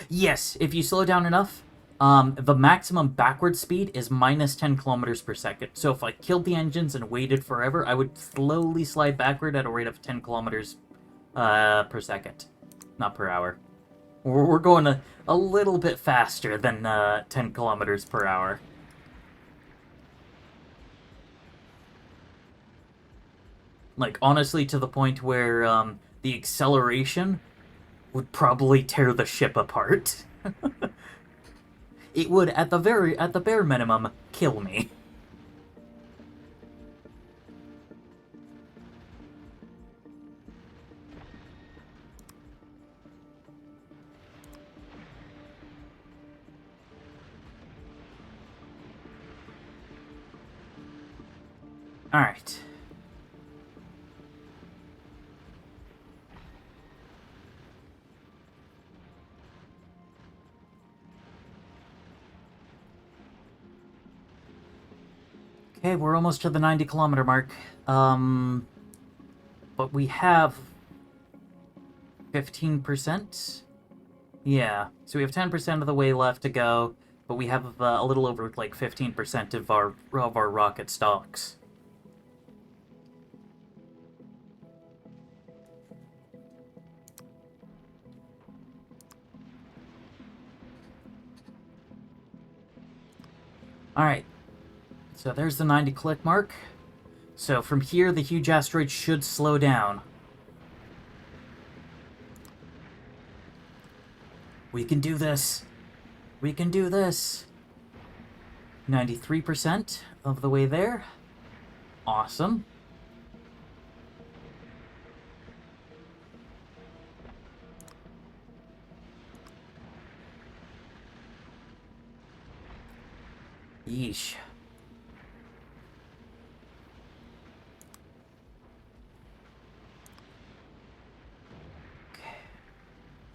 Yes, if you slow down enough, the maximum backward speed is minus 10 kilometers per second. So if I killed the engines and waited forever, I would slowly slide backward at a rate of 10 kilometers per second. Not per hour. We're going a little bit faster than 10 kilometers per hour. Like, honestly, to the point where the acceleration would probably tear the ship apart. It would, at the bare minimum, kill me. Alright. Okay, we're almost to the 90-kilometer mark. But we have 15%? Yeah, so we have 10% of the way left to go, but we have a little over, like, 15% of our rocket stocks. Alright, so there's the 90-click mark. So from here, the huge asteroid should slow down. We can do this. We can do this. 93% of the way there. Awesome. Yeesh.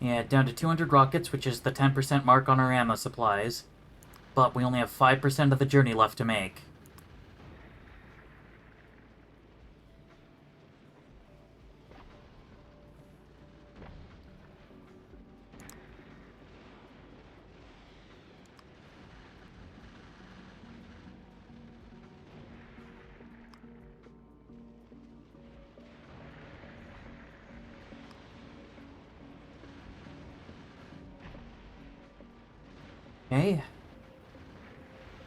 Yeah, down to 200 rockets, which is the 10% mark on our ammo supplies. But we only have 5% of the journey left to make. Okay.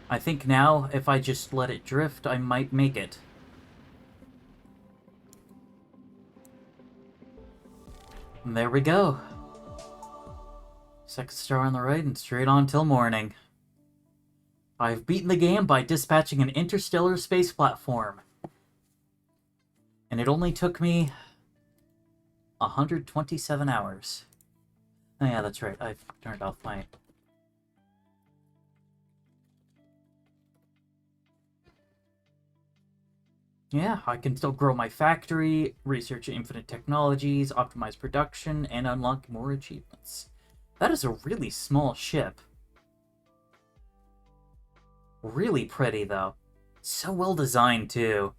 I think now, if I just let it drift, I might make it. And there we go. Second star on the right and straight on till morning. I've beaten the game by dispatching an interstellar space platform. And it only took me 127 hours. Oh yeah, that's right. I've turned off my... Yeah, I can still grow my factory, research infinite technologies, optimize production, and unlock more achievements. That is a really small ship. Really pretty, though. So well designed, too.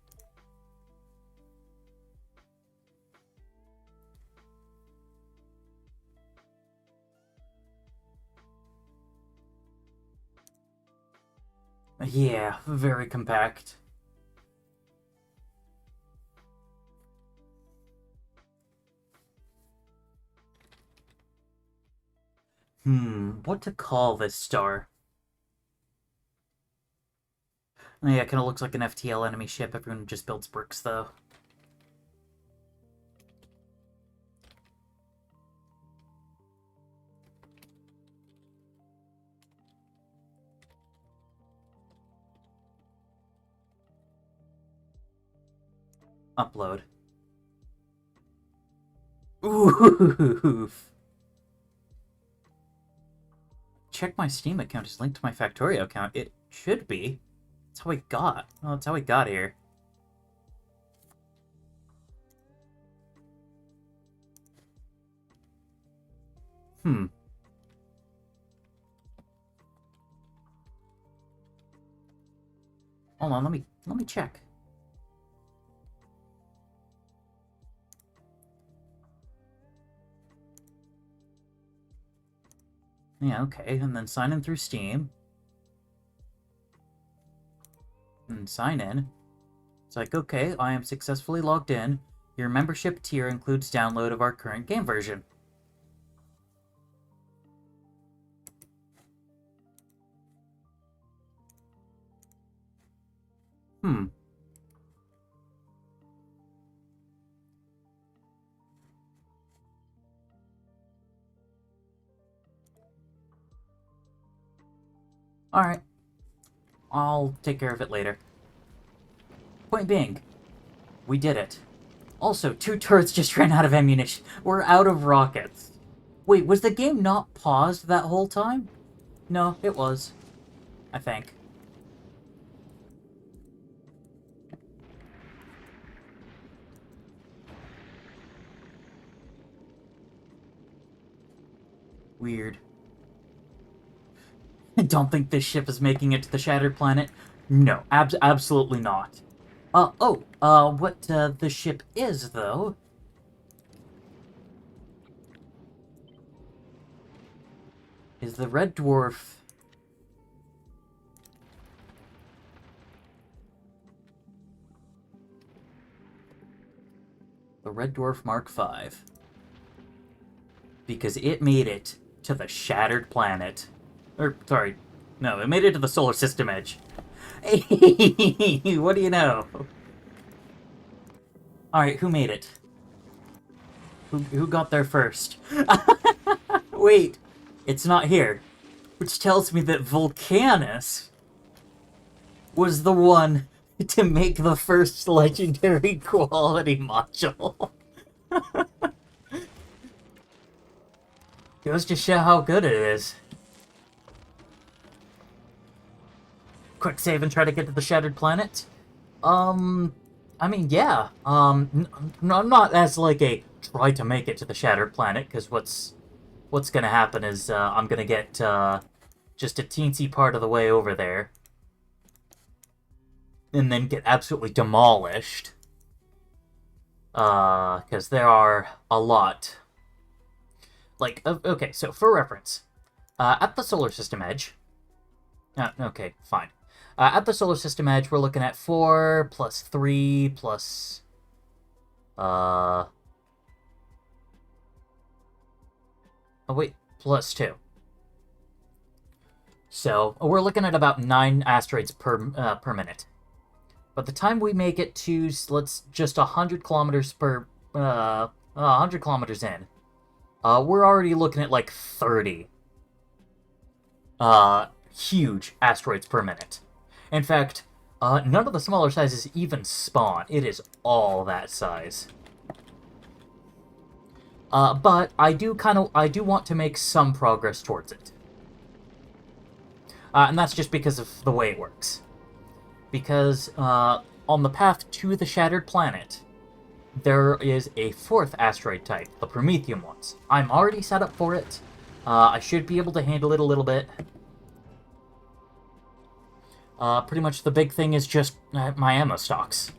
Yeah, very compact. What to call this star? Oh, yeah, it kind of looks like an FTL enemy ship. Everyone just builds bricks, though. Upload. Oof. Check my Steam account is linked to my Factorio account. It should be. That's how we got. Oh, that's how we got here. Hmm. Hold on, let me check. Yeah, okay, and then sign in through Steam. And sign in. It's like, okay, I am successfully logged in. Your membership tier includes download of our current game version. Hmm. Alright. I'll take care of it later. Point being, we did it. Also, 2 turrets just ran out of ammunition. We're out of rockets. Wait, was the game not paused that whole time? No, it was. I think. Weird. I don't think this ship is making it to the Shattered Planet. No, absolutely not. What the ship is, though, is the Red Dwarf. The Red Dwarf Mark V. Because it made it to the Shattered Planet. Or, sorry, no, it made it to the Solar System Edge. Hey, what do you know? Alright, who made it? Who got there first? Wait, it's not here. Which tells me that Vulcanus was the one to make the first legendary quality module. Goes to show how good it is. Quick save and try to get to the Shattered Planet. I mean, yeah. Not as like a try to make it to the Shattered Planet, because what's gonna happen is I'm gonna get just a teensy part of the way over there, and then get absolutely demolished. Because there are a lot. Like, okay, so for reference, at the Solar System Edge. Okay, fine. At the Solar System Edge, we're looking at 4 plus 3 plus... Oh, wait, plus 2. So, we're looking at about 9 asteroids per minute. By the time we make it to, let's just 100 kilometers per... 100 kilometers in, we're already looking at like 30. Huge asteroids per minute. In fact, none of the smaller sizes even spawn. It is all that size. But I do want to make some progress towards it. And that's just because of the way it works. Because, on the path to the Shattered Planet, there is a 4th asteroid type, the Promethium ones. I'm already set up for it. I should be able to handle it a little bit. Pretty much the big thing is just my ammo stocks.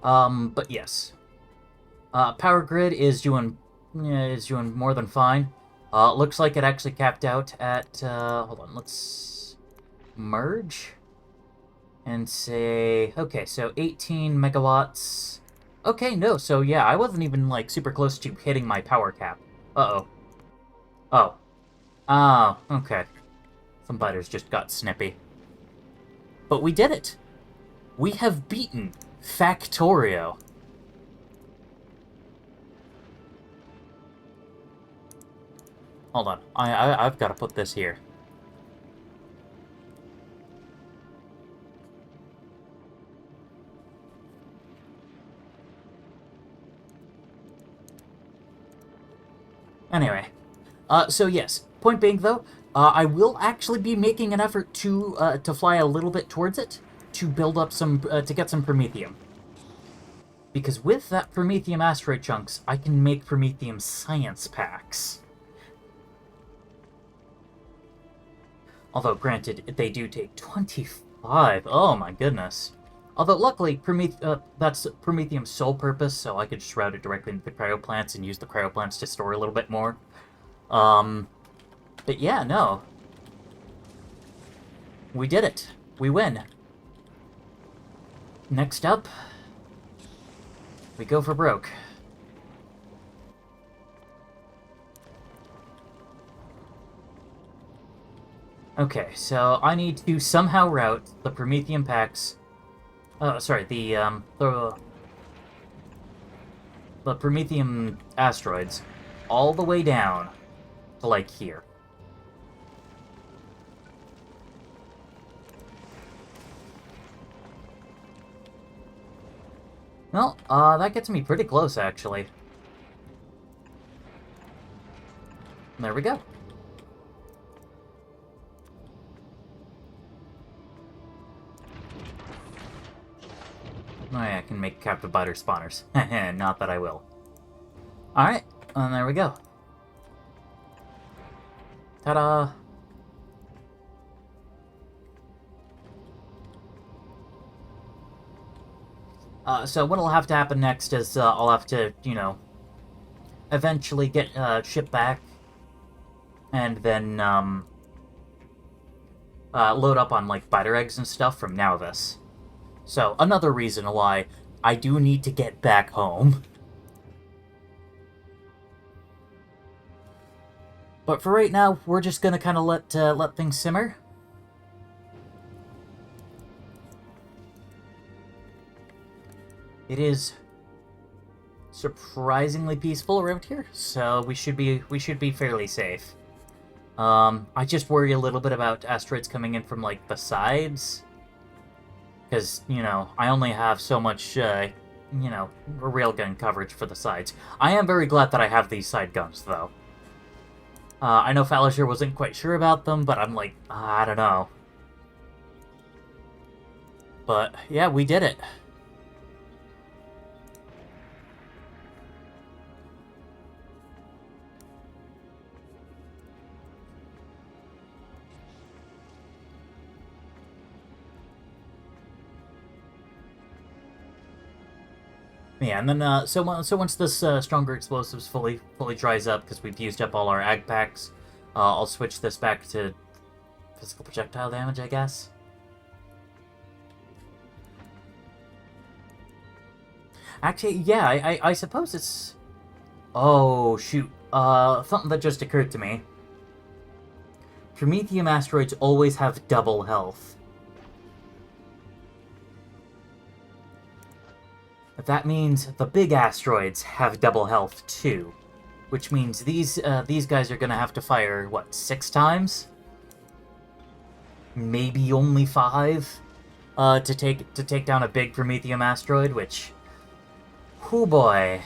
But yes. Power grid is doing more than fine. Looks like it actually capped out at, hold on, let's merge and say, okay, so 18 megawatts. Okay, no, so yeah, I wasn't even, like, super close to hitting my power cap. Uh-oh. Oh. Oh, okay. Some biters just got snippy. But we did it! We have beaten Factorio. Hold on. I've got to put this here. Anyway, so yes, point being though, I will actually be making an effort to fly a little bit towards it to build up some to get some promethium. Because with that promethium asteroid chunks, I can make promethium science packs. Although, granted, they do take 25. Oh my goodness. Although, luckily, that's Promethium's sole purpose, so I could just route it directly into the cryoplants and use the cryoplants to store a little bit more. But yeah, no. We did it. We win. Next up, we go for broke. Okay, so I need to somehow route the Promethium packs. Sorry, the Promethium asteroids all the way down to, like, here. Well, that gets me pretty close, actually. There we go. Oh yeah, I can make captive biter spawners. Not that I will. Alright, and there we go. Ta-da! So what'll have to happen next is I'll have to, you know, eventually get shipped back, and then load up on, like, biter eggs and stuff from Nauvis. So, another reason why I do need to get back home. But for right now, we're just gonna kind of let things simmer. It is surprisingly peaceful around here, so we should be fairly safe. I just worry a little bit about asteroids coming in from, like, the sides. Because, you know, I only have so much, you know, railgun coverage for the sides. I am very glad that I have these side guns, though. I know Fallager wasn't quite sure about them, but I'm like, I don't know. But, yeah, we did it. Yeah, and then so once this stronger explosives fully dries up, because we've used up all our ag packs, I'll switch this back to physical projectile damage, I guess. Actually, yeah, I suppose it's... Oh, shoot. Something that just occurred to me. Promethium asteroids always have double health. That means the big asteroids have double health too, which means these guys are gonna have to fire, what, 6 times? Maybe only 5, to take down a big Promethium asteroid, which, oh boy.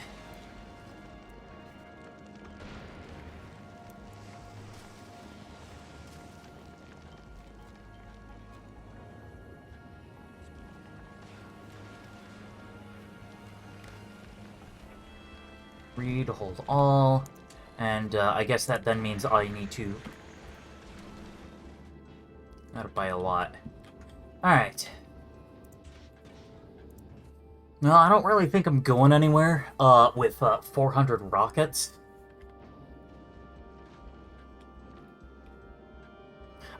Read, hold all, and I guess that then means I need to... Gotta buy a lot. Alright. No, I don't really think I'm going anywhere with 400 rockets.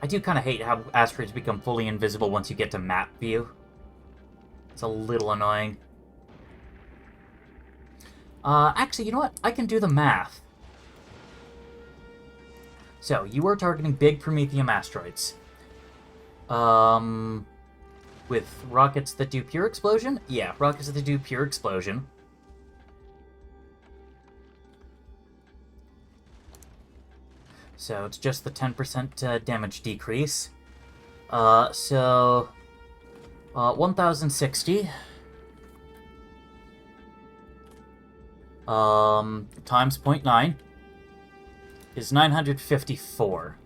I do kind of hate how asteroids become fully invisible once you get to map view. It's a little annoying. Actually, you know what? I can do the math. So, you are targeting big Promethium asteroids. With rockets that do pure explosion? Yeah, rockets that do pure explosion. So, it's just the 10% damage decrease. 1060. Times 0.9. is 954.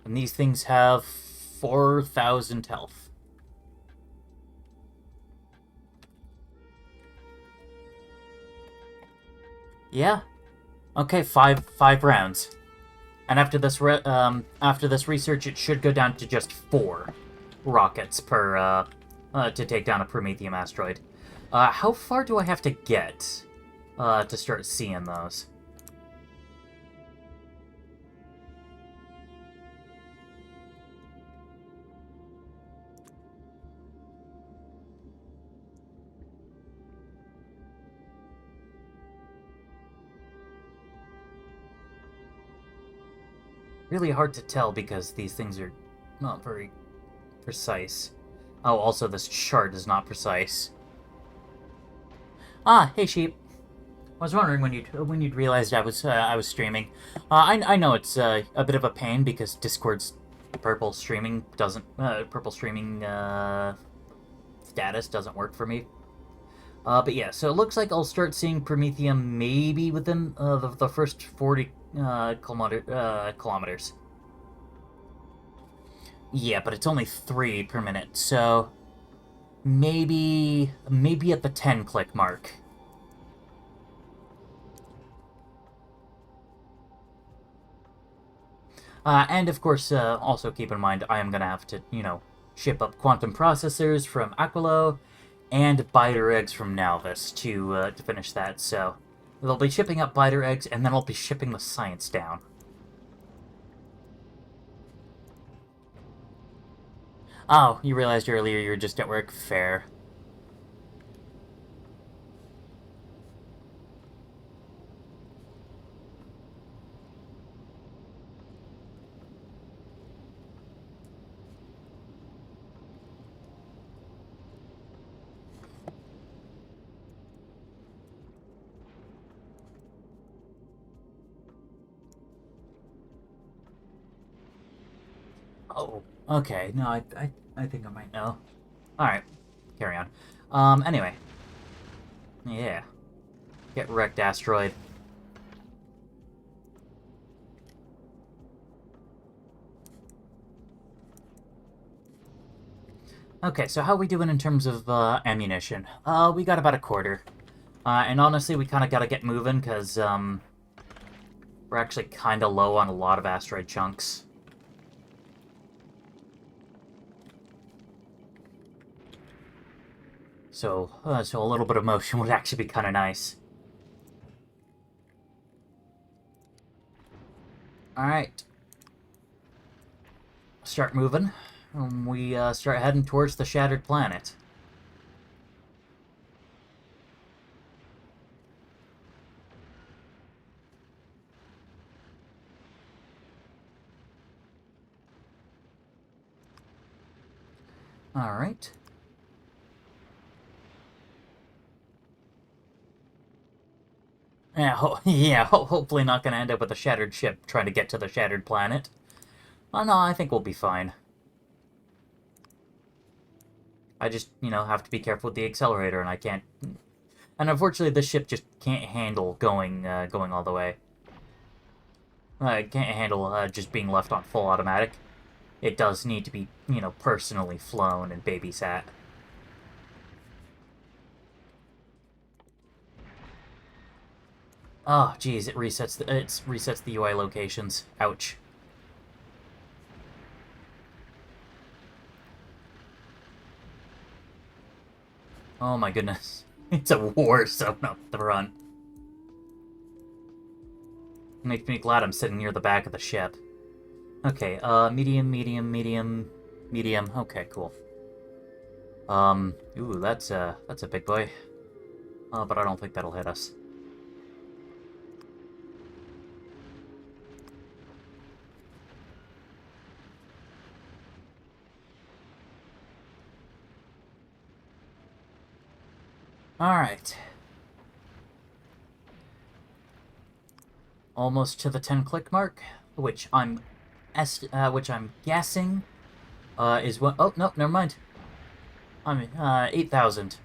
And these things have 4,000 health. Yeah. Okay, five rounds. And after this research, it should go down to just 4 rockets per to take down a Prometheum asteroid. How far do I have to get to start seeing those? Really hard to tell because these things are not very precise. Oh, also this chart is not precise. Ah, hey sheep. I was wondering when you'd realized I was streaming. I know it's a bit of a pain because Discord's purple streaming status doesn't work for me. But yeah, so it looks like I'll start seeing Prometheum maybe within the first 40 kilometers. Yeah, but it's only 3 per minute, so maybe at the 10-click mark. And of course, also keep in mind, I am going to have to, ship up quantum processors from Aquilo and biter eggs from Nalvis to finish that. So they'll be shipping up biter eggs, and then I'll be shipping the science down. Oh, you realized earlier you were just at work? Fair. Oh, okay. No, I think I might know. Alright, carry on. Anyway. Yeah. Get wrecked, asteroid. Okay, so how are we doing in terms of ammunition? We got about a quarter. And honestly, we kind of got to get moving, because we're actually kind of low on a lot of asteroid chunks. So a little bit of motion would actually be kind of nice. Alright. Start moving. We start heading towards the Shattered Planet. Alright. Yeah, hopefully not gonna end up with a shattered ship trying to get to the Shattered Planet. Oh no, I think we'll be fine. I just, have to be careful with the accelerator, and I can't... And unfortunately, this ship just can't handle going all the way. It can't handle just being left on full automatic. It does need to be, personally flown and babysat. Oh, geez, it resets the UI locations. Ouch. Oh my goodness. It's a war zone up the front. Makes me glad I'm sitting near the back of the ship. Okay, medium, medium, medium, medium. Okay, cool. Ooh, that's a big boy. But I don't think that'll hit us. Alright. Almost to the 10-click mark, which I'm guessing is what... Oh, no, never mind. I'm 8,000.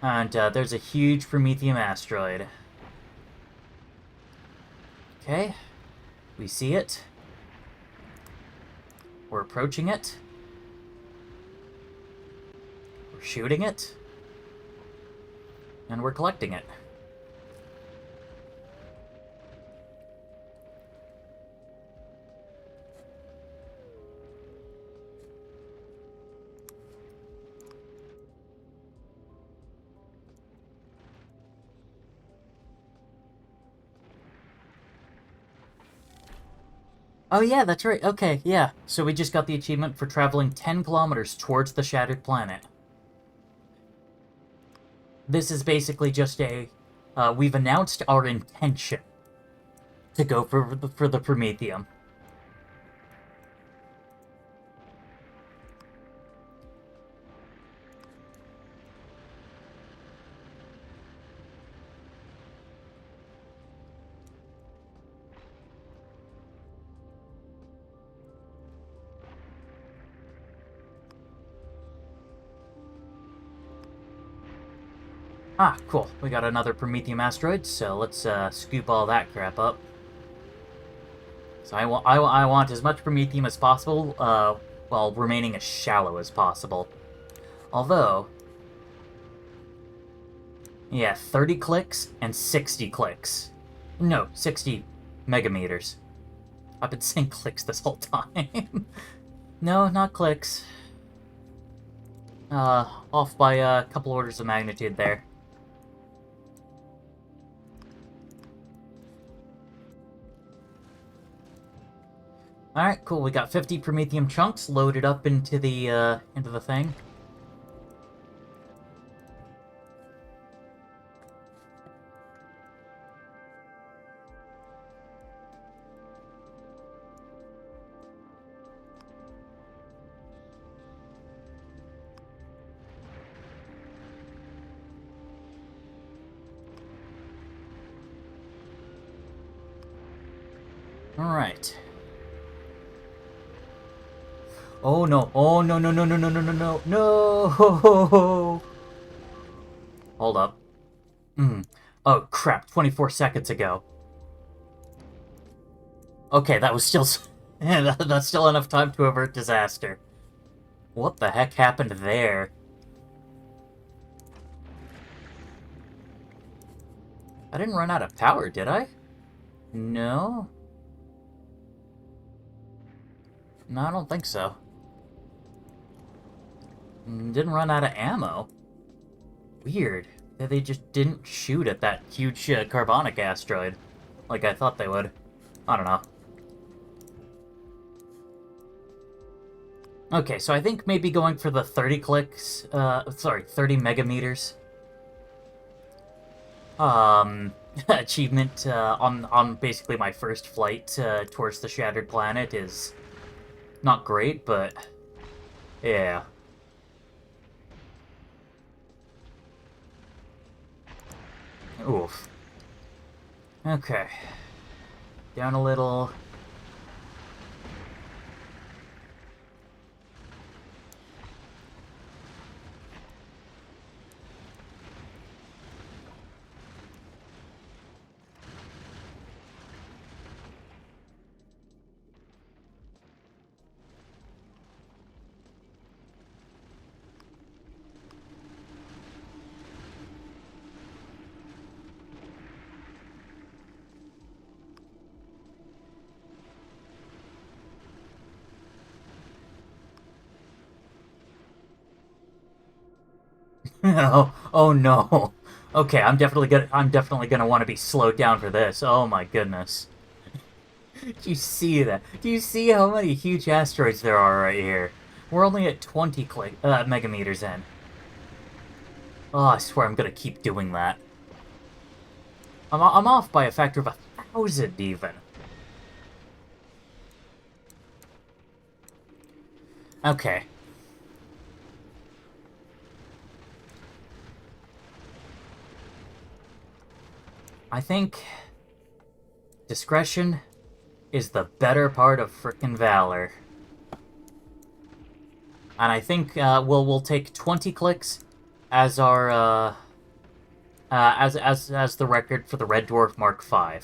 And there's a huge Prometheum asteroid. Okay. We see it. We're approaching it. We're shooting it. And we're collecting it. Oh yeah, that's right. Okay, yeah. So we just got the achievement for traveling 10 kilometers towards the shattered planet. This is basically just a... we've announced our intention to go for the Promethium. Ah, cool. We got another Promethium asteroid, so let's scoop all that crap up. So I want as much Promethium as possible, while remaining as shallow as possible. Although... yeah, 30 clicks and 60 clicks. No, 60 megameters. I've been saying clicks this whole time. No, not clicks. Off by a couple orders of magnitude there. Alright, cool. We got 50 Promethium chunks loaded up into the thing. Alright. Oh no. Oh no no no no no no no no no. Hold up. Oh crap, 24 seconds ago. Okay, that was still that's still enough time to avert disaster. What the heck happened there? I didn't run out of power, did I? No? No, I don't think so. Didn't run out of ammo. Weird. They just didn't shoot at that huge carbonic asteroid like I thought they would. I don't know. Okay, so I think maybe going for the 30 clicks, 30 megameters. Achievement on basically my first flight towards the shattered planet is not great, but yeah. Oof. Okay. Down a little. Oh no. Okay, I'm definitely gonna want to be slowed down for this. Oh my goodness. Do you see that? Do you see how many huge asteroids there are right here? We're only at 20 megameters in. Oh, I swear I'm gonna keep doing that. I'm off by a factor of 1,000 even. Okay. I think discretion is the better part of frickin' valor. And I think we'll take 20 clicks as our as the record for the Red Dwarf Mark V.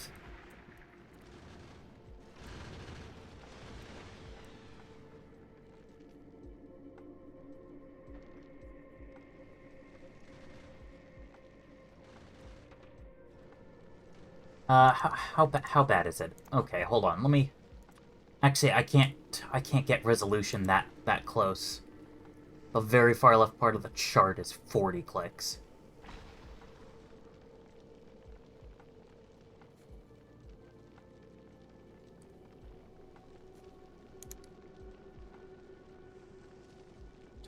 How bad is it? Okay, hold on. Let me. Actually, I can't get resolution that close. The very far left part of the chart is 40 clicks.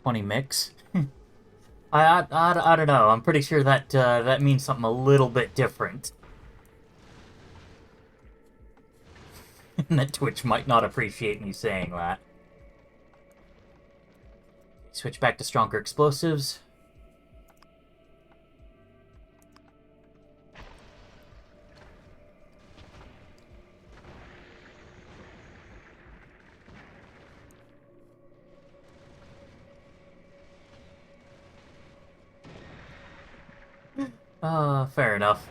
Mix. I don't know. I'm pretty sure that that means something a little bit different. And that Twitch might not appreciate me saying that. Switch back to stronger explosives. Fair enough.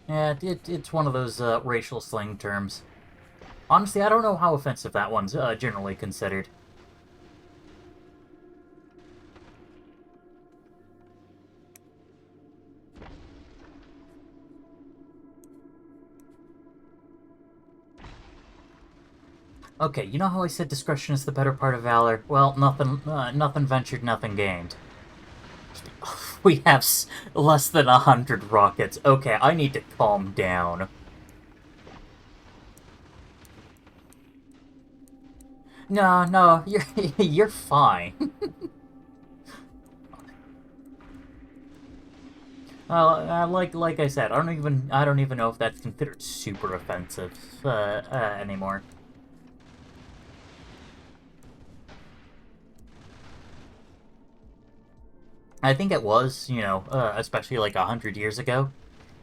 Yeah, it's one of those racial slang terms. Honestly, I don't know how offensive that one's generally considered. Okay, you know how I said discretion is the better part of valor? Well, nothing ventured, nothing gained. We have less than 100 rockets. Okay, I need to calm down. No, you're fine. Like I said, I don't even know if that's considered super offensive anymore. I think it was, especially like 100 years ago.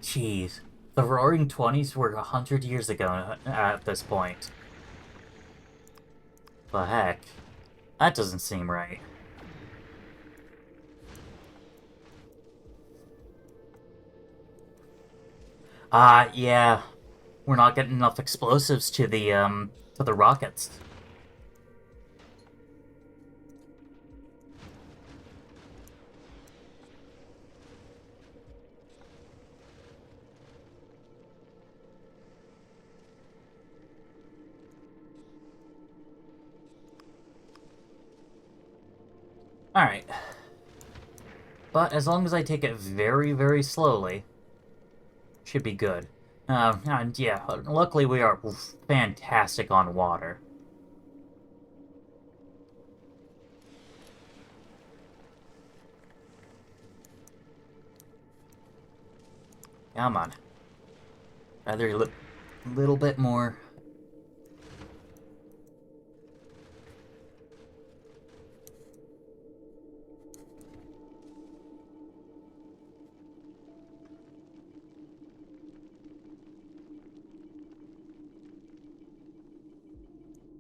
Jeez, the Roaring Twenties were 100 years ago at this point. The heck, that doesn't seem right. Yeah, we're not getting enough explosives to the rockets. Alright. But as long as I take it very, very slowly, should be good. And yeah, luckily we are fantastic on water. Come on. Rather a little bit more.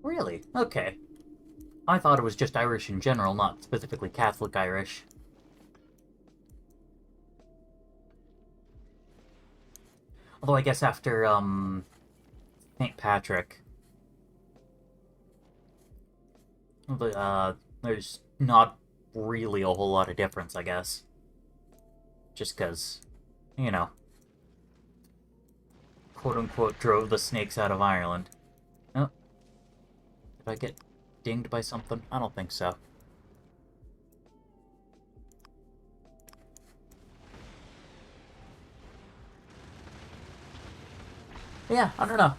Really? Okay. I thought it was just Irish in general, not specifically Catholic Irish. Although I guess after, St. Patrick, there's not really a whole lot of difference, I guess. Just because, you know, quote-unquote drove the snakes out of Ireland. Oh, did I get dinged by something? I don't think so. Yeah, I don't know.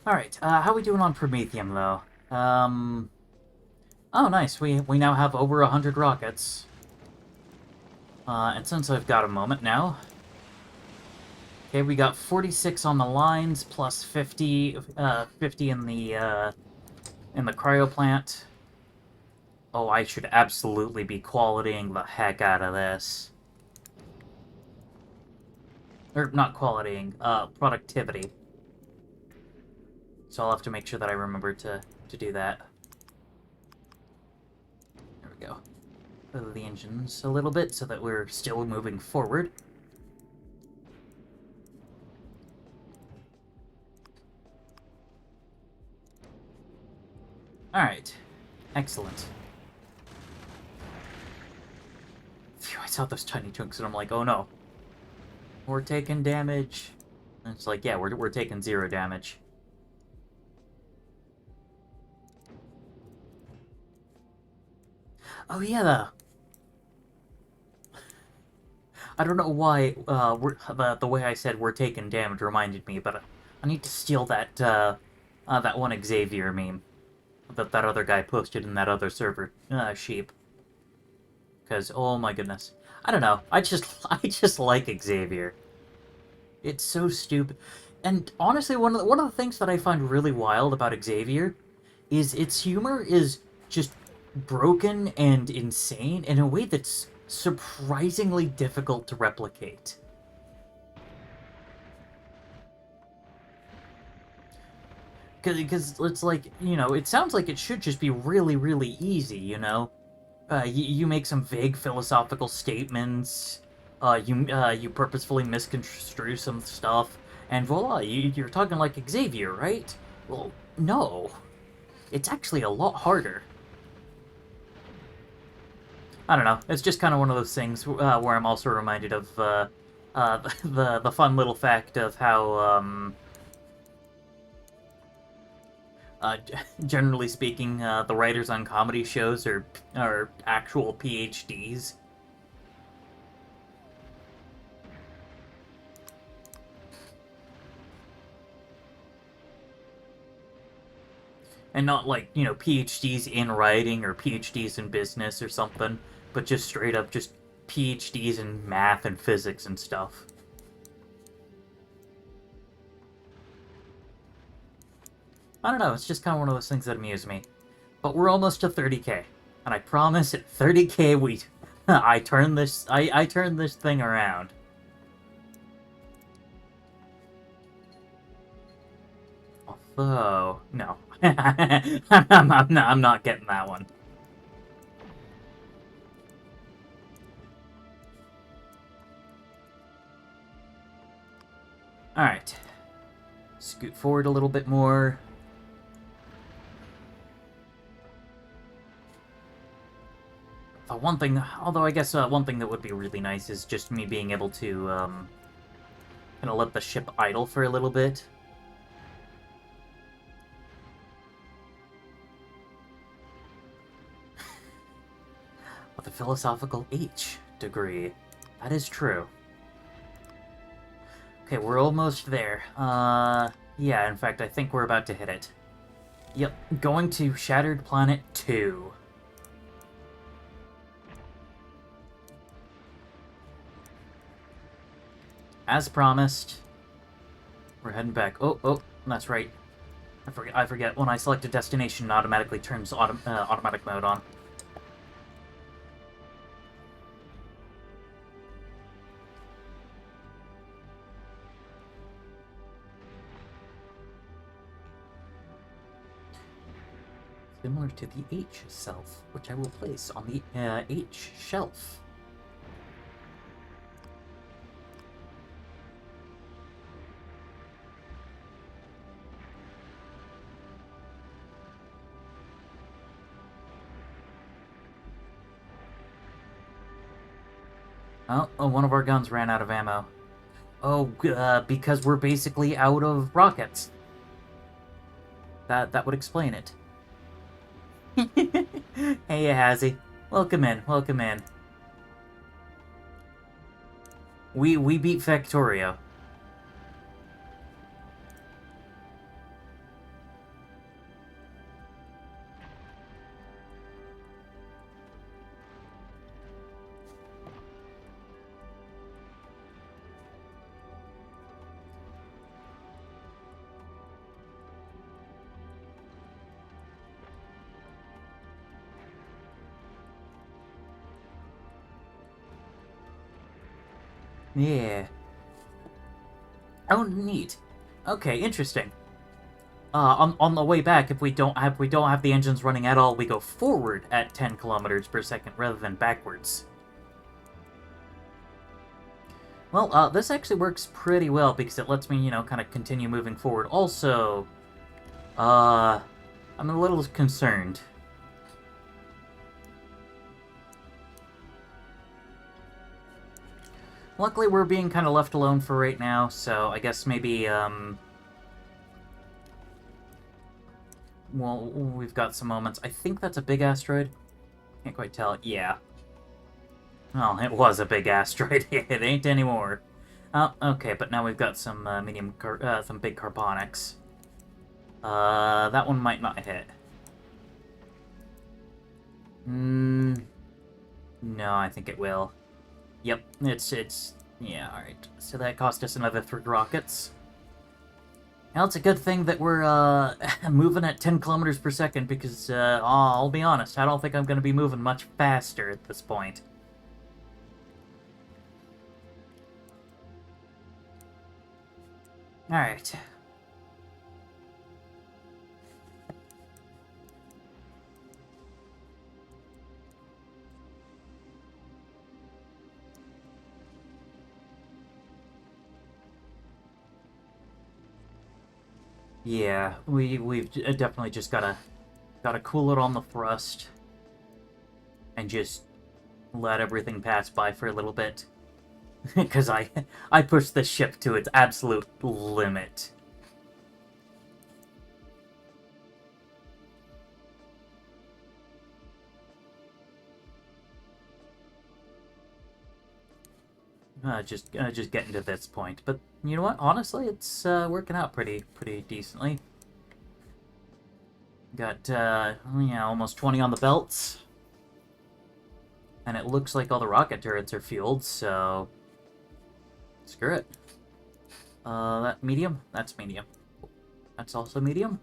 Alright, how we doing on Promethium, though? Oh, nice. We now have over 100 rockets. And since I've got a moment now... Okay, we got 46 on the lines, plus 50, 50 in the cryo plant. Oh, I should absolutely be qualitying the heck out of this. Or, not qualitying, productivity. So I'll have to make sure that I remember to do that. There we go. Move the engines a little bit so that we're still moving forward. Excellent. Phew, I saw those tiny chunks and I'm like, oh no. We're taking damage. And it's like, yeah, we're taking 0 damage. Oh yeah, I don't know why the way I said we're taking damage reminded me, but I need to steal that that one Xavier meme that other guy posted in that other server, Sheep. Because oh my goodness, I don't know, I just like Xavier. It's so stupid, and honestly, one of the things that I find really wild about Xavier is its humor is just broken and insane in a way that's surprisingly difficult to replicate. Because it's like, you know, it sounds like it should just be really, really easy, you know? You make some vague philosophical statements, you purposefully misconstrue some stuff, and voila, you're talking like Xavier, right? Well, no. It's actually a lot harder. I don't know. It's just kind of one of those things where I'm also reminded of the fun little fact of how, generally speaking, the writers on comedy shows are actual PhDs. And not like, you know, PhDs in writing or PhDs in business or something, but just straight up just PhDs in math and physics and stuff. I don't know, it's just kind of one of those things that amuse me. But we're almost to 30k, and I promise at 30k I turn this thing around. Although, no. I'm not getting that one. Alright. Scoot forward a little bit more. One thing, although I guess one thing that would be really nice is just me being able to kind of let the ship idle for a little bit. With a philosophical H degree. That is true. Okay, we're almost there. Yeah, in fact, I think we're about to hit it. Yep, going to Shattered Planet 2. As promised, we're heading back. Oh, that's right. I forget. When I select a destination, it automatically turns automatic mode on. Similar to the H self, which I will place on the H shelf. Oh, one of our guns ran out of ammo. Oh, because we're basically out of rockets. That would explain it. Hey, Hazy. Welcome in, welcome in. We beat Factorio. Yeah. Oh, neat. Okay, interesting. On the way back, if we don't have the engines running at all, we go forward at 10 kilometers per second rather than backwards. Well, this actually works pretty well because it lets me, you know, kind of continue moving forward. Also, I'm a little concerned. Luckily, we're being kind of left alone for right now, so I guess maybe, well, we've got some moments. I think that's a big asteroid. Can't quite tell. Yeah. Well, it was a big asteroid. It ain't anymore. Oh, okay, but now we've got some some big carbonics. That one might not hit. No, I think it will. Yep, yeah, alright. So that cost us another 3 rockets. Now, it's a good thing that we're, moving at 10 kilometers per second, because, I'll be honest, I don't think I'm gonna be moving much faster at this point. Alright. Yeah, we've definitely just gotta cool it on the thrust and just let everything pass by for a little bit, because I pushed the ship to its absolute limit. Just getting to this point, but you know what? Honestly, it's working out pretty decently. Got yeah, almost 20 on the belts, and it looks like all the rocket turrets are fueled. So screw it. That medium? That's medium. That's also medium.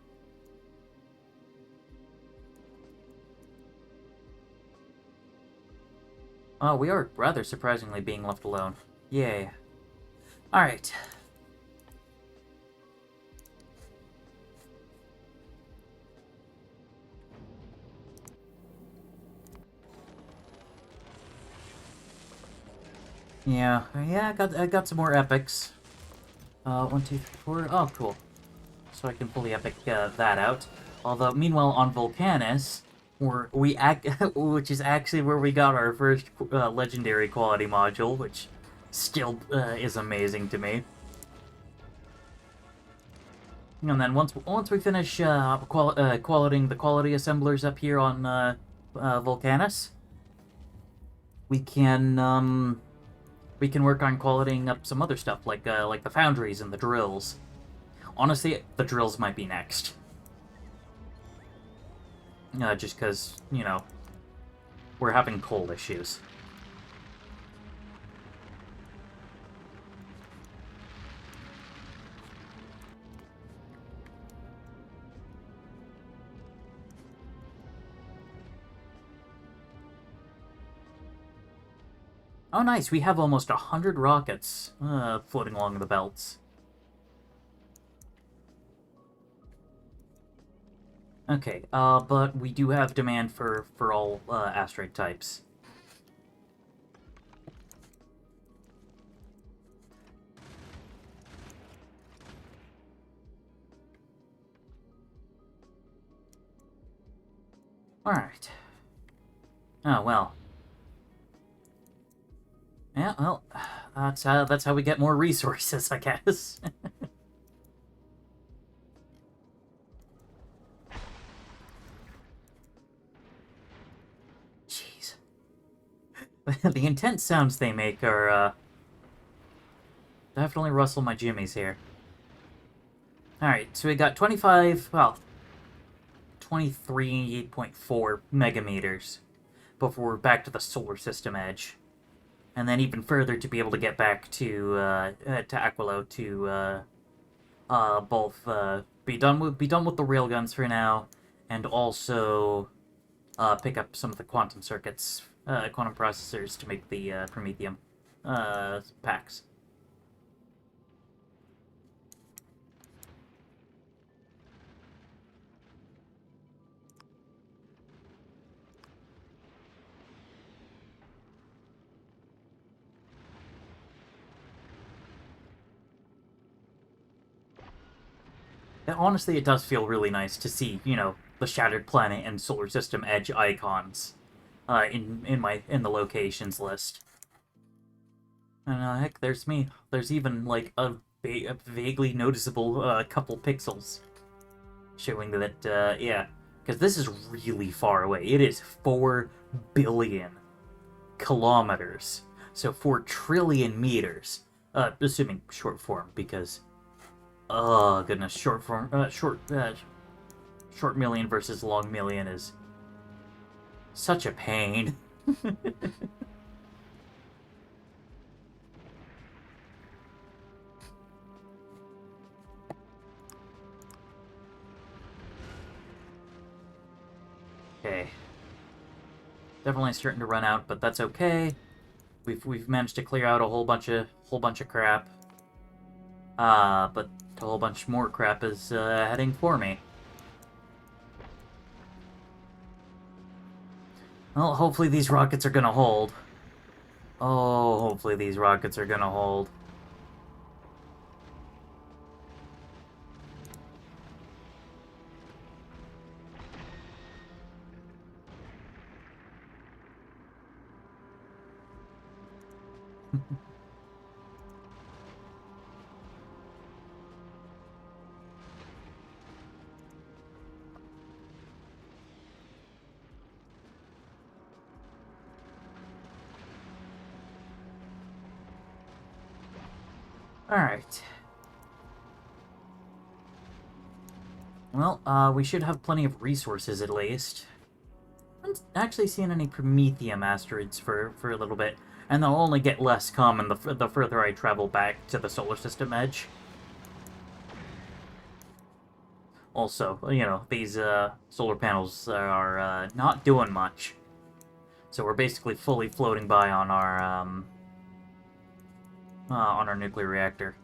Oh, we are rather surprisingly being left alone. Yay. Alright. Yeah, I got some more epics. 1, 2, 3, 4. Oh, cool. So I can fully epic that out. Although, meanwhile, on Volcanus, which is actually where we got our first legendary quality module, which still is amazing to me. And then once we finish qualitating the quality assemblers up here on Volcanus, we can work on qualitating up some other stuff like the foundries and the drills. Honestly, the drills might be next. Just because, you know, we're having coal issues. Oh, nice. We have almost 100 rockets floating along the belts. Okay, but we do have demand for all asteroid types. Alright. Oh, well. Yeah, well, that's how we get more resources, I guess. Jeez. The intense sounds they make are, definitely rustle my jimmies here. Alright, so we got 23.4 megameters before we're back to the solar system edge. And then even further to be able to get back to Aquilo to both be done with the railguns for now, and also pick up some of the quantum circuits, quantum processors to make the Promethium packs. And honestly, it does feel really nice to see, you know, the Shattered Planet and Solar System Edge icons in the locations list. And heck, there's me. There's even like a vaguely noticeable couple pixels showing that, yeah, because this is really far away. It is 4 billion kilometers, so 4 trillion meters. Assuming short form, because oh goodness, short million versus long million is such a pain. Okay, definitely starting to run out, but that's okay. We've managed to clear out a whole bunch of crap. But a whole bunch more crap is heading for me. Well, hopefully these rockets are gonna hold. Oh, hopefully these rockets are gonna hold. Alright. Well, we should have plenty of resources at least. I haven't actually seen any Promethium asteroids for a little bit, and they'll only get less common the further I travel back to the solar system edge. Also, you know, these solar panels are not doing much. So we're basically fully floating by on our nuclear reactor.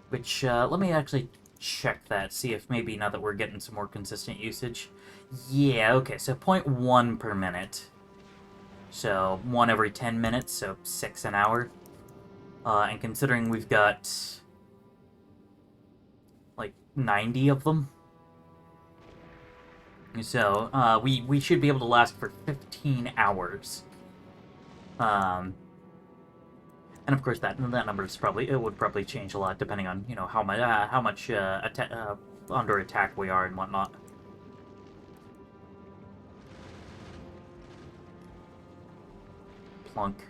Which, let me actually check that, see if maybe now that we're getting some more consistent usage. Yeah, okay, so 0.1 per minute. So 1 every 10 minutes, so 6 an hour. And considering we've got like 90 of them, so we should be able to last for 15 hours. And of course that number is would probably change a lot depending on, you know, how much under attack we are and whatnot. Plunk.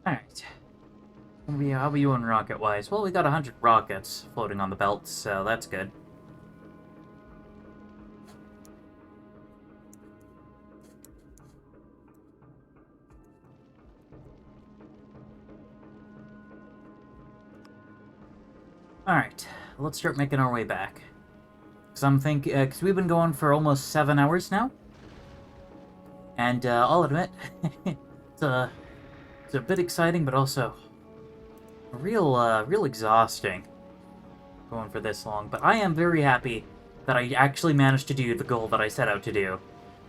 Alright. How are you doing rocket-wise? Well, we got 100 rockets floating on the belt, so that's good. Alright, let's start making our way back. Because we've been going for almost 7 hours now. And I'll admit, it's a bit exciting, but also real exhausting going for this long. But I am very happy that I actually managed to do the goal that I set out to do.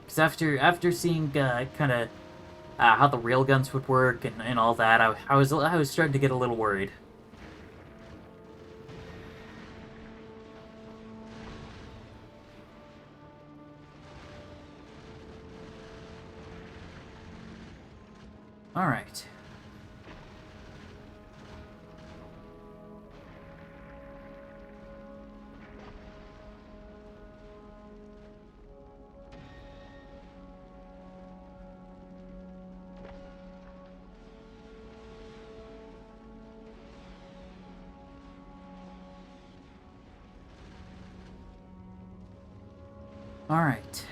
Because after seeing kind of how the railguns would work and all that, I was starting to get a little worried. All right. All right.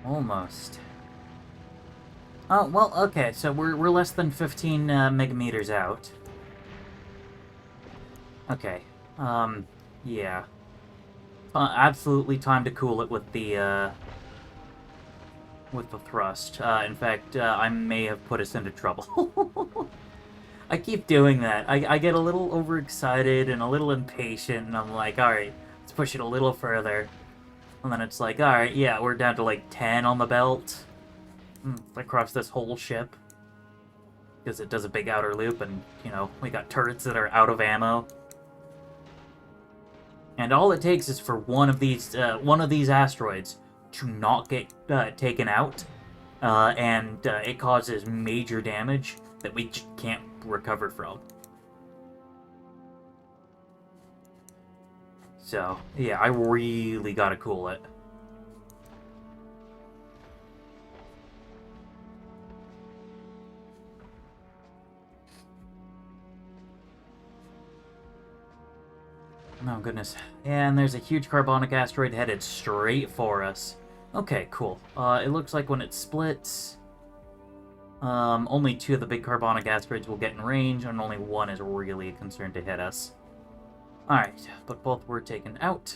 Almost. Oh, well, okay, so we're less than 15 megameters out. Okay, yeah. Absolutely time to cool it with the thrust. In fact, I may have put us into trouble. I keep doing that. I get a little overexcited and a little impatient, and I'm like, alright, let's push it a little further. And then it's like, alright, yeah, we're down to like 10 on the belt. Across this whole ship. Because it does a big outer loop, and, you know, we got turrets that are out of ammo. And all it takes is for one of these asteroids to not get taken out, and it causes major damage that we just can't recover from. So, yeah, I really gotta cool it. Oh, goodness. And there's a huge carbonic asteroid headed straight for us. Okay, cool. It looks like when it splits, only 2 of the big carbonic asteroids will get in range, and only 1 is really a concern to hit us. Alright, but both were taken out.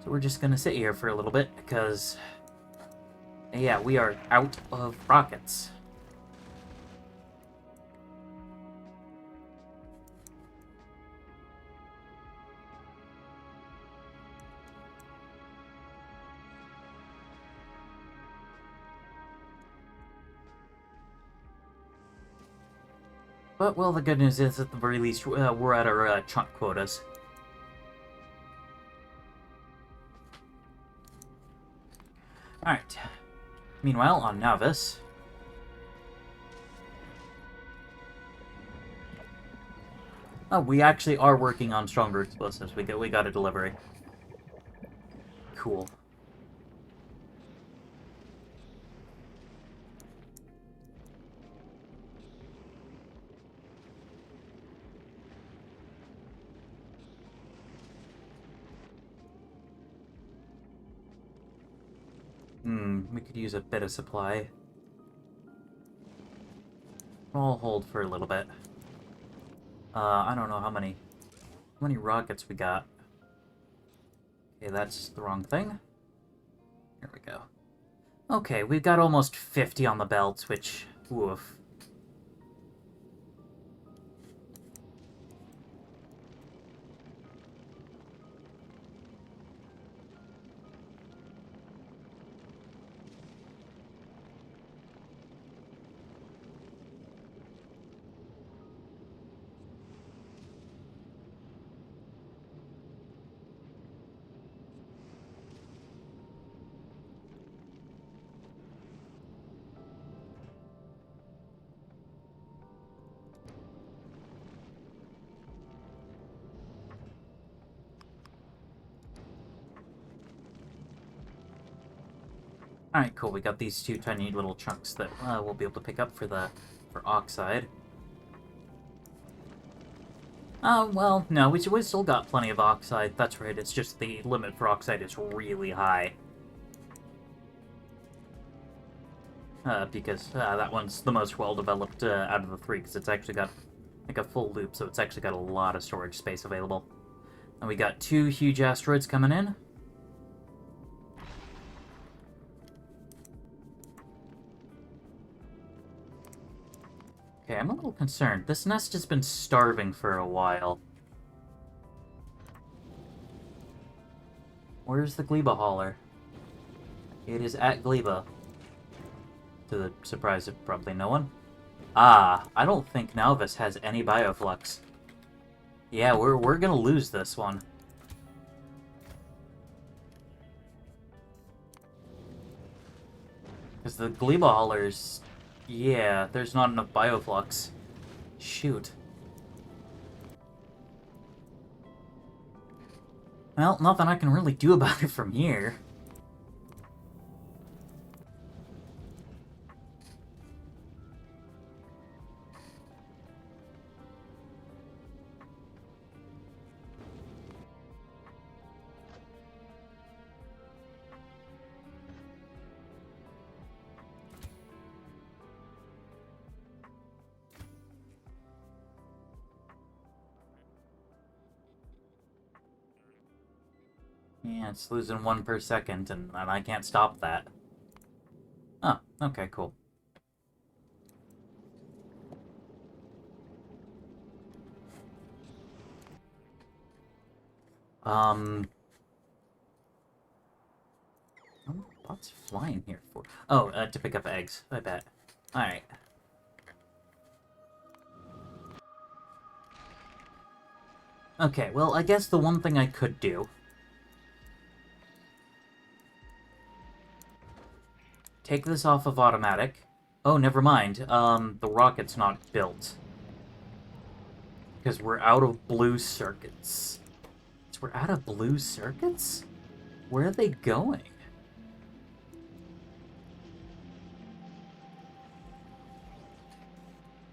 So we're just gonna sit here for a little bit, because... yeah, we are out of rockets. But, well, the good news is, at the very least, we're at our chunk quotas. Alright. Meanwhile, on Navis... oh, we actually are working on stronger explosives. We got a delivery. Cool. We could use a bit of supply. I'll hold for a little bit. I don't know how many rockets we got. Okay, that's the wrong thing. Here we go. Okay, we've got almost 50 on the belt, which, woof. Alright, cool. We got these 2 tiny little chunks that we'll be able to pick up for oxide. Well, no, we still got plenty of oxide. That's right, it's just the limit for oxide is really high. Because that one's the most well-developed out of the 3, because it's actually got, like, a full loop, so it's actually got a lot of storage space available. And we got 2 huge asteroids coming in. Okay, I'm a little concerned. This nest has been starving for a while. Where's the Gleba hauler? It is at Gleba. To the surprise of probably no one. Ah, I don't think Nauvis has any bioflux. Yeah, we're gonna lose this one. Because the Gleba haulers... yeah, there's not enough bioflux. Shoot. Well, nothing I can really do about it from here. Yeah, it's losing 1 per second, and I can't stop that. Oh, okay, cool. What's flying here for? Oh, to pick up eggs, I bet. Alright. Okay, well, I guess the one thing I could do... Take this off of automatic. Oh, never mind. The rocket's not built. Because we're out of blue circuits. So we're out of blue circuits? Where are they going?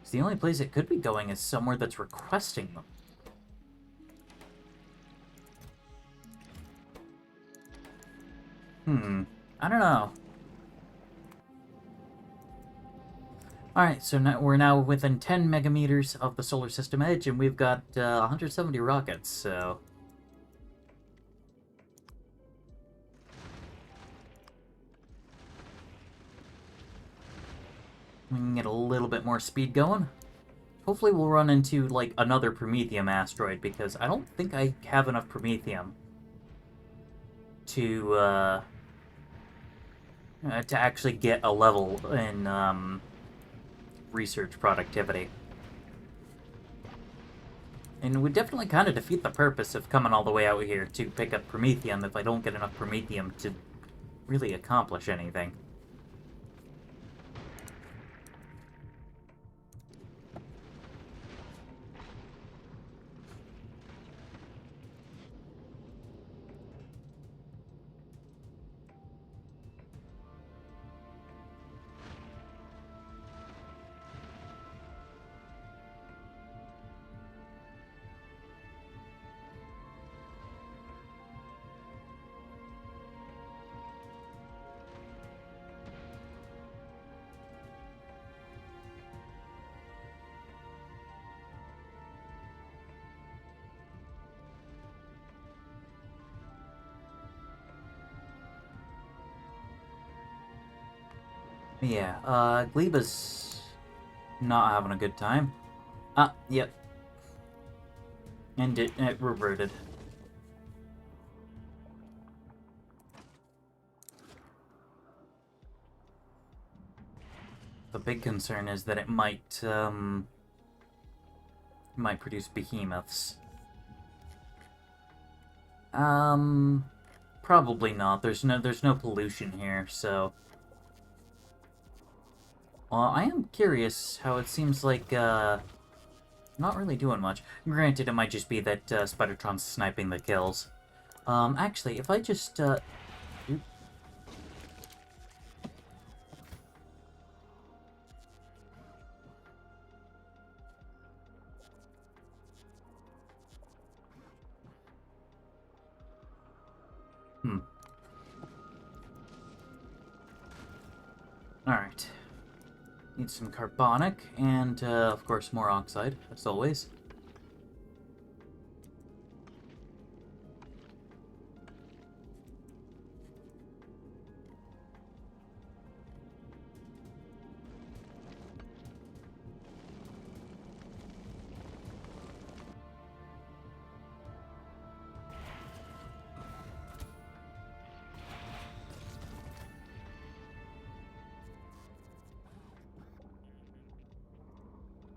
The only place it could be going is somewhere that's requesting them. I don't know. Alright, so now we're now within 10 megameters of the solar system edge, and we've got 170 rockets, so... we can get a little bit more speed going. Hopefully we'll run into, like, another Promethium asteroid, because I don't think I have enough Promethium to actually get a level in, research productivity. And it would definitely kind of defeat the purpose of coming all the way out here to pick up Promethium if I don't get enough Promethium to really accomplish anything. Yeah, Gleba's not having a good time. Ah, yep. And it reverted. The big concern is that it might produce behemoths. Probably not. There's no pollution here, so... Well, I am curious how it seems like, not really doing much. Granted, it might just be that, Spidertron's sniping the kills. Actually, if I just, oop. Alright. Need some carbonic, and, of course, more oxide, as always.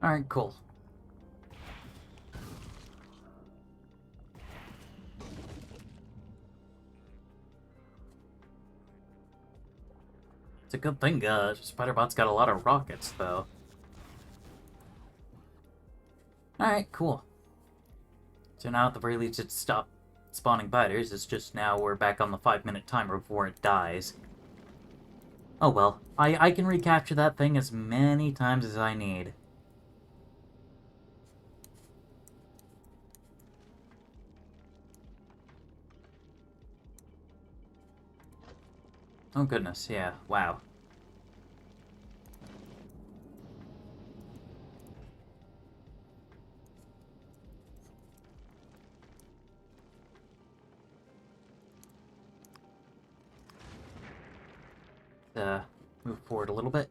Alright, cool. It's a good thing, Spiderbot's got a lot of rockets, though. Alright, cool. So now at the very least it's stopped spawning biters, it's just now we're back on the 5-minute timer before it dies. Oh well, I can recapture that thing as many times as I need. Oh goodness, yeah, wow. move forward a little bit.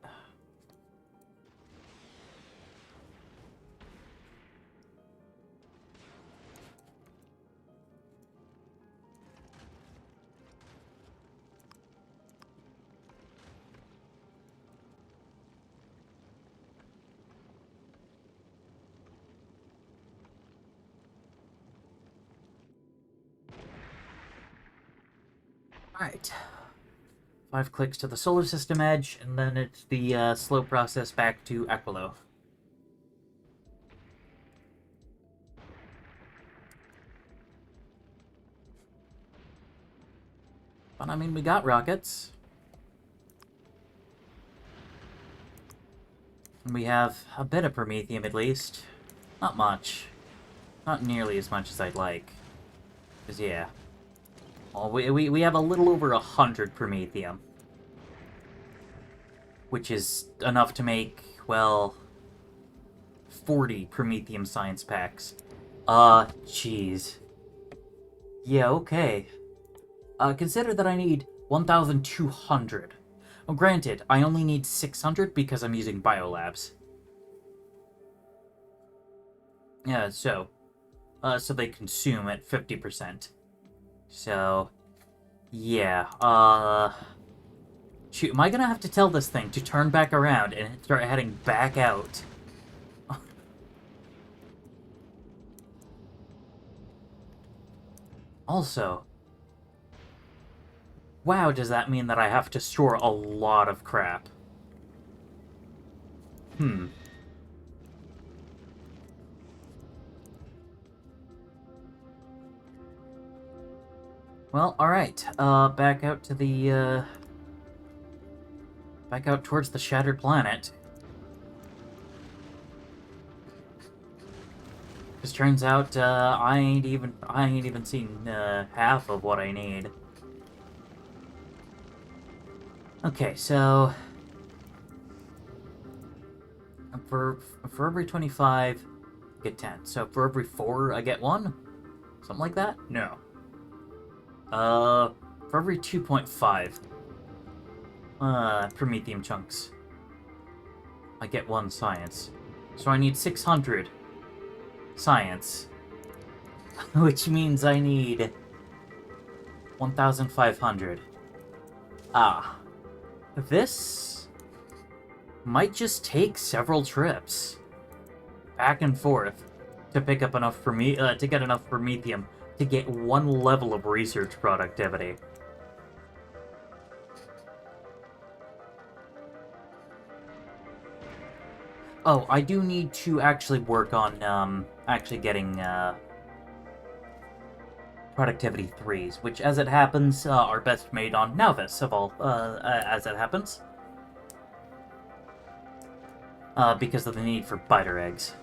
Alright. 5 clicks to the solar system edge, and then it's the slow process back to Aquilo. But I mean, we got rockets. And we have a bit of Promethium, at least. Not much. Not nearly as much as I'd like. Because, yeah. Well, we have a little over 100 Promethium. Which is enough to make, well, 40 Promethium science packs. Jeez. Yeah, okay. Consider that I need 1,200. Well, granted, I only need 600 because I'm using biolabs. Yeah, so they consume at 50%. So, yeah, shoot, am I gonna have to tell this thing to turn back around and start heading back out? Also, wow, does that mean that I have to store a lot of crap? Well, alright, back out to the, back out towards the Shattered Planet. Because turns out, I ain't even seen, half of what I need. Okay, so... For every 25, I get 10. So for every 4, I get 1? Something like that? No. For every 2.5 Promethium chunks, I get 1 science. So I need 600 science. Which means I need 1,500. Ah. This might just take several trips back and forth to pick up enough to get enough Promethium to get 1 level of research productivity. Oh, I do need to actually work on actually getting productivity 3s, which, as it happens, are best made on Nauvis, of all, as it happens. Because of the need for biter eggs.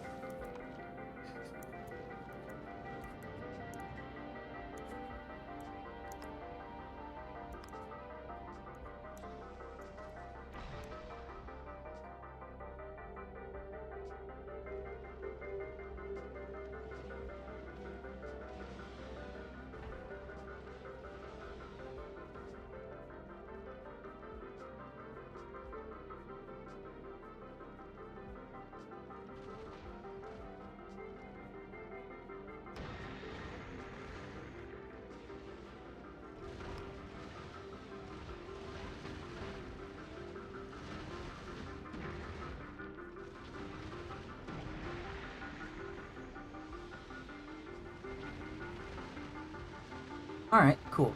Alright, cool.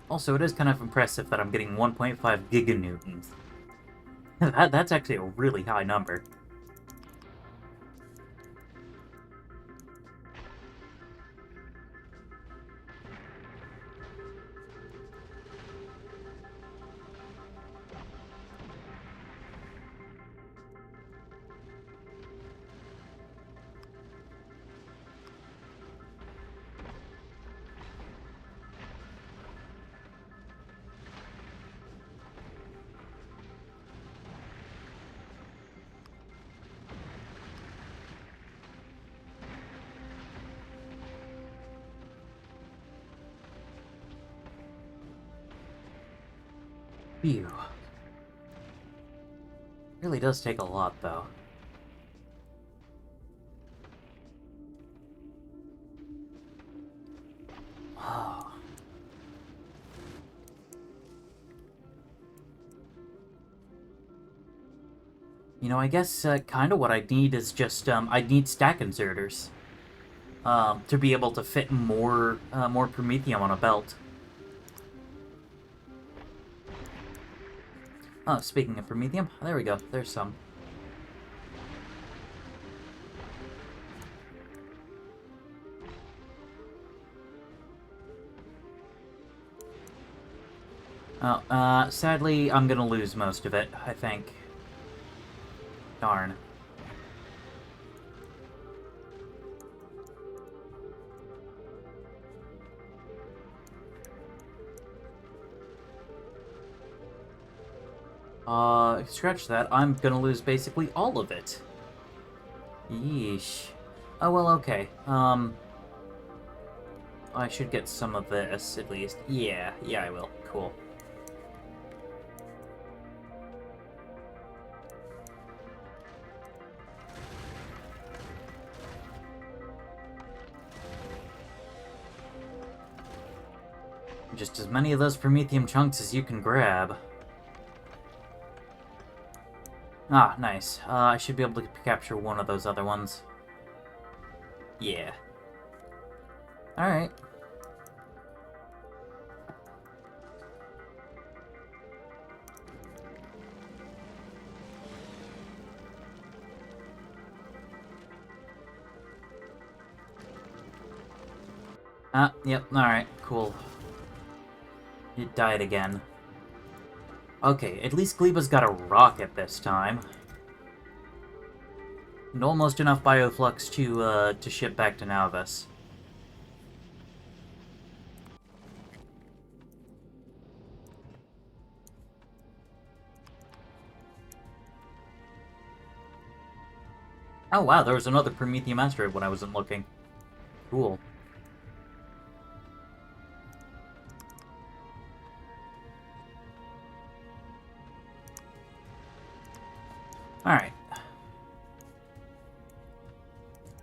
Also, it is kind of impressive that I'm getting 1.5 giganewtons. That's actually a really high number. Phew. Really does take a lot, though. Oh. You know, I guess kind of what I need is just I need stack inserters to be able to fit more promethium on a belt. Oh, speaking of promethium, there we go. There's some. Oh, sadly, I'm gonna lose most of it, I think. Darn. Scratch that. I'm gonna lose basically all of it. Yeesh. Oh, well, okay. I should get some of this, at least. Yeah, I will. Cool. Just as many of those promethium chunks as you can grab. Ah, nice. I should be able to capture one of those other ones. Yeah. Alright. Yep, alright, cool. It died again. Okay, at least Gleba's got a rocket this time. And almost enough bioflux to ship back to Nalvis. Oh wow, there was another Prometheum asteroid when I wasn't looking. Cool. Alright.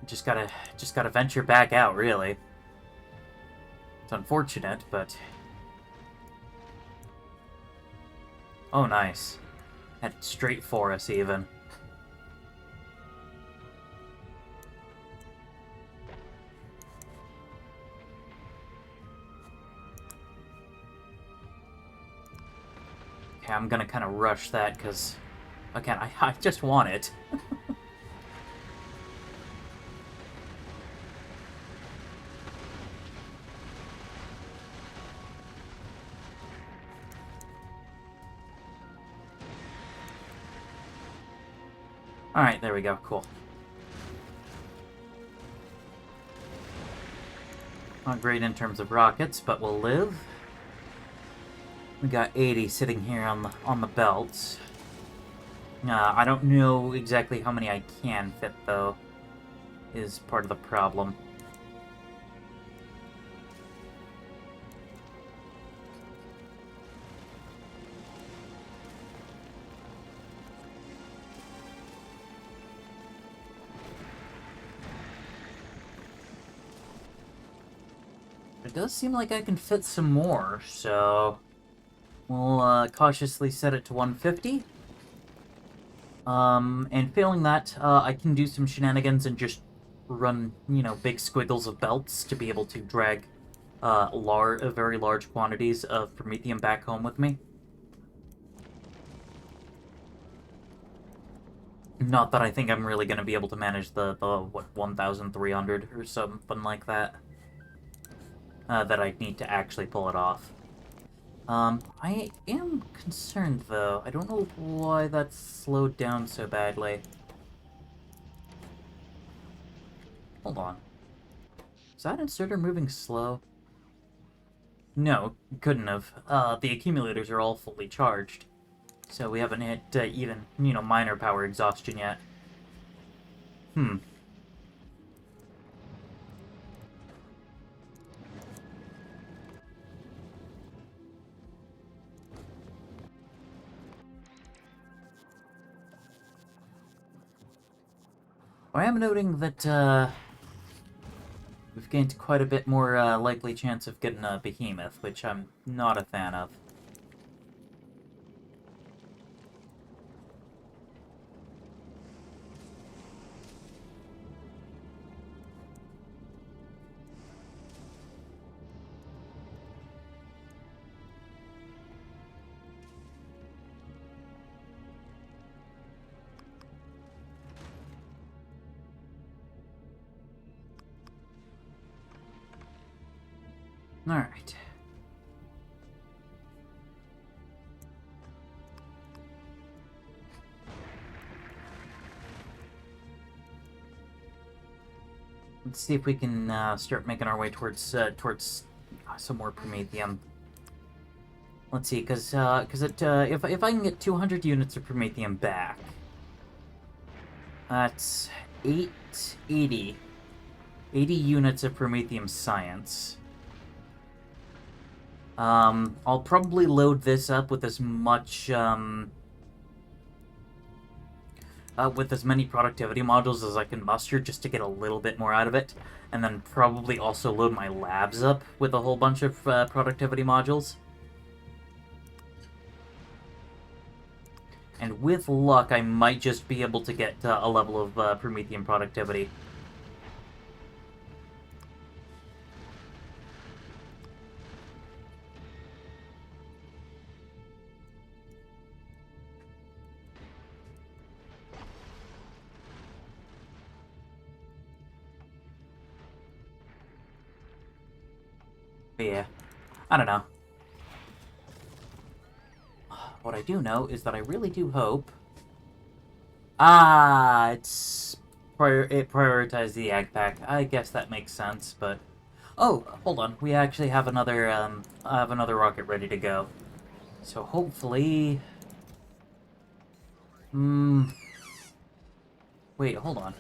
Just gotta venture back out, really. It's unfortunate, but... Oh, nice. Headed straight for us, even. Okay, I'm gonna kind of rush that, because... Again, I just want it. Alright, there we go. Cool. Not great in terms of rockets, but we'll live. We got 80 sitting here on the belts. I don't know exactly how many I can fit, though, is part of the problem. It does seem like I can fit some more, so we'll cautiously set it to 150. And failing that, I can do some shenanigans and just run, you know, big squiggles of belts to be able to drag very large quantities of promethium back home with me. Not that I think I'm really going to be able to manage the what, 1,300 or something like that. That I'd need to actually pull it off. I am concerned, though. I don't know why that's slowed down so badly. Hold on. Is that inserter moving slow? No, couldn't have. The accumulators are all fully charged. So we haven't hit even, you know, minor power exhaustion yet. Hmm. I am noting that, we've gained quite a bit more, likely chance of getting a behemoth, which I'm not a fan of. Alright. Let's see if we can start making our way towards some more Promethium. Let's see, because if I can get 200 units of Promethium back, that's 80 units of Promethium Science. I'll probably load this up with as much with as many productivity modules as I can muster just to get a little bit more out of it, and then probably also load my labs up with a whole bunch of productivity modules. And with luck, I might just be able to get a level of Promethium productivity. But yeah, I don't know. What I do know is that I really do hope... it prioritized the Ag Pack. I guess that makes sense, but... Oh, hold on. We actually have another rocket ready to go. So hopefully... Wait, hold on.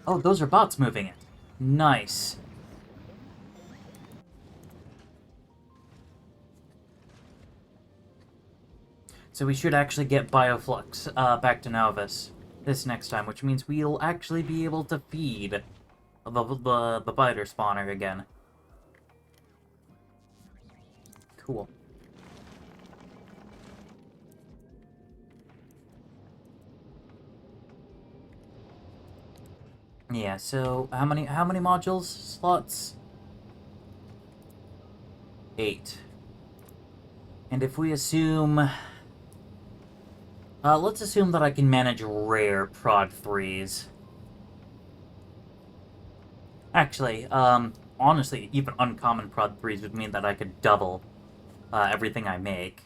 Oh, those are bots moving it. Nice. So we should actually get Bioflux back to Nauvis this next time, which means we'll actually be able to feed the biter spawner again. Cool. Yeah, so how many modules slots? 8. And if we assume let's assume that I can manage rare prod 3s. Actually, honestly, even uncommon prod 3s would mean that I could double everything I make.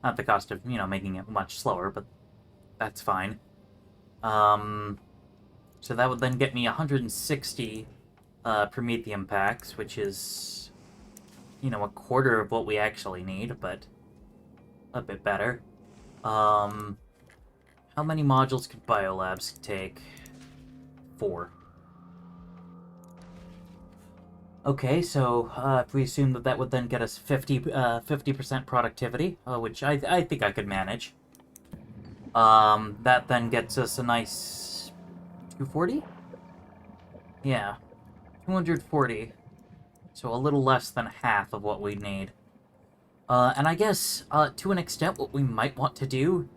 At the cost of, making it much slower, but that's fine. So that would then get me 160 Promethium packs, which is, a quarter of what we actually need, but a bit better. How many modules could Biolabs take? 4. Okay, so if we assume that would then get us 50% productivity, which I think I could manage. That then gets us a nice 240? Yeah, 240. So a little less than half of what we need. And I guess, to an extent, what we might want to do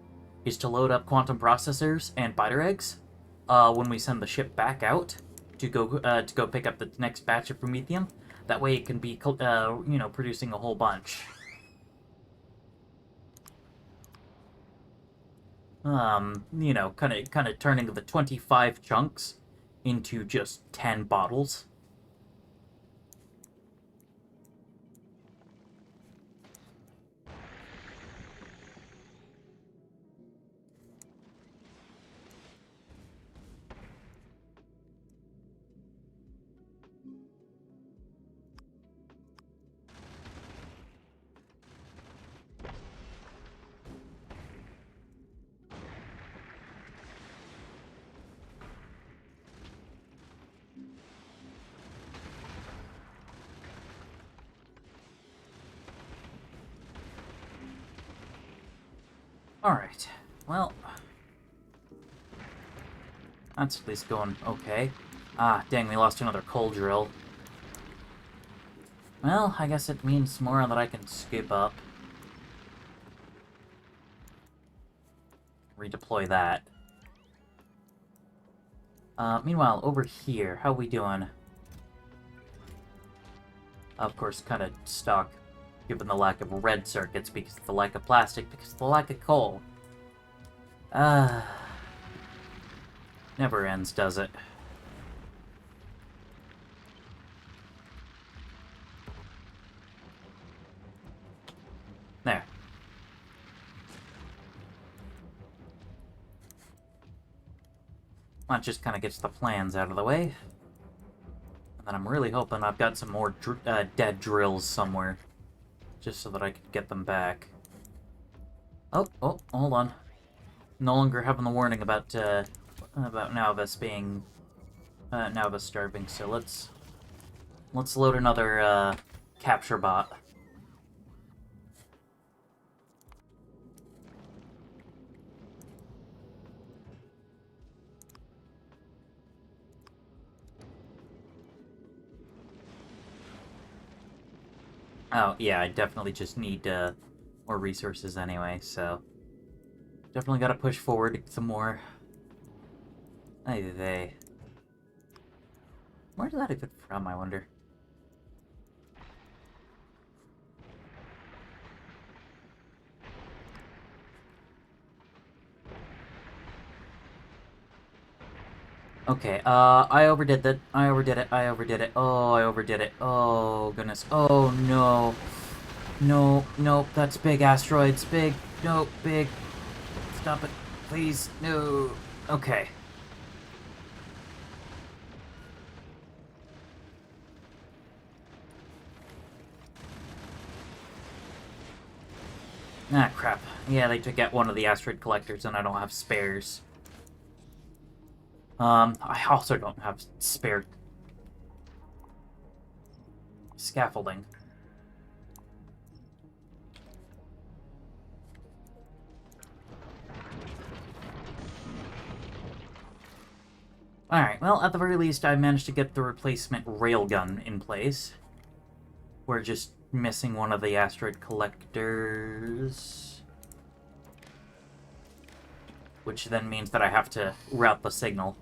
is to load up quantum processors and biter eggs when we send the ship back out to go pick up the next batch of Promethium. That way it can be, producing a whole bunch. Kind of turning the 25 chunks into just 10 bottles. Alright, well... That's at least going okay. Ah, dang, we lost another coal drill. Well, I guess it means more that I can skip up. Redeploy that. Meanwhile, over here, how we doing? Of course, kind of stuck, given the lack of red circuits, because of the lack of plastic, because of the lack of coal. Never ends, does it? There. That just kind of gets the plans out of the way. And then I'm really hoping I've got some more dead drills somewhere. Just so that I can get them back. Oh, hold on. No longer having the warning about Nauvis being... Nauvis starving, so let's load another, capture bot. Oh, yeah, I definitely just need, more resources anyway, so... Definitely gotta push forward to get some more. Ay. Where's that even from, I wonder? Okay, I overdid that. I overdid it. Oh, I overdid it. Oh, goodness. Oh, no. No, that's big asteroids. Big. No, big. Stop it. Please. No. Okay. Ah, crap. Yeah, they took out one of the asteroid collectors and I don't have spares. I also don't have spare scaffolding. Alright, well, at the very least, I managed to get the replacement railgun in place. We're just missing one of the asteroid collectors. Which then means that I have to route the signal.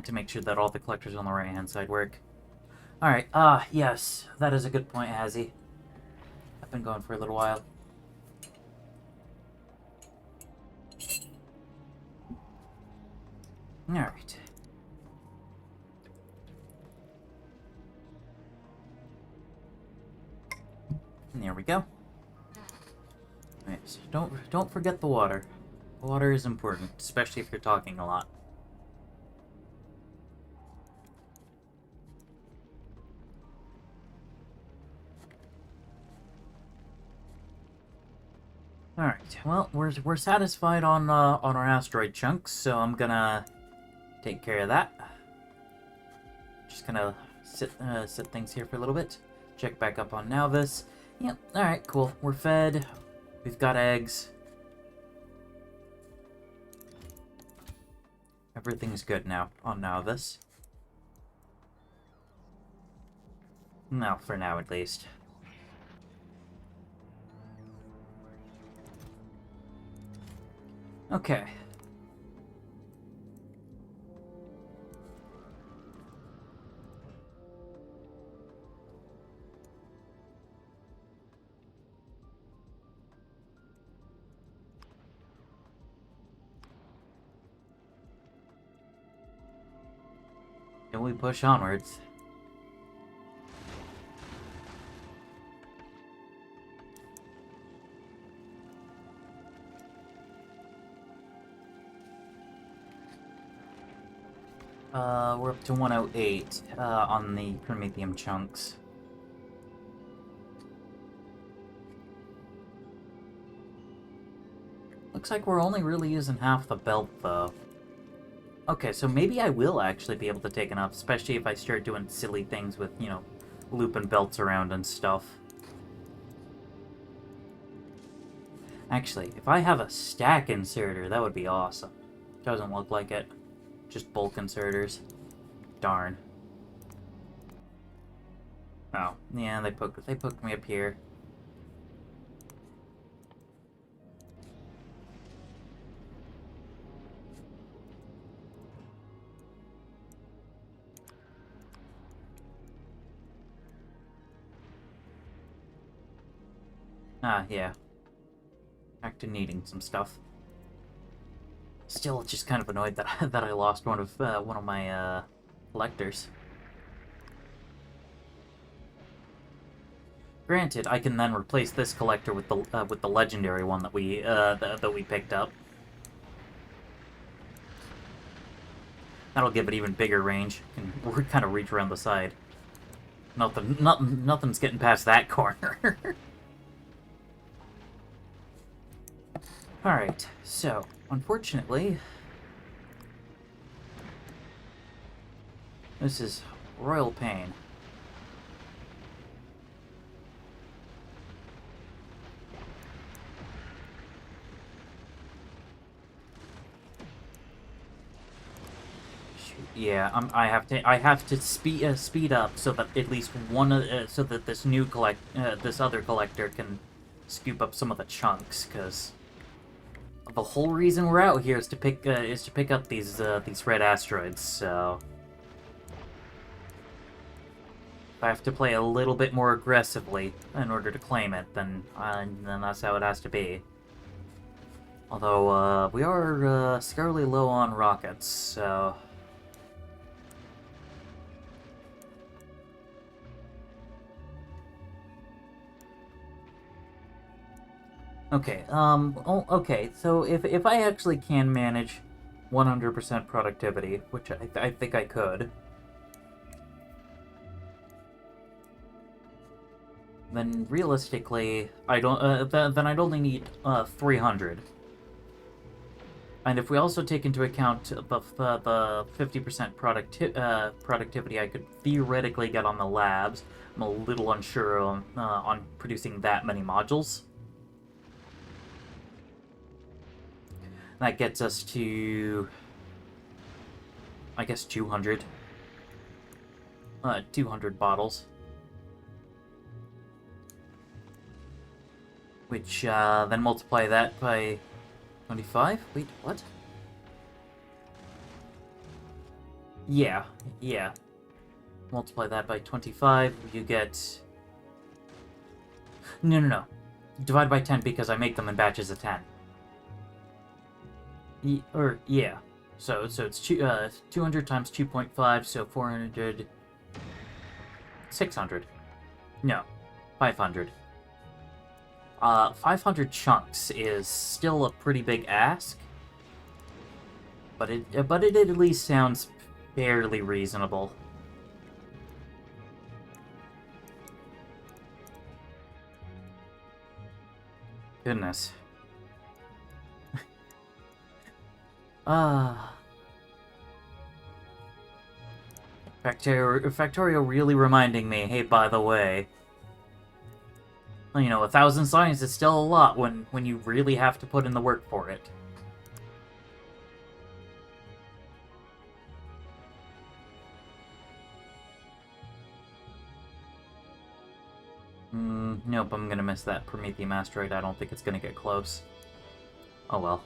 To make sure that all the collectors on the right-hand side work. Alright, yes, that is a good point, Hazzy. I've been going for a little while. Alright. There we go. Alright, so don't forget the water. Water is important, especially if you're talking a lot. Alright, well, we're satisfied on our asteroid chunks, so I'm gonna take care of that. Just gonna sit things here for a little bit. Check back up on Nauvis. Yep, alright, cool. We're fed. We've got eggs. Everything's good now on Nauvis. No, for now at least. Okay. Can we push onwards? We're up to 108 on the Promethium chunks. Looks like we're only really using half the belt, though. Okay, so maybe I will actually be able to take enough, especially if I start doing silly things with, you know, looping belts around and stuff. Actually, if I have a stack inserter, that would be awesome. Doesn't look like it. just bulk inserters. Darn. Oh, yeah, they poked me up here. Ah, yeah. Back to needing some stuff. Still, just kind of annoyed that that I lost one of my collectors. Granted, I can then replace this collector with the legendary one that we picked up. That'll give it even bigger range. Can kind of reach around the side. Nothing's getting past that corner. Alright, so, unfortunately, this is royal pain. Shoot, yeah, I have to speed up so that at least so that this other collector can scoop up some of the chunks, because the whole reason we're out here is to pick up these red asteroids. So if I have to play a little bit more aggressively in order to claim it, then that's how it has to be. Although we are scarily low on rockets, so. Okay, okay, so if I actually can manage 100% productivity, which I think I could, then realistically, I don't, then I'd only need 300. And if we also take into account the 50% productivity I could theoretically get on the labs, I'm a little unsure on producing that many modules. That gets us to, I guess, 200. 200 bottles. Which, then multiply that by 25? Wait, what? Yeah. Multiply that by 25, you get... No. Divide by 10 because I make them in batches of 10. Yeah. So it's 200 times 2.5, so 400... 600. No. 500. 500 chunks is still a pretty big ask. But it at least sounds fairly reasonable. Goodness. Factorio really reminding me, hey, by the way, you know, 1,000 science is still a lot when you really have to put in the work for it. Nope, I'm gonna miss that Prometheum asteroid. I don't think it's gonna get close. Oh well.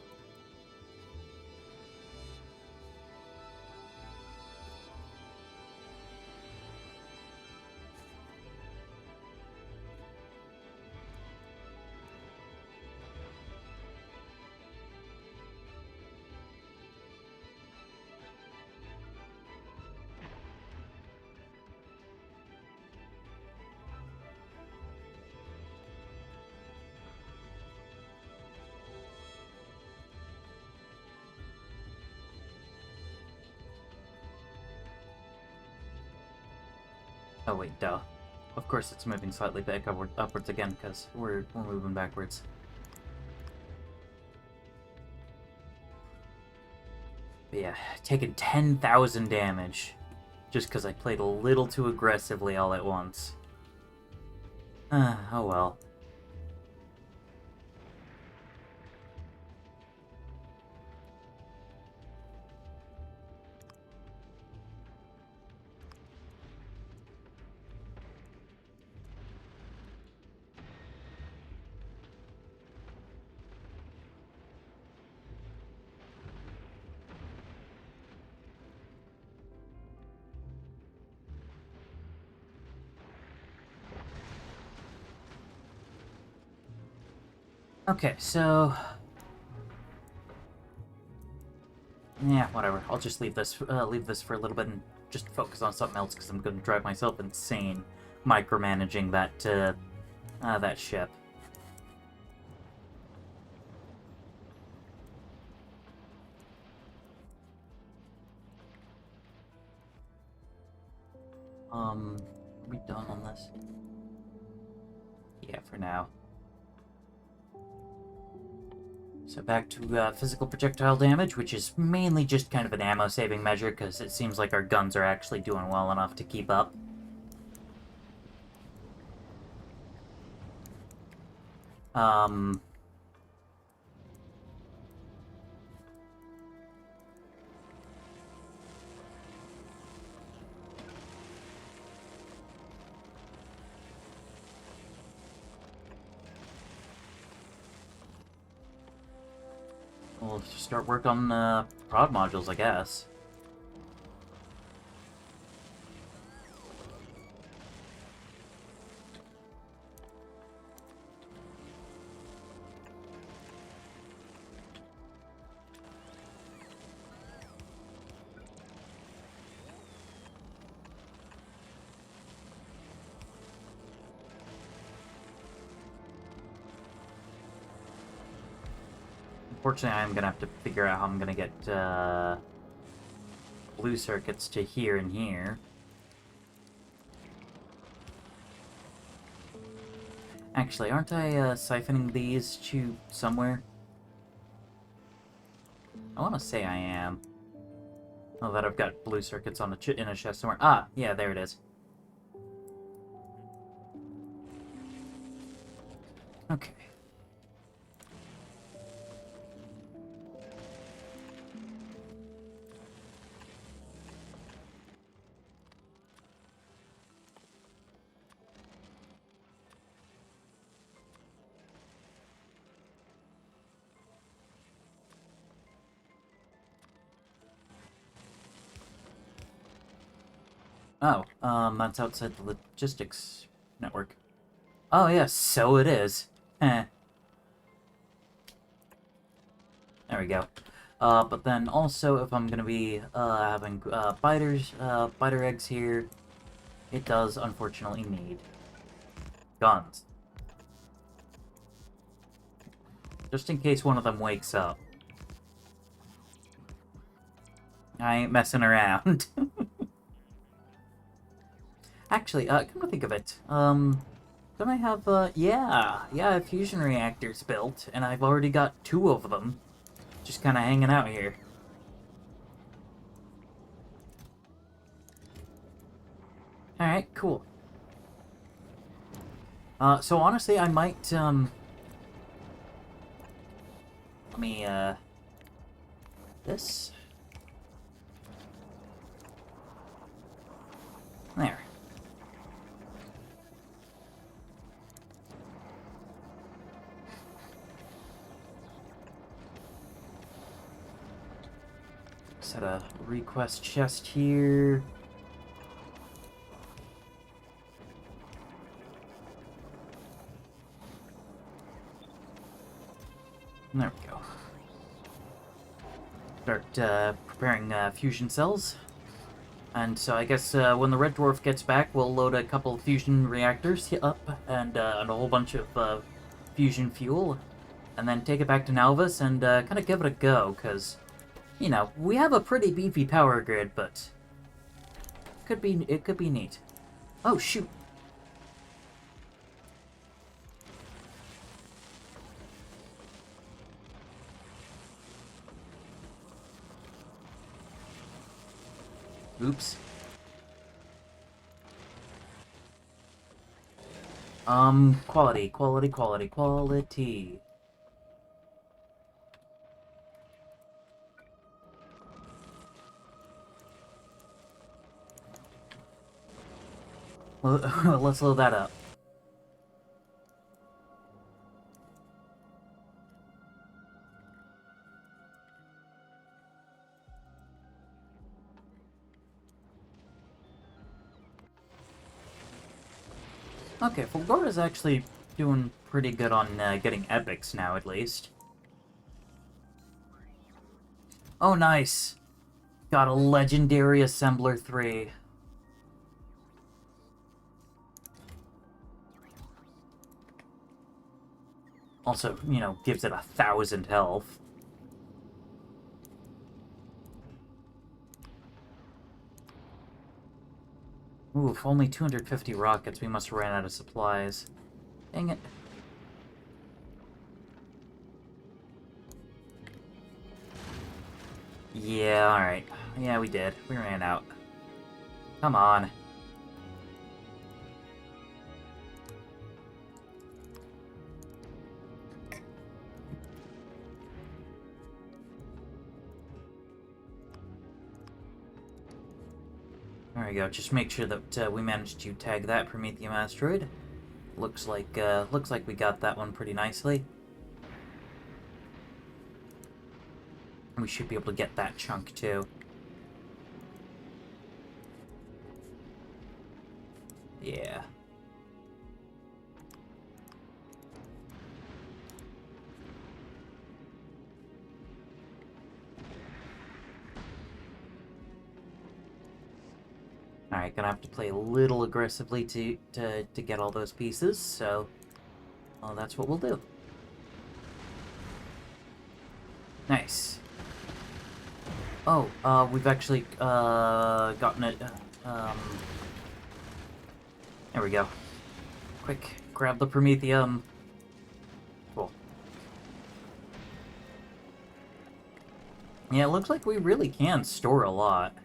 Oh wait, duh. Of course it's moving slightly back upwards again, because we're moving backwards. But yeah, taking 10,000 damage, just because I played a little too aggressively all at once. Oh well. Okay, so... Yeah, whatever. I'll just leave this for a little bit and just focus on something else, because I'm going to drive myself insane micromanaging that ship. Are we done on this? Yeah, for now. So back to physical projectile damage, which is mainly just kind of an ammo-saving measure, because it seems like our guns are actually doing well enough to keep up. Um... We'll start work on prod modules, I guess. Unfortunately, I'm gonna have to figure out how I'm gonna get blue circuits to here and here. Actually, aren't I siphoning these to somewhere? I want to say I am. Oh, that I've got blue circuits on in a chest somewhere. Ah, yeah, there it is. Okay. Oh, that's outside the logistics network. Oh, yes, so it is. Eh. There we go. But then also, if I'm gonna be having biter eggs here, it does unfortunately need guns. Just in case one of them wakes up. I ain't messing around. Actually, come to think of it, don't I have, yeah, fusion reactors built, and I've already got 2 of them, just kind of hanging out here. Alright, cool. So honestly, I might, let me, this? There. Set a request chest here. There we go. Start preparing fusion cells. And so I guess when the Red Dwarf gets back, we'll load a couple of fusion reactors up and a whole bunch of fusion fuel. And then take it back to Nalvis and kind of give it a go, because, you know, we have a pretty beefy power grid, but it could be neat. Oh, shoot. Oops. Quality, quality, quality, quality. Let's load that up. Okay, Fulgora's actually doing pretty good on getting epics now, at least. Oh, nice! Got a legendary Assembler 3. Also, you know, gives it 1,000 health. Oof, only 250 rockets. We must have ran out of supplies. Dang it. Yeah, alright. Yeah, we did. We ran out. Come on. There we go. Just make sure that we managed to tag that Prometheum asteroid. Looks like we got that one pretty nicely. We should be able to get that chunk too. Yeah. Alright, gonna have to play a little aggressively to get all those pieces, so well, that's what we'll do. Nice. Oh, we've actually gotten it. There we go. Quick, grab the Prometheum. Cool. Yeah, it looks like we really can store a lot.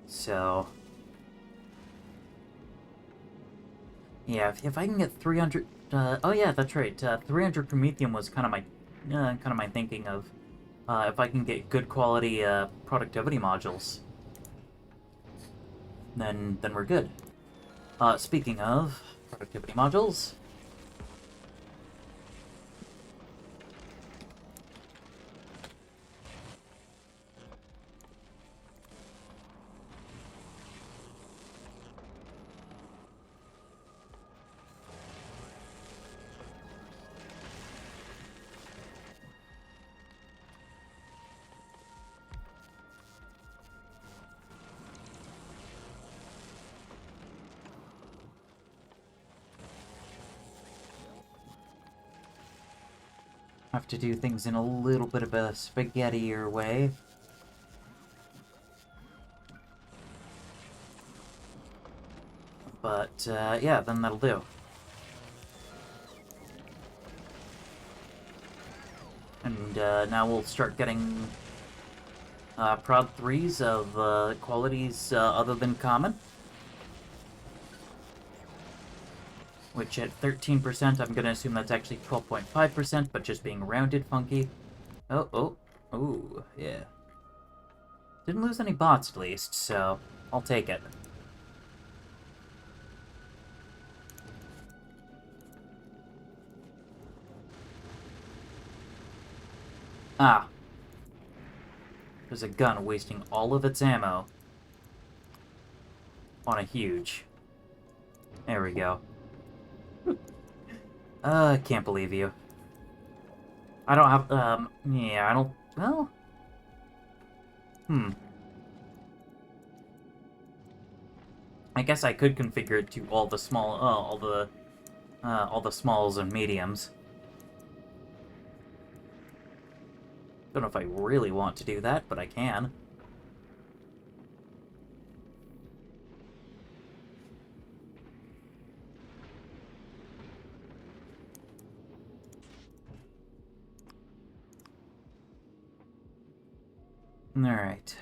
So, yeah, if I can get 300, oh yeah, that's right. 300 Prometheum was kind of my thinking of if I can get good quality productivity modules, then we're good. Speaking of productivity modules. Have to do things in a little bit of a spaghetti-er way. But, yeah, then that'll do. And, now we'll start getting, Prod 3s of, qualities, other than common. Which at 13%, I'm gonna assume that's actually 12.5%, but just being rounded funky. Oh, yeah. Didn't lose any bots, at least, so I'll take it. Ah. There's a gun wasting all of its ammo on a huge. There we go. Can't believe you. I don't have, yeah, I don't, well... I guess I could configure it to all the small, all the smalls and mediums. Don't know if I really want to do that, but I can. Alright.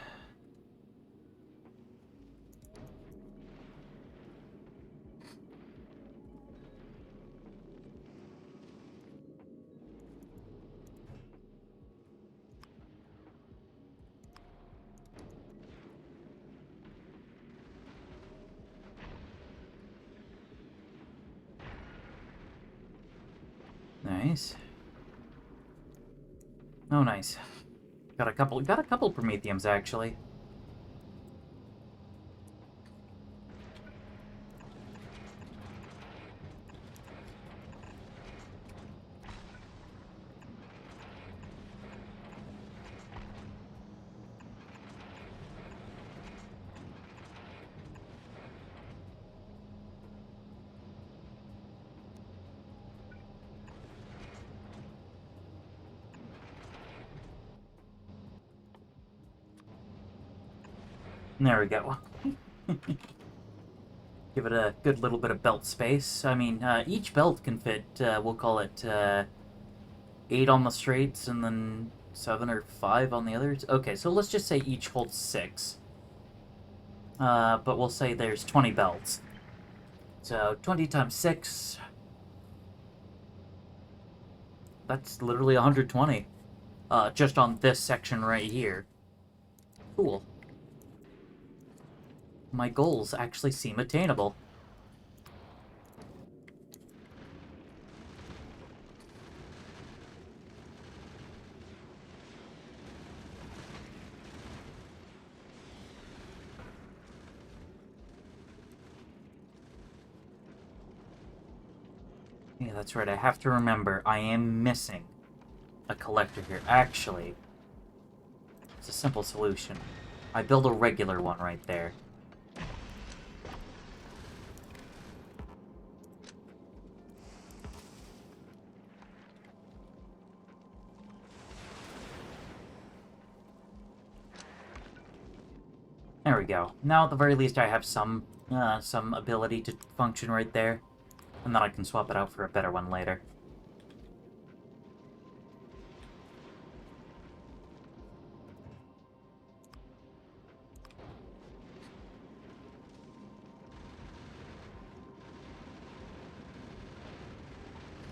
Nice. Oh, nice. Got a couple Prometheums, actually. There we go. Give it a good little bit of belt space. I mean, each belt can fit, we'll call it, 8 on the straights and then 7 or 5 on the others. Okay, so let's just say each holds 6. But we'll say there's 20 belts. So 20 times 6, that's literally 120. Just on this section right here. Cool. My goals actually seem attainable. Yeah, that's right. I have to remember, I am missing a collector here. Actually, it's a simple solution. I build a regular one right there. There we go. Now, at the very least, I have some ability to function right there. And then I can swap it out for a better one later.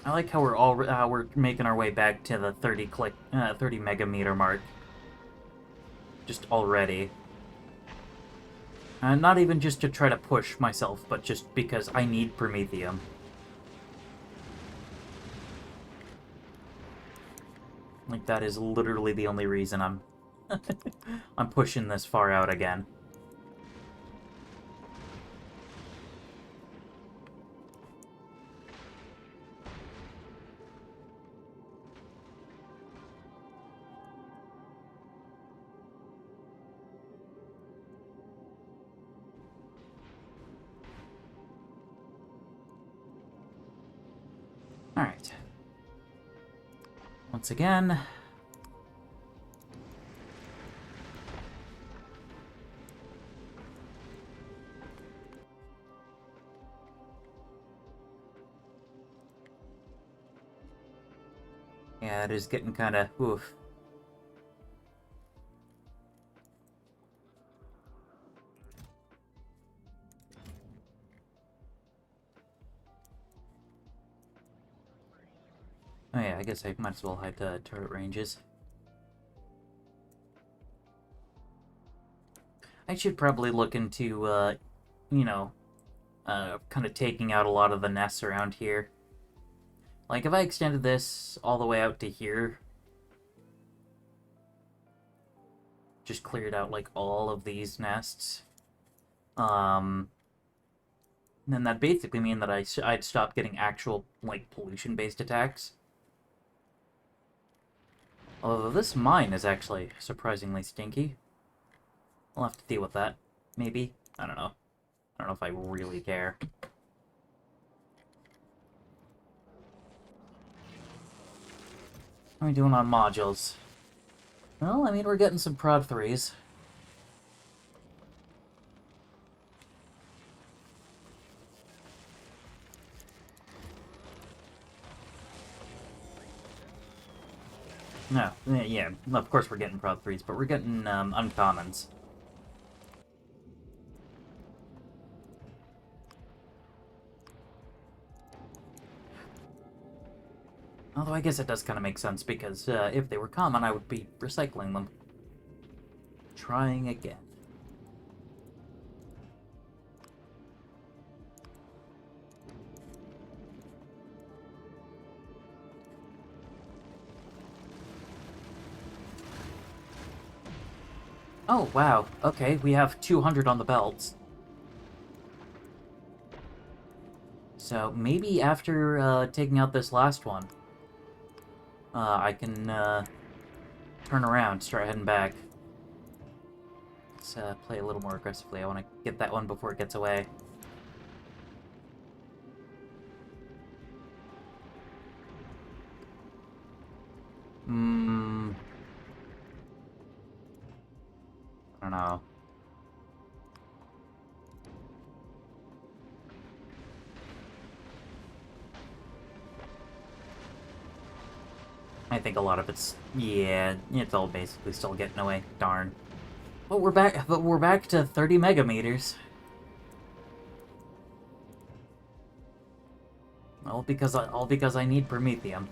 I like how we're making our way back to the 30 megameter mark. Just already. Not even just to try to push myself, but just because I need Promethium. Like, that is literally the only reason I'm... I'm pushing this far out again. Alright. Once again... Yeah, it is getting kind of... oof. Oh yeah, I guess I might as well hide the turret ranges. I should probably look into, you know, kind of taking out a lot of the nests around here. Like, if I extended this all the way out to here, just cleared out, like, all of these nests, then that'd basically mean that I'd stop getting actual, like, pollution-based attacks. Although this mine is actually surprisingly stinky. I'll have to deal with that. Maybe. I don't know. I don't know if I really care. How are we doing on modules? Well, I mean, we're getting some prod 3s. No, yeah, of course we're getting prod 3s, but we're getting, uncommons. Although I guess it does kind of make sense, because if they were common, I would be recycling them. Trying again. Oh, wow. Okay, we have 200 on the belts. So maybe after taking out this last one, I can turn around, start heading back. Let's play a little more aggressively. I want to get that one before it gets away. I don't know. I think a lot of it's, yeah, it's all basically still getting away. Darn. But we're back to 30 megameters. All because I need Promethium.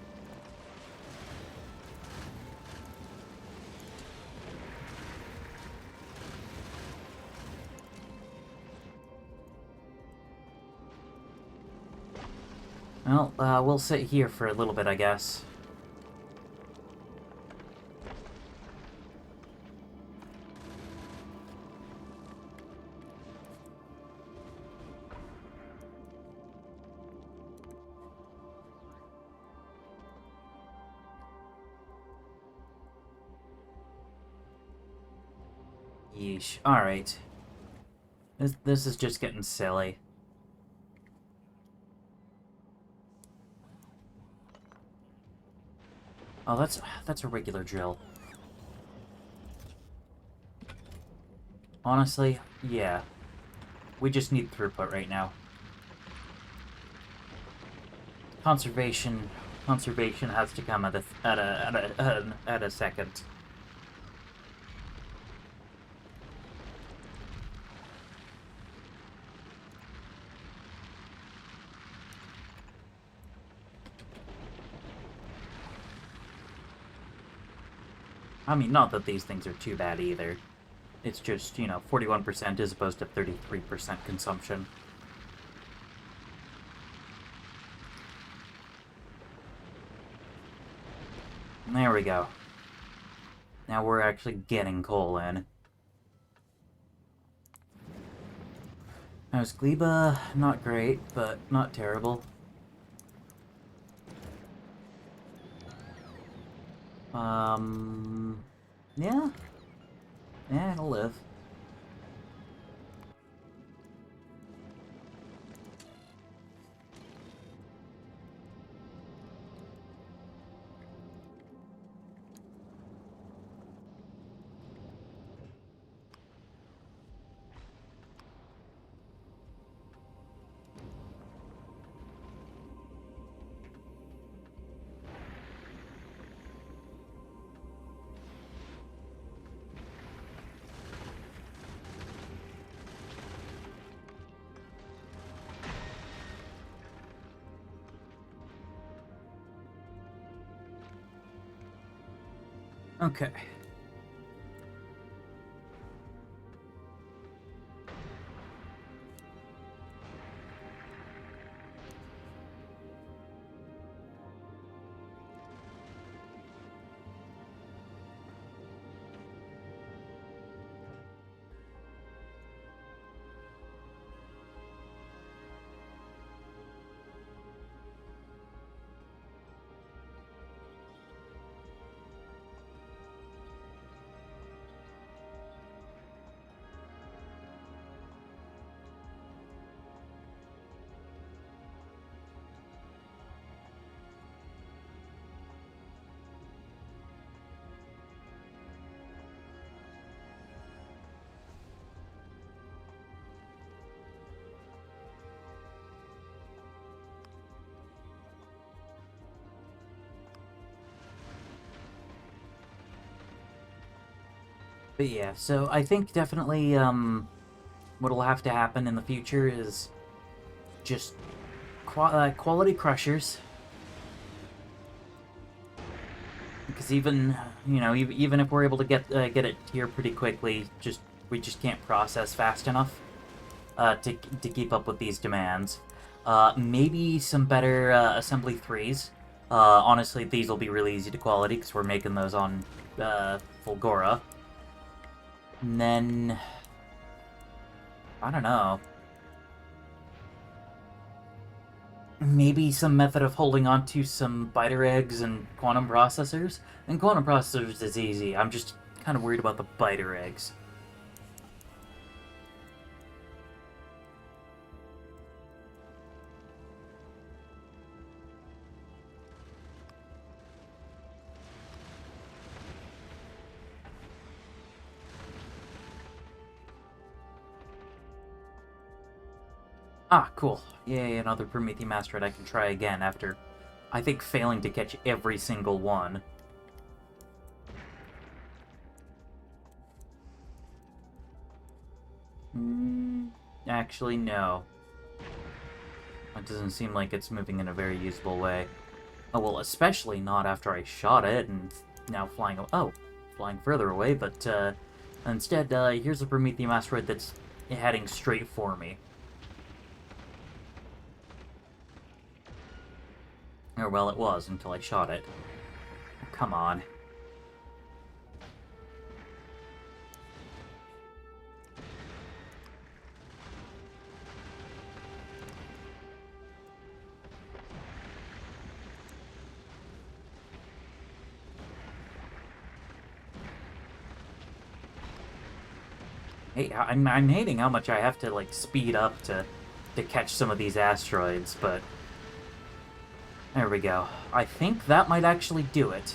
Well, we'll sit here for a little bit, I guess. Yeesh. Alright. This is just getting silly. Oh, that's a regular drill. Honestly, yeah. We just need throughput right now. Conservation has to come at a second. I mean, not that these things are too bad either. It's just, 41% as opposed to 33% consumption. There we go. Now we're actually getting coal in. How's Gleba? Not great, but not terrible. Yeah. Yeah, it'll live. Okay. But yeah, so I think definitely, what'll have to happen in the future is just quality crushers. Because even, even if we're able to get it here pretty quickly, we just can't process fast enough to keep up with these demands. Maybe some better assembly 3s. Honestly, these will be really easy to quality because we're making those on Fulgora. And then, I don't know. Maybe some method of holding on to some biter eggs and quantum processors. And quantum processors is easy. I'm just kind of worried about the biter eggs. Ah, cool. Yay, another Prometheum asteroid I can try again after, I think, failing to catch every single one. Actually, no. It doesn't seem like it's moving in a very usable way. Oh, well, especially not after I shot it and now flying... Oh, flying further away, but instead, here's a Prometheum asteroid that's heading straight for me. Or, well, it was until I shot it. Come on. Hey, I'm hating how much I have to, like, speed up to catch some of these asteroids, but... There we go. I think that might actually do it.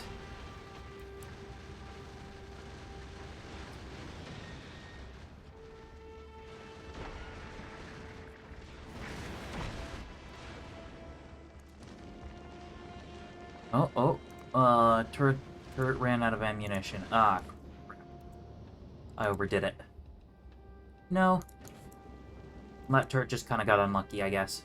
Turret ran out of ammunition. Ah, crap. I overdid it. No. That turret just kind of got unlucky, I guess.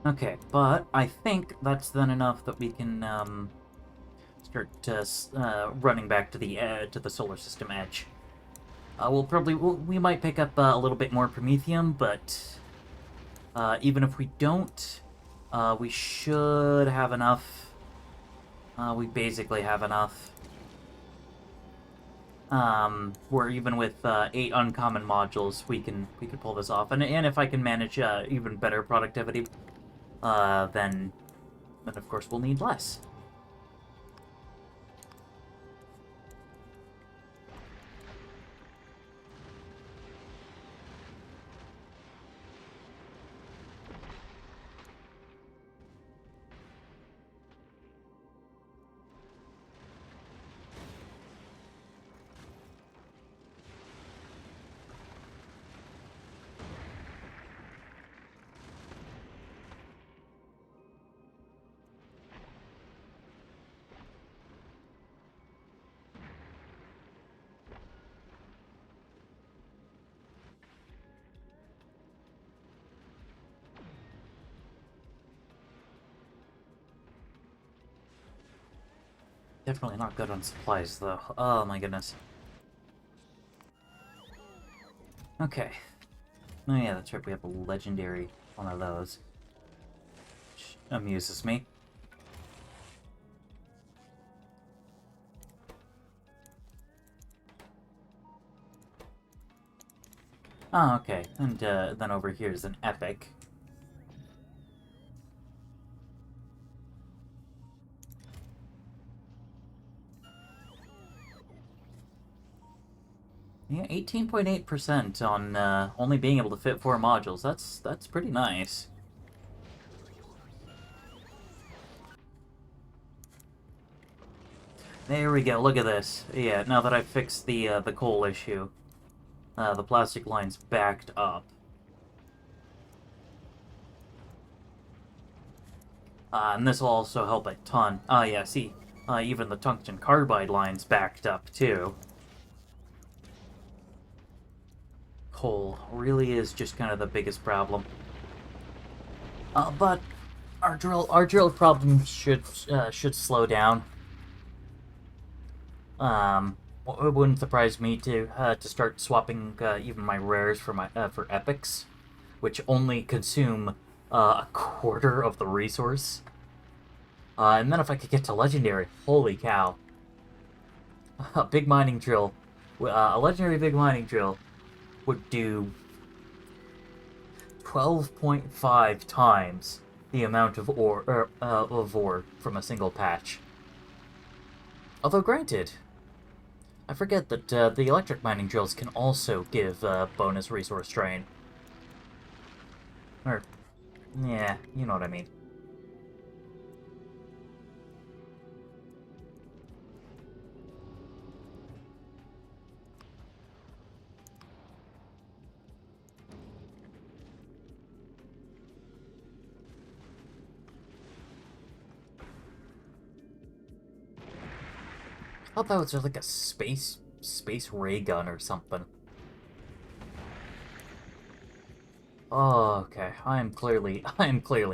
Okay, but I think that's then enough that we can start running back to the solar system edge. We might pick up a little bit more Promethium, but even if we don't, we should have enough. We basically have enough. Where even with 8 uncommon modules, we can pull this off, and if I can manage even better productivity, then of course we'll need less. Definitely not good on supplies, though. Oh my goodness. Okay. Oh yeah, that's right, we have a legendary one of those. Which amuses me. Oh, okay. And then over here is an epic. Yeah, 18.8% on only being able to fit 4 modules. That's pretty nice. There we go. Look at this. Yeah, now that I've fixed the coal issue, the plastic line's backed up. And this will also help a ton. Yeah, see, even the tungsten carbide line's backed up too. Coal really is just kind of the biggest problem. But our drill problem should slow down. It wouldn't surprise me to start swapping even my rares for epics, which only consume a quarter of the resource. And then if I could get to legendary, holy cow! A big mining drill, a legendary big mining drill, would do 12.5 times the amount of ore from a single patch. Although granted, I forget that the electric mining drills can also give bonus resource drain. Or, yeah, you know what I mean. thought that was just like a space ray gun or something. Oh, okay. I'm clearly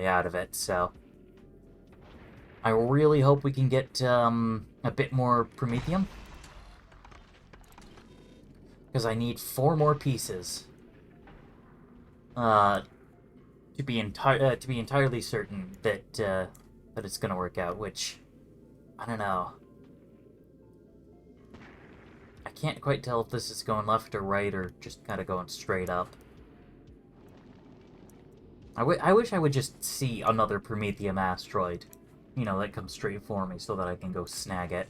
out of it, so I really hope we can get a bit more promethium, because I need 4 more pieces to be entirely certain that that it's gonna work out. Which I don't know. I can't quite tell if this is going left or right or just kind of going straight up. I wish I would just see another Prometheum asteroid, you know, that comes straight for me so that I can go snag it.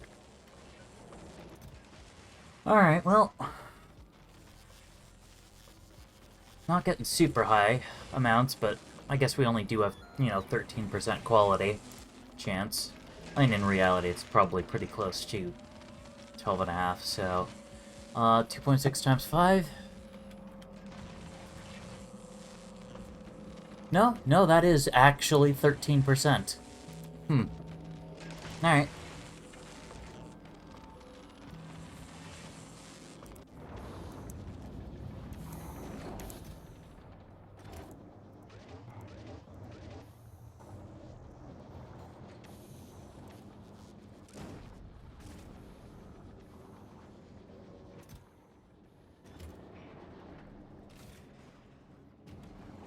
Alright, well, not getting super high amounts, but I guess we only do have, you know, 13% quality chance. I mean, in reality, it's probably pretty close to 12.5, so 2.6 times 5. No, that is actually 13%. Alright.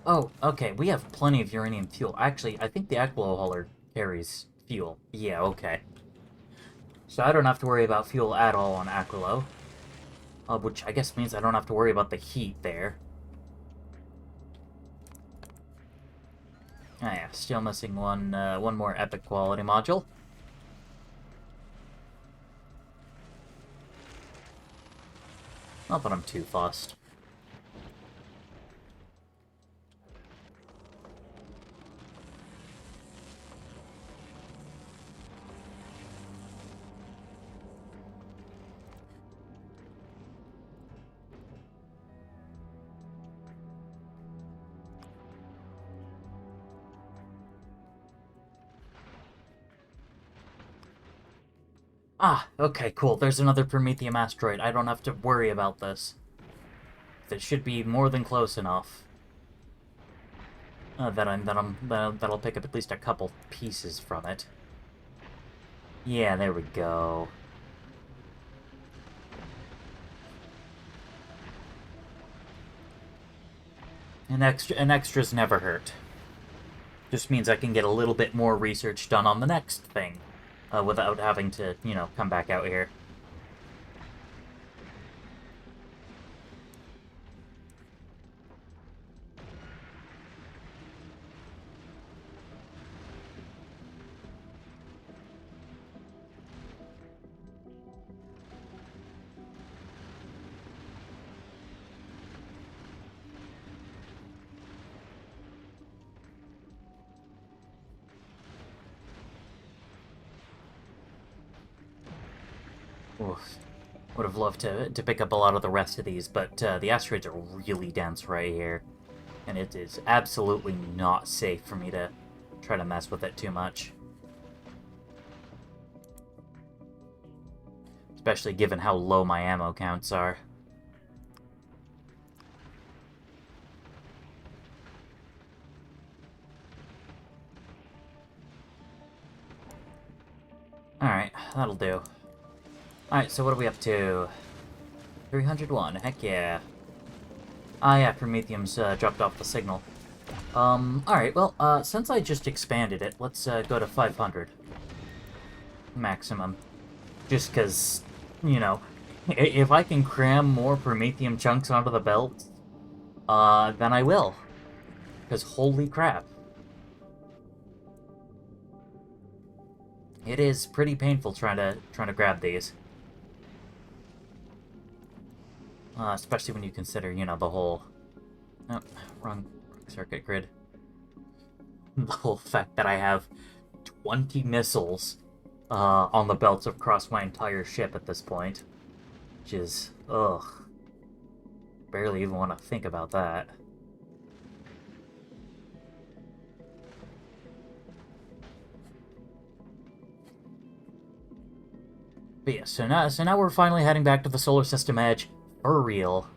Oh, okay, we have plenty of uranium fuel. Actually, I think the Aquilo hauler carries fuel. Yeah, okay. So I don't have to worry about fuel at all on Aquilo. Which I guess means I don't have to worry about the heat there. Ah yeah, still missing one more epic quality module. Not that I'm too fussed. Ah, okay, cool. There's another Prometheum asteroid. I don't have to worry about this. This should be more than close enough. That'll pick up at least a couple pieces from it. Yeah, there we go. An extra's never hurt. Just means I can get a little bit more research done on the next thing, without having to, you know, come back out here. Oof. Would have loved to pick up a lot of the rest of these, but the asteroids are really dense right here. And it is absolutely not safe for me to try to mess with it too much. Especially given how low my ammo counts are. Alright, that'll do. Alright, so what are we up to? 301, heck yeah. Ah yeah, Prometheum's dropped off the signal. Alright, well, since I just expanded it, let's go to 500. Maximum. Just because, you know, if I can cram more Prometheum chunks onto the belt, then I will. Because holy crap. It is pretty painful trying to grab these. Especially when you consider, you know, the whole... Oh, wrong circuit grid. The whole fact that I have 20 missiles on the belts across my entire ship at this point. Which is... ugh. Barely even want to think about that. But But yeah, so now we're finally heading back to the solar system edge for real.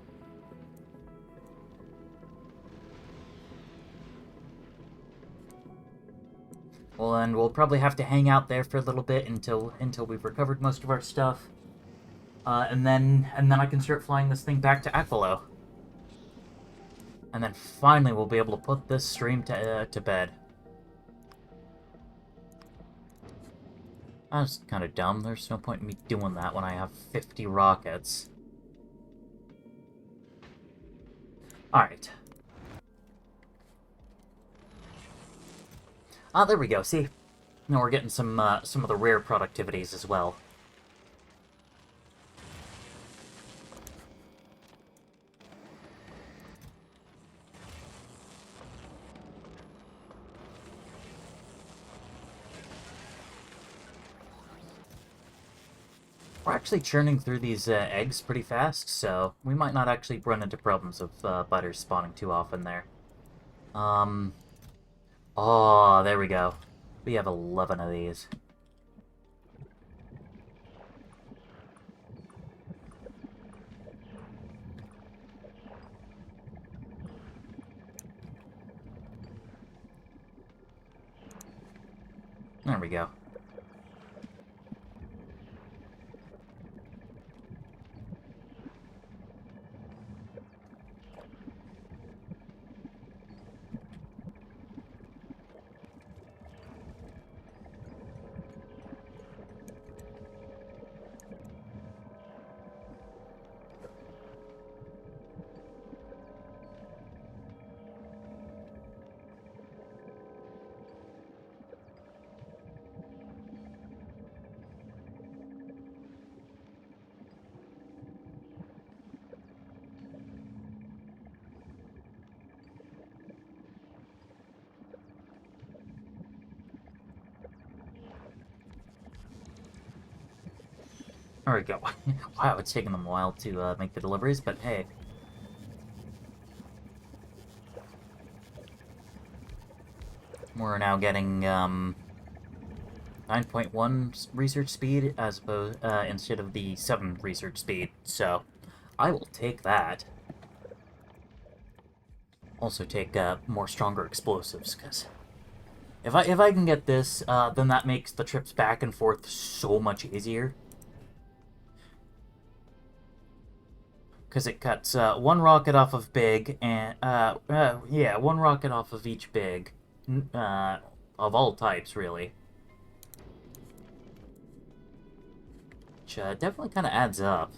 Well, and we'll probably have to hang out there for a little bit until we've recovered most of our stuff, and then I can start flying this thing back to Aquilo. And then finally we'll be able to put this stream to bed. That's kind of dumb. There's no point in me doing that when I have 50 rockets. Alright. Ah, there we go. See? Now we're getting some of the rare productivities as well. We're actually churning through these eggs pretty fast, so we might not actually run into problems of butters spawning too often there. Oh, there we go. We have 11 of these. There we go. There we go. Wow, it's taking them a while to make the deliveries, but hey. We're now getting 9.1 research speed as opposed instead of the 7 research speed, so I will take that. Also take more stronger explosives, because if I can get this, then that makes the trips back and forth so much easier. Because it cuts one rocket off of big, and, yeah, one rocket off of each big, of all types, really. Which definitely kind of adds up.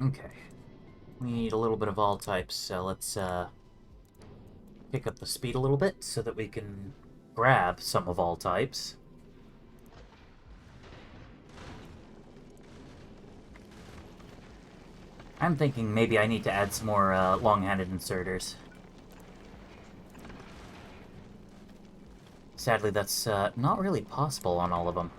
Okay. We need a little bit of all types, so let's pick up the speed a little bit so that we can grab some of all types. I'm thinking maybe I need to add some more long-handed inserters. Sadly, that's not really possible on all of them.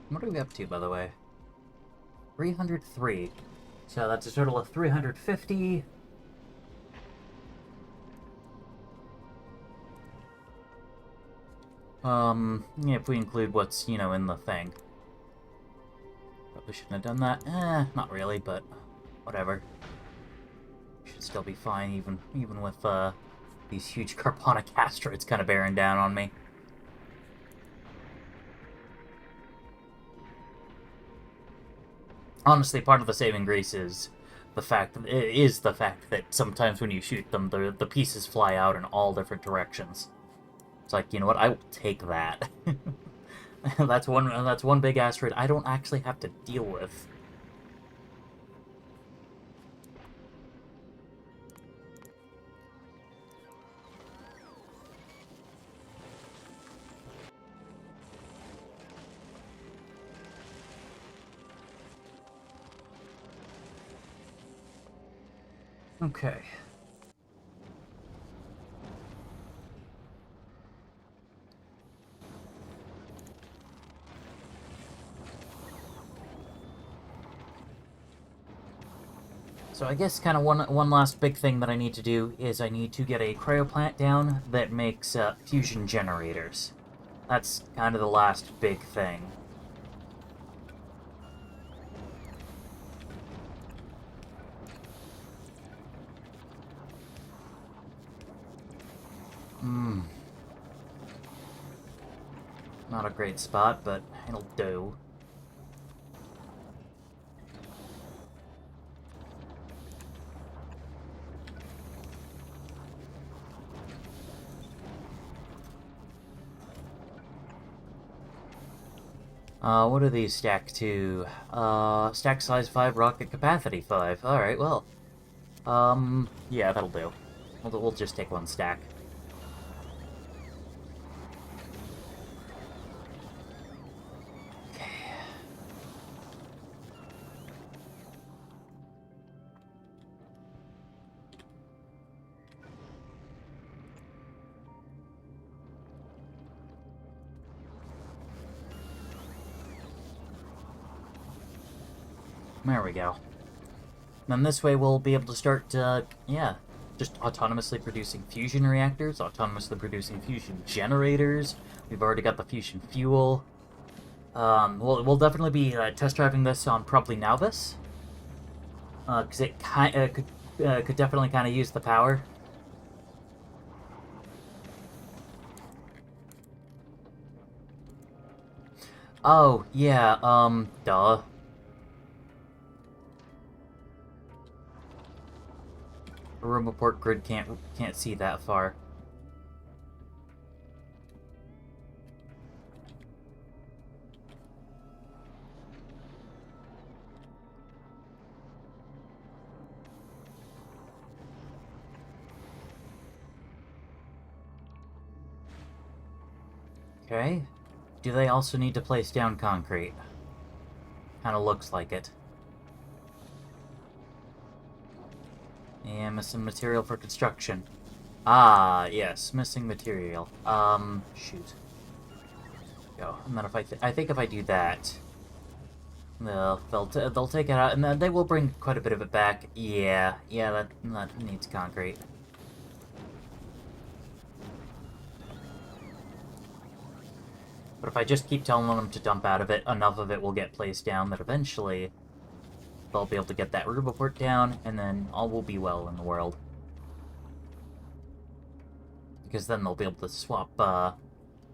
What are we up to, by the way? 303. So that's a total of 350. Yeah, if we include what's, you know, in the thing. Probably shouldn't have done that. Not really, but whatever. Should still be fine, even with, these huge carbonic asteroids kind of bearing down on me. Honestly, part of the saving grace is the fact that sometimes when you shoot them, the pieces fly out in all different directions. It's like, you know what? I will take that. That's one big asteroid I don't actually have to deal with. Okay. So I guess kind of one last big thing that I need to do is I need to get a cryoplant down that makes fusion generators. That's kind of the last big thing. Not a great spot, but it'll do. What do these stack to? Stack size 5, rocket capacity 5. Alright, well. Yeah, that'll do. We'll just take one stack. Okay. There we go. Then this way we'll be able to start, yeah, just autonomously producing fusion reactors, autonomously producing fusion generators. We've already got the fusion fuel. We'll definitely be test driving this on probably Nauvis, because it could definitely kind of use the power. Oh yeah, duh. A room report grid can't see that far. Okay. Do they also need to place down concrete? Kinda looks like it. And missing material for construction. Ah, yes, missing material. Shoot. Go. And then if I think if I do that, they'll take it out, and then they will bring quite a bit of it back. Yeah, that needs concrete. But if I just keep telling them to dump out of it, enough of it will get placed down that eventually they'll be able to get that Ruboport down, and then all will be well in the world. Because then they'll be able to swap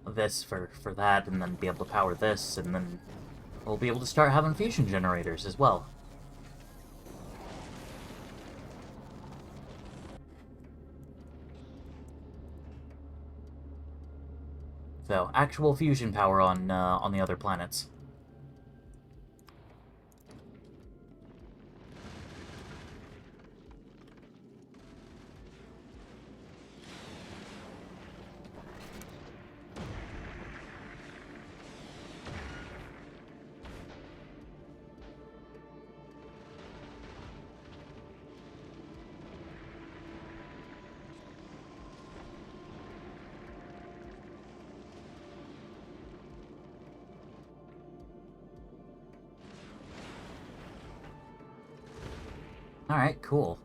this for that, and then be able to power this, and then we'll be able to start having fusion generators as well. So, actual fusion power on the other planets. Alright, cool.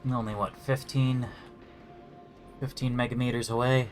I'm only, what, 15 megameters away?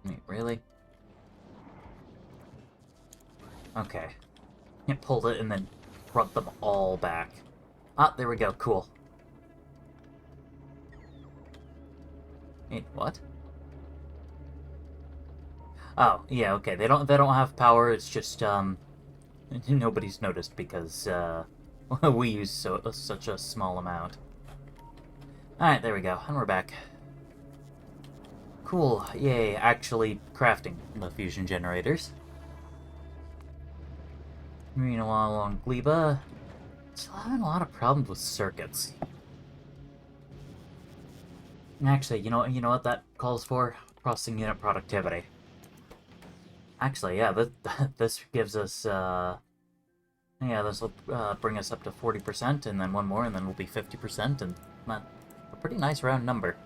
Wait, really? Okay. It pulled it and then brought them all back. Ah, there we go. Cool. Wait, what? Oh, yeah, okay. They don't have power. It's just Nobody's noticed because we use such a small amount. Alright, there we go, and we're back. Cool, yay, actually crafting the fusion generators. Meanwhile, on Gleba, still having a lot of problems with circuits. Actually, you know what that calls for? Processing unit productivity. Actually, yeah, this gives us, yeah, this will bring us up to 40%, and then one more, and then we'll be 50%, and a pretty nice round number.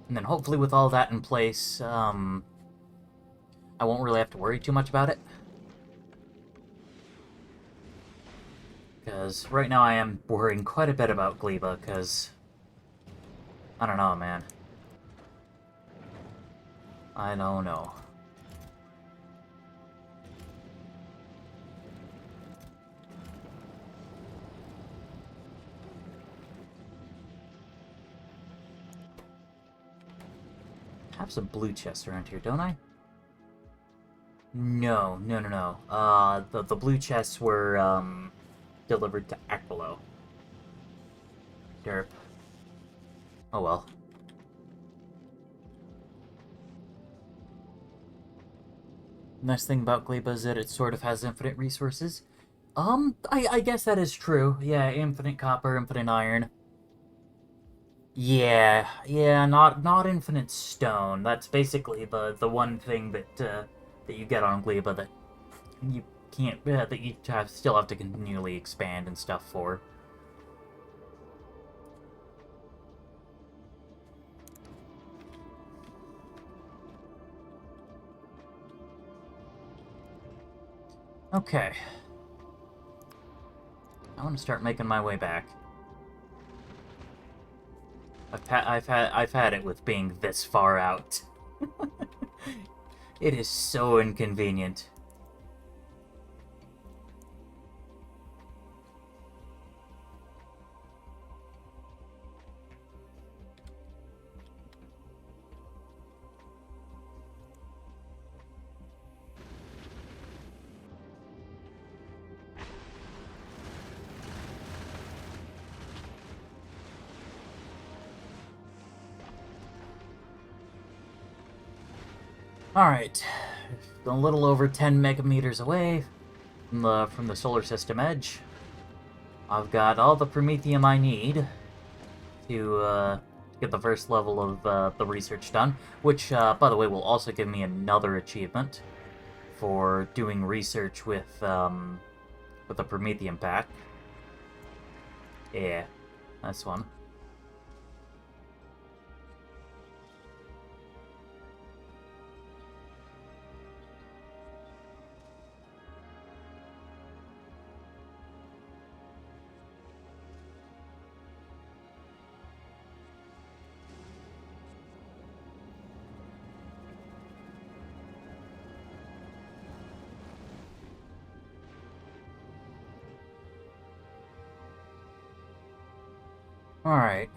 And then hopefully with all that in place, I won't really have to worry too much about it. Because right now I am worrying quite a bit about Gleba, because I don't know, man. I don't know. I have some blue chests around here, don't I? No. The blue chests were, delivered to Aquilo. Derp. Oh well. Nice thing about Gleba is that it sort of has infinite resources. I guess that is true. Yeah, infinite copper, infinite iron. Yeah, not infinite stone. That's basically the one thing that that you get on Gleba that you can't that you still have to continually expand and stuff for. Okay. I want to start making my way back. I've had it with being this far out. It is so inconvenient. Alright. A little over 10 megameters away from the solar system edge. I've got all the Promethium I need to get the first level of the research done, which, by the way, will also give me another achievement for doing research with the Promethium pack. Yeah, that's one. Alright.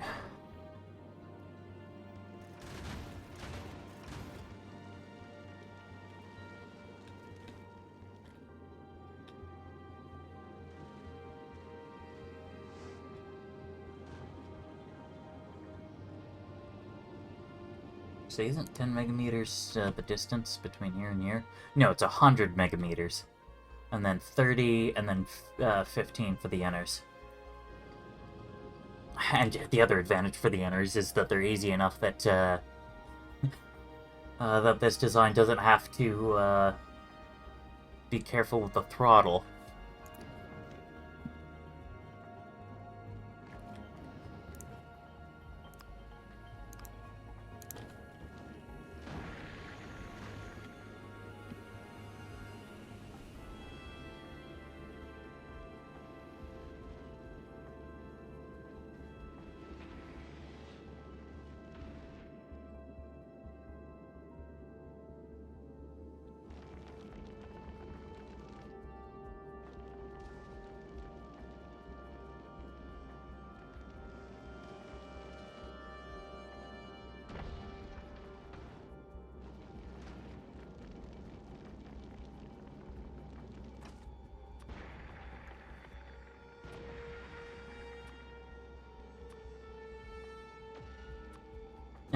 So isn't 10 megameters the distance between here and here? No, it's 100 megameters. And then 30, and then 15 for the inners. And the other advantage for the inners is that they're easy enough that that this design doesn't have to be careful with the throttle.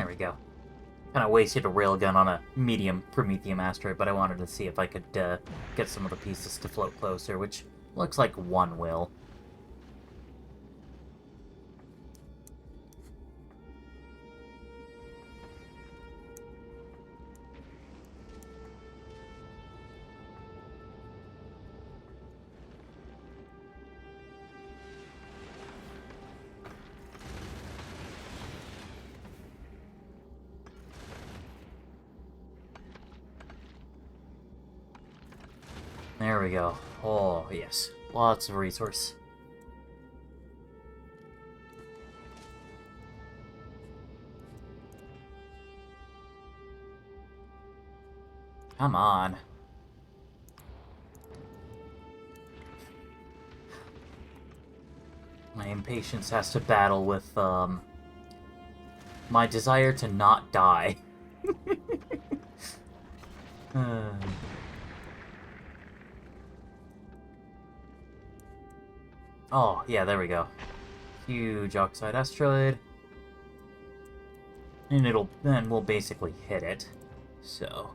There we go. Kind of wasted a railgun on a medium Promethium asteroid, but I wanted to see if I could get some of the pieces to float closer, which looks like one will. There we go. Oh, yes. Lots of resource. Come on. My impatience has to battle with, my desire to not die. Oh, yeah, there we go. Huge oxide asteroid. And then we'll basically hit it. So.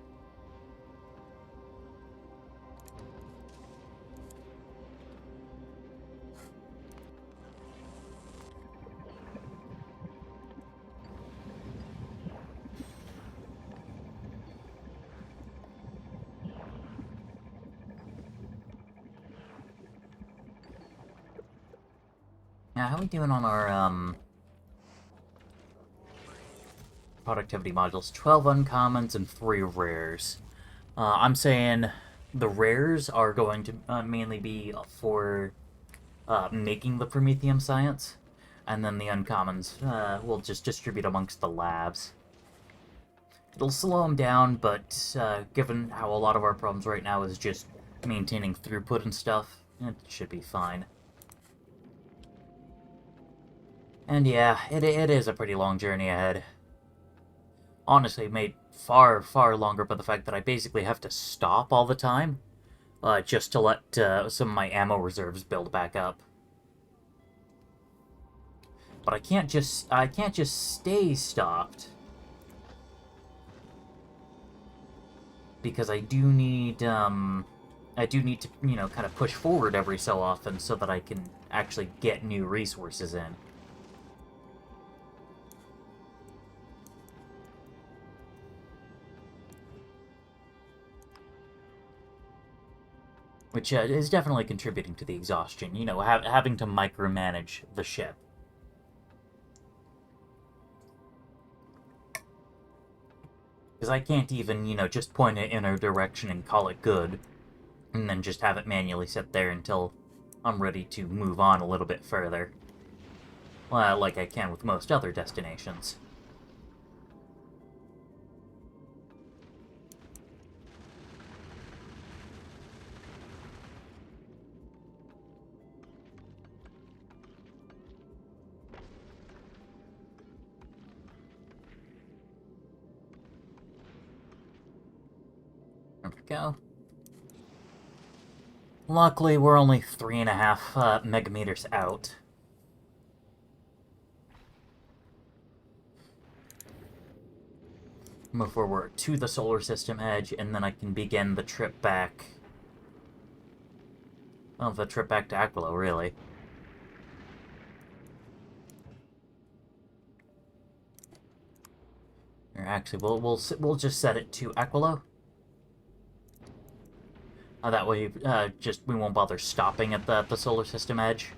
Now, how are we doing on our, productivity modules? 12 uncommons and 3 rares. I'm saying the rares are going to mainly be for making the Promethium science, and then the uncommons we'll just distribute amongst the labs. It'll slow them down, but given how a lot of our problems right now is just maintaining throughput and stuff, it should be fine. And yeah, it is a pretty long journey ahead. Honestly, made far, far longer by the fact that I basically have to stop all the time, just to let some of my ammo reserves build back up. But I can't just stay stopped. Because I do need to, you know, kind of push forward every so often so that I can actually get new resources in. Which is definitely contributing to the exhaustion, you know, having to micromanage the ship. Because I can't even, you know, just point it in a direction and call it good, and then just have it manually sit there until I'm ready to move on a little bit further. Well, like I can with most other destinations. There we go. Luckily, we're only 3.5 megameters out. Move forward to the solar system edge, and then I can begin the trip back. Well, the trip back to Aquilo, really. Or actually, we'll just set it to Aquilo. That way, we won't bother stopping at the solar system edge.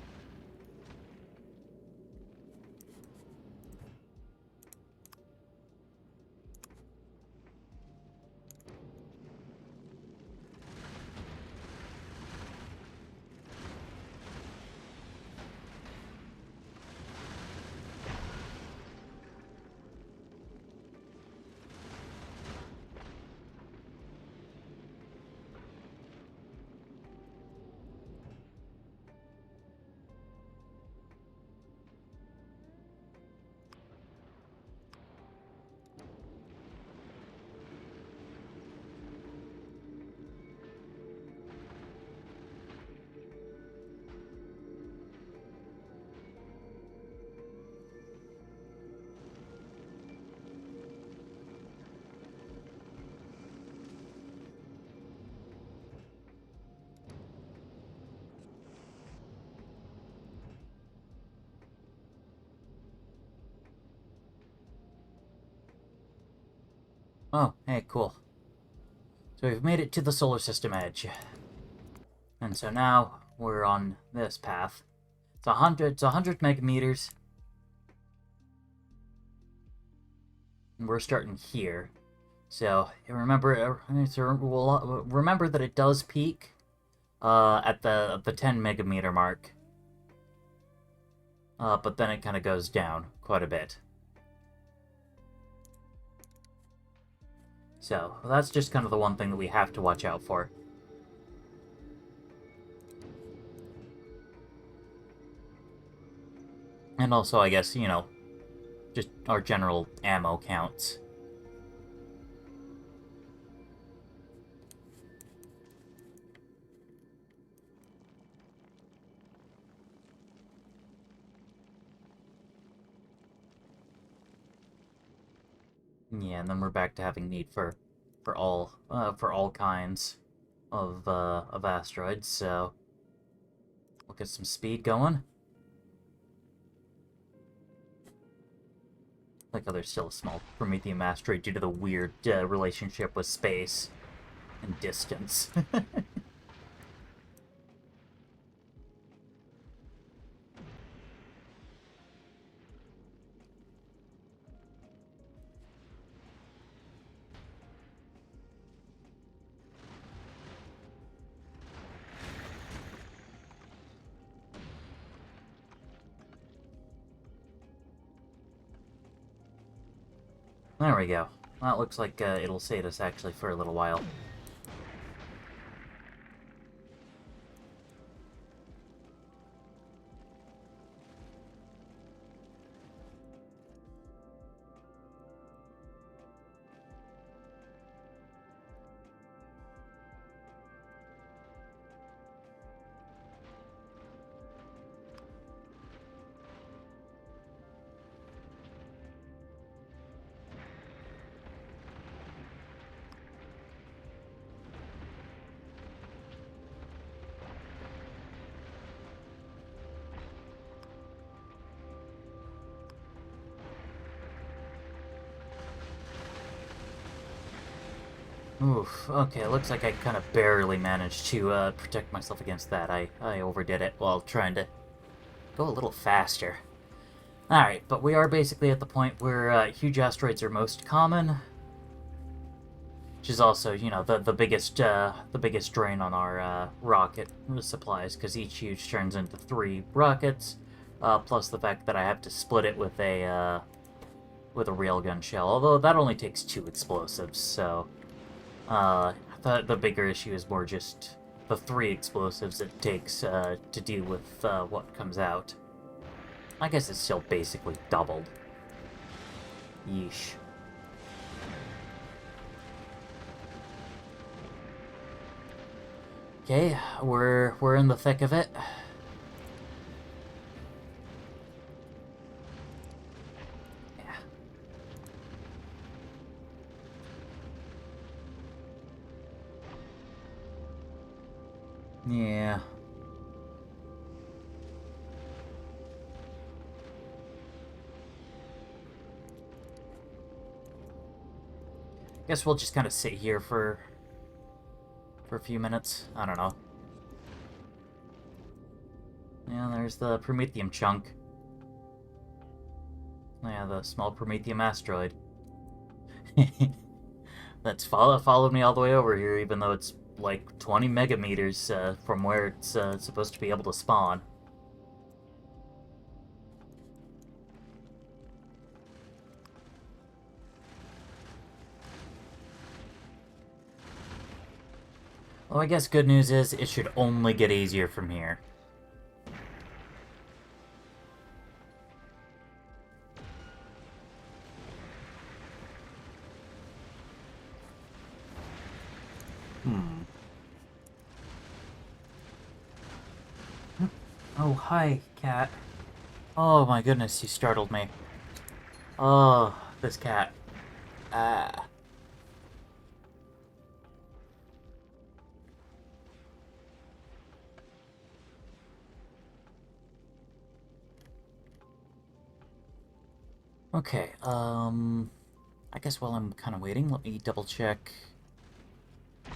Oh, hey, cool. So we've made it to the solar system edge. And so now we're on this path. It's 100 megameters. And we're starting here. So remember that it does peak at the 10 megameter mark. But then it kind of goes down quite a bit. So that's just kind of the one thing that we have to watch out for. And also, I guess, you know, just our general ammo counts. Yeah, and then we're back to having need for all kinds of asteroids. So we'll get some speed going. Like how there's still a small Prometheum asteroid due to the weird relationship with space and distance. There we go. Well, it looks like it'll save us actually for a little while. Oof, okay, looks like I kind of barely managed to protect myself against that. I overdid it while trying to go a little faster. Alright, but we are basically at the point where huge asteroids are most common. Which is also, you know, the biggest drain on our rocket supplies, because each huge turns into 3 rockets, plus the fact that I have to split it with a railgun shell, although that only takes 2 explosives, so I thought the bigger issue is more just the 3 explosives it takes to deal with what comes out. I guess it's still basically doubled. Yeesh. Okay, we're in the thick of it. Yeah. Yeah. Guess we'll just kind of sit here for a few minutes. I don't know. Yeah, there's the Prometheum chunk. Yeah, the small Prometheum asteroid. That's followed me all the way over here, even though it's like 20 megameters from where it's supposed to be able to spawn. Well, I guess good news is it should only get easier from here. Oh, hi, cat. Oh my goodness, you startled me. Oh, this cat. Ah. Okay, I guess while I'm kind of waiting, let me double check.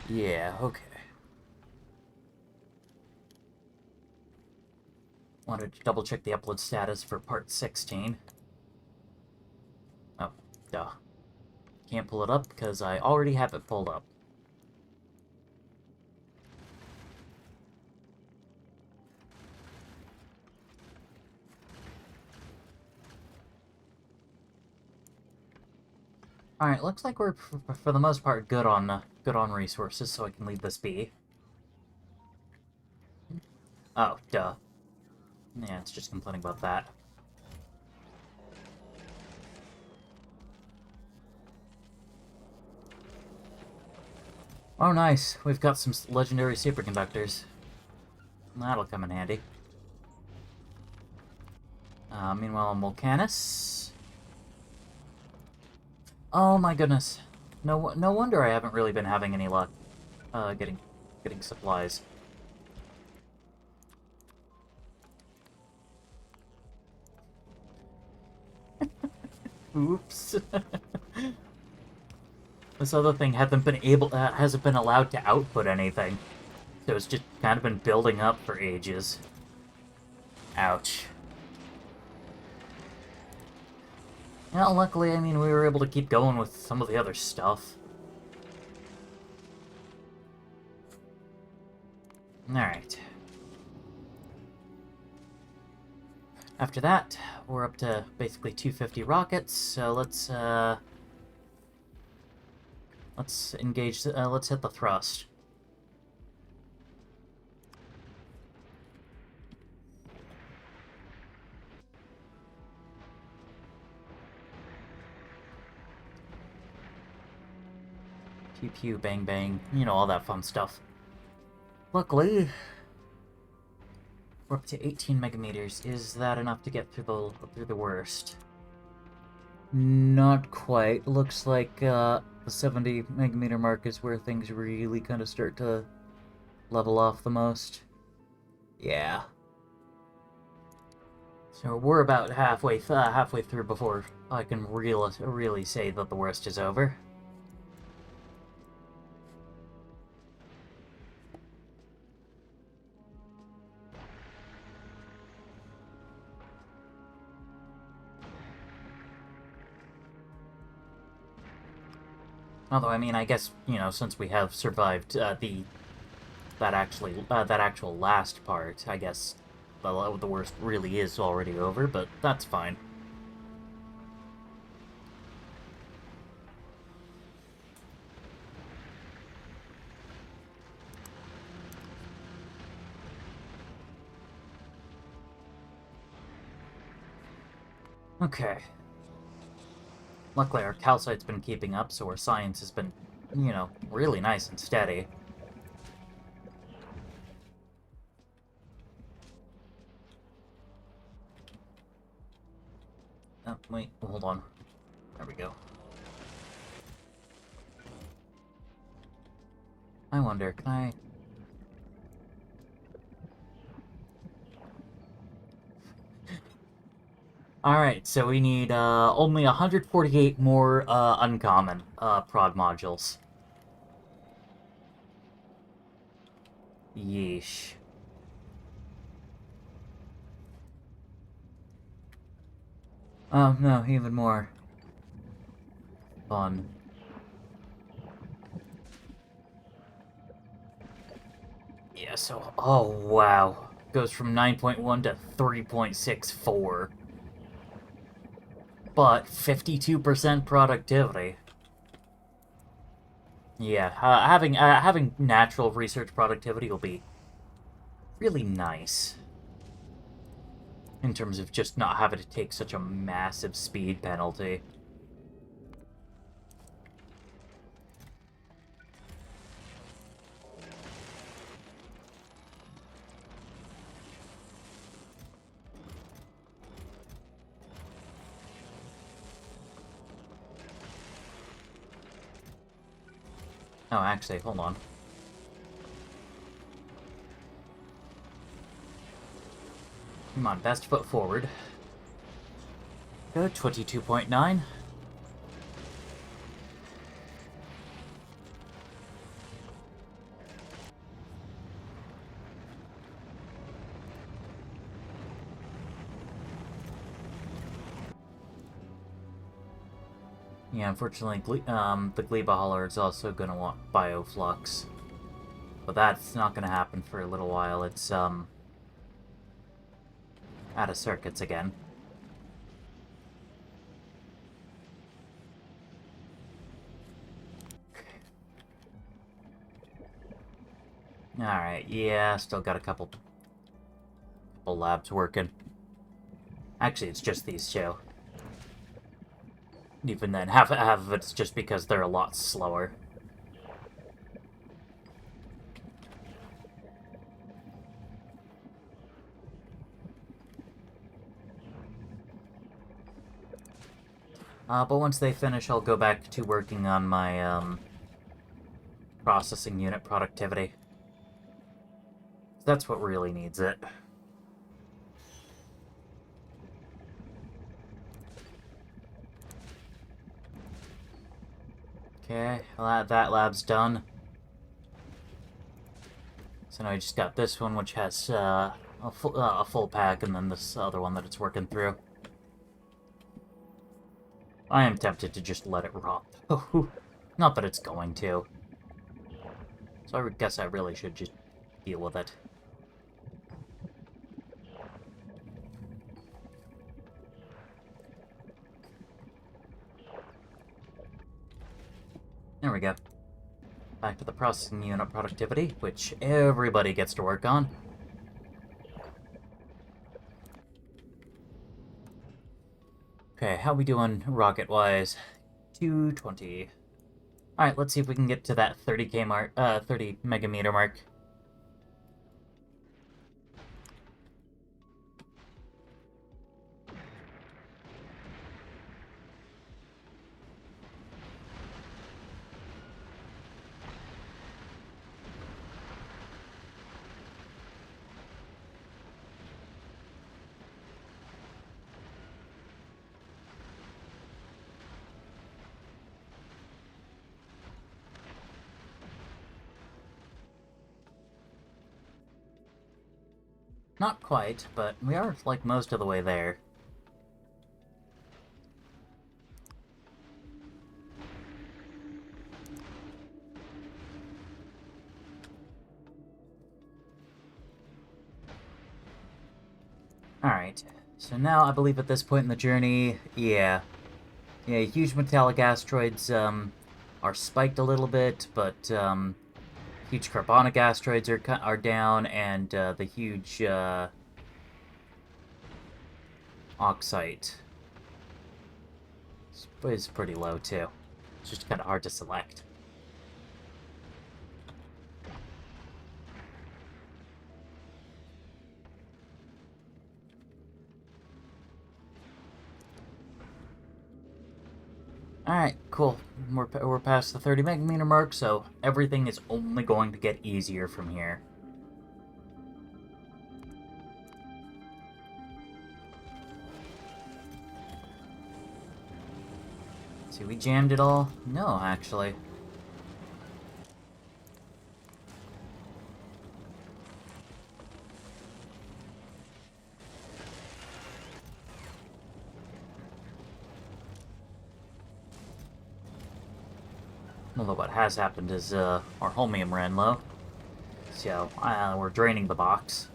Yeah, okay. Wanted to double check the upload status for part 16. Oh, duh. Can't pull it up because I already have it pulled up. Alright, looks like we're, for the most part, good on resources, so I can leave this be. Oh, duh. Yeah, it's just complaining about that. Oh, nice. We've got some legendary superconductors. That'll come in handy. Meanwhile, Mulcanus. Oh my goodness. No wonder I haven't really been having any luck getting supplies. Oops. This other thing hasn't been allowed to output anything. So it's just kind of been building up for ages. Ouch. Well, luckily, I mean, we were able to keep going with some of the other stuff. Alright. After that, we're up to basically 250 rockets, so let's engage, let's hit the thrust. Pew pew, bang bang, you know, all that fun stuff. Luckily, we're up to 18 megameters. Is that enough to get through the worst? Not quite. Looks like the 70 megameter mark is where things really kind of start to level off the most. Yeah. So we're about halfway through before I can really say that the worst is over. Although, I mean, I guess, you know, since we have survived that actual last part, I guess the worst really is already over, but that's fine. Okay. Luckily, our calcite's been keeping up, so our science has been, you know, really nice and steady. Oh, wait, hold on. There we go. I wonder, can I... Alright, so we need only 148 more uncommon prod modules. Yeesh. Oh, no, even more. Fun. Yeah, so... Oh, wow. Goes from 9.1 to 3.64. But 52% productivity. Yeah, having natural research productivity will be really nice. In terms of just not having to take such a massive speed penalty. Oh, actually, hold on. Come on, best foot forward. Good, 22.9. Yeah, unfortunately, the Gleba Hauler is also going to want Bioflux. But that's not going to happen for a little while. It's, out of circuits again. Alright, yeah, still got a couple labs working. Actually, it's just these two. Even then, half of it's just because they're a lot slower. But once they finish, I'll go back to working on my, processing unit productivity. That's what really needs it. Okay, well, that lab's done. So now I just got this one, which has a full pack, and then this other one that it's working through. I am tempted to just let it rot. Not that it's going to. So I guess I really should just deal with it. There we go. Back to the processing unit productivity, which everybody gets to work on. Okay, how we doing rocket-wise? 220. Alright, let's see if we can get to that 30k mark, 30 megameter mark. Not quite, but we are, like, most of the way there. Alright, so now I believe at this point in the journey, yeah, huge metallic asteroids, are spiked a little bit, but, huge carbonic asteroids are down, and, the huge, oxite is pretty low, too. It's just kind of hard to select. Alright, cool. We're past the 30 megameter mark, so everything is only going to get easier from here. See, we jammed it all? No, actually. Although what has happened is, our holmium ran low. So, we're draining the box.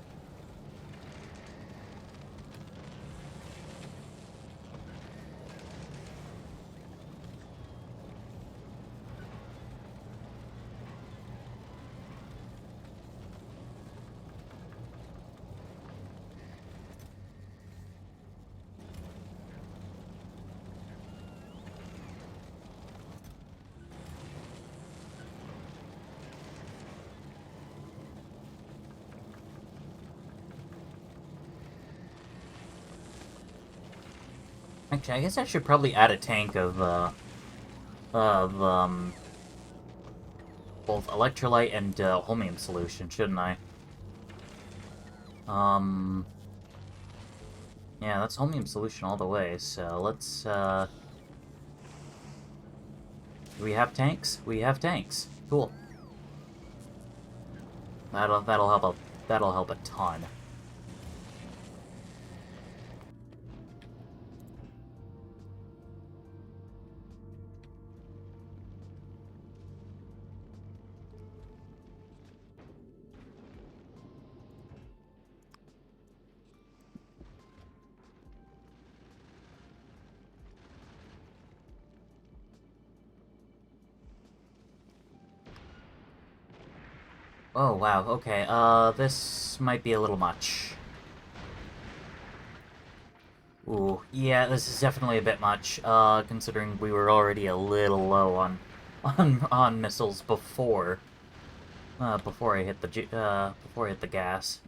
Actually, I guess I should probably add a tank of both electrolyte and, holmium solution, shouldn't I? Yeah, that's holmium solution all the way, so let's, do we have tanks? We have tanks. Cool. That'll help a ton. Oh, wow, okay, this might be a little much. Ooh, yeah, this is definitely a bit much, considering we were already a little low on, on missiles before, before I hit before I hit the gas.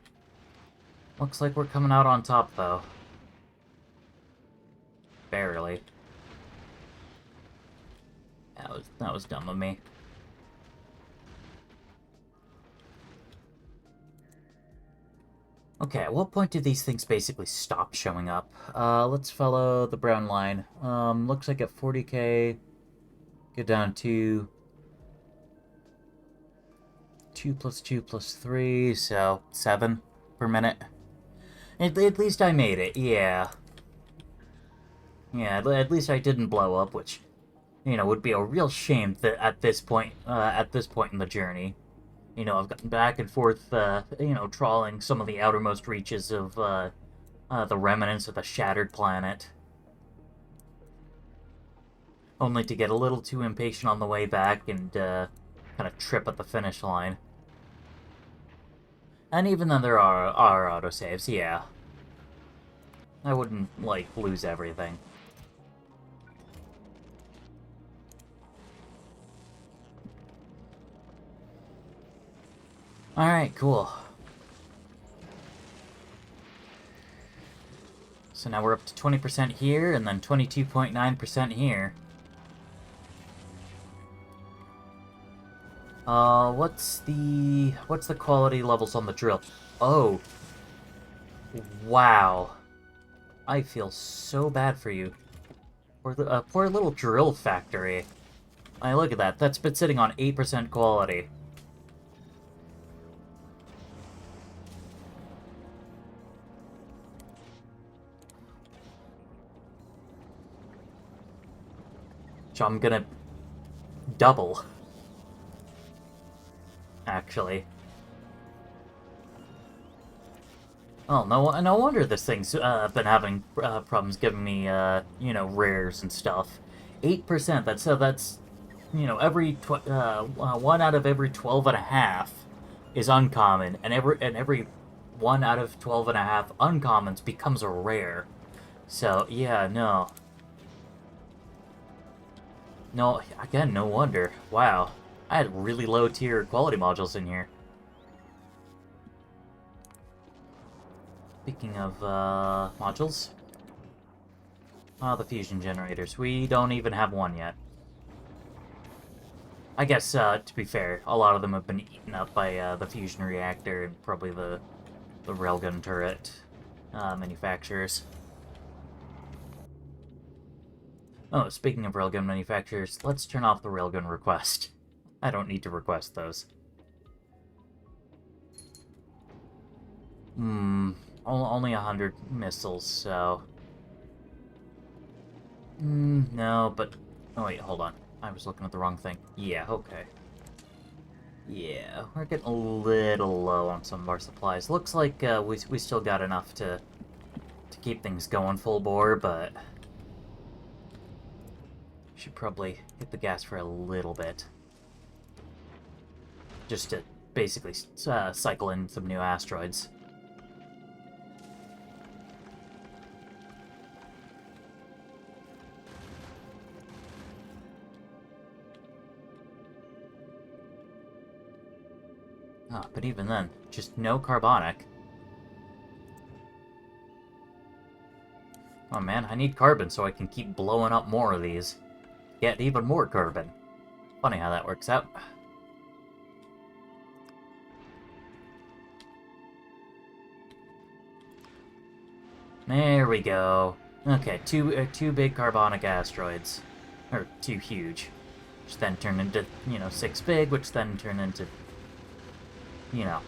Looks like we're coming out on top, though. Barely. That was dumb of me. Okay, at what point do these things basically stop showing up? Let's follow the brown line. Looks like at 40k, get down to 2 plus 2 plus 3, so 7 per minute. At least I made it, yeah. Yeah, at least I didn't blow up, which, you know, would be a real shame that at this point in the journey. You know, I've gotten back and forth, you know, trawling some of the outermost reaches of, the remnants of the shattered planet. Only to get a little too impatient on the way back and, kind of trip at the finish line. And even then there are autosaves, yeah. I wouldn't, like, lose everything. Alright, cool. So now we're up to 20% here, and then 22.9% here. What's the quality levels on the drill? Oh. Wow. I feel so bad for you. Poor little drill factory. I look at that. That's been sitting on 8% quality. So I'm gonna double. Actually. Oh, no wonder this thing's been having problems giving me, you know, rares and stuff. 8%, that's, you know, one out of every 12 and a half is uncommon, and every 1 out of 12 and a half uncommons becomes a rare. So, yeah, no. No, again, no wonder. Wow. I had really low tier quality modules in here. Speaking of, modules. The fusion generators. We don't even have one yet. I guess, to be fair, a lot of them have been eaten up by, the fusion reactor and probably the railgun turret, manufacturers. Oh, speaking of railgun manufacturers, let's turn off the railgun request. I don't need to request those. Only 100 missiles, so... no, but... Oh wait, hold on. I was looking at the wrong thing. Yeah, okay. Yeah, we're getting a little low on some of our supplies. Looks like, we still got enough to keep things going full bore, but... should probably hit the gas for a little bit. Just to basically cycle in some new asteroids. But even then, just no carbonic. Oh man, I need carbon so I can keep blowing up more of these. Get even more carbon. Funny how that works out. There we go. Okay, two big carbonic asteroids. Or two huge. Which then turn into, you know, 6 big, which then turn into, you know,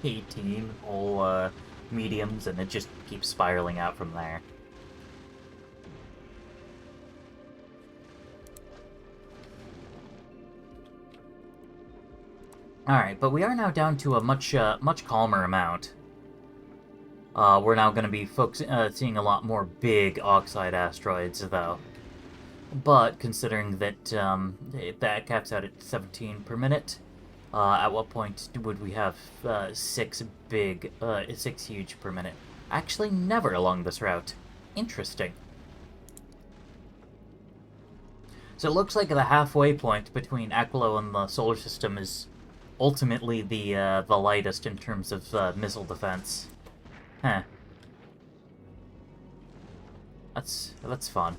18 whole, mediums, and it just keeps spiraling out from there. Alright, but we are now down to a much calmer amount. We're now going to be seeing a lot more big oxide asteroids, though. But, considering that, that caps out at 17 per minute, At what point would we have 6 huge per minute? Actually, never along this route. Interesting. So it looks like the halfway point between Aquilo and the solar system is ultimately the lightest in terms of missile defense. Huh. That's fun.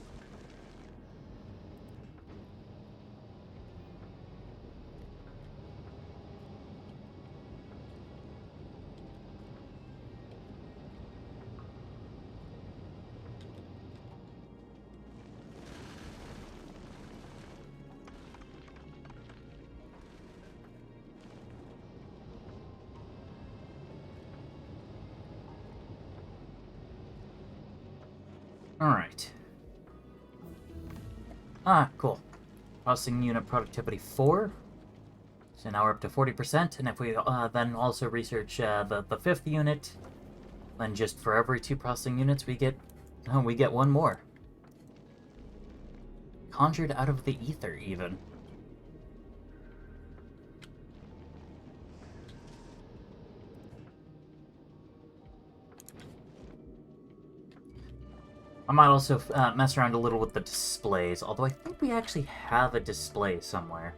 Alright. Ah, cool. Processing unit productivity 4. So now we're up to 40%, and if we then also research the 5th unit, then just for every 2 processing units we get 1 more. Conjured out of the ether, even. I might also mess around a little with the displays, although I think we actually have a display somewhere.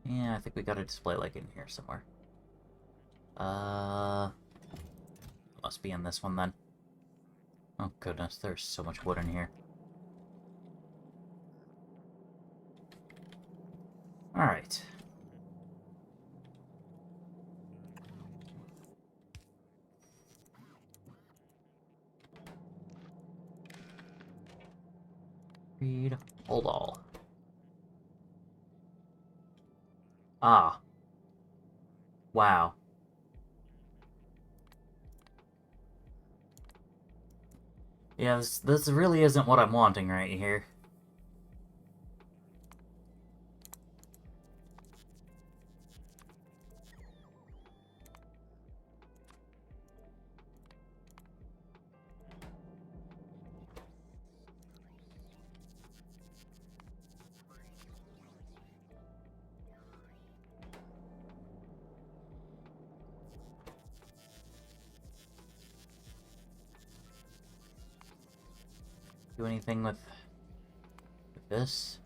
Yeah, I think we got a display like in here somewhere. Must be in this one then. Oh goodness, there's so much wood in here. Alright. Read. Hold all. Ah. Wow. Yeah, this really isn't what I'm wanting right here. Do anything with this?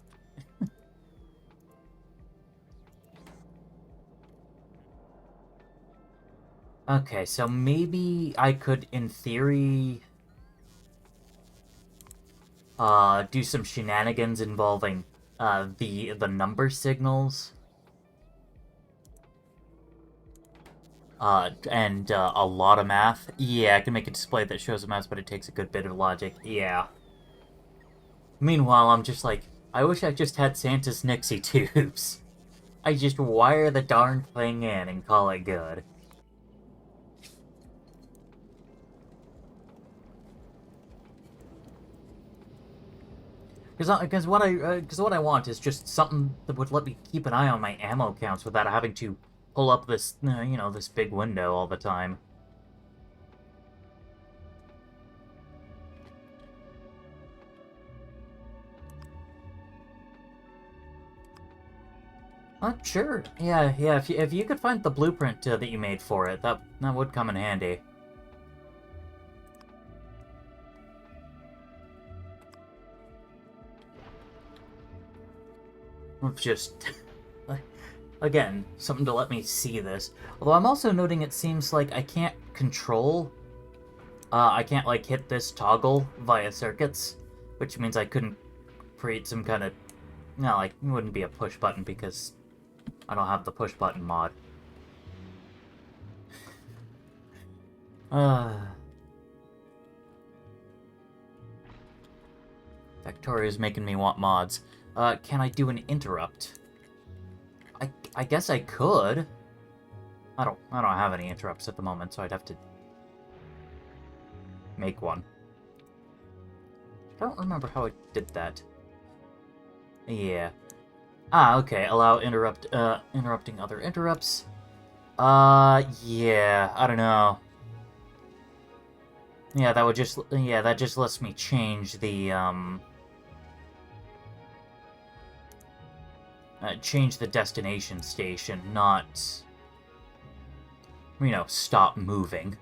Okay, so maybe I could, in theory, do some shenanigans involving the number signals. And a lot of math. Yeah, I can make a display that shows the math, but it takes a good bit of logic. Yeah. Meanwhile, I'm just like, I wish I just had Santa's Nixie tubes. I just wire the darn thing in and call it good. Because what I want is just something that would let me keep an eye on my ammo counts without having to pull up this, this big window all the time. Sure. Yeah. If you could find the blueprint that you made for it, that would come in handy. Just again, something to let me see this. Although I'm also noting it seems like I can't control. I can't like hit this toggle via circuits, which means I couldn't create some kind of. No, like it wouldn't be a push button because I don't have the push button mod. Victoria's making me want mods. Can I do an interrupt? I guess I could. I don't have any interrupts at the moment, so I'd have to make one. I don't remember how I did that. Yeah. Ah, okay. Allow interrupting other interrupts. Yeah. I don't know. Yeah, that just lets me change the change the destination station, not, stop moving.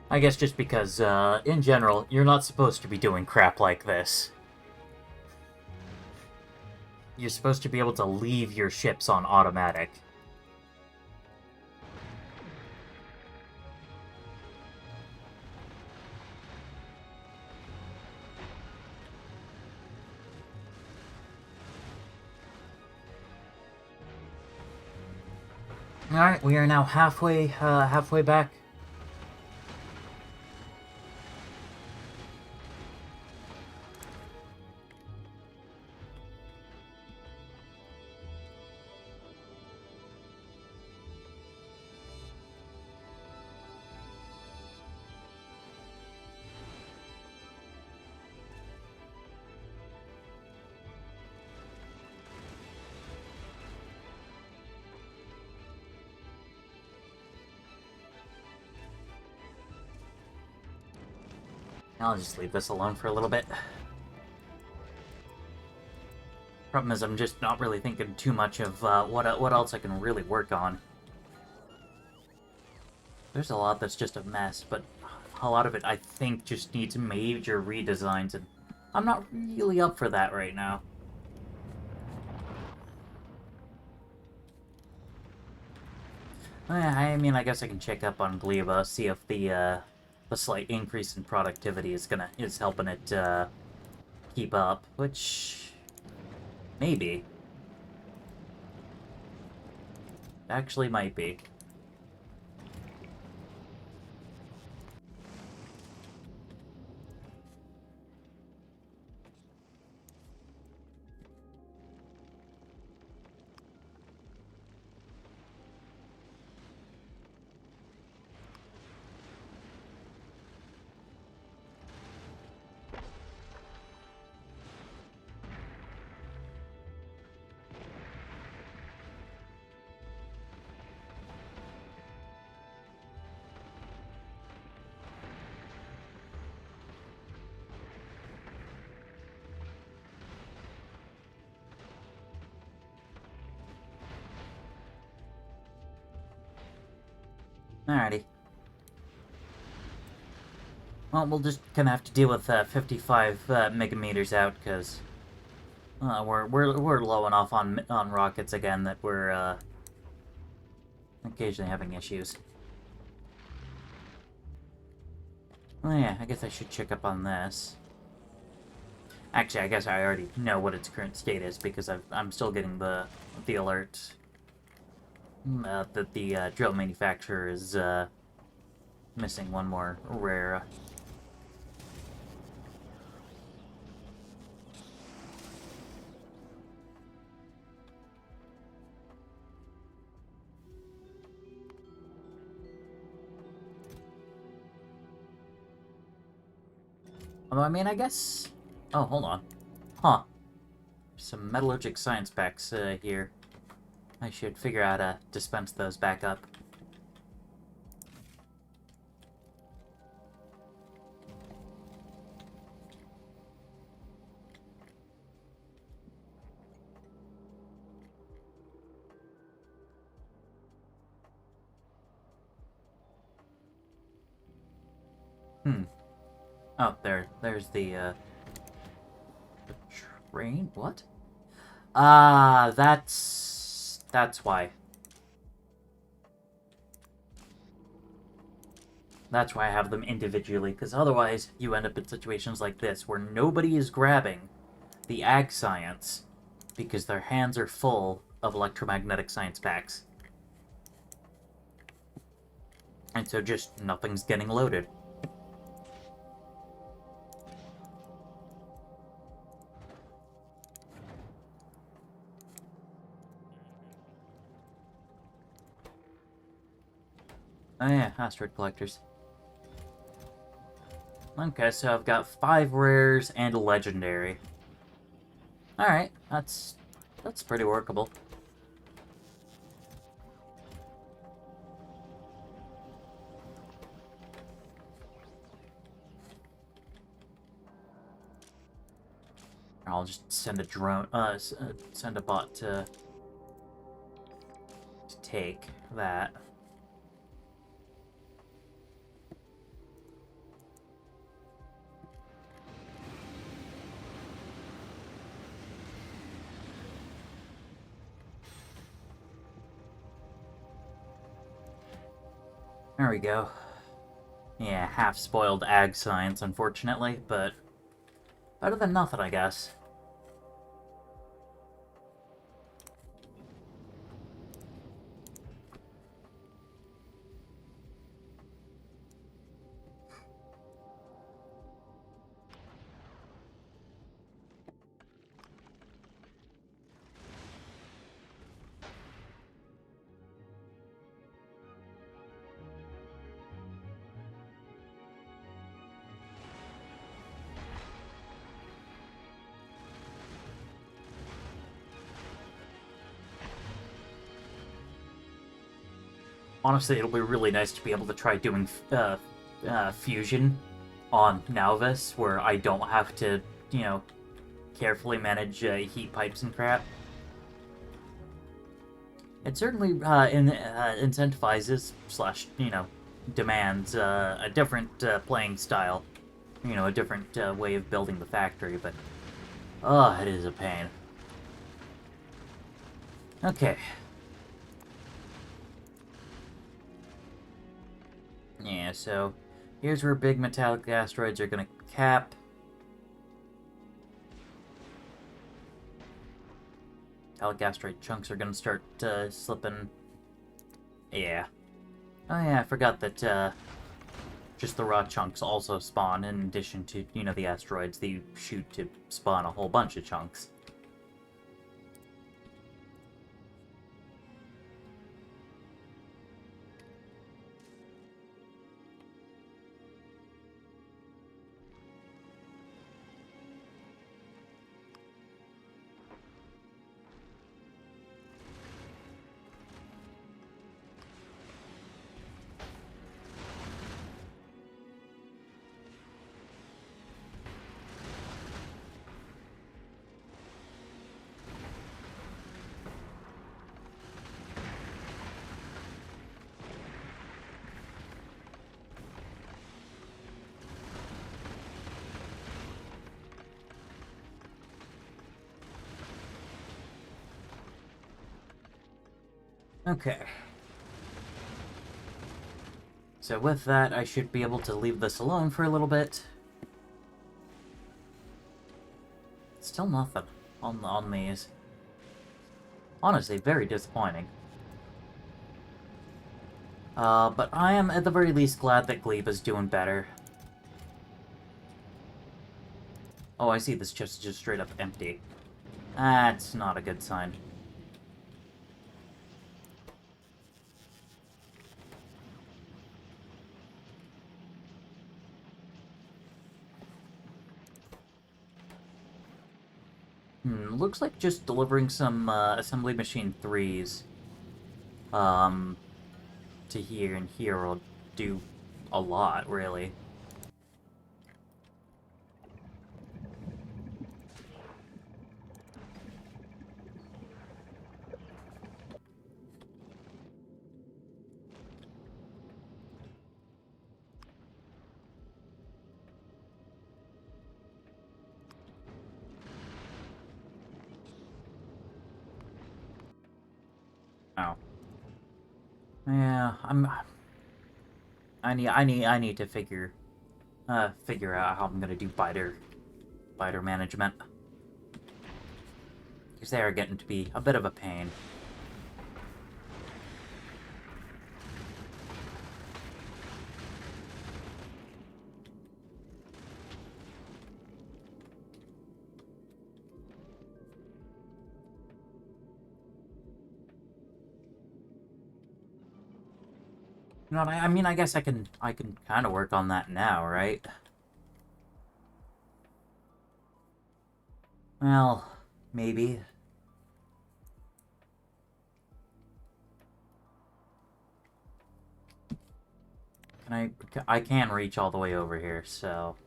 I guess just because, in general, you're not supposed to be doing crap like this. You're supposed to be able to leave your ships on automatic. Alright, we are now halfway back. I'll just leave this alone for a little bit. Problem is, I'm just not really thinking too much of what else I can really work on. There's a lot that's just a mess, but a lot of it, I think, just needs major redesigns, and I'm not really up for that right now. I mean, I guess I can check up on Gleba, see if the slight increase in productivity is helping it keep up, which maybe actually might be. Alrighty. Well, we'll just kind of have to deal with 55 megameters out, because we're low enough on rockets again that we're occasionally having issues. Oh yeah, I guess I should check up on this. Actually, I guess I already know what its current state is, because I'm still getting the alert that the drill manufacturer is missing one more rare. Although, I mean, I guess... Oh, hold on. Huh. Some metallurgic science packs here. I should figure out how to dispense those back up. Oh, there's the train? What? That's why. That's why I have them individually, because otherwise you end up in situations like this, where nobody is grabbing the ag science, because their hands are full of electromagnetic science packs. And so just nothing's getting loaded. Oh yeah, asteroid collectors. Okay, so I've got 5 rares and a legendary. Alright, that's pretty workable. I'll just send a drone, send a bot to take that. There we go. Yeah, half-spoiled ag science, unfortunately, but better than nothing, I guess. Honestly, it'll be really nice to be able to try doing fusion on Nauvis, where I don't have to, you know, carefully manage heat pipes and crap. It certainly incentivizes slash, you know, demands a different playing style, you know, a different way of building the factory, but it is a pain. Okay. Yeah, so here's where big metallic asteroids are gonna cap. Metallic asteroid chunks are gonna start slipping. Yeah. Oh yeah, I forgot that just the raw chunks also spawn in addition to, you know, the asteroids that you shoot to spawn a whole bunch of chunks. Okay. So with that, I should be able to leave this alone for a little bit. Still nothing on these. Honestly, very disappointing. But I am at the very least glad that Glebe is doing better. Oh, I see this chest is just straight up empty. That's not a good sign. Looks like just delivering some assembly machine 3s to here and here will do a lot, really. Oh. Yeah, I need to figure out how I'm gonna do biter management. Because they are getting to be a bit of a pain. You know, I mean, I guess I can kind of work on that now, right? Well, maybe. I can reach all the way over here, so...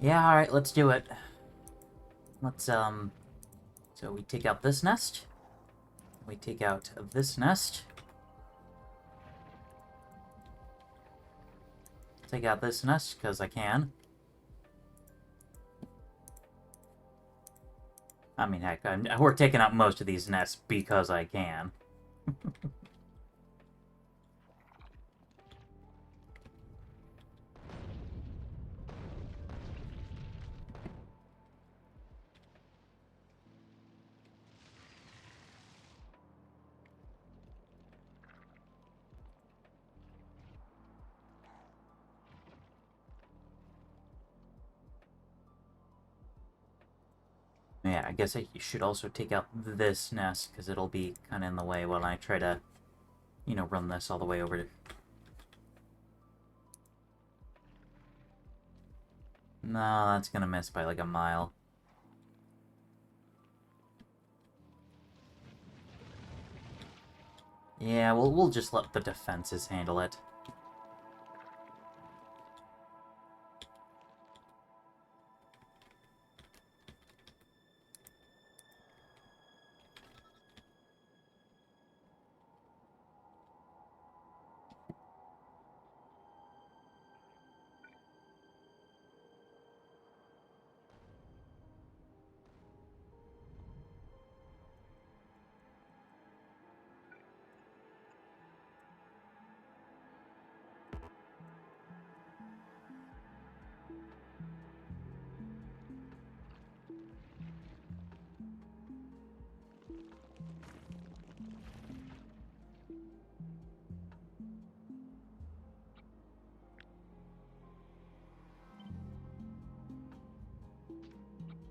Yeah, alright, let's do it. let's, so we take out this nest. We take out this nest. Take out this nest, because I can. I mean, heck, we're taking out most of these nests because I can. Yeah, I guess I should also take out this nest, because it'll be kind of in the way when I try to, you know, run this all the way over to... No, that's gonna miss by like a mile. Yeah, we'll just let the defenses handle it.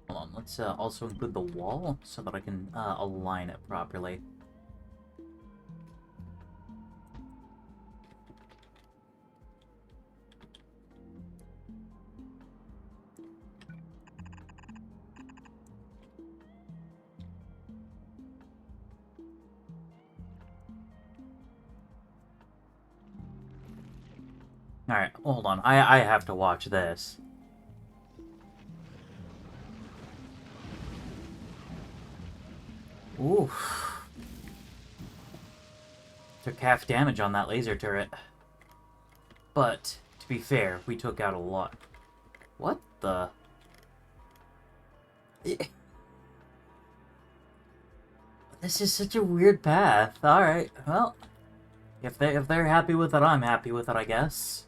Hold on, let's also include the wall so that I can align it properly. Alright, hold on. I have to watch this. Ooh. Took half damage on that laser turret. But, to be fair, we took out a lot. What the... This is such a weird path. Alright, well... If they're happy with it, I'm happy with it, I guess.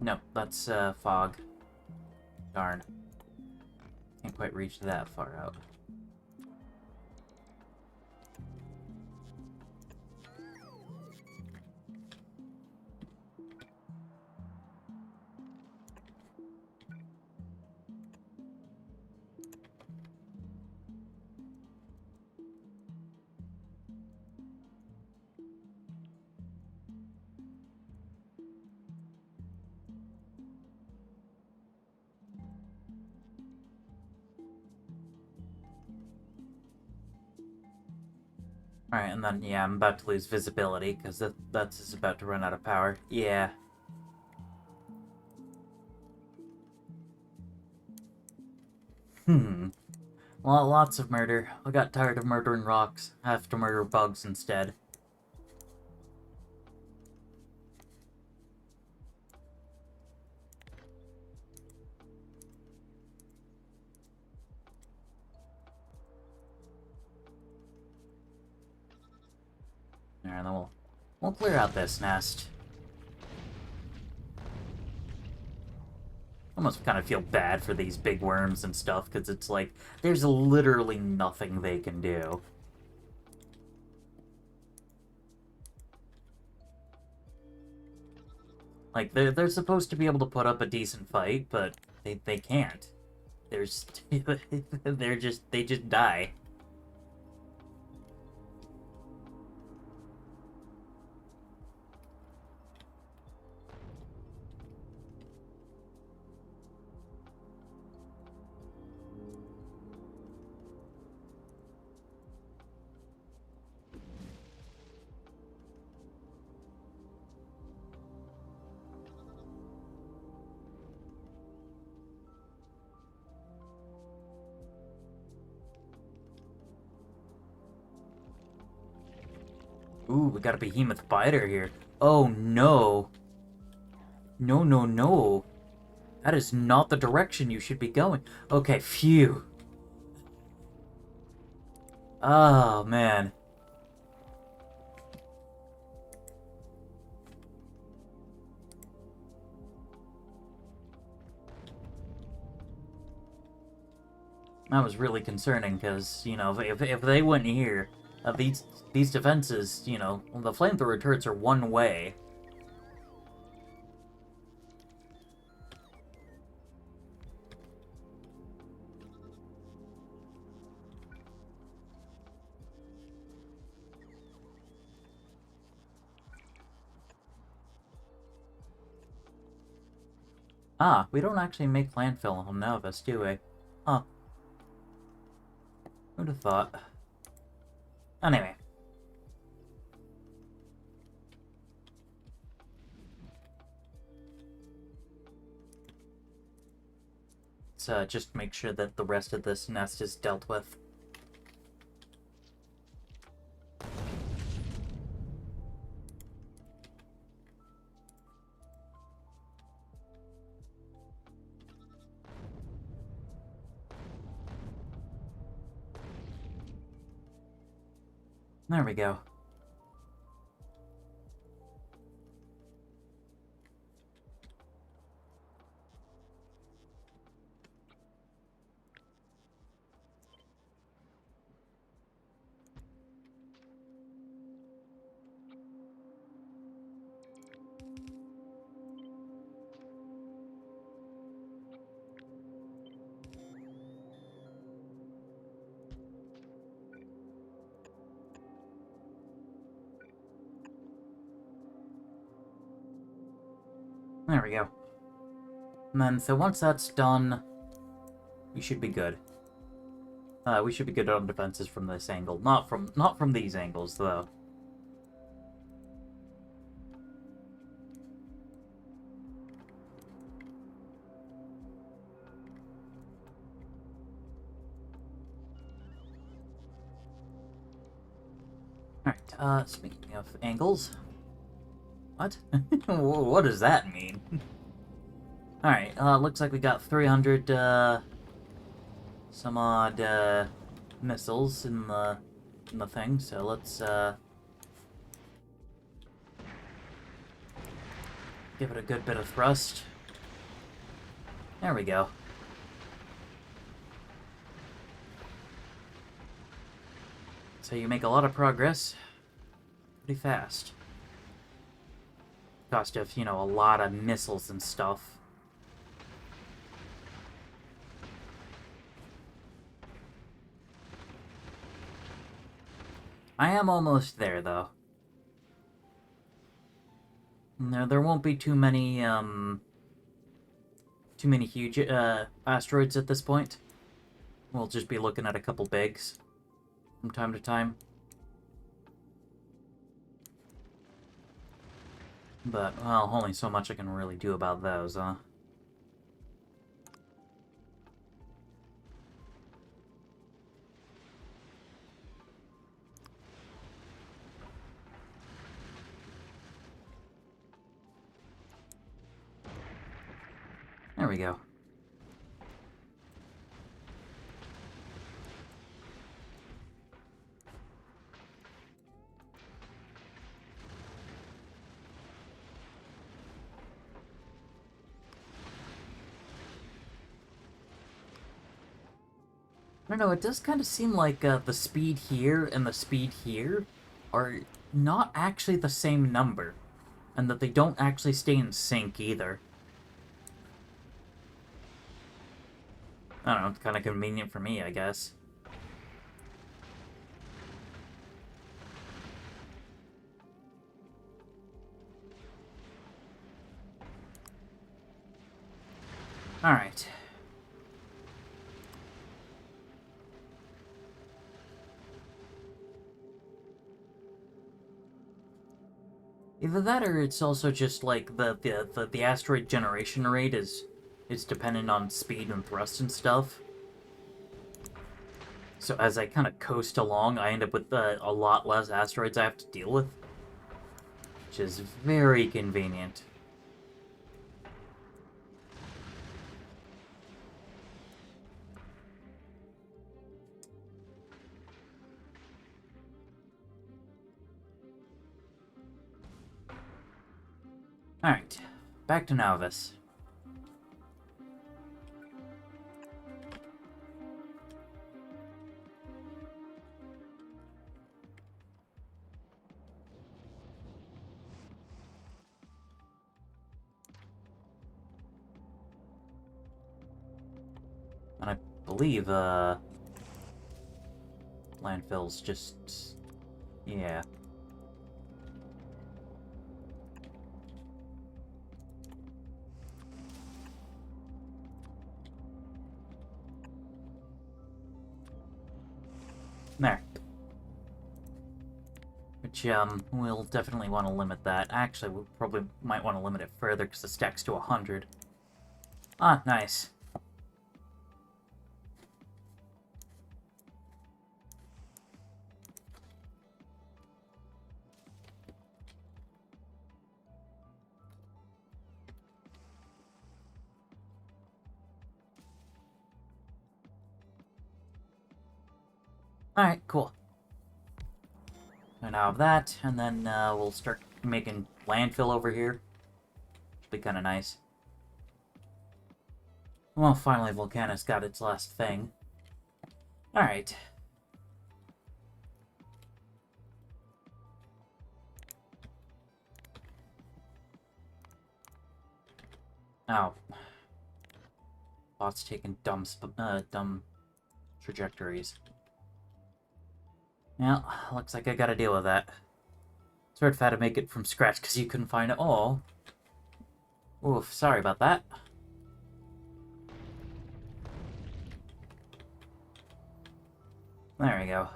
No, that's, fog. Darn. Can't quite reach that far out. Alright, and then, yeah, I'm about to lose visibility, because that's about to run out of power. Yeah. Well, lots of murder. I got tired of murdering rocks. I have to murder bugs instead. Alright, then we'll clear out this nest. Almost kind of feel bad for these big worms and stuff, because it's like, there's literally nothing they can do. Like, they're supposed to be able to put up a decent fight, but they can't. They just die. Ooh, we got a behemoth biter here. Oh no. No, no, no. That is not the direction you should be going. Okay, phew. Oh, man. That was really concerning, because, you know, if they went here, these defenses, you know, the flamethrower turrets are one way. Ah, we don't actually make landfill on Novus, do we? Huh. Who'd have thought? Anyway. Let's just make sure that the rest of this nest is dealt with. There we go. There we go. And then, so once that's done, we should be good. We should be good on defenses from this angle. Not from these angles, though. Alright, speaking of angles... What? What does that mean? Alright, looks like we got 300, some odd, missiles in the thing, so let's, give it a good bit of thrust. There we go. So you make a lot of progress pretty fast. Cost of, you know, a lot of missiles and stuff. I am almost there, though. There won't be too many huge, asteroids at this point. We'll just be looking at a couple bigs from time to time. But, well, only so much I can really do about those, huh? There we go. I don't know, it does kind of seem like the speed here and the speed here are not actually the same number, and that they don't actually stay in sync either. I don't know, it's kind of convenient for me, I guess. Alright. Either that or it's also just like the asteroid generation rate is dependent on speed and thrust and stuff. So as I kind of coast along, I end up with a lot less asteroids I have to deal with, which is very convenient. Alright, back to Nauvis. And I believe, landfill's just... yeah. There. Which, we'll definitely want to limit that. Actually, we probably might want to limit it further, because the stack's to 100. Ah, nice. Alright, cool. So now of that, and then we'll start making landfill over here. Should be kind of nice. Well, finally Volcanus got its last thing. Alright. Oh. Bot's taking dumb trajectories. Well, looks like I gotta deal with that. Sorry if I had to make it from scratch because you couldn't find it all. Oof, sorry about that. There we go.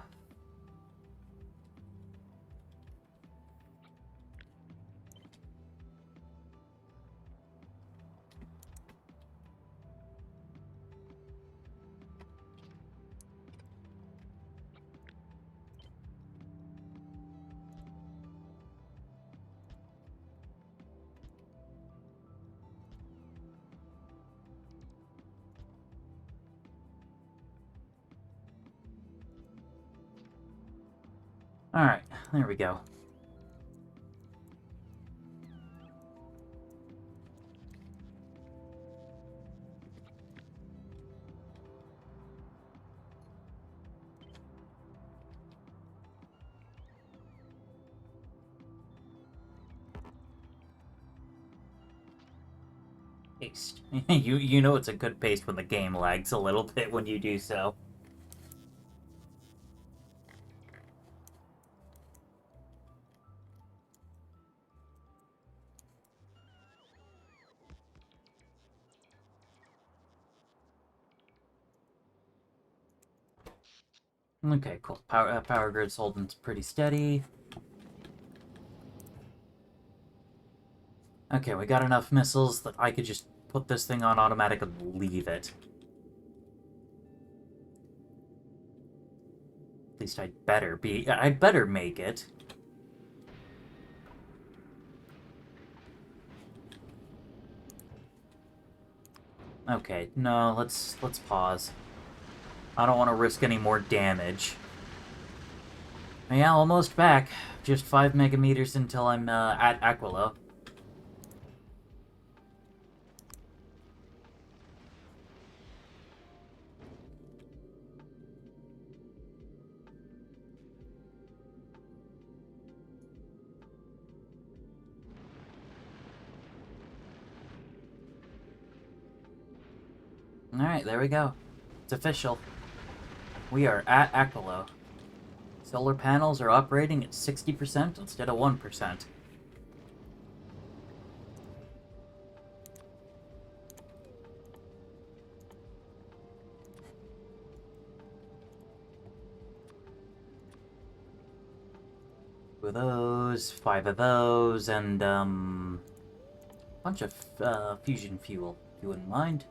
Alright, there we go. Paste. You know it's a good paste when the game lags a little bit when you do so. Okay, cool. Power grid's holding pretty steady. Okay, we got enough missiles that I could just put this thing on automatic and leave it. At least I'd better make it. Okay, no, let's pause. I don't want to risk any more damage. Yeah, almost back. Just 5 megameters until I'm at Aquila. Alright, there we go. It's official. We are at Aquila. Solar panels are operating at 60% instead of 1%. Two of those, 5 of those, and, a bunch of, fusion fuel, if you wouldn't mind.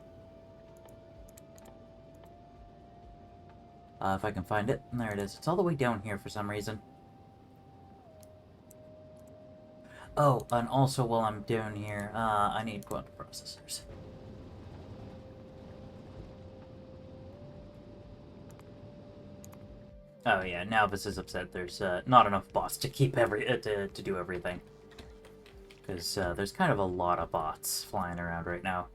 If I can find it. There it is. It's all the way down here for some reason. Oh, and also while I'm down here, I need quantum processors. Oh yeah, now this is upset. There's not enough bots to keep to do everything. Because there's kind of a lot of bots flying around right now.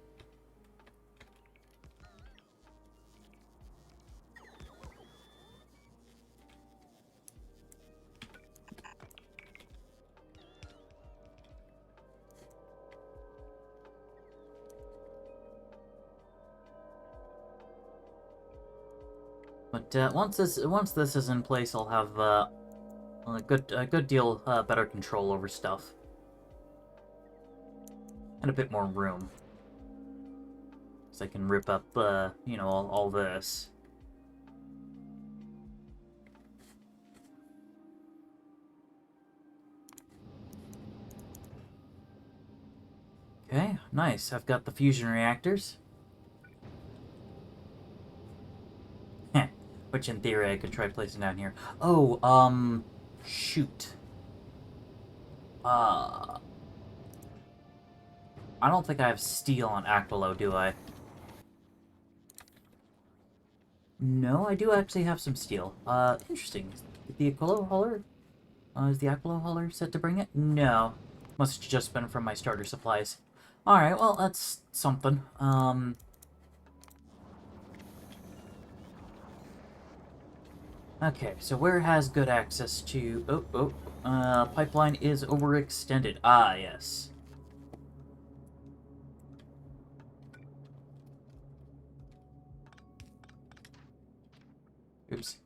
But once this is in place, I'll have a good deal better control over stuff and a bit more room, so I can rip up you know, all this. Okay, nice. I've got the fusion reactors. Heh, which in theory I could try placing down here. Oh, shoot. I don't think I have steel on Aquilo, do I? No, I do actually have some steel. Interesting. The Aquilo hauler? Is the Aquilo hauler set to bring it? No. Must have just been from my starter supplies. Alright, well, that's something. Okay, so where has good access to... pipeline is overextended. Ah, yes. Oops.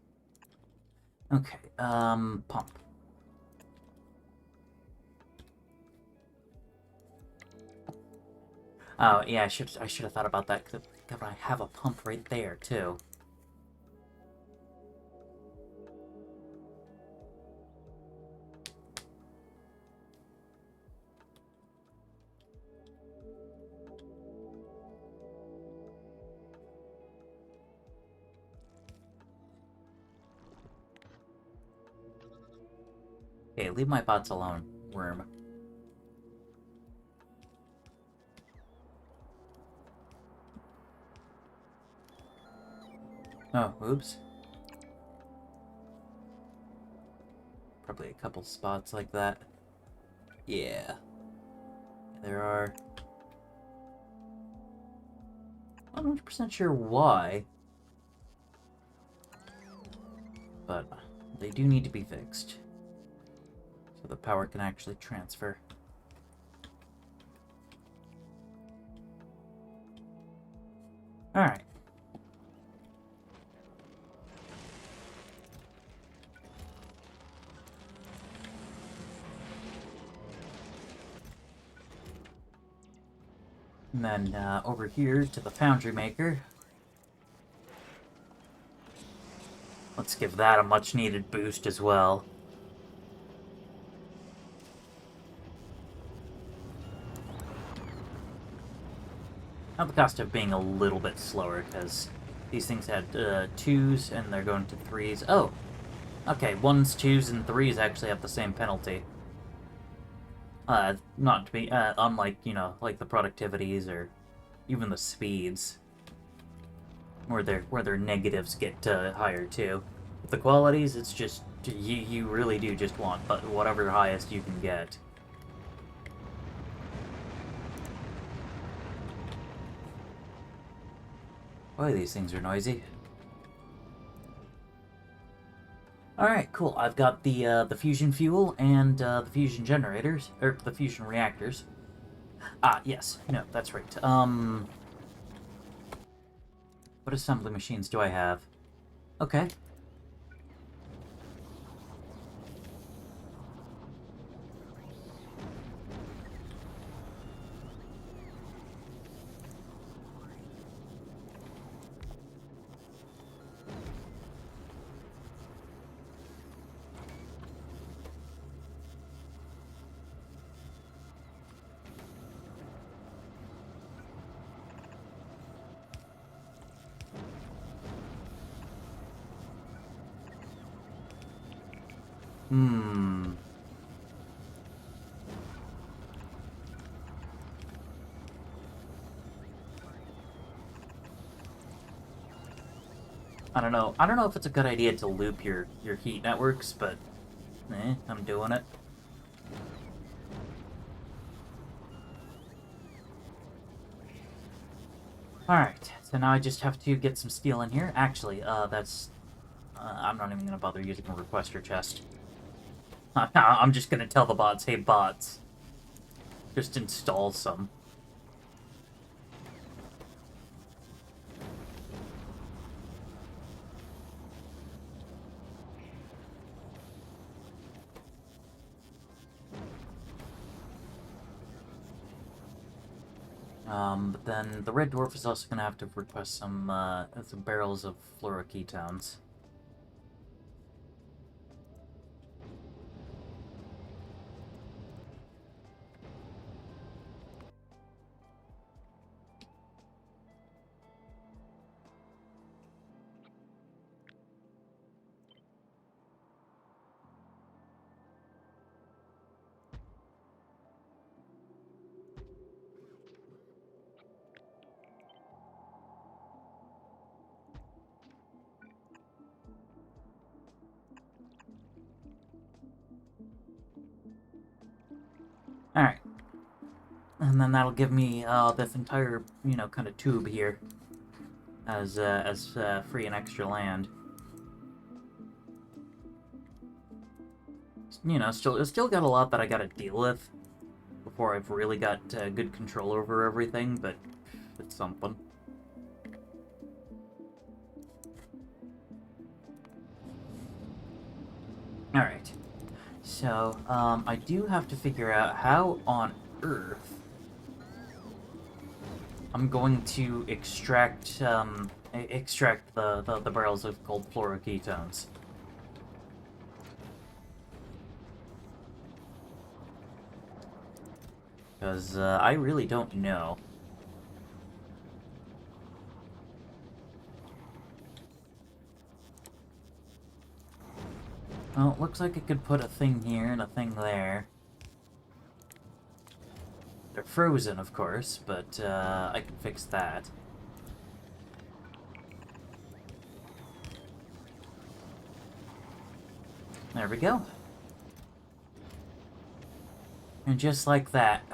Okay, pump. Oh, yeah, I should have thought about that, because I have a pump right there, too. Okay, leave my bots alone, worm. Oh, oops. Probably a couple spots like that. Yeah. There are. I'm not 100% sure why. But they do need to be fixed. So the power can actually transfer. Alright. And then over here to the foundry maker. Let's give that a much needed boost as well. At the cost of being a little bit slower, because these things had 2s and they're going to 3s. Oh! Okay, 1s, 2s, and 3s actually have the same penalty. Not to be, unlike, you know, like the productivities or even the speeds, where their negatives get higher too. With the qualities, it's just, you really do just want but whatever highest you can get. Boy, these things are noisy. Alright, cool. I've got the fusion fuel and the fusion generators, or the fusion reactors. Ah, yes. No, that's right. What assembly machines do I have? Okay. Hmm. I don't know. I don't know if it's a good idea to loop your heat networks, but I'm doing it. Alright, so now I just have to get some steel in here. Actually, that's... I'm not even gonna bother using a requester chest. I'm just gonna tell the bots, hey bots, just install some. But then the Red Dwarf is also gonna have to request some barrels of fluoroketones. Alright. And then that'll give me this entire, kind of tube here as free and extra land. Still got a lot that I gotta deal with before I've really got good control over everything, but it's something. Alright. So, I do have to figure out how on earth I'm going to extract the barrels of gold fluoroketones. Because I really don't know. Well, it looks like I could put a thing here and a thing there. They're frozen, of course, but I can fix that. There we go. And just like that.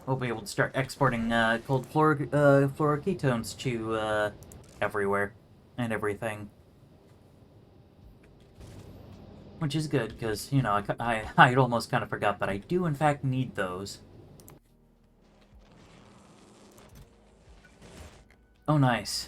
We'll be able to start exporting cold fluoroketones to everywhere and everything. Which is good, because, I'd almost kind of forgot that I do, in fact, need those. Oh, nice.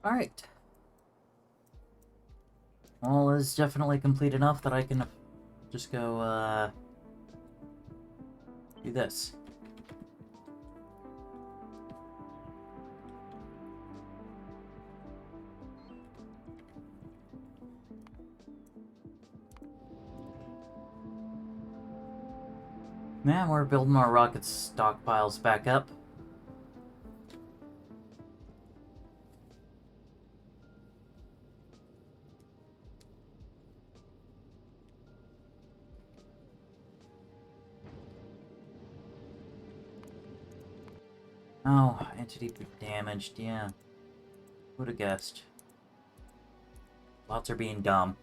Alright. All is definitely complete enough that I can just go, do this. Yeah, we're building our rocket stockpiles back up. Oh, entity damaged, yeah. Who'd have guessed? Lots are being dumb.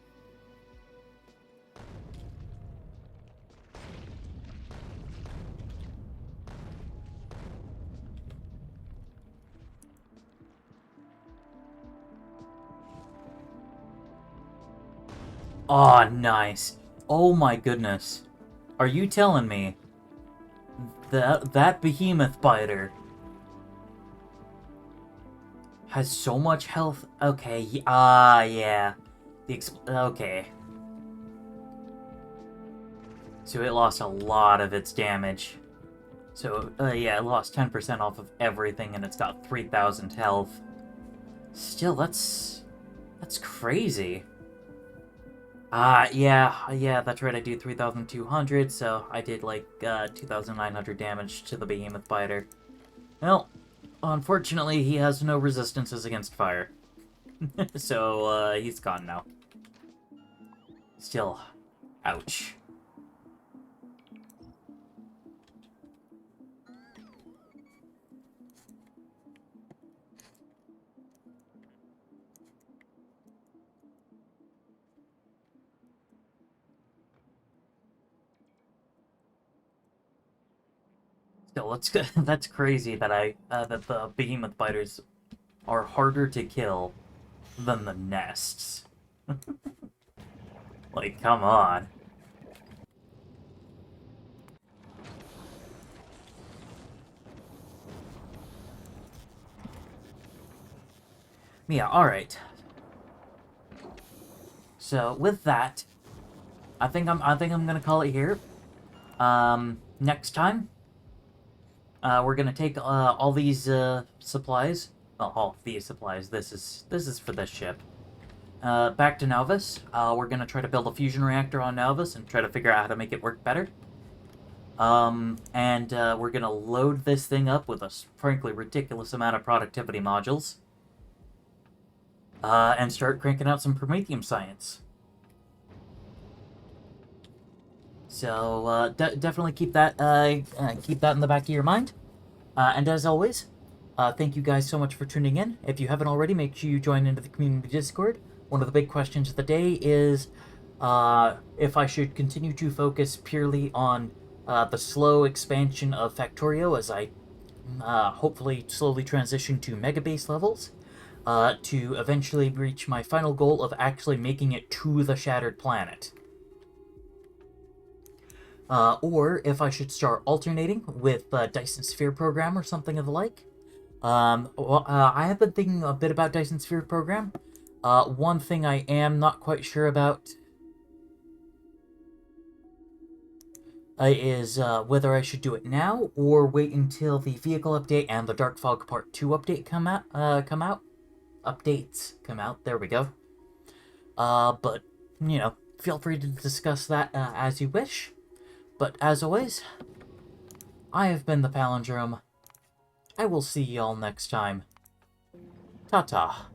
Oh, nice. Oh my goodness. Are you telling me that behemoth biter has so much health. Okay, yeah. Okay. So it lost a lot of its damage. So, yeah, it lost 10% off of everything, and it's got 3,000 health. Still, that's crazy. Yeah, that's right, I do 3,200, so I did, like, 2,900 damage to the Behemoth Biter. Well, unfortunately, he has no resistances against fire. So, he's gone now. Still, ouch. Still, that's crazy that that the Behemoth Biters are harder to kill than the nests. Like, come on. Yeah, alright. So, with that, I think I'm gonna call it here. Next time, we're gonna take, all these, supplies. Well, all these supplies. This is for this ship. Back to Novus. We're gonna try to build a fusion reactor on Novus and try to figure out how to make it work better. We're gonna load this thing up with a frankly ridiculous amount of productivity modules. And start cranking out some Prometheum science. So, definitely keep that in the back of your mind. And as always, thank you guys so much for tuning in. If you haven't already, make sure you join into the community Discord. One of the big questions of the day is if I should continue to focus purely on the slow expansion of Factorio as I hopefully slowly transition to Mega Base levels, to eventually reach my final goal of actually making it to the Shattered Planet. Or if I should start alternating with Dyson Sphere Program or something of the like. I have been thinking a bit about Dyson Sphere Program. One thing I am not quite sure about is whether I should do it now or wait until the vehicle update and the Dark Fog Part 2 update come out. Updates come out. There we go. But, you know, feel free to discuss that as you wish. But as always, I have been the Palindrome. I will see y'all next time. Ta-ta.